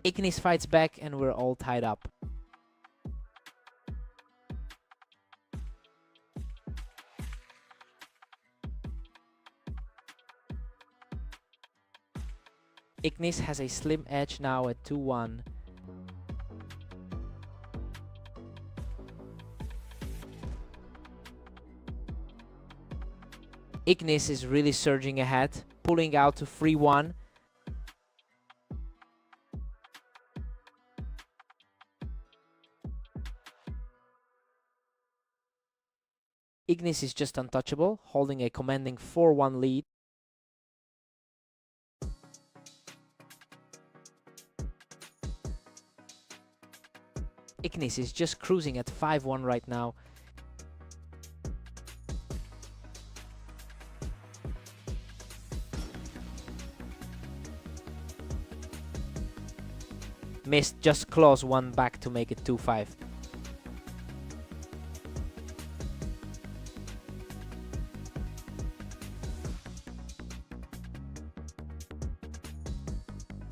Ignis fights back and we're all tied up. Ignis has a slim edge now at 2-1. Ignis is really surging ahead, pulling out to 3-1. Ignis is just untouchable, holding a commanding 4-1 lead. Ignis is just cruising at 5-1 right now. Mist just claws one back to make it 2-5.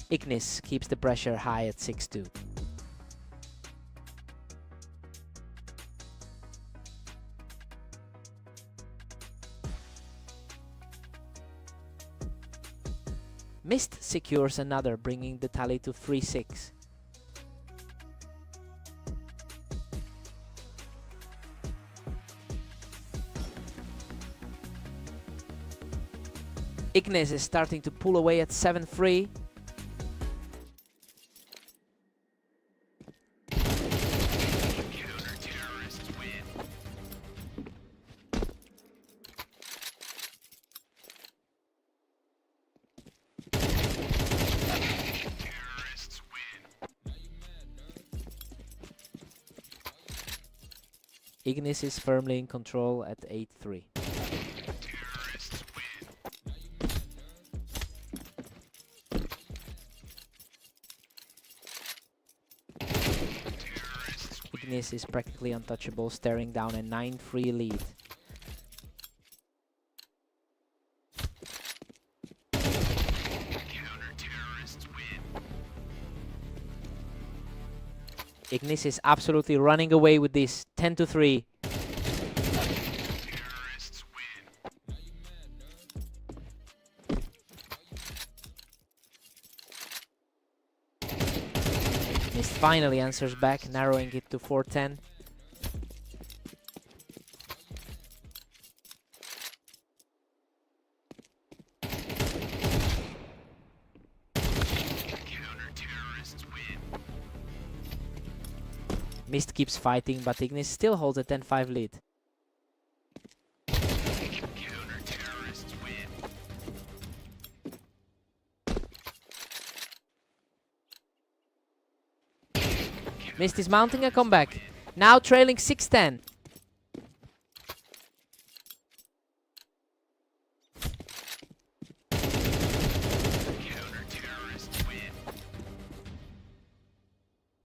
Ignis keeps the pressure high at 6-2. Mist secures another, bringing the tally to 3-6. Ignis is starting to pull away at 7-3. Ignis is firmly in control at 8-3. Ignis is practically untouchable, staring down a 9-3 lead. Ignis is absolutely running away with this, 10-3. Mist finally answers back, narrowing it to 4-10. Mist keeps fighting, but Ignis still holds a 10-5 lead. Mist is mounting a comeback, now trailing 6-10.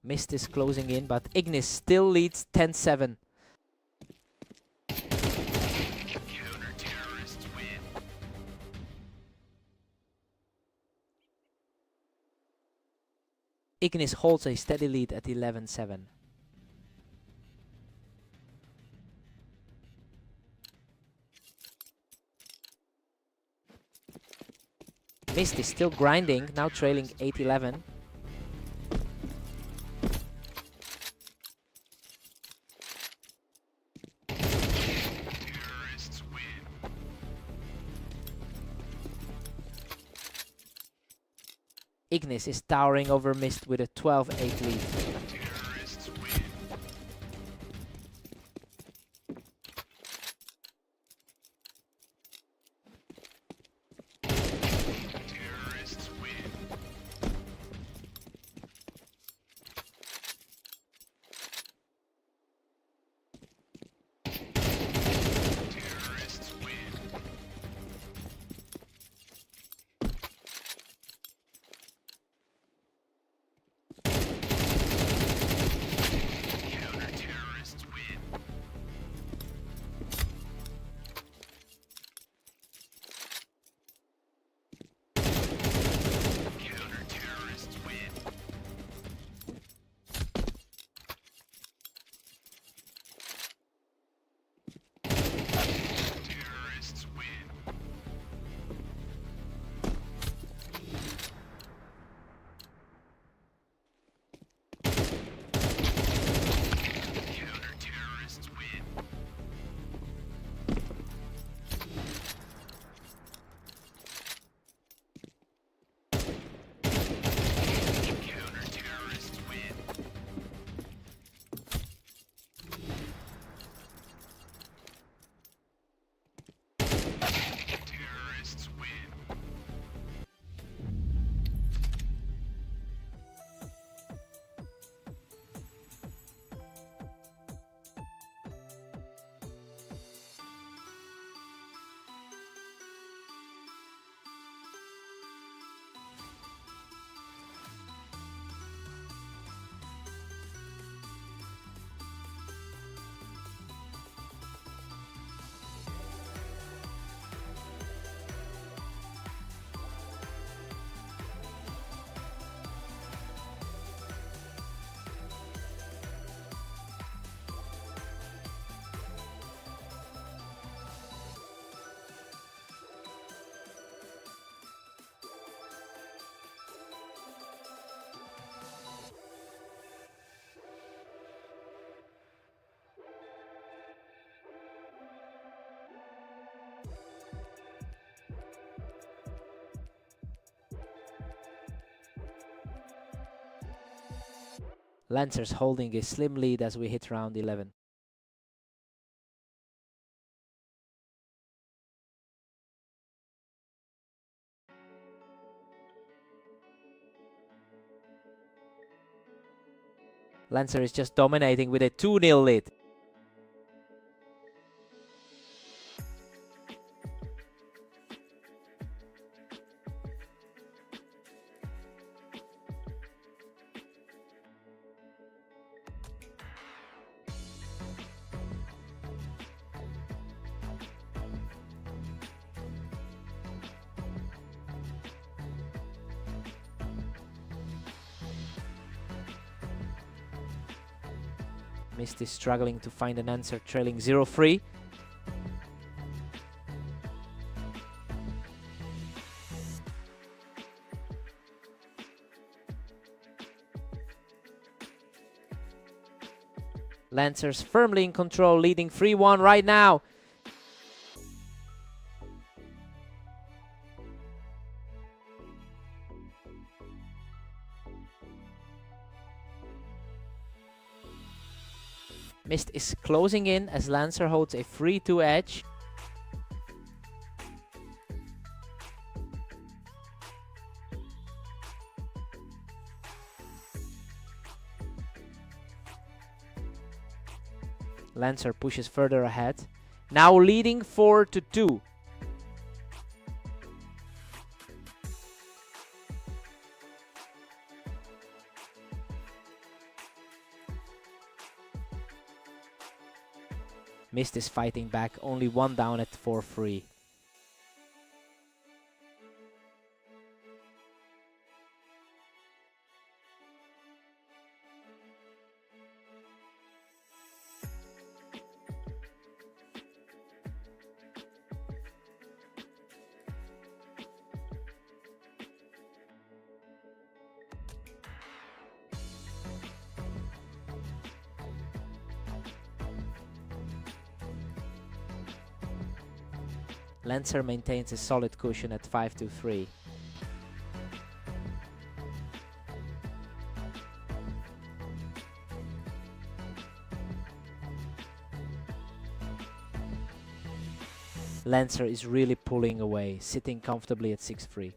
Mist is closing in, but Ignis still leads 10-7. Ignis holds a steady lead at 11-7. Mist is still grinding, now trailing 8-11. Ignis is towering over Mist with a 12-8 lead. Lancers holding a slim lead as we hit round 11. Lancer is just dominating with a 2-0 lead. Mist is struggling to find an answer, trailing 0-3. Lancers firmly in control, leading 3-1 right now. Mist is closing in as Lancer holds a 3-2 edge. Lancer pushes further ahead, now leading 4-2. Mist is fighting back, only one down at 4-3. Lancer maintains a solid cushion at 5-3. Lancer is really pulling away, sitting comfortably at 6-3.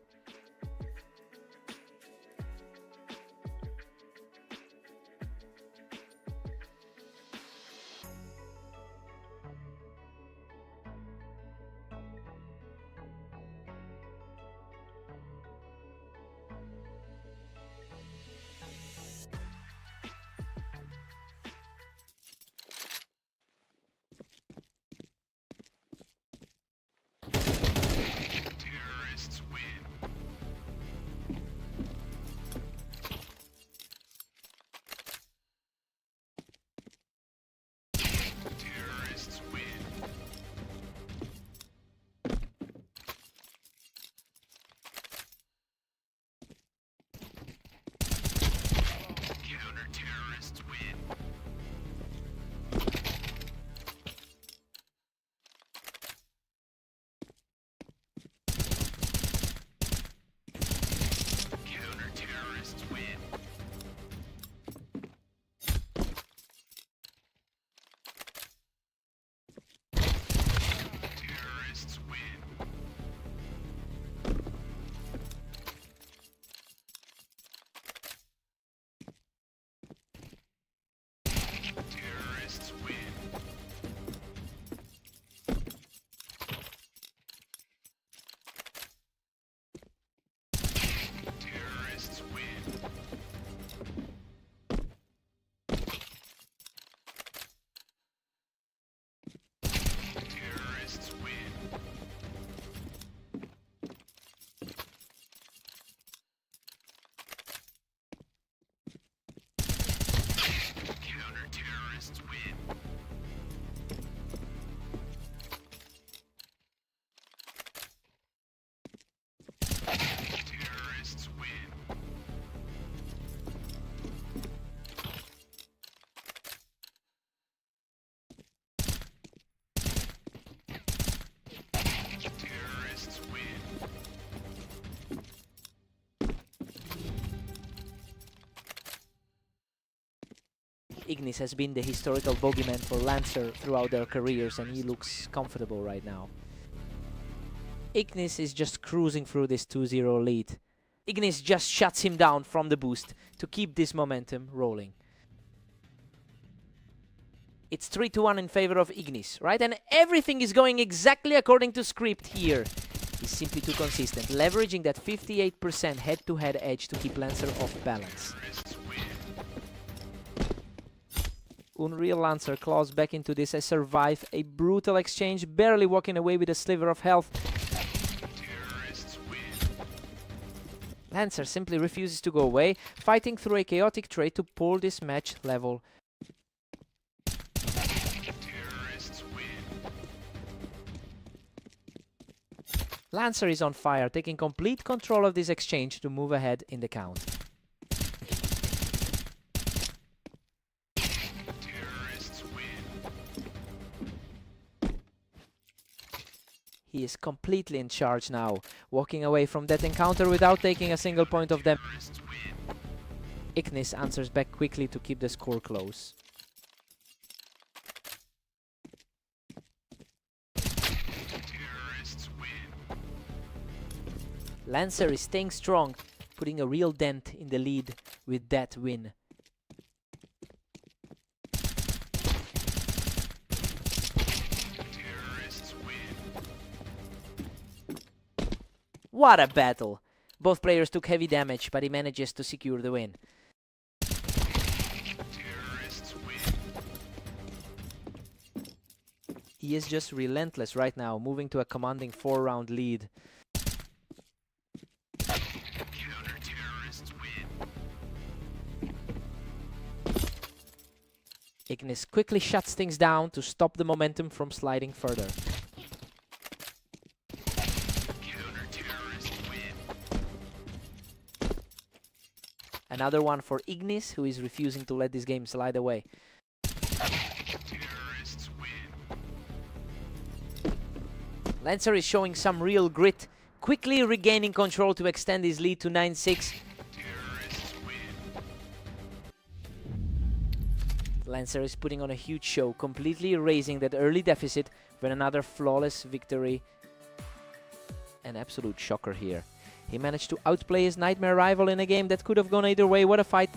Ignis has been the historical bogeyman for Lancer throughout their careers, and he looks comfortable right now. Ignis is just cruising through this 2-0 lead. Ignis just shuts him down from the boost to keep this momentum rolling. It's 3-1 in favor of Ignis, right? And everything is going exactly according to script here. He's simply too consistent, leveraging that 58% head-to-head edge to keep Lancer off balance. Unreal Lancer claws back into this as survive a brutal exchange, barely walking away with a sliver of health. Lancer simply refuses to go away, fighting through a chaotic trade to pull this match level. Lancer is on fire, taking complete control of this exchange to move ahead in the count. He is completely in charge now, walking away from that encounter without taking a single point of damage. Ignis answers back quickly to keep the score close. Lancer is staying strong, putting a real dent in the lead with that win. What a battle! Both players took heavy damage, but he manages to secure the win. He is just relentless right now, moving to a commanding 4-round lead. Ignis quickly shuts things down to stop the momentum from sliding further. Another one for Ignis, who is refusing to let this game slide away. Lancer is showing some real grit, quickly regaining control to extend his lead to 9-6. Lancer is putting on a huge show, completely erasing that early deficit with another flawless victory. An absolute shocker here. He managed to outplay his nightmare rival in a game that could have gone either way. What a fight.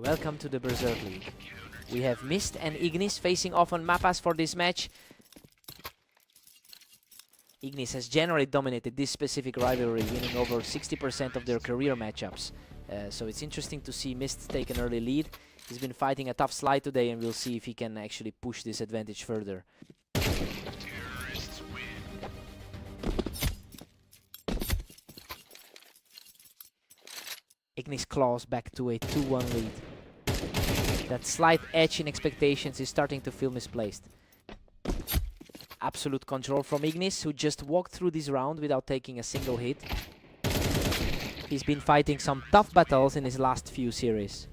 Welcome to the Berserk League. We have Mist and Ignis facing off on Mapas for this match. Ignis has generally dominated this specific rivalry, winning over 60% of their career matchups. So it's interesting to see Mist take an early lead. He's been fighting a tough slide today, and we'll see if he can actually push this advantage further. Ignis claws back to a 2-1 lead. That slight edge in expectations is starting to feel misplaced. Absolute control from Ignis, who just walked through this round without taking a single hit. He's been fighting some tough battles in his last few series.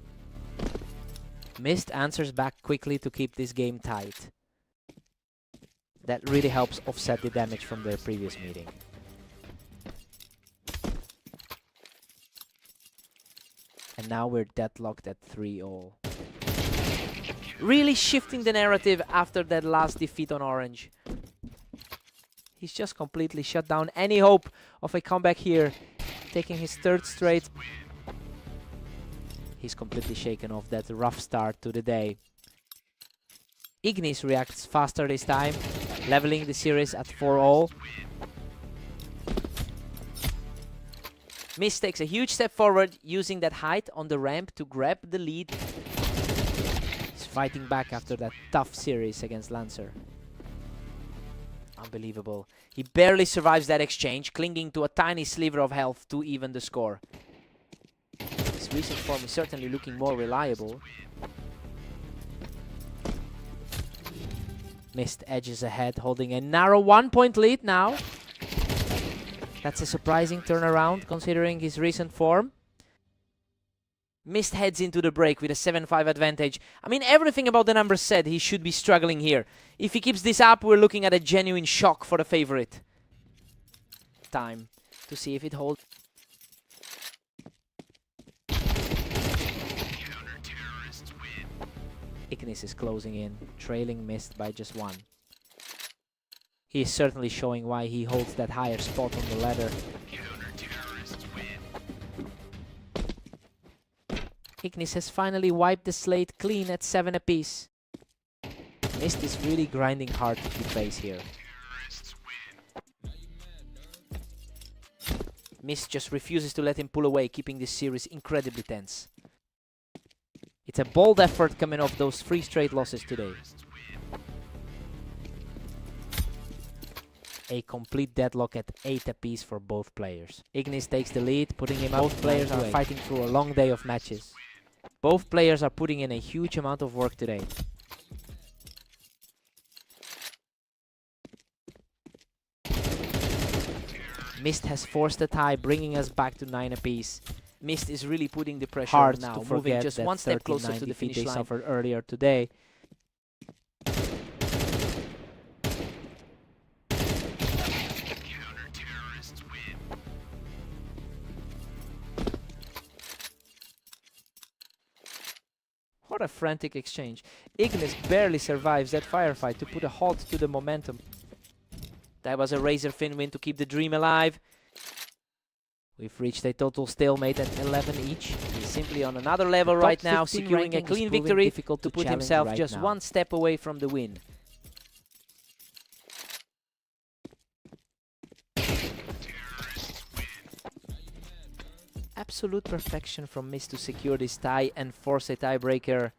Mist answers back quickly to keep this game tight. That really helps offset the damage from their previous meeting. And now we're deadlocked at 3-all. Really shifting the narrative after that last defeat on Orange. He's just completely shut down any hope of a comeback here, taking his third straight. He's completely shaken off that rough start to the day. Ignis reacts faster this time, leveling the series at 4-all. Mist takes a huge step forward, using that height on the ramp to grab the lead. He's fighting back after that tough series against Lancer. Unbelievable. He barely survives that exchange, clinging to a tiny sliver of health to even the score. His recent form is certainly looking more reliable. Mist edges ahead, holding a narrow 1-point lead now. That's a surprising turnaround, considering his recent form. Mist heads into the break with a 7-5 advantage. I mean, everything about the numbers said he should be struggling here. If he keeps this up, we're looking at a genuine shock for the favorite. Time to see if it holds. Ignis is closing in, trailing Mist by just 1. He is certainly showing why he holds that higher spot on the ladder. Ignis has finally wiped the slate clean at 7 apiece. Mist is really grinding hard to keep pace here. Mist just refuses to let him pull away, keeping this series incredibly tense. It's a bold effort coming off those 3 straight losses today. A complete deadlock at 8 apiece for both players. Ignis takes the lead, putting him up. Both players are fighting through a long day of matches. Both players are putting in a huge amount of work today. Mist has forced a tie, bringing us back to 9 apiece. Mist is really putting the pressure Hard now, to moving forget just that one step closer to the finish line. Suffered earlier today. What a frantic exchange. Ignis barely survives that firefight to put a halt to the momentum. That was a razor-thin win to keep the dream alive. We've reached a total stalemate at 11 each. He's simply on another level right now, securing a clean victory to put himself just one step away from the win. Absolute perfection from Mist to secure this tie and force a tiebreaker.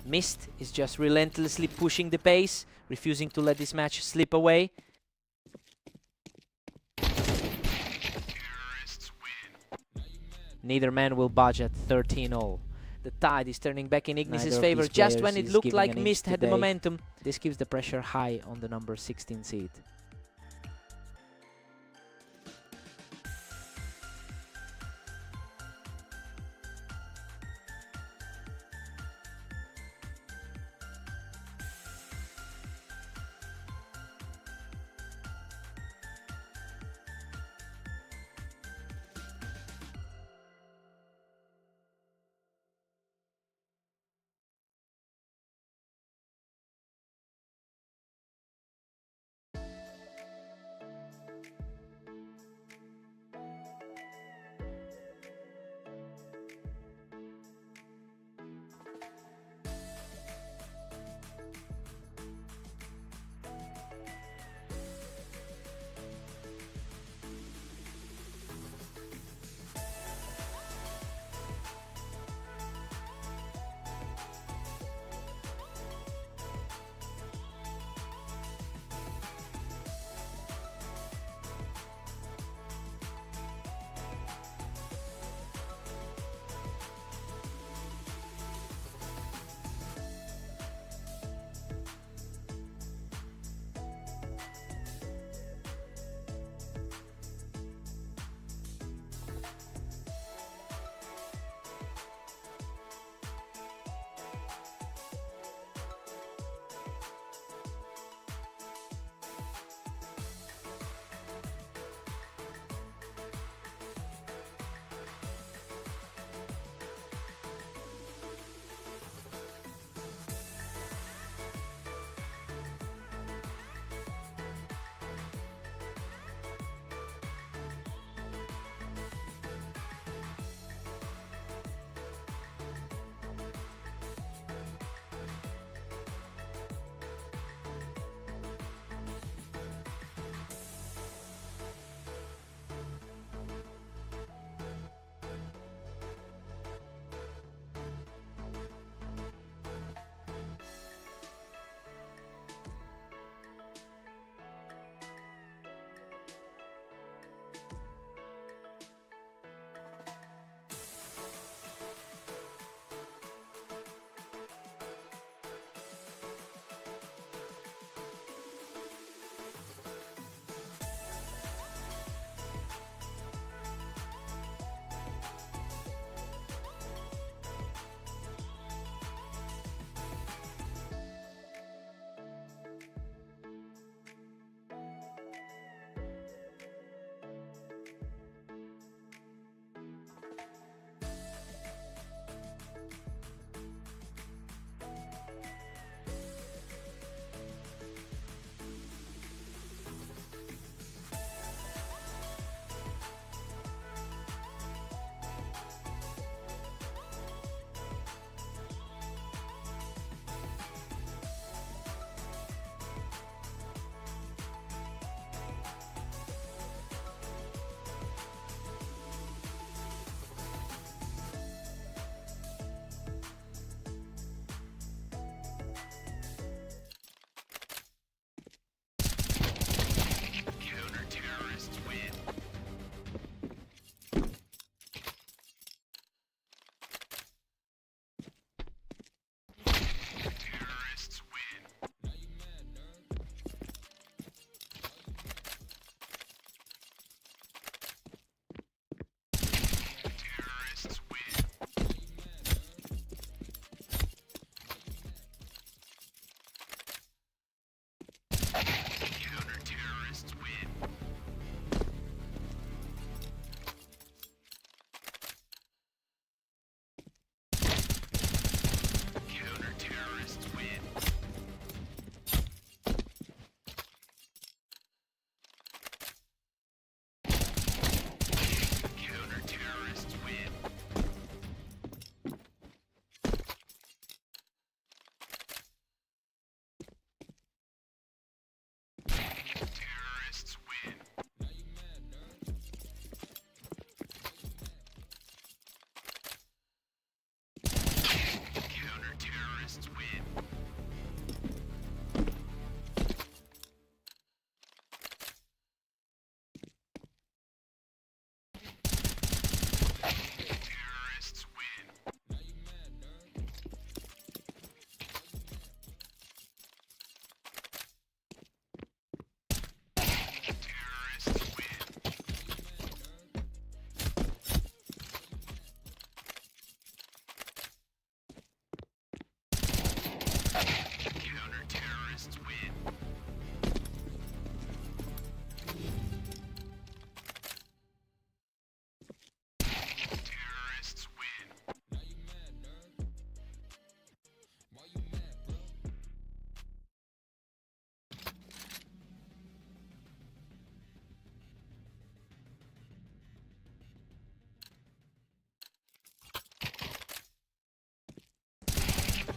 Mist is just relentlessly pushing the pace, refusing to let this match slip away. Neither man will budge at 13-all. The tide is turning back in Ignis' favor just when it looked like Mist had the momentum. This keeps the pressure high on the number 16 seed.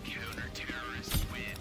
Counter-terrorists win.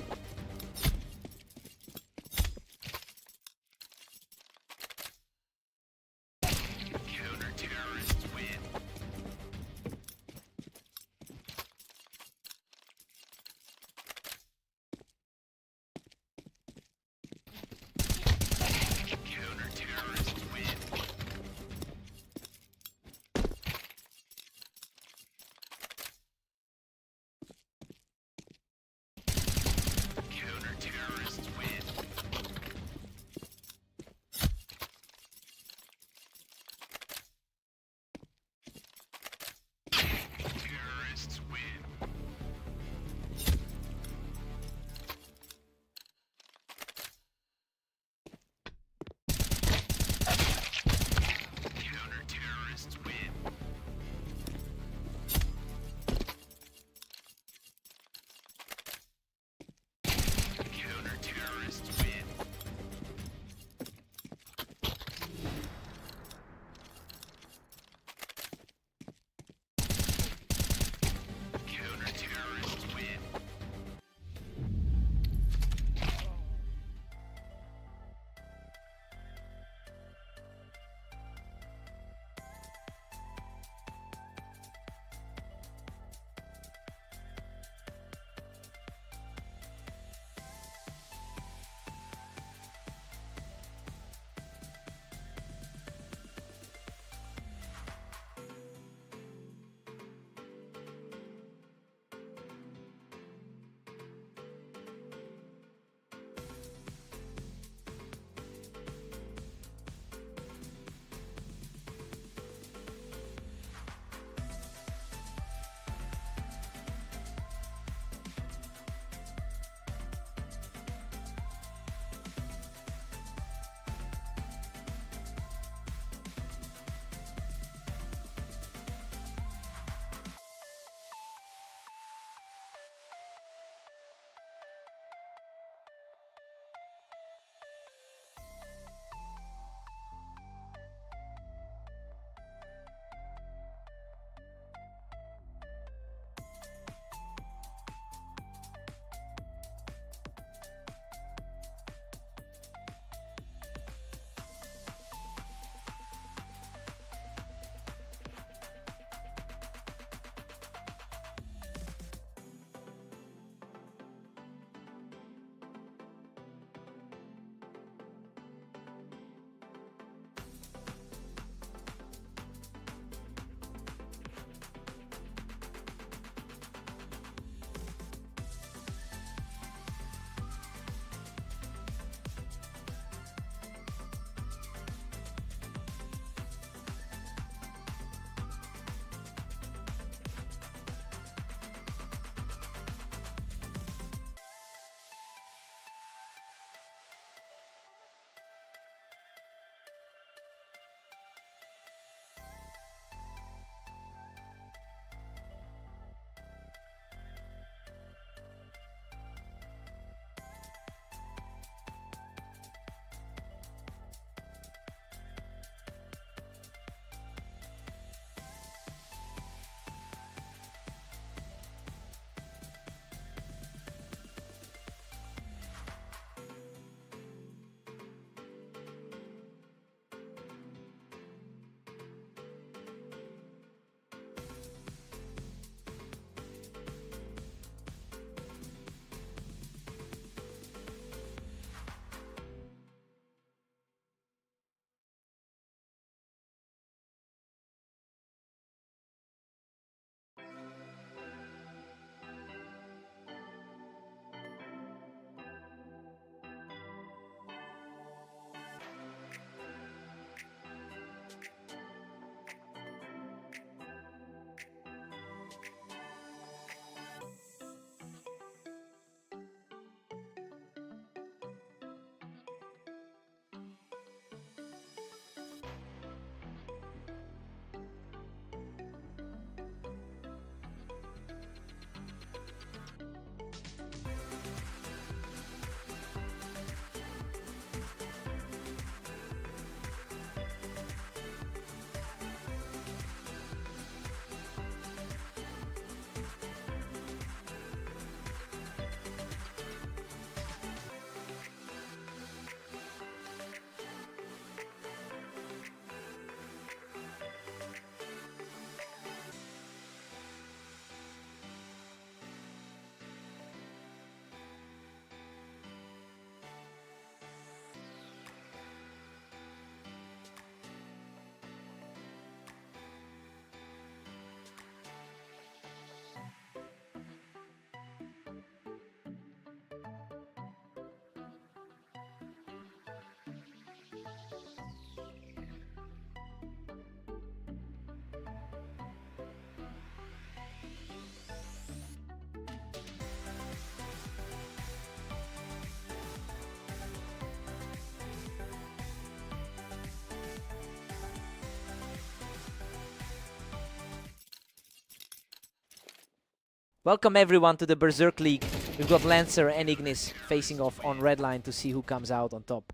Welcome everyone to the Berserk League. We've got Lancer and Ignis facing off on red line to see who comes out on top.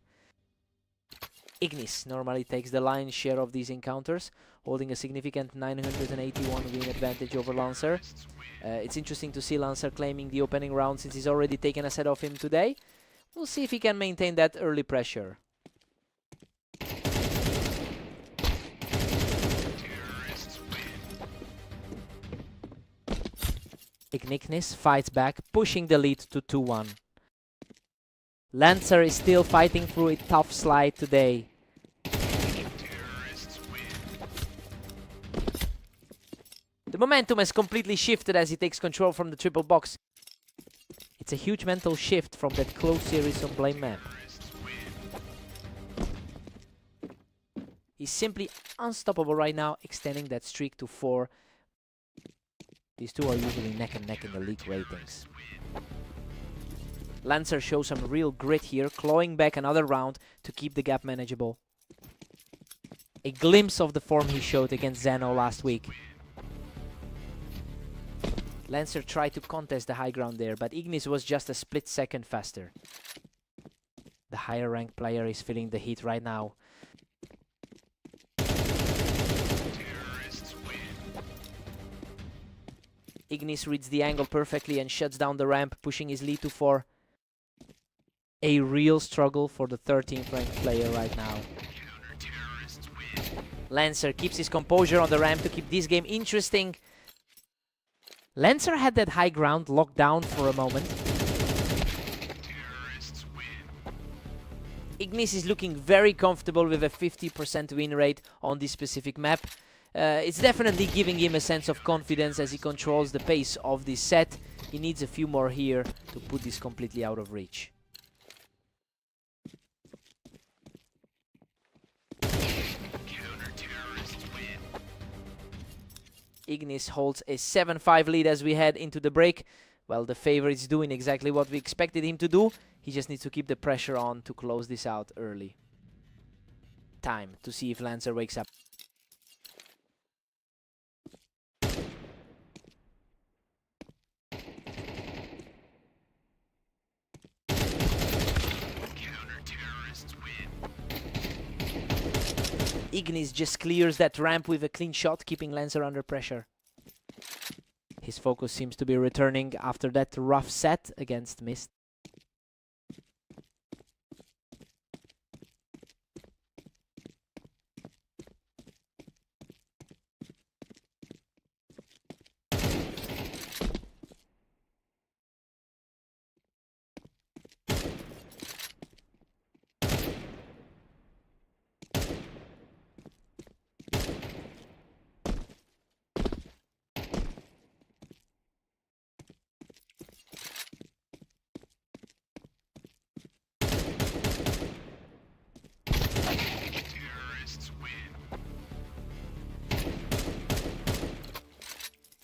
Ignis normally takes the lion's share of these encounters, holding a significant 981 win advantage over Lancer. It's interesting to see Lancer claiming the opening round since he's already taken a set off him today. We'll see if he can maintain that early pressure. Ignis fights back, pushing the lead to 2-1. Lancer is still fighting through a tough slide today. The momentum has completely shifted as he takes control from the triple box. It's a huge mental shift from that close series on blame map. He's simply unstoppable right now, extending that streak to 4. These two are usually neck and neck in the league ratings. Lancer shows some real grit here, clawing back another round to keep the gap manageable. A glimpse of the form he showed against Zeno last week. Lancer tried to contest the high ground there, but Ignis was just a split second faster. The higher ranked player is feeling the heat right now. Ignis reads the angle perfectly and shuts down the ramp, pushing his lead to 4. A real struggle for the 13th ranked player right now. Lancer keeps his composure on the ramp to keep this game interesting. Lancer had that high ground locked down for a moment. Ignis is looking very comfortable with a 50% win rate on this specific map. It's definitely giving him a sense of confidence as he controls the pace of this set. He needs a few more here to put this completely out of reach. Ignis holds a 7-5 lead as we head into the break. Well, the favorite is doing exactly what we expected him to do. He just needs to keep the pressure on to close this out early. Time to see if Lancer wakes up. Ignis just clears that ramp with a clean shot, keeping Lancer under pressure. His focus seems to be returning after that rough set against Mist.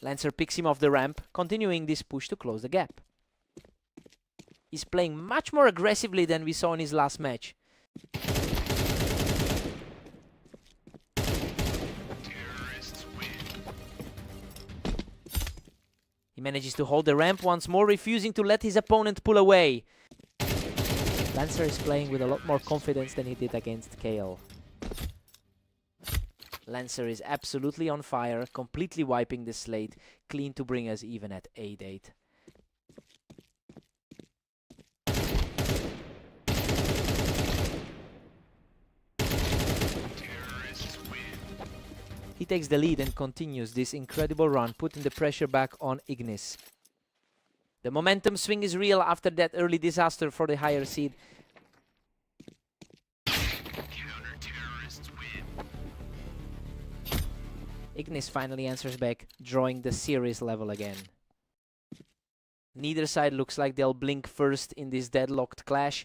Lancer picks him off the ramp, continuing this push to close the gap. He's playing much more aggressively than we saw in his last match. He manages to hold the ramp once more, refusing to let his opponent pull away. Lancer is playing with a lot more confidence than he did against Kale. Lancer is absolutely on fire, completely wiping the slate, clean to bring us even at 8-8. He takes the lead and continues this incredible run, putting the pressure back on Ignis. The momentum swing is real after that early disaster for the higher seed. Ignis finally answers back, drawing the series level again. Neither side looks like they'll blink first in this deadlocked clash.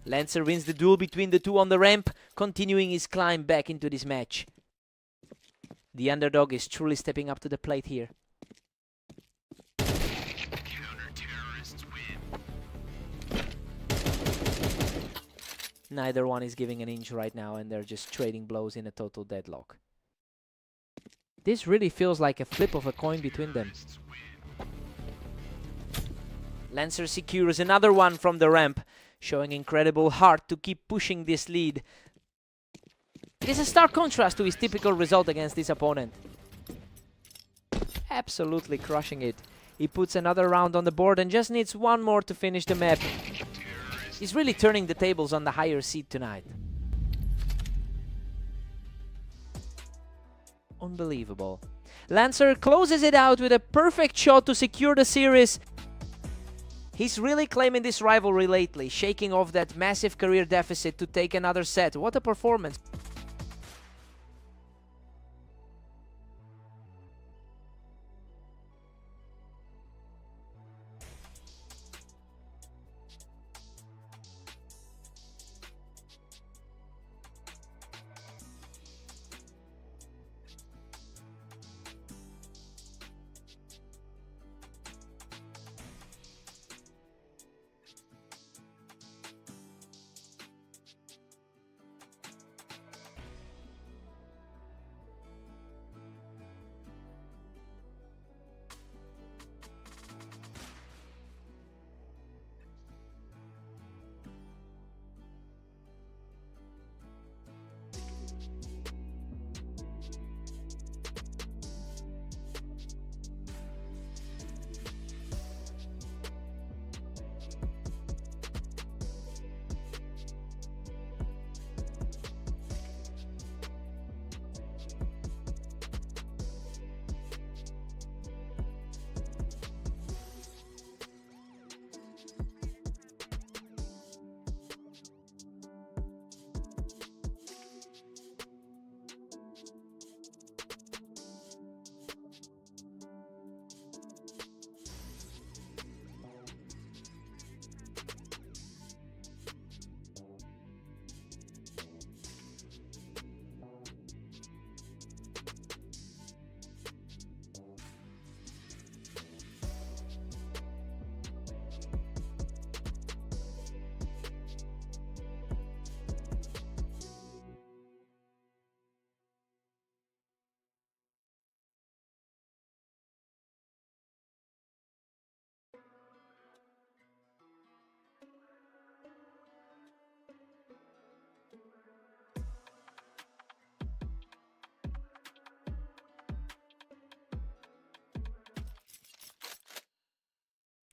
Lancer wins the duel between the two on the ramp, continuing his climb back into this match. The underdog is truly stepping up to the plate here. Neither one is giving an inch right now, and they're just trading blows in a total deadlock. This really feels like a flip of a coin between them. Lancer secures another one from the ramp, showing incredible heart to keep pushing this lead. It is a stark contrast to his typical result against this opponent. Absolutely crushing it. He puts another round on the board and just needs one more to finish the map. He's really turning the tables on the higher seed tonight. Unbelievable. Lancer closes it out with a perfect shot to secure the series. He's really claiming this rivalry lately, shaking off that massive career deficit to take another set. What a performance.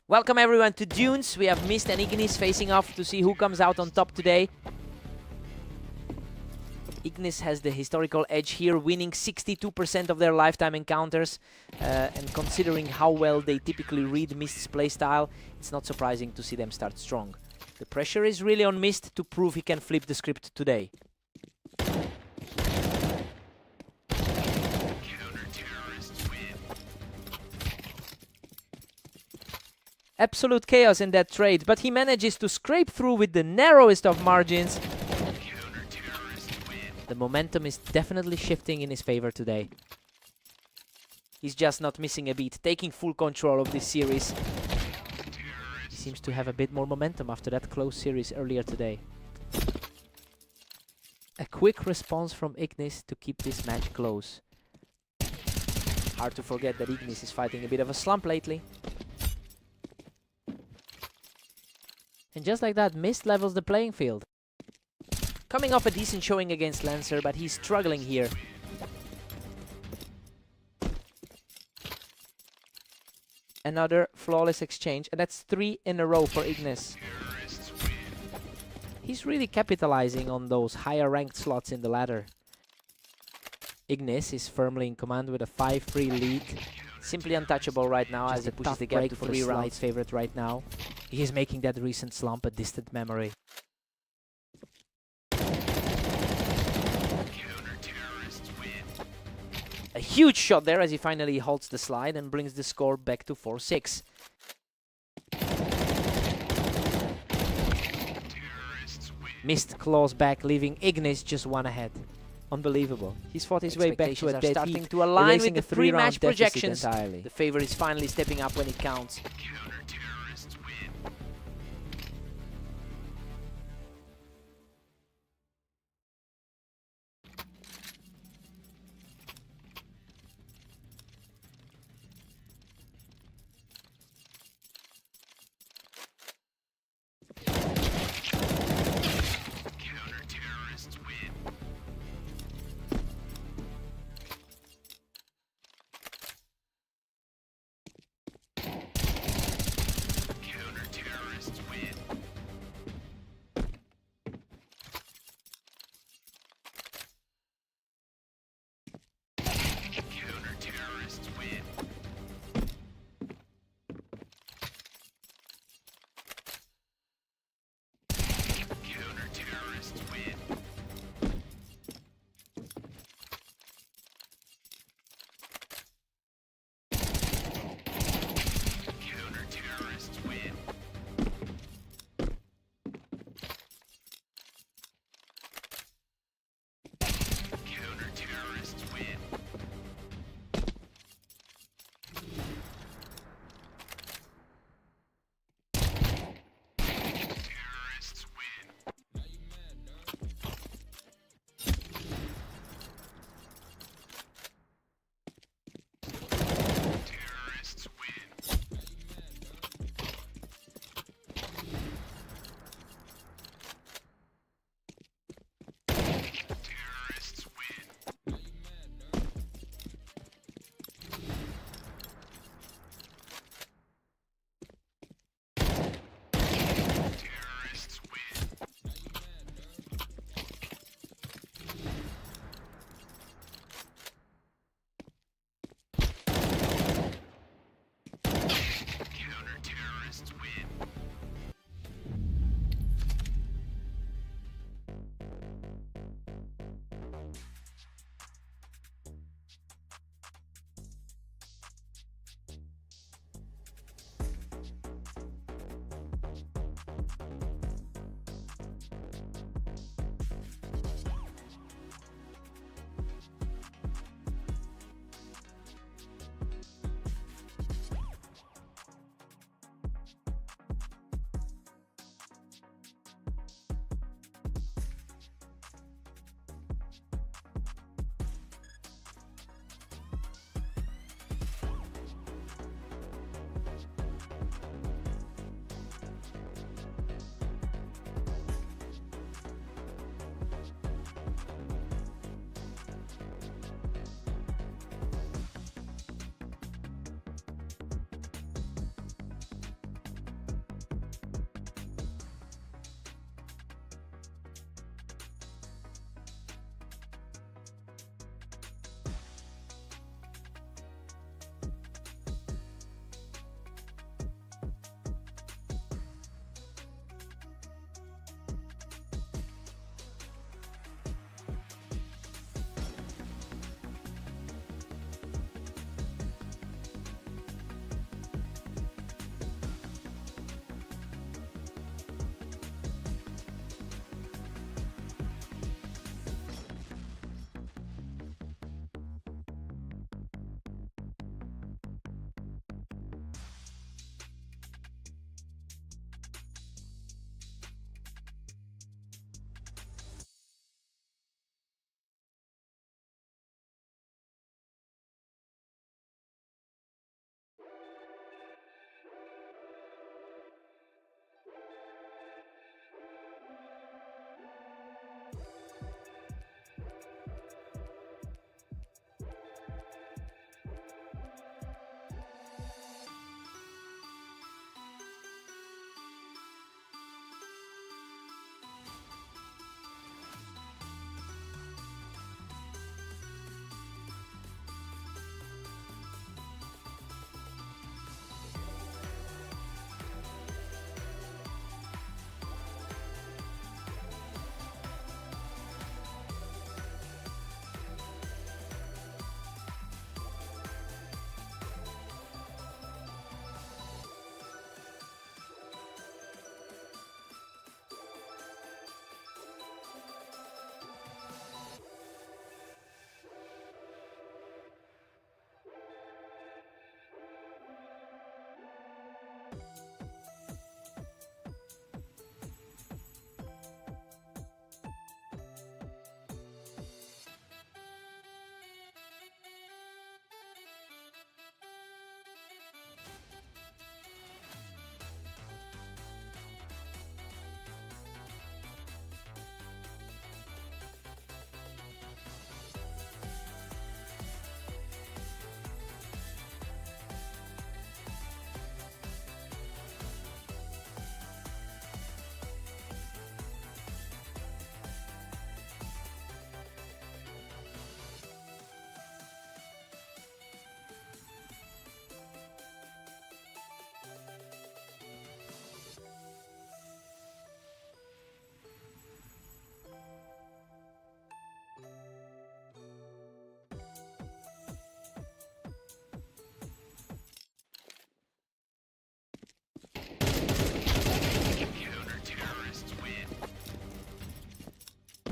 Welcome everyone to Dunes. We have Mist and Ignis facing off to see who comes out on top today. Ignis has the historical edge here, winning 62% of their lifetime encounters. And considering how well they typically read Mist's playstyle, it's not surprising to see them start strong. The pressure is really on Mist to prove he can flip the script today. Absolute chaos in that trade, but he manages to scrape through with the narrowest of margins. The momentum is definitely shifting in his favor today. He's just not missing a beat, taking full control of this series. He seems to have a bit more momentum after that close series earlier today. A quick response from Ignis to keep this match close. Hard to forget that Ignis is fighting a bit of a slump lately. And just like that, Mist levels the playing field. Coming off a decent showing against Lancer, but he's struggling here. Another flawless exchange, and that's 3 in a row for Ignis. He's really capitalizing on those higher ranked slots in the ladder. Ignis is firmly in command with a 5-3 lead. Simply untouchable right now as he pushes the gap to 3 rounds favorite right now. He is making that recent slump a distant memory. A huge shot there as he finally halts the slide and brings the score back to 4-6. Mist claws back, leaving Ignis just 1 ahead. Unbelievable. He's fought his way back to a dead starting heat, to align with the pre-match projections. The favor is finally stepping up when it counts.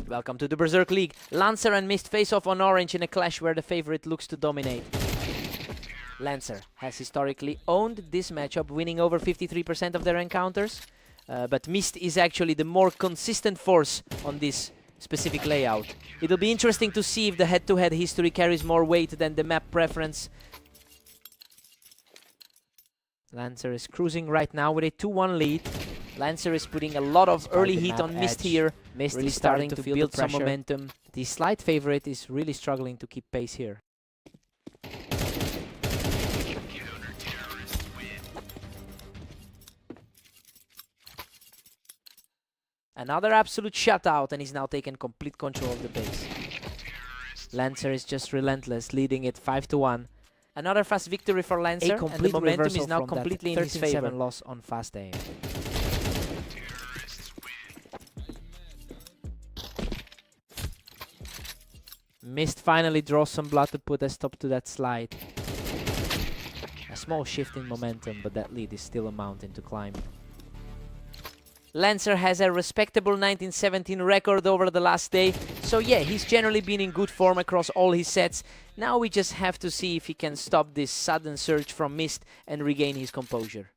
Welcome to the Berserk League. Lancer and Mist face off on orange in a clash where the favorite looks to dominate. Lancer has historically owned this matchup, winning over 53% of their encounters. But Mist is actually the more consistent force on this specific layout. It'll be interesting to see if the head-to-head history carries more weight than the map preference. Lancer is cruising right now with a 2-1 lead. Lancer is putting a lot of early heat on Mist here. Mist really is starting to build some momentum. The slight favorite is really struggling to keep pace here. Another absolute shutout, and he's now taken complete control of the base. Lancer is just relentless, leading it 5-1. Another fast victory for Lancer, and the momentum is now completely in his favor. Loss on fast aim. Mist finally draws some blood to put a stop to that slide. A small shift in momentum, but that lead is still a mountain to climb. Lancer has a respectable 1917 record over the last day, so yeah, he's generally been in good form across all his sets. Now we just have to see if he can stop this sudden surge from Mist and regain his composure.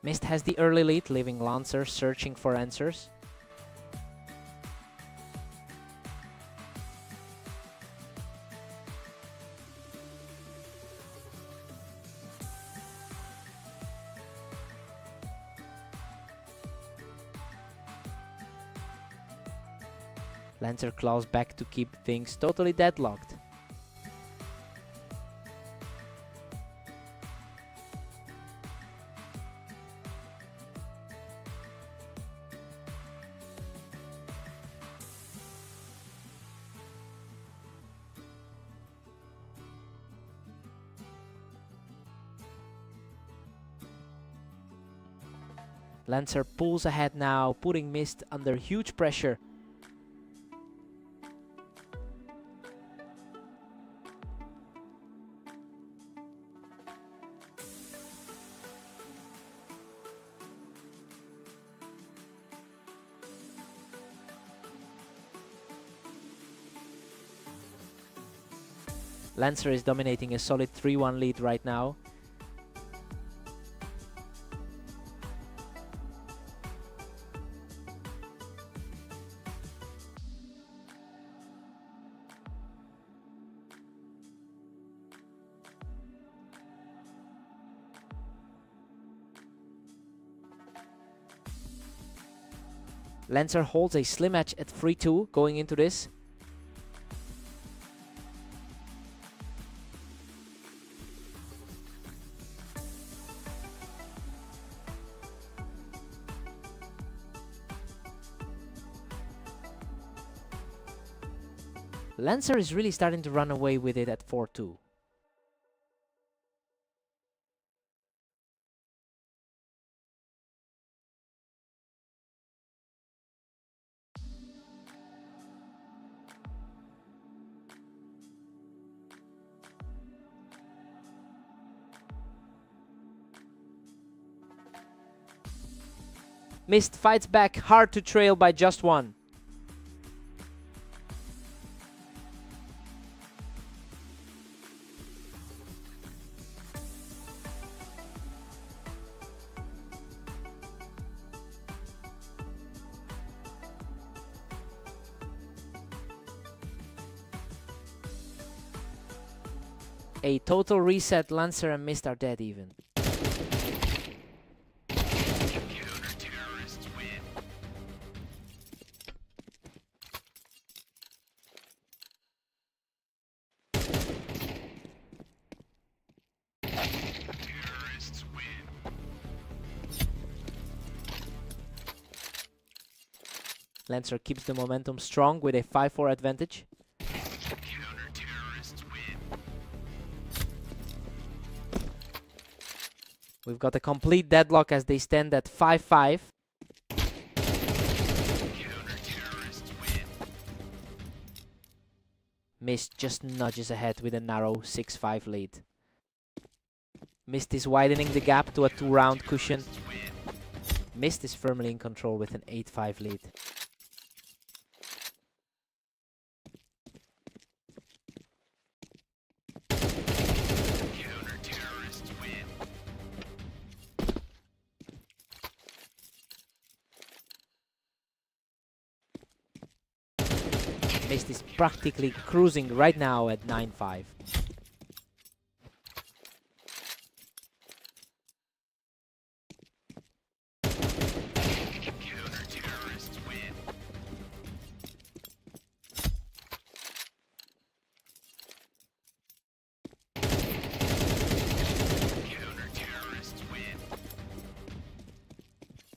Mist has the early lead, leaving Lancer searching for answers. Lancer claws back to keep things totally deadlocked. Lancer pulls ahead now, putting Mist under huge pressure. Lancer is dominating a solid 3-1 lead right now. Lancer holds a slim edge at 3-2 going into this. Lancer is really starting to run away with it at 4-2. Mist fights back, hard to trail by just one. A total reset, Lancer and Mist are dead even. Lancer keeps the momentum strong with a 5-4 advantage. We've got a complete deadlock as they stand at 5-5. Mist just nudges ahead with a narrow 6-5 lead. Mist is widening the gap to a 2-round cushion. Mist is firmly in control with an 8-5 lead. Mist is practically cruising right now at 9-5.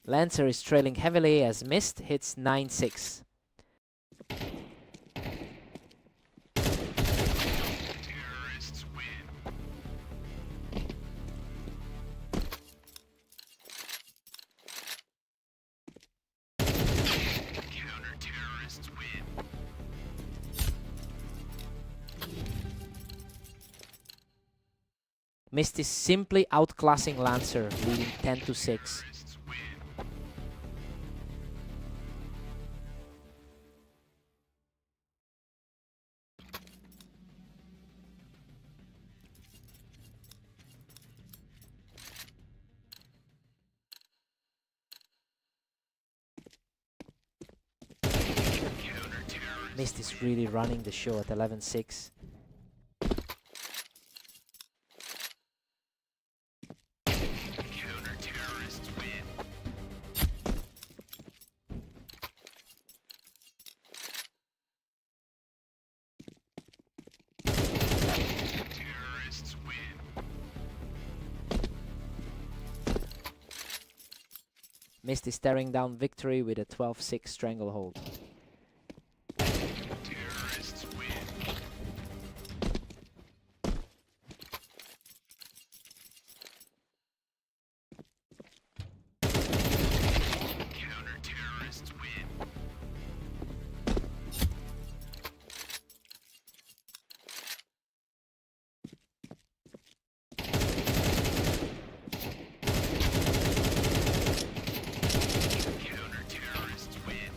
Lancer is trailing heavily as Mist hits 9-6. Mist is simply outclassing Lancer, leading 10-6. Mist is really running the show at 11-6. Mist is staring down victory with a 12-6 stranglehold. Counter-terrorists win. Counter-terrorists win. Counter-terrorists win. Counter-terrorists win. Counter-terrorists win. Counter-terrorists win. Counter-terrorists win. Counter-terrorists win. Counter-terrorists win. Counter-terrorists win. Counter-terrorists win.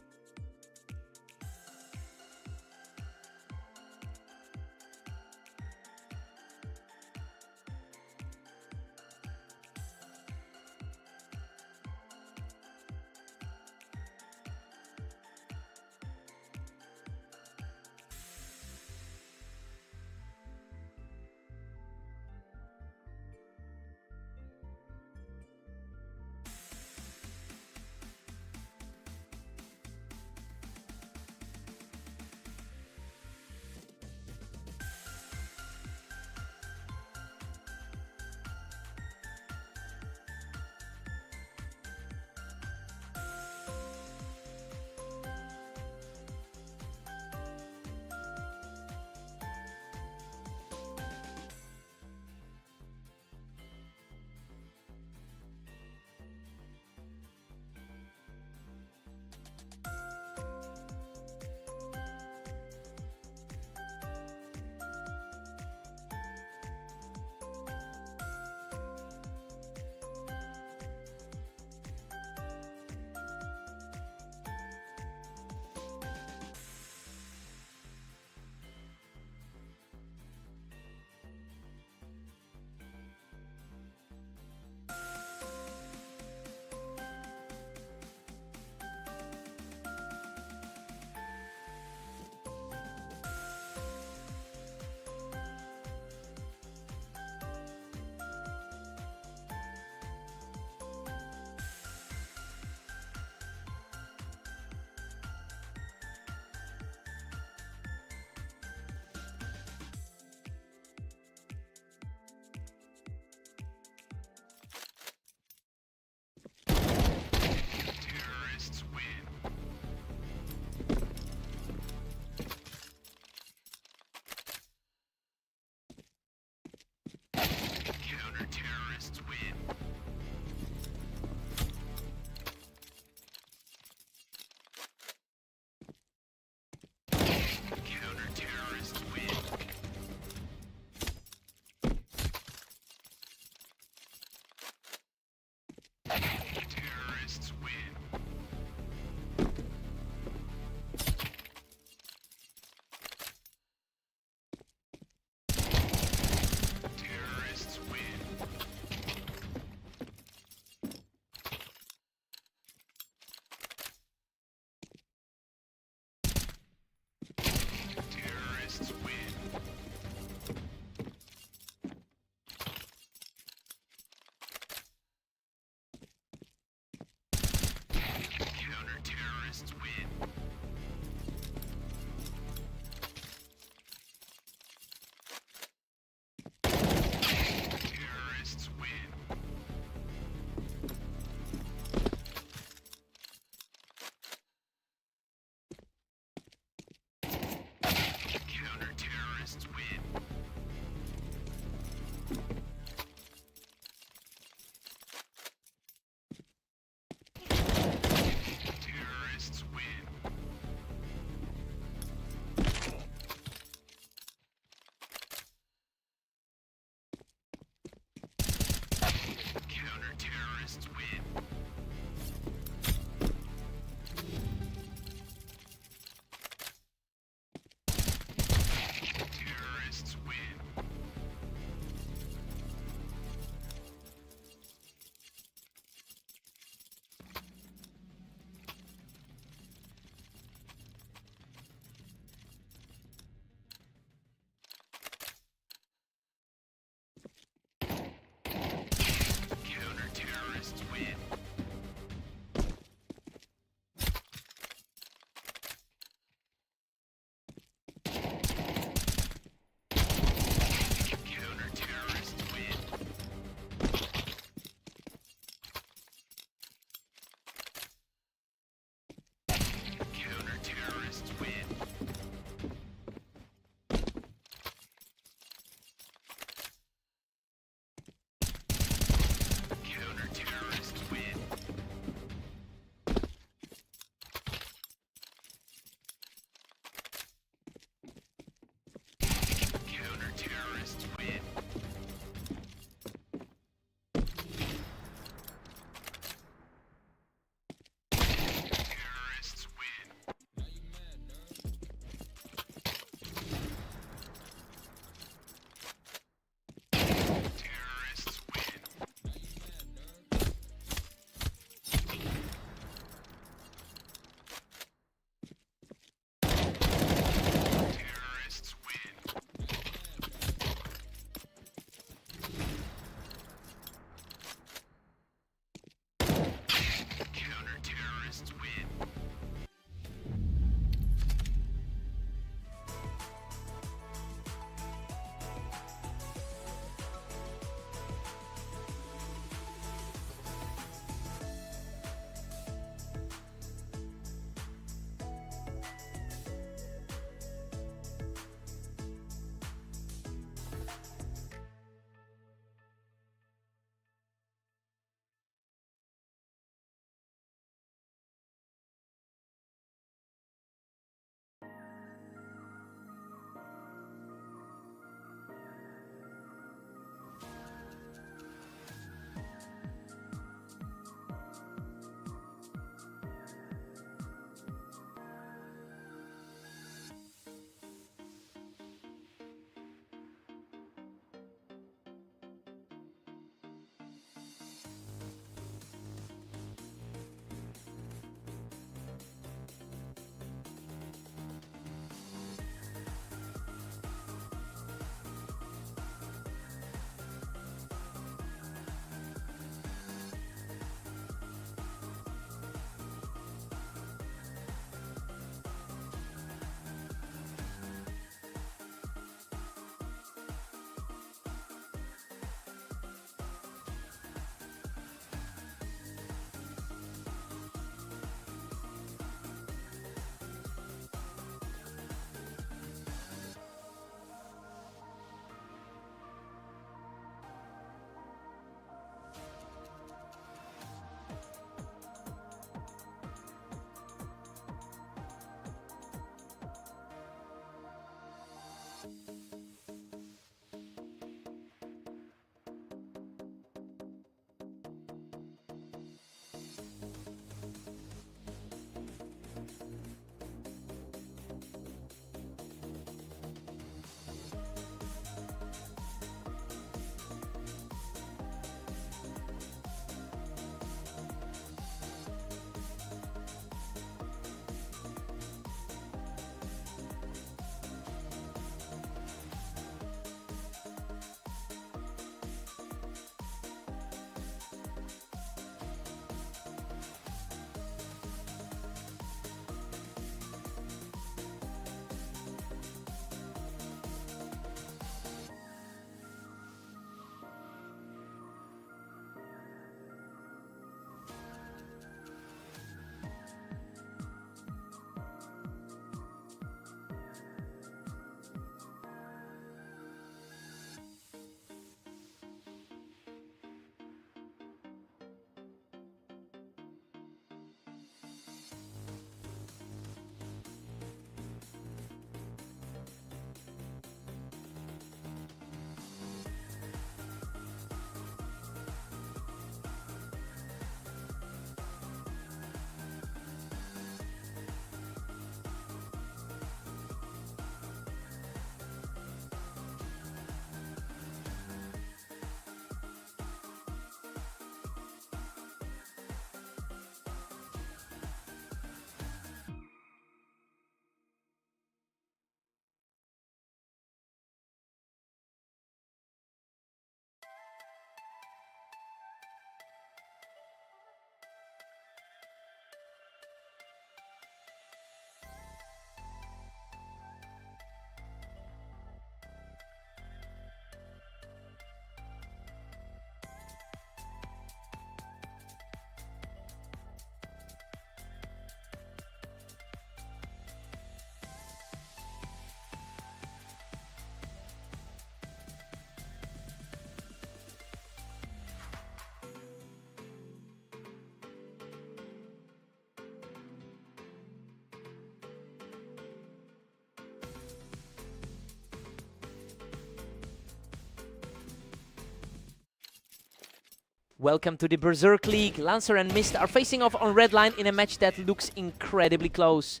Welcome to the Berserk League. Lancer and Mist are facing off on red line in a match that looks incredibly close.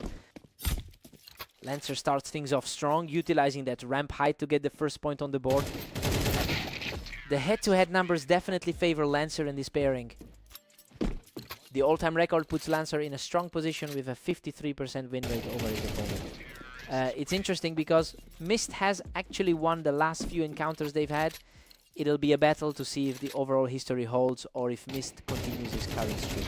Lancer starts things off strong, utilizing that ramp height to get the first point on the board. The head-to-head numbers definitely favor Lancer in this pairing. The all-time record puts Lancer in a strong position with a 53% win rate over his opponent. It's interesting because Mist has actually won the last few encounters they've had. It'll be a battle to see if the overall history holds or if Mist continues his current streak.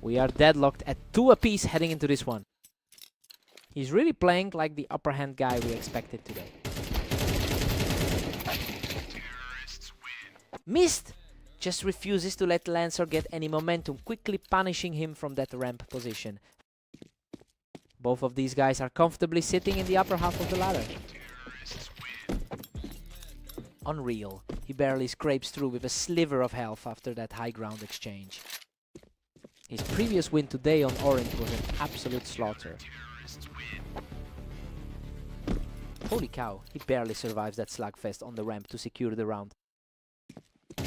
We are deadlocked at 2 apiece heading into this one. He's really playing like the upper hand guy we expected today. Mist just refuses to let Lancer get any momentum, quickly punishing him from that ramp position. Both of these guys are comfortably sitting in the upper half of the ladder. Unreal. He barely scrapes through with a sliver of health after that high ground exchange. His previous win today on Orange was an absolute slaughter. Holy cow, he barely survives that slugfest on the ramp to secure the round.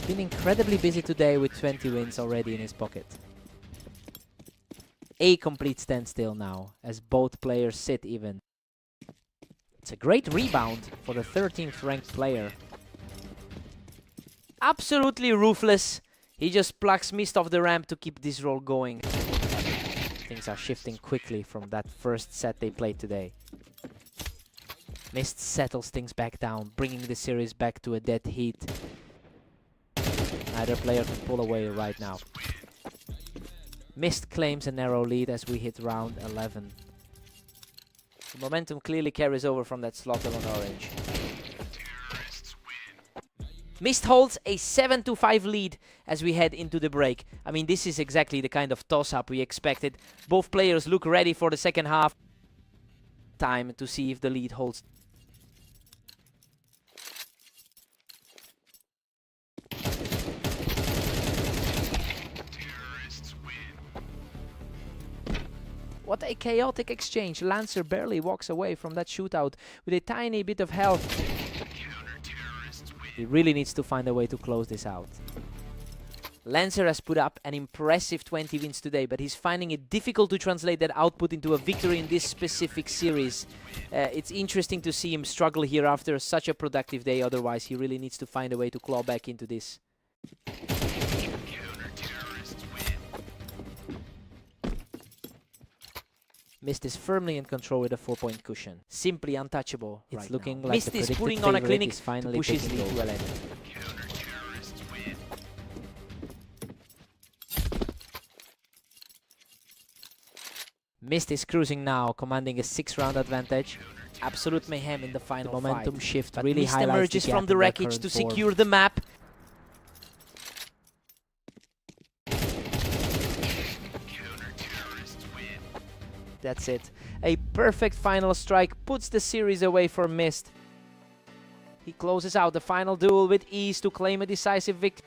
Been incredibly busy today with 20 wins already in his pocket. A complete standstill now, as both players sit even. It's a great rebound for the 13th ranked player. Absolutely ruthless. He just plucks Mist off the ramp to keep this roll going. Things are shifting quickly from that first set they played today. Mist settles things back down, bringing the series back to a dead heat. Neither player can pull away right now. Mist claims a narrow lead as we hit round 11. The momentum clearly carries over from that slaughter on Orange. Mist holds a 7-5 lead as we head into the break. I mean, this is exactly the kind of toss-up we expected. Both players look ready for the second half. Time to see if the lead holds. What a chaotic exchange. Lancer barely walks away from that shootout with a tiny bit of health. He really needs to find a way to close this out. Lancer has put up an impressive 20 wins today, but he's finding it difficult to translate that output into a victory in this specific series. It's interesting to see him struggle here after such a productive day. Otherwise, he really needs to find a way to claw back into this. Mist is firmly in control with a 4-point cushion. Simply untouchable. It's right looking now. like Mist the is predicted putting on a favorite clinic is finally to push his taking lead over. to 11. Mist is cruising now, commanding a 6-round advantage. Absolute mayhem in the final The momentum fight. shift But really Mist highlights emerges the from gap the in their wreckage current to form. secure the map. That's it. A perfect final strike puts the series away for Mist. He closes out the final duel with ease to claim a decisive victory.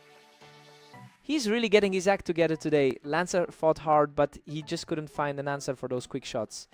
He's really getting his act together today. Lancer fought hard, but he just couldn't find an answer for those quick shots.